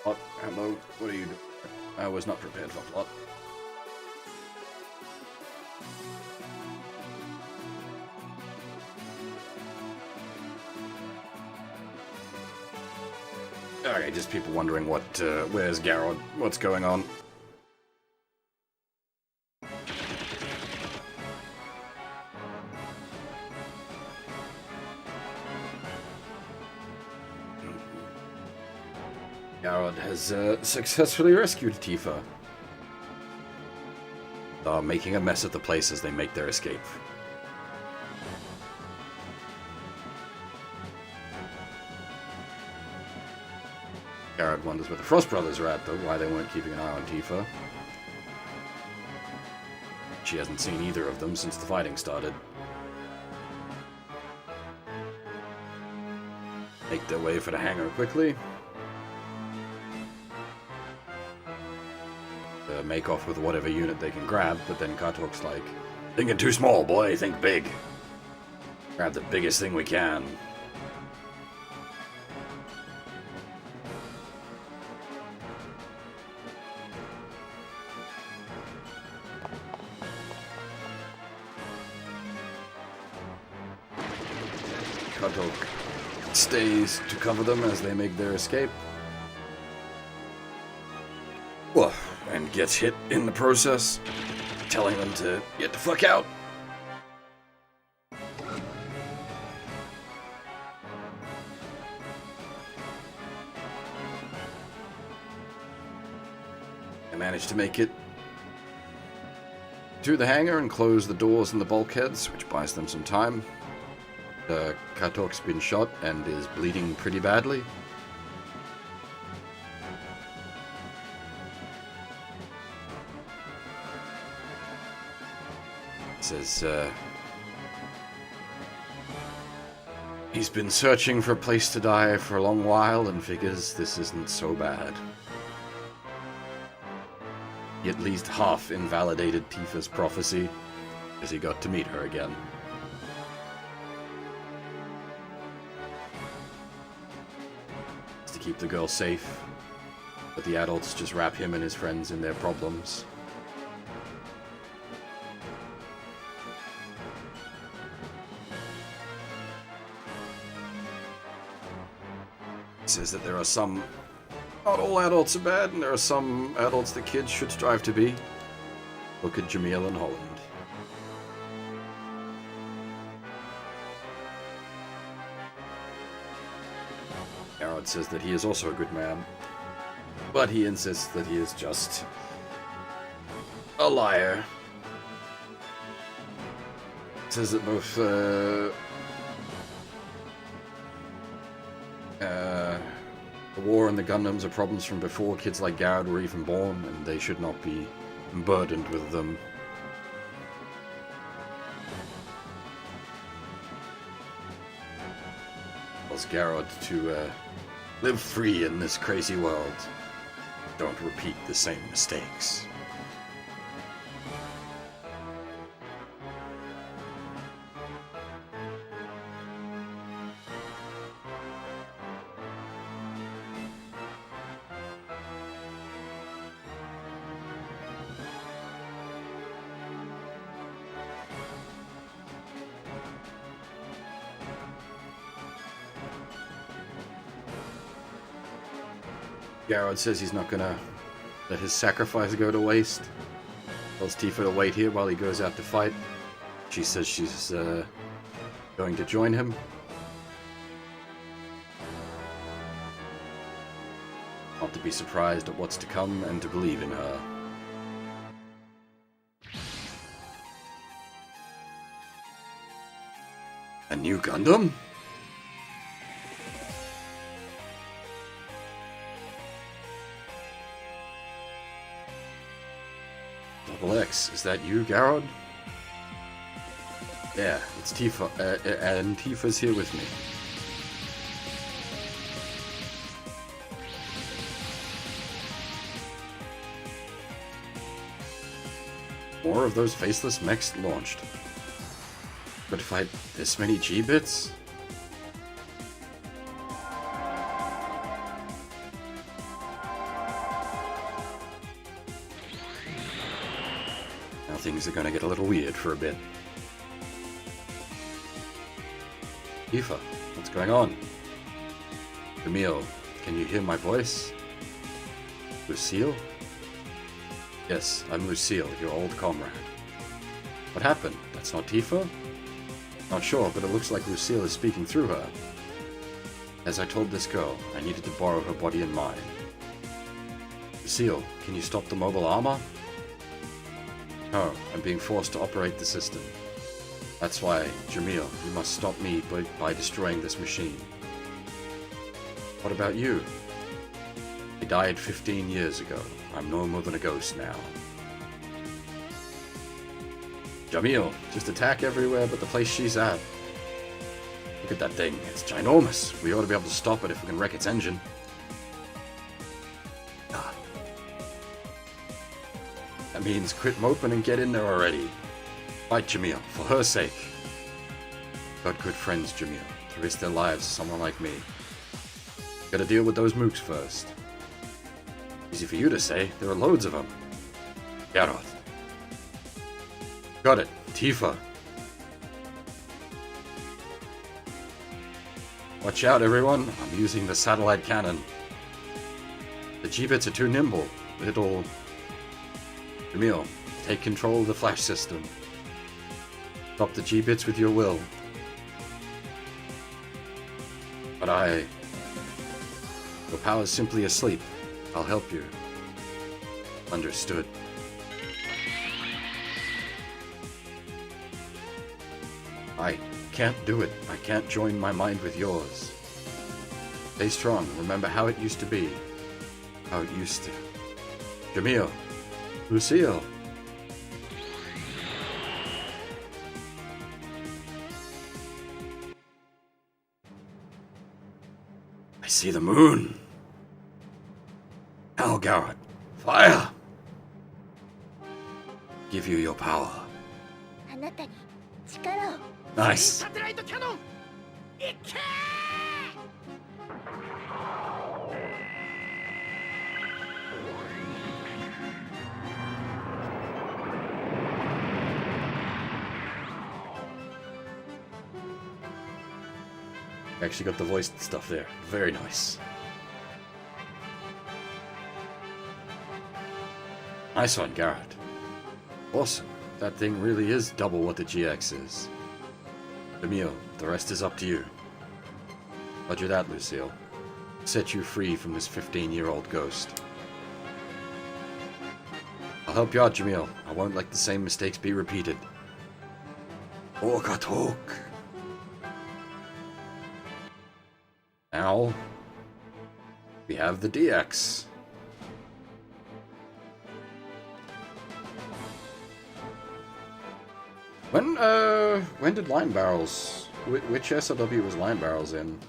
Plot, hello, what are you doing? I was not prepared for plot. Okay, just people wondering what, where's Garrod? What's going on? Garrod has successfully rescued Tifa. Are making a mess of the place as they make their escape. Garrod wonders where the Frost Brothers are at, though, why they weren't keeping an eye on Tifa. She hasn't seen either of them since the fighting started. Make their way for the hangar quickly. Make off with whatever unit they can grab, but then Kartok's like, thinking too small, boy, think big. Grab the biggest thing we can. Kartok stays to cover them as they make their escape. Well, and gets hit in the process, telling them to get the fuck out. They managed to make it to the hangar and close the doors and the bulkheads, which buys them some time. Kartok's been shot and is bleeding pretty badly. Says, he's been searching for a place to die for a long while and figures this isn't so bad. He at least half invalidated Tifa's prophecy as he got to meet her again. It's to keep the girl safe, but the adults just wrap him and his friends in their problems. says that there are some... Not all adults are bad, and there are some adults that kids should strive to be. Look at Jamil and Holland. Garrod says that he is also a good man, but he insists that he is just a liar. Says that both the war and the Gundams are problems from before kids like Garrod were even born, and they should not be burdened with them. Tells Garrod to live free in this crazy world. Don't repeat the same mistakes. Garrod says he's not gonna let his sacrifice go to waste. Tells Tifa to wait here while he goes out to fight. She says she's going to join him. Not to be surprised at what's to come and to believe in her. A new Gundam? X, is that you, Garrod? Yeah, it's Tifa, and Tifa's here with me. More of those faceless mechs launched. But to fight this many G-bits? Things are gonna get a little weird for a bit. Tifa, what's going on? Jamil, can you hear my voice? Lucille? Yes, I'm Lucille, your old comrade. What happened? That's not Tifa? Not sure, but it looks like Lucille is speaking through her. As I told this girl, I needed to borrow her body and mind. Lucille, can you stop the mobile armor? No, I'm being forced to operate the system. That's why, Jamil, you must stop me by destroying this machine. What about you? I died 15 years ago. I'm no more than a ghost now. Jamil, just attack everywhere but the place she's at. Look at that thing, it's ginormous. We ought to be able to stop it if we can wreck its engine. That means quit moping and get in there already. Fight Jamil, for her sake. Got good friends, Jamil, to risk their lives for someone like me. Gotta deal with those mooks first. Easy for you to say, there are loads of them. Garrod. Got it, Tifa. Watch out, everyone, I'm using the satellite cannon. The G-bits are too nimble. It'll... Jamil, take control of the flash system. Stop the G-bits with your will. But your power's simply asleep. I'll help you. Understood. I can't do it. I can't join my mind with yours. Stay strong. Remember how it used to be. How it used to. Jamil. Lucille. I see the moon. Now, Garrod, fire! Give you your power. Nice. サテライトキャノンいけActually got the voice stuff there. Very nice. Nice one, Garrett. Awesome. That thing really is double what the GX is. Emil, the rest is up to you. Roger that, Lucille. Set you free from this 15-year-old ghost. I'll help you out, Jamil. I won't let the same mistakes be repeated. Orkatok. Now, we have the DX. When did Line Barrels... Which SOW was Line Barrels in?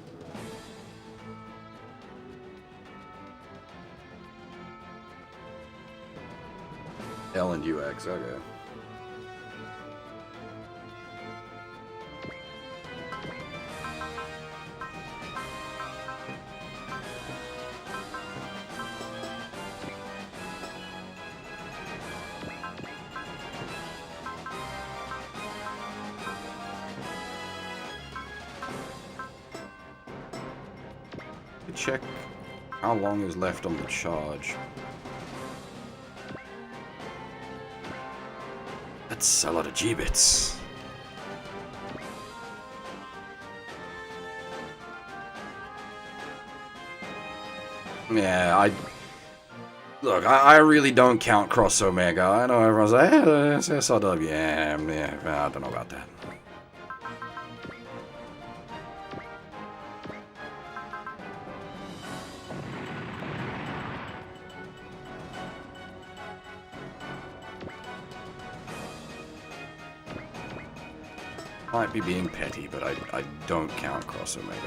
L and UX, okay. Check how long is left on the charge. That's a lot of G-bits. Yeah, Look, I really don't count Cross Omega. I know everyone's like, hey, it's SRW. Yeah, I don't know about that. Might be being petty, but I don't count Cross Omega.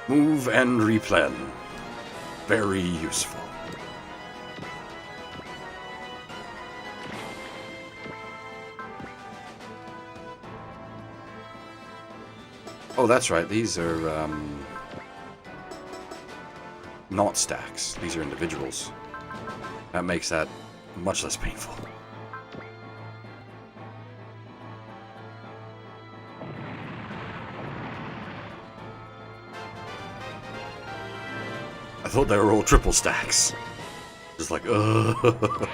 Move and replen. Very useful. Oh, that's right. These are, not stacks. These are individuals. That makes that much less painful. I thought they were all triple stacks. Just like, ugh.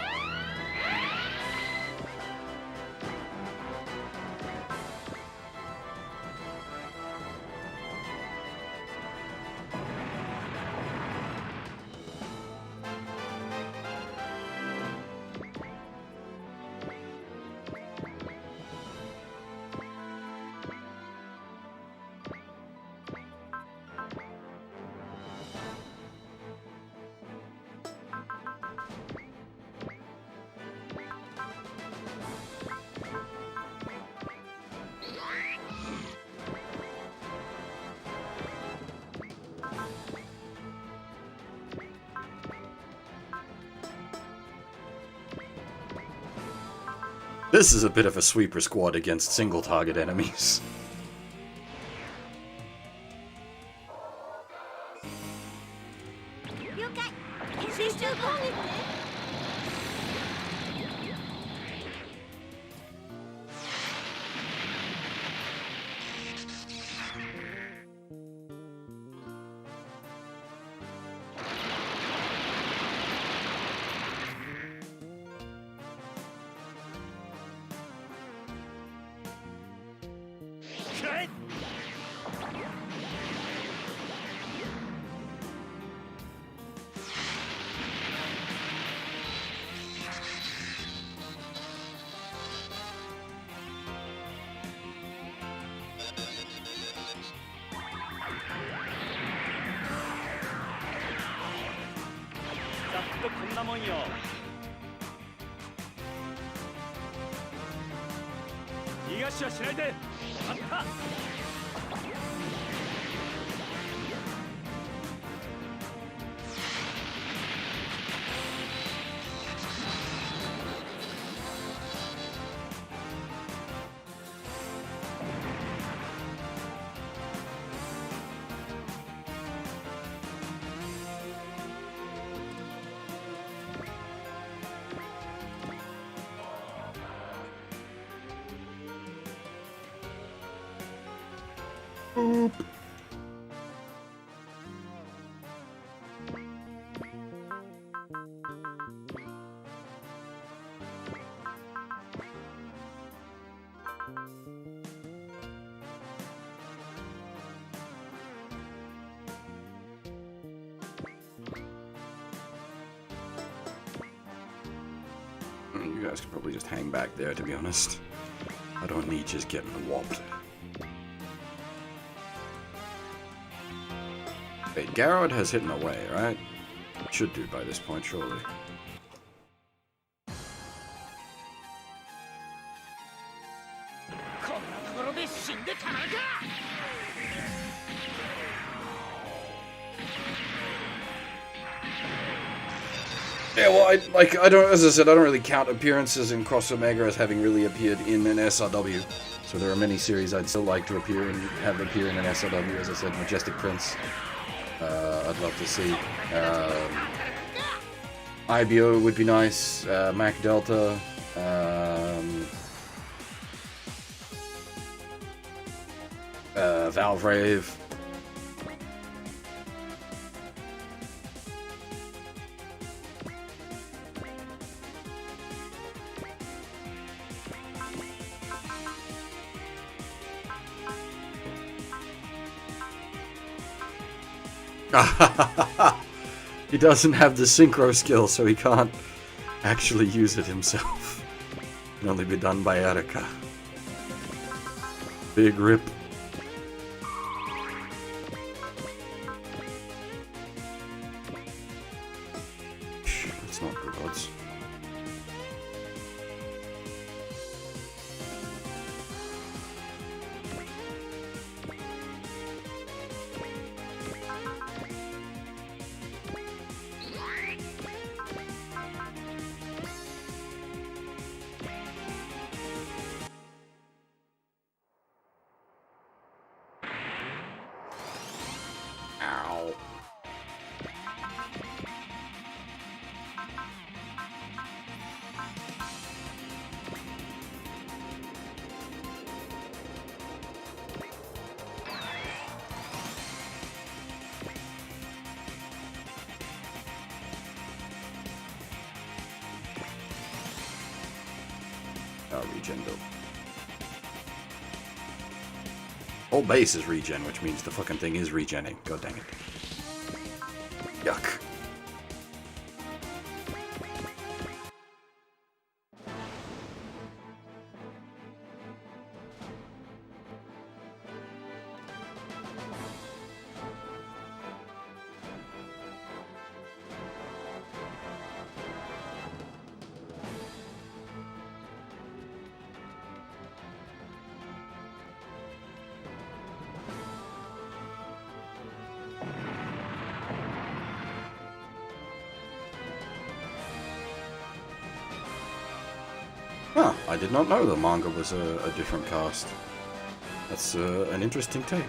This is a bit of a sweeper squad against single target enemies. Boop. You guys could probably just hang back there, to be honest. I don't need just getting whopped. Wait, Garrod has hidden away, right? Should do by this point, surely. Yeah, well, I don't, as I said, I don't really count appearances in Cross Omega as having really appeared in an SRW. So there are many series I'd still like to appear and have appear in an SRW. As I said, Majestic Prince, I'd love to see. IBO would be nice. Mac Delta. Valve Rave. He doesn't have the synchro skill, so he can't actually use it himself. It can only be done by Attica. Big rip. That's not good odds. Ow. Regen though. Whole base is regen, which means the fucking thing is regenning. God dang it. Yuck. Huh, I did not know the manga was a different cast. That's an interesting take.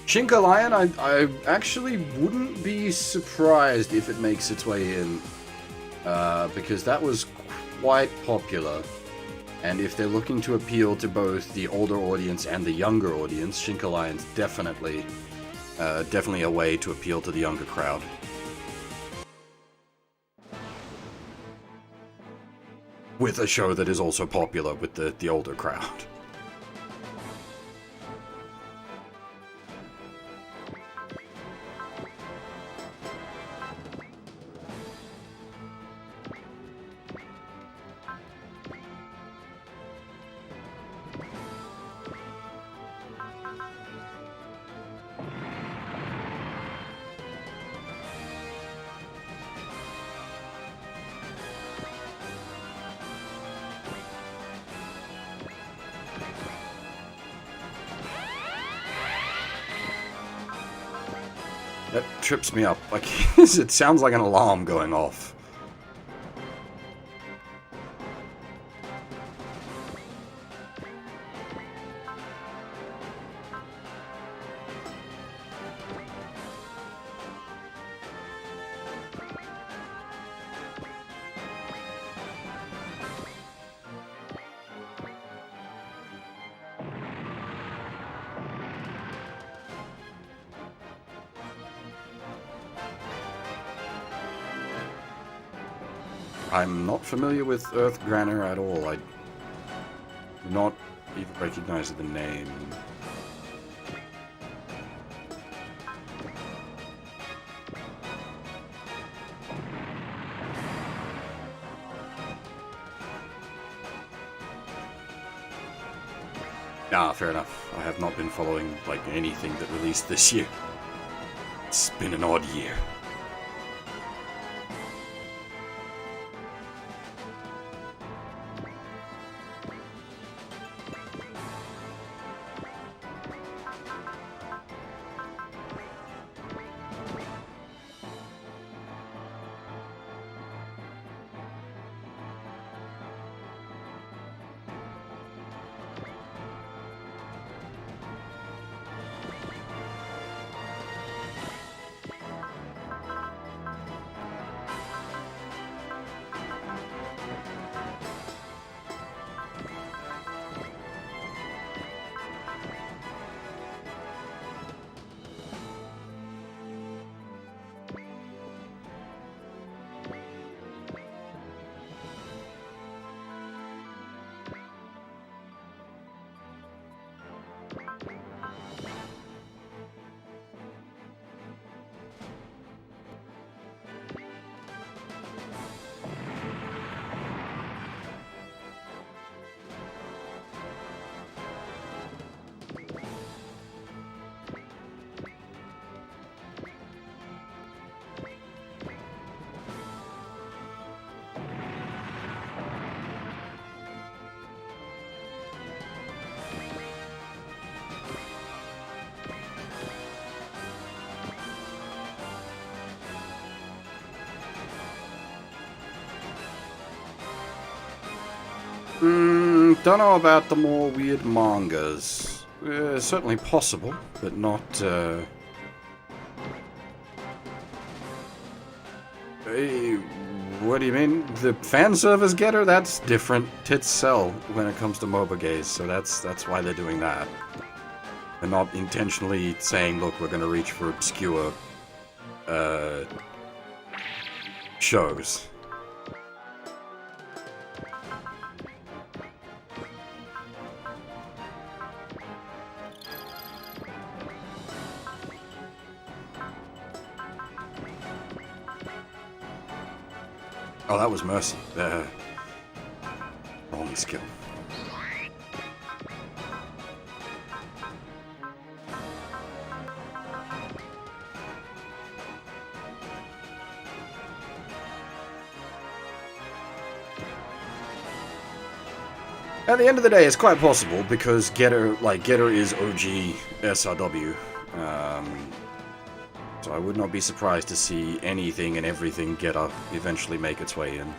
Shinka Lion, I actually wouldn't be surprised if it makes its way in, because that was quite popular. And if they're looking to appeal to both the older audience and the younger audience, Shinka Lion's definitely a way to appeal to the younger crowd. With a show that is also popular with the older crowd. That trips me up. Like, it sounds like an alarm going off. I'm not familiar with Earth Granner at all. I do not even recognize the name. Ah, fair enough. I have not been following, like, anything that released this year. It's been an odd year. Don't know about the more weird mangas. Certainly possible, but not, what do you mean? The fan service getter? That's different. Tits sell when it comes to MOBA gays, so that's why they're doing that. They're not intentionally saying, look, we're gonna reach for obscure, shows. Oh, that was Mercy. Wrong skill. At the end of the day, it's quite possible because Getter is OG SRW. So I would not be surprised to see anything and everything Getter eventually make its way in.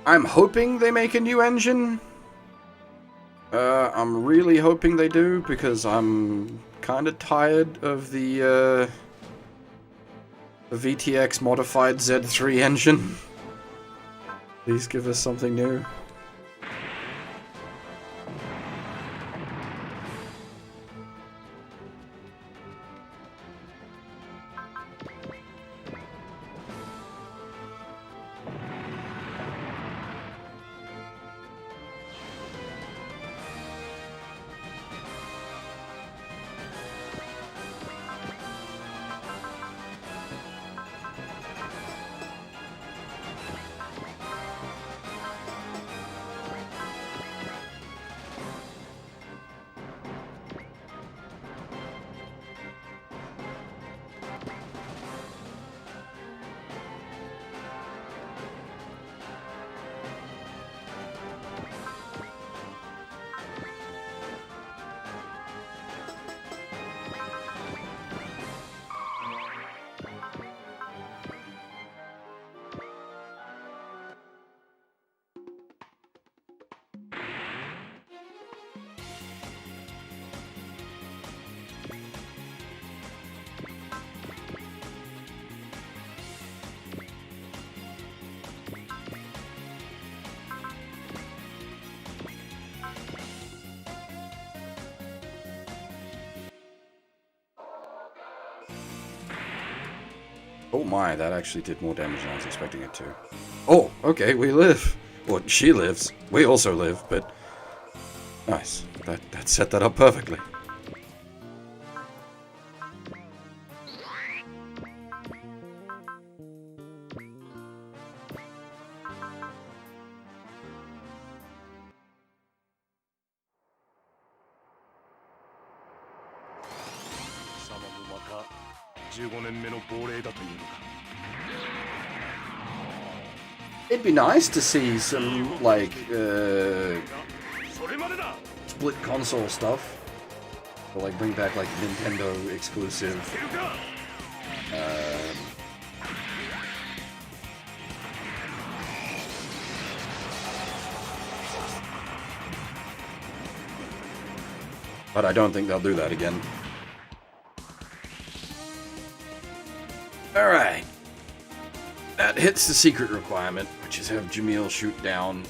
I'm hoping they make a new engine. I'm really hoping they do, because I'm kind of tired of the VTX modified Z3 engine. Please give us something new. Oh my, that actually did more damage than I was expecting it to. Oh, okay, we live. Well, she lives. We also live, but... Nice. That set that up perfectly. It'd be nice to see some, like, split console stuff. Or, like, bring back, like, Nintendo exclusive. But I don't think they'll do that again. Alright. That hits the secret requirement, which is have Jamil shoot down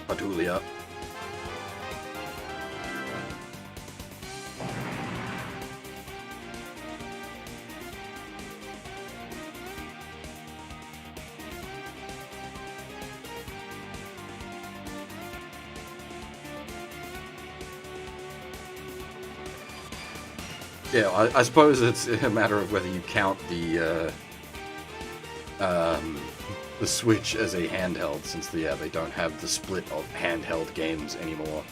Patulia. Yeah, I suppose it's a matter of whether you count the Switch as a handheld, since they don't have the split of handheld games anymore.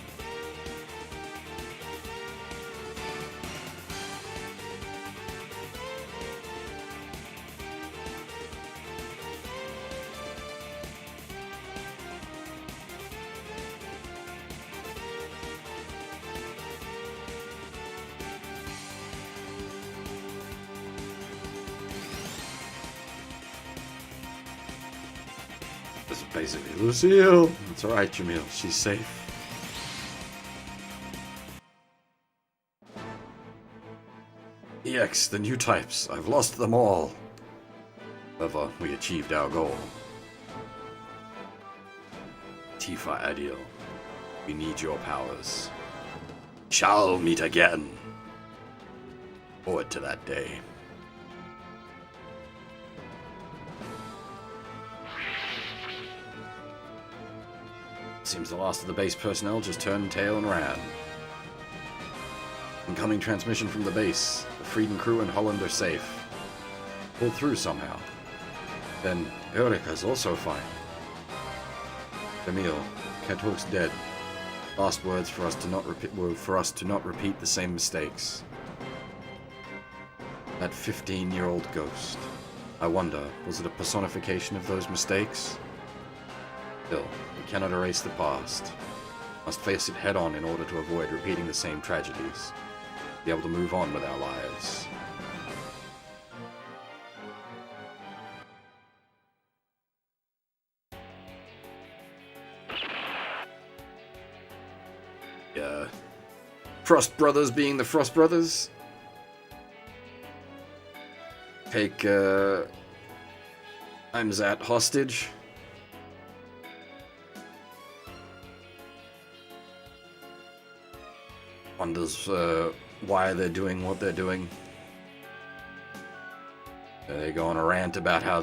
This is basically Lucille. It's alright, Jamil. She's safe. EX, the new types. I've lost them all. However, we achieved our goal. Tifa Adil, we need your powers. Shall meet again. Forward to that day. Seems the last of the base personnel just turned tail and ran. Incoming transmission from the base. The Frieden crew and Holland are safe. Pulled through somehow. Then Eureka's also fine. Emil, Katork's dead. Last words for us to not repeat were for us to not repeat the same mistakes. That 15-year-old ghost. I wonder, was it a personification of those mistakes? Still, we cannot erase the past. Must face it head-on in order to avoid repeating the same tragedies. Be able to move on with our lives. Frost Brothers being the Frost Brothers. Take, I'm Zat hostage. Wonders, why they're doing what they're doing. They go on a rant about how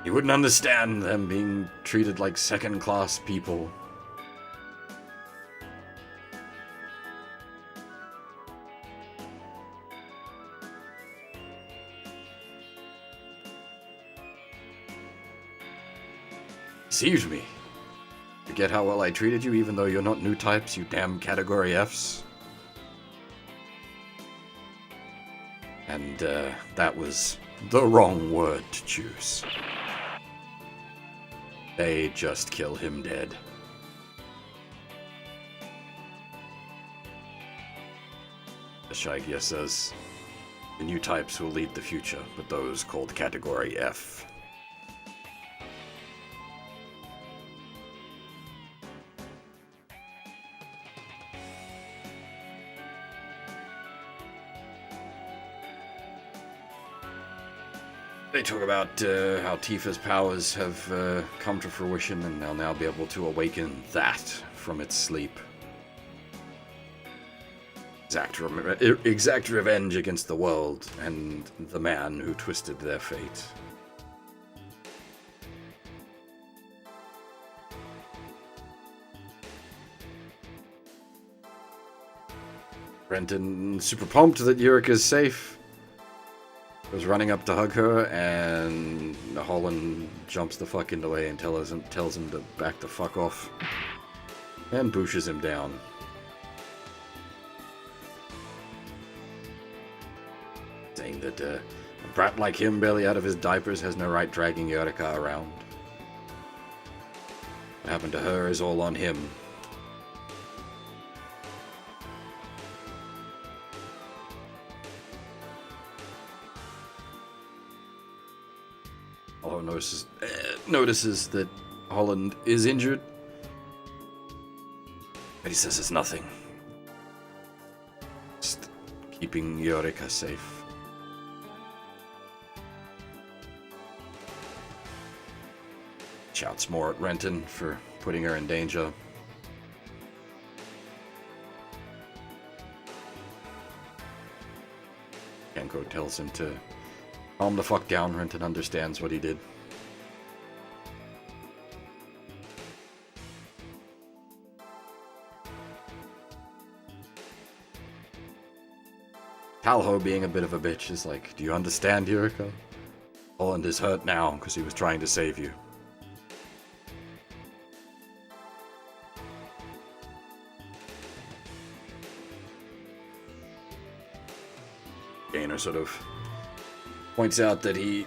you wouldn't understand them being treated like second-class people. Deceived me. Forget how well I treated you, even though you're not new types, you damn Category Fs. And, that was the wrong word to choose. They just kill him dead. Shaigia says, the new types will lead the future, but those called Category F. They talk about how Tifa's powers have come to fruition, and they'll now be able to awaken that from its sleep. Exact revenge against the world and the man who twisted their fate. Renton super pumped that Eureka's safe. Was running up to hug her, and Holland jumps the fuck in the way and tells him to back the fuck off, and bushes him down. Saying that a brat like him, barely out of his diapers, has no right dragging Eureka around. What happened to her is all on him. Notices that Holland is injured, but he says it's nothing. Just keeping Eureka safe. Shouts more at Renton for putting her in danger. Kenko tells him to calm the fuck down. Renton understands what he did. Talho, being a bit of a bitch, is like, do you understand, Eureka? Holland is hurt now because he was trying to save you. Gainer sort of points out that he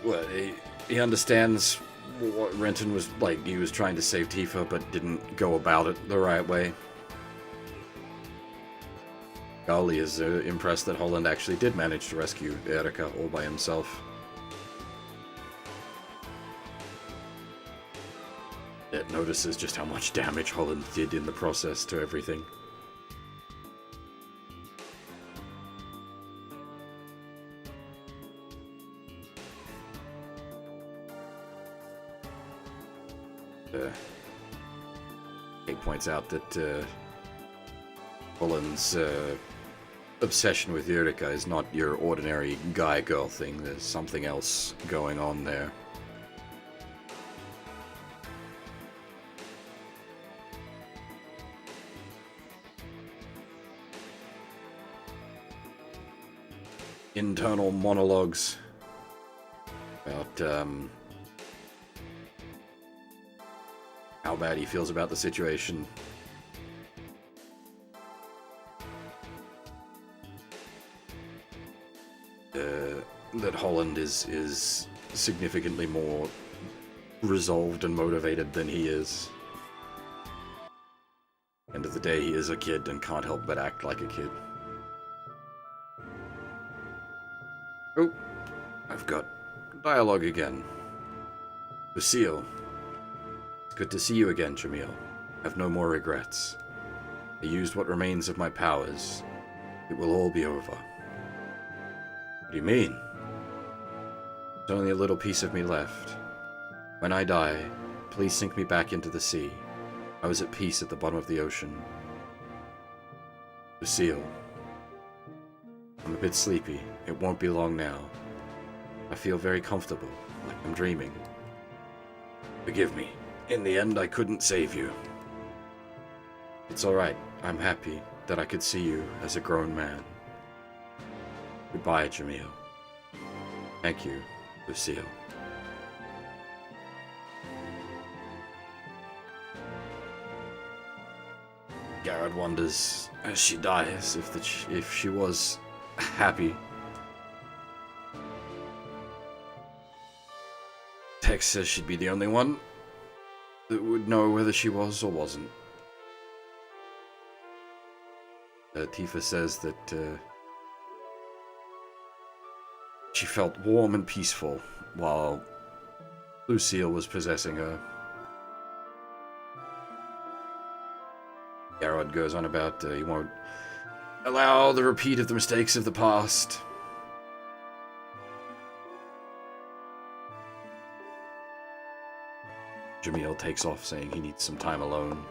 understands what Renton was like. He was trying to save Tifa, but didn't go about it the right way. Gali is impressed that Holland actually did manage to rescue Eureka all by himself. It notices just how much damage Holland did in the process to everything. He points out that Holland's obsession with Eureka is not your ordinary guy-girl thing. There's something else going on there. Internal monologues about how bad he feels about the situation. That Holland is significantly more resolved and motivated than he is. End of the day, he is a kid and can't help but act like a kid. Oh, I've got dialogue again. Lucille. It's good to see you again, Jamil. Have no more regrets. I used what remains of my powers. It will all be over. What do you mean? There's only a little piece of me left. When I die, please sink me back into the sea. I was at peace at the bottom of the ocean. Lucille. I'm a bit sleepy. It won't be long now. I feel very comfortable, like I'm dreaming. Forgive me. In the end, I couldn't save you. It's alright. I'm happy that I could see you as a grown man. Goodbye, Jamil. Thank you, Lucille. Garrod wonders, as she dies, if she was happy. Tex says she'd be the only one that would know whether she was or wasn't. Tifa says that she felt warm and peaceful while Lucille was possessing her. Garrod goes on about he won't allow the repeat of the mistakes of the past. Jamil takes off, saying he needs some time alone.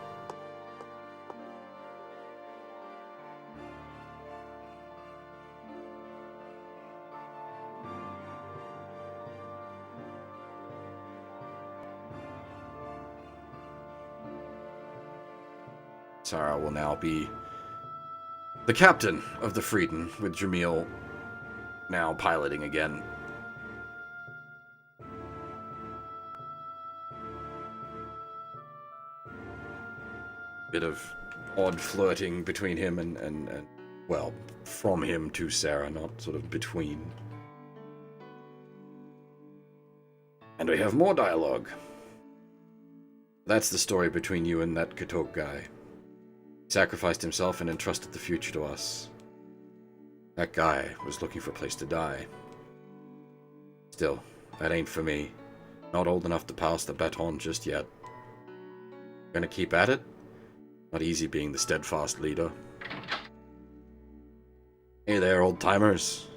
Sarah will now be the captain of the Frieden, with Jamil now piloting again. Bit of odd flirting between him and well, from him to Sarah, not sort of between. And we have more dialogue. That's the story between you and that Katok guy. He sacrificed himself and entrusted the future to us. That guy was looking for a place to die. Still, that ain't for me. Not old enough to pass the baton just yet. Gonna keep at it? Not easy being the steadfast leader. Hey there, old-timers.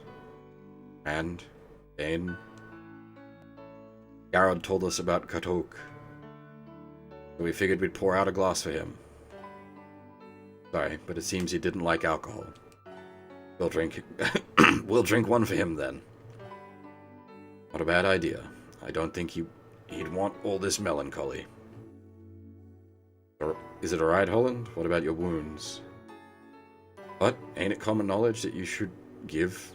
And Dane. Garrod told us about Katok, so we figured we'd pour out a glass for him. Sorry, but it seems he didn't like alcohol. We'll drink we'll drink one for him then. Not a bad idea. I don't think he'd want all this melancholy. Or is it alright, Holland? What about your wounds? What? Ain't it common knowledge that you should give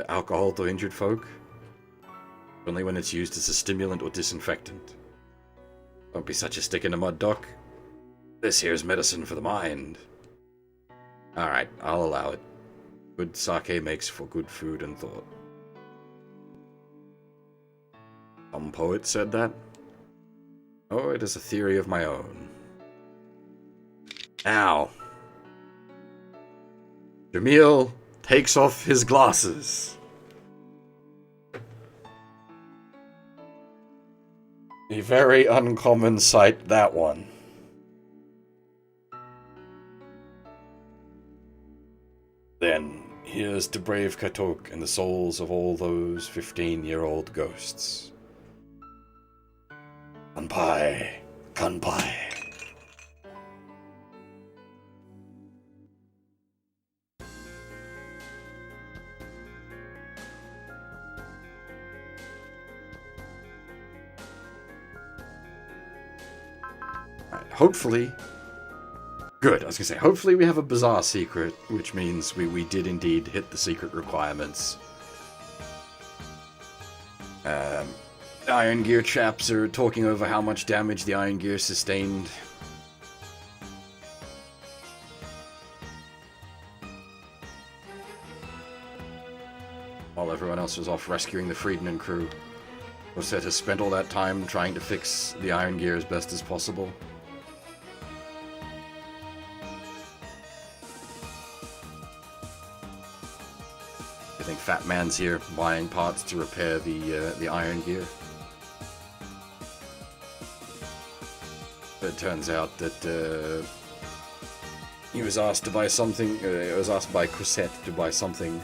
alcohol to injured folk? Only when it's used as a stimulant or disinfectant. Don't be such a stick in the mud, Doc. This here's medicine for the mind. Alright, I'll allow it. Good sake makes for good food and thought. Some poet said that? Oh, it is a theory of my own. Ow. Jamil takes off his glasses. A very uncommon sight, that one. Then, here's to brave Katok and the souls of all those 15-year-old ghosts. Kanpai, kanpai. Alright, hopefully... Good, I was gonna say, hopefully we have a bizarre secret, which means we did indeed hit the secret requirements. Iron Gear chaps are talking over how much damage the Iron Gear sustained. While everyone else was off rescuing the Frieden crew. Rosette has spent all that time trying to fix the Iron Gear as best as possible. I think Fat Man's here buying parts to repair the Iron Gear. But it turns out that He was asked to buy something, was asked by Cosette to buy something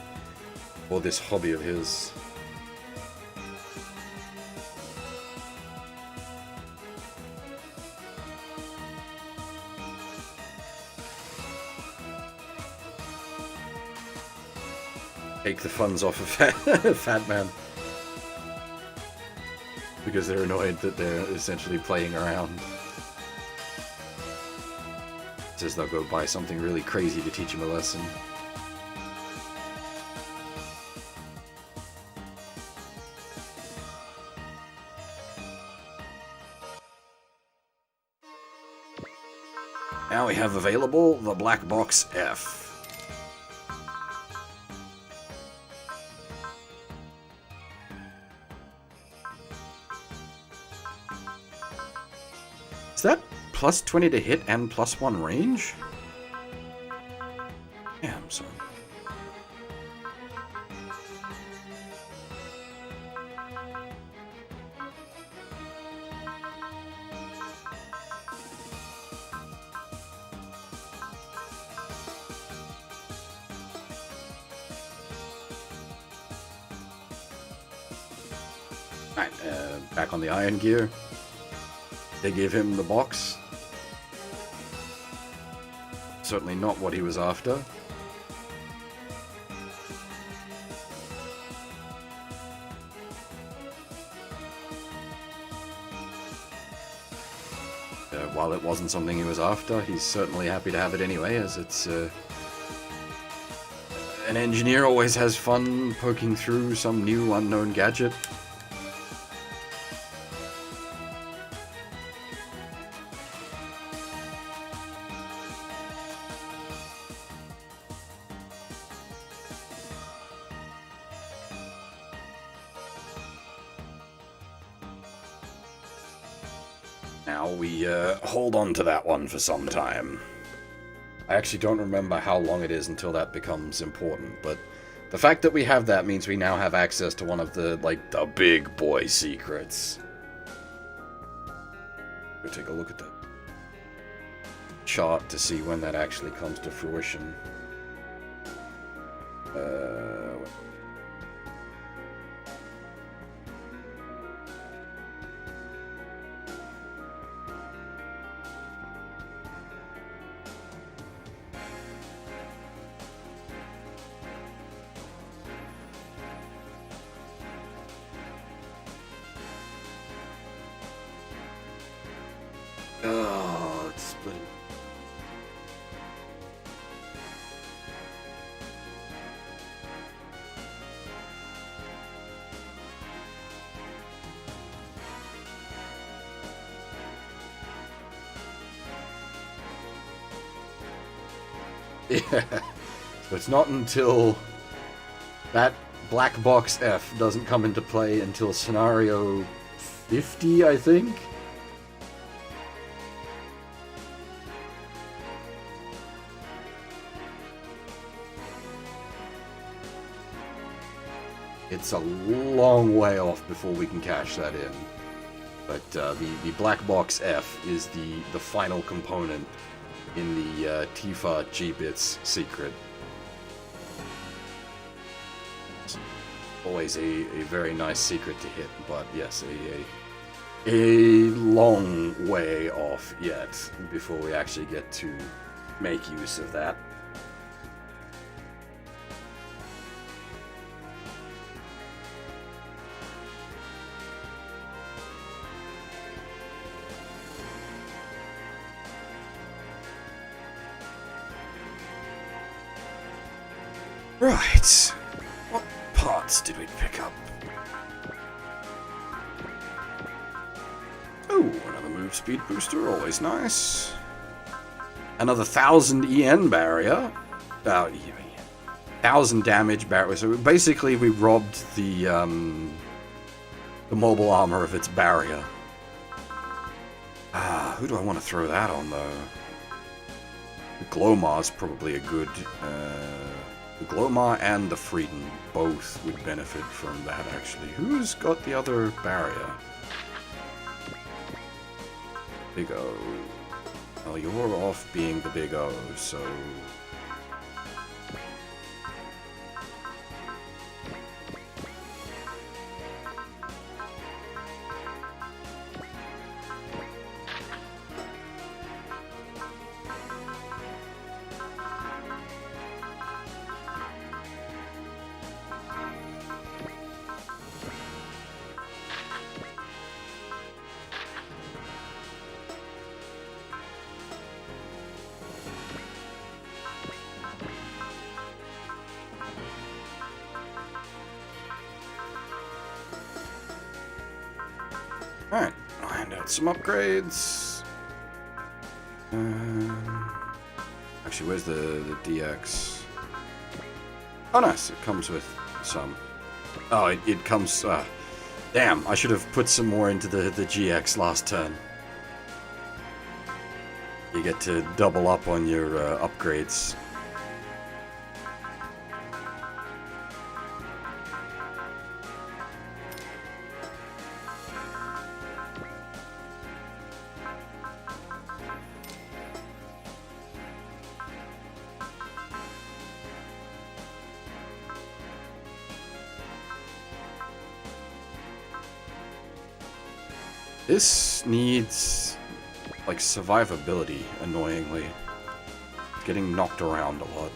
for this hobby of his. Take the funds off of Fat Man. Because they're annoyed that they're essentially playing around. Says they'll go buy something really crazy to teach him a lesson. Now we have available the Black Box F. Is that plus 20 to hit and plus 1 range? Damn, son. Alright, back on the iron gear. They give him the box. Certainly not what he was after. While it wasn't something he was after, he's certainly happy to have it anyway, as it's... an engineer always has fun poking through some new unknown gadget. Now we hold on to that one for some time. I actually don't remember how long it is until that becomes important, but the fact that we have that means we now have access to one of the, like, the big boy secrets. Go take a look at that chart to see when that actually comes to fruition. Oh, it's splitting. Yeah, so it's not until that Black Box F doesn't come into play until scenario 50, I think? It's a long way off before we can cash that in. But the Black Box F is the final component in the Tifa G-Bits secret. It's always a very nice secret to hit, but yes, a long way off yet before we actually get to make use of that. Right, what parts did we pick up? Oh, another move speed booster, always nice. Another 1000 EN barrier. 1000 damage barrier. So basically we robbed the mobile armor of its barrier. Who do I want to throw that on though? The Glomar's probably a good... the Glomar and the Frieden both would benefit from that, actually. Who's got the other barrier? Big O. Well, you're off being the big O, so... Alright, I'll hand out some upgrades. Actually, where's the DX? Oh, nice. It comes with some. Oh, it comes... damn, I should have put some more into the GX last turn. You get to double up on your upgrades. This needs, like, survivability, annoyingly. Getting knocked around a lot.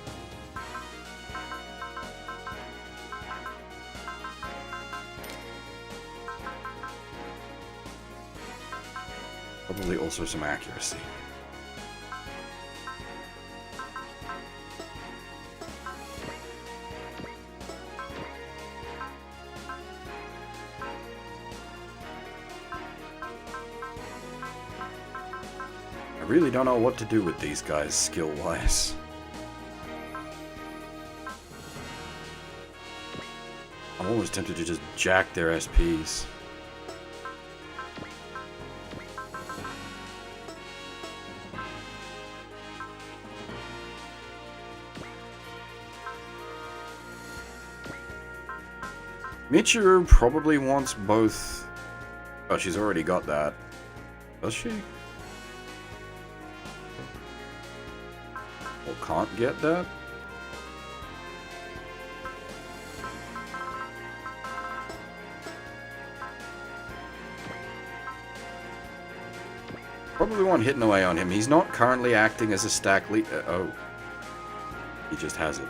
Probably also some accuracy. I really don't know what to do with these guys skill-wise. I'm almost tempted to just jack their SPs. Michiru probably wants both. Oh, she's already got that. Does she? Or can't get that? Probably want hitting away on him. He's not currently acting as a stack lead. Oh. He just has it.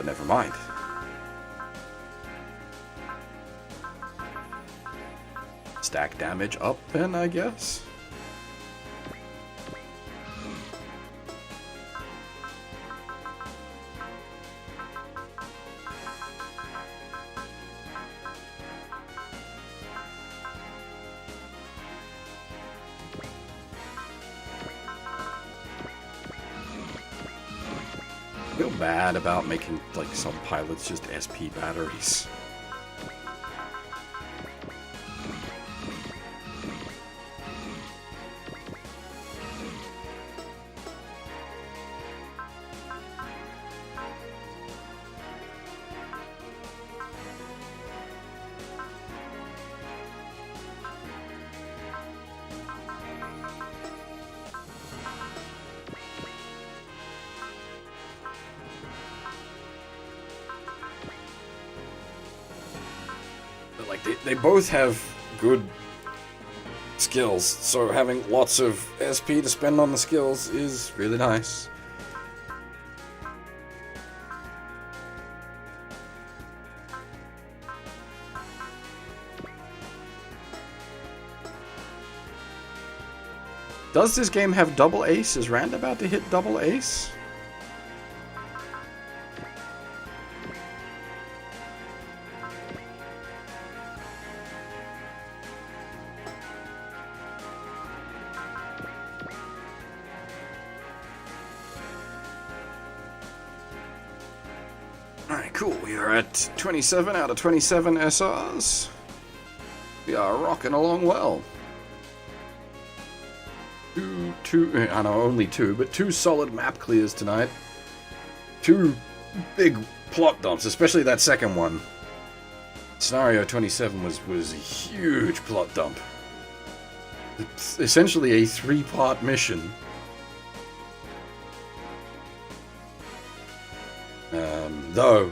Never mind. Stack damage up then, I guess? I feel bad about making, like, some pilots just SP batteries. Like, they both have good skills, so having lots of SP to spend on the skills is really nice. Does this game have double ace? Is Rand about to hit double ace? Alright, cool. We are at 27 out of 27 SRs. We are rocking along well. I know, only two, but two solid map clears tonight. Two big plot dumps, especially that second one. Scenario 27 was a huge plot dump. It's essentially a 3-part mission. Though,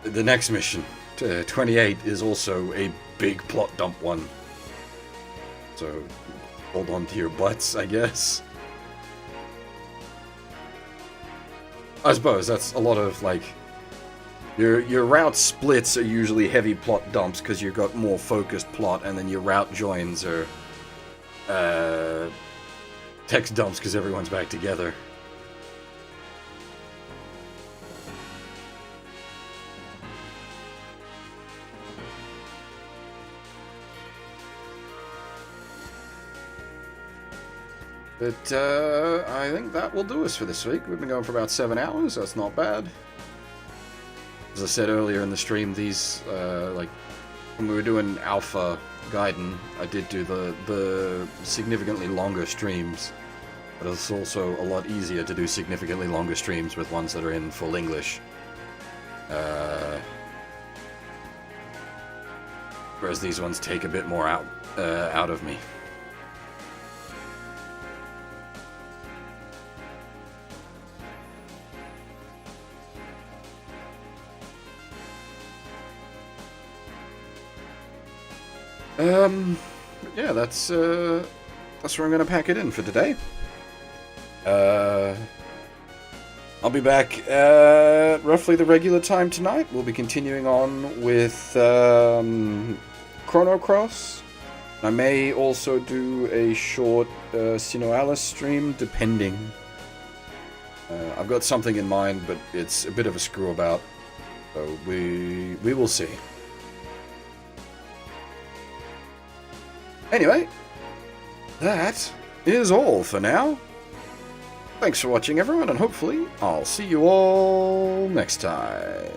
the next mission, 28, is also a big plot dump one. So, hold on to your butts, I guess. I suppose that's a lot of, like... Your route splits are usually heavy plot dumps because you've got more focused plot, and then your route joins are... text dumps because everyone's back together. But, I think that will do us for this week. We've been going for about 7 hours, that's not bad. As I said earlier in the stream, these, like, when we were doing Alpha Gaiden, I did do the significantly longer streams. But it's also a lot easier to do significantly longer streams with ones that are in full English. Whereas these ones take a bit more out of me. Yeah, that's where I'm gonna pack it in for today. I'll be back at roughly the regular time tonight. We'll be continuing on with Chrono Cross. I may also do a short Sinoalis stream, depending. I've got something in mind, but it's a bit of a screw about, so we will see. Anyway, that is all for now. Thanks for watching, everyone, and hopefully I'll see you all next time.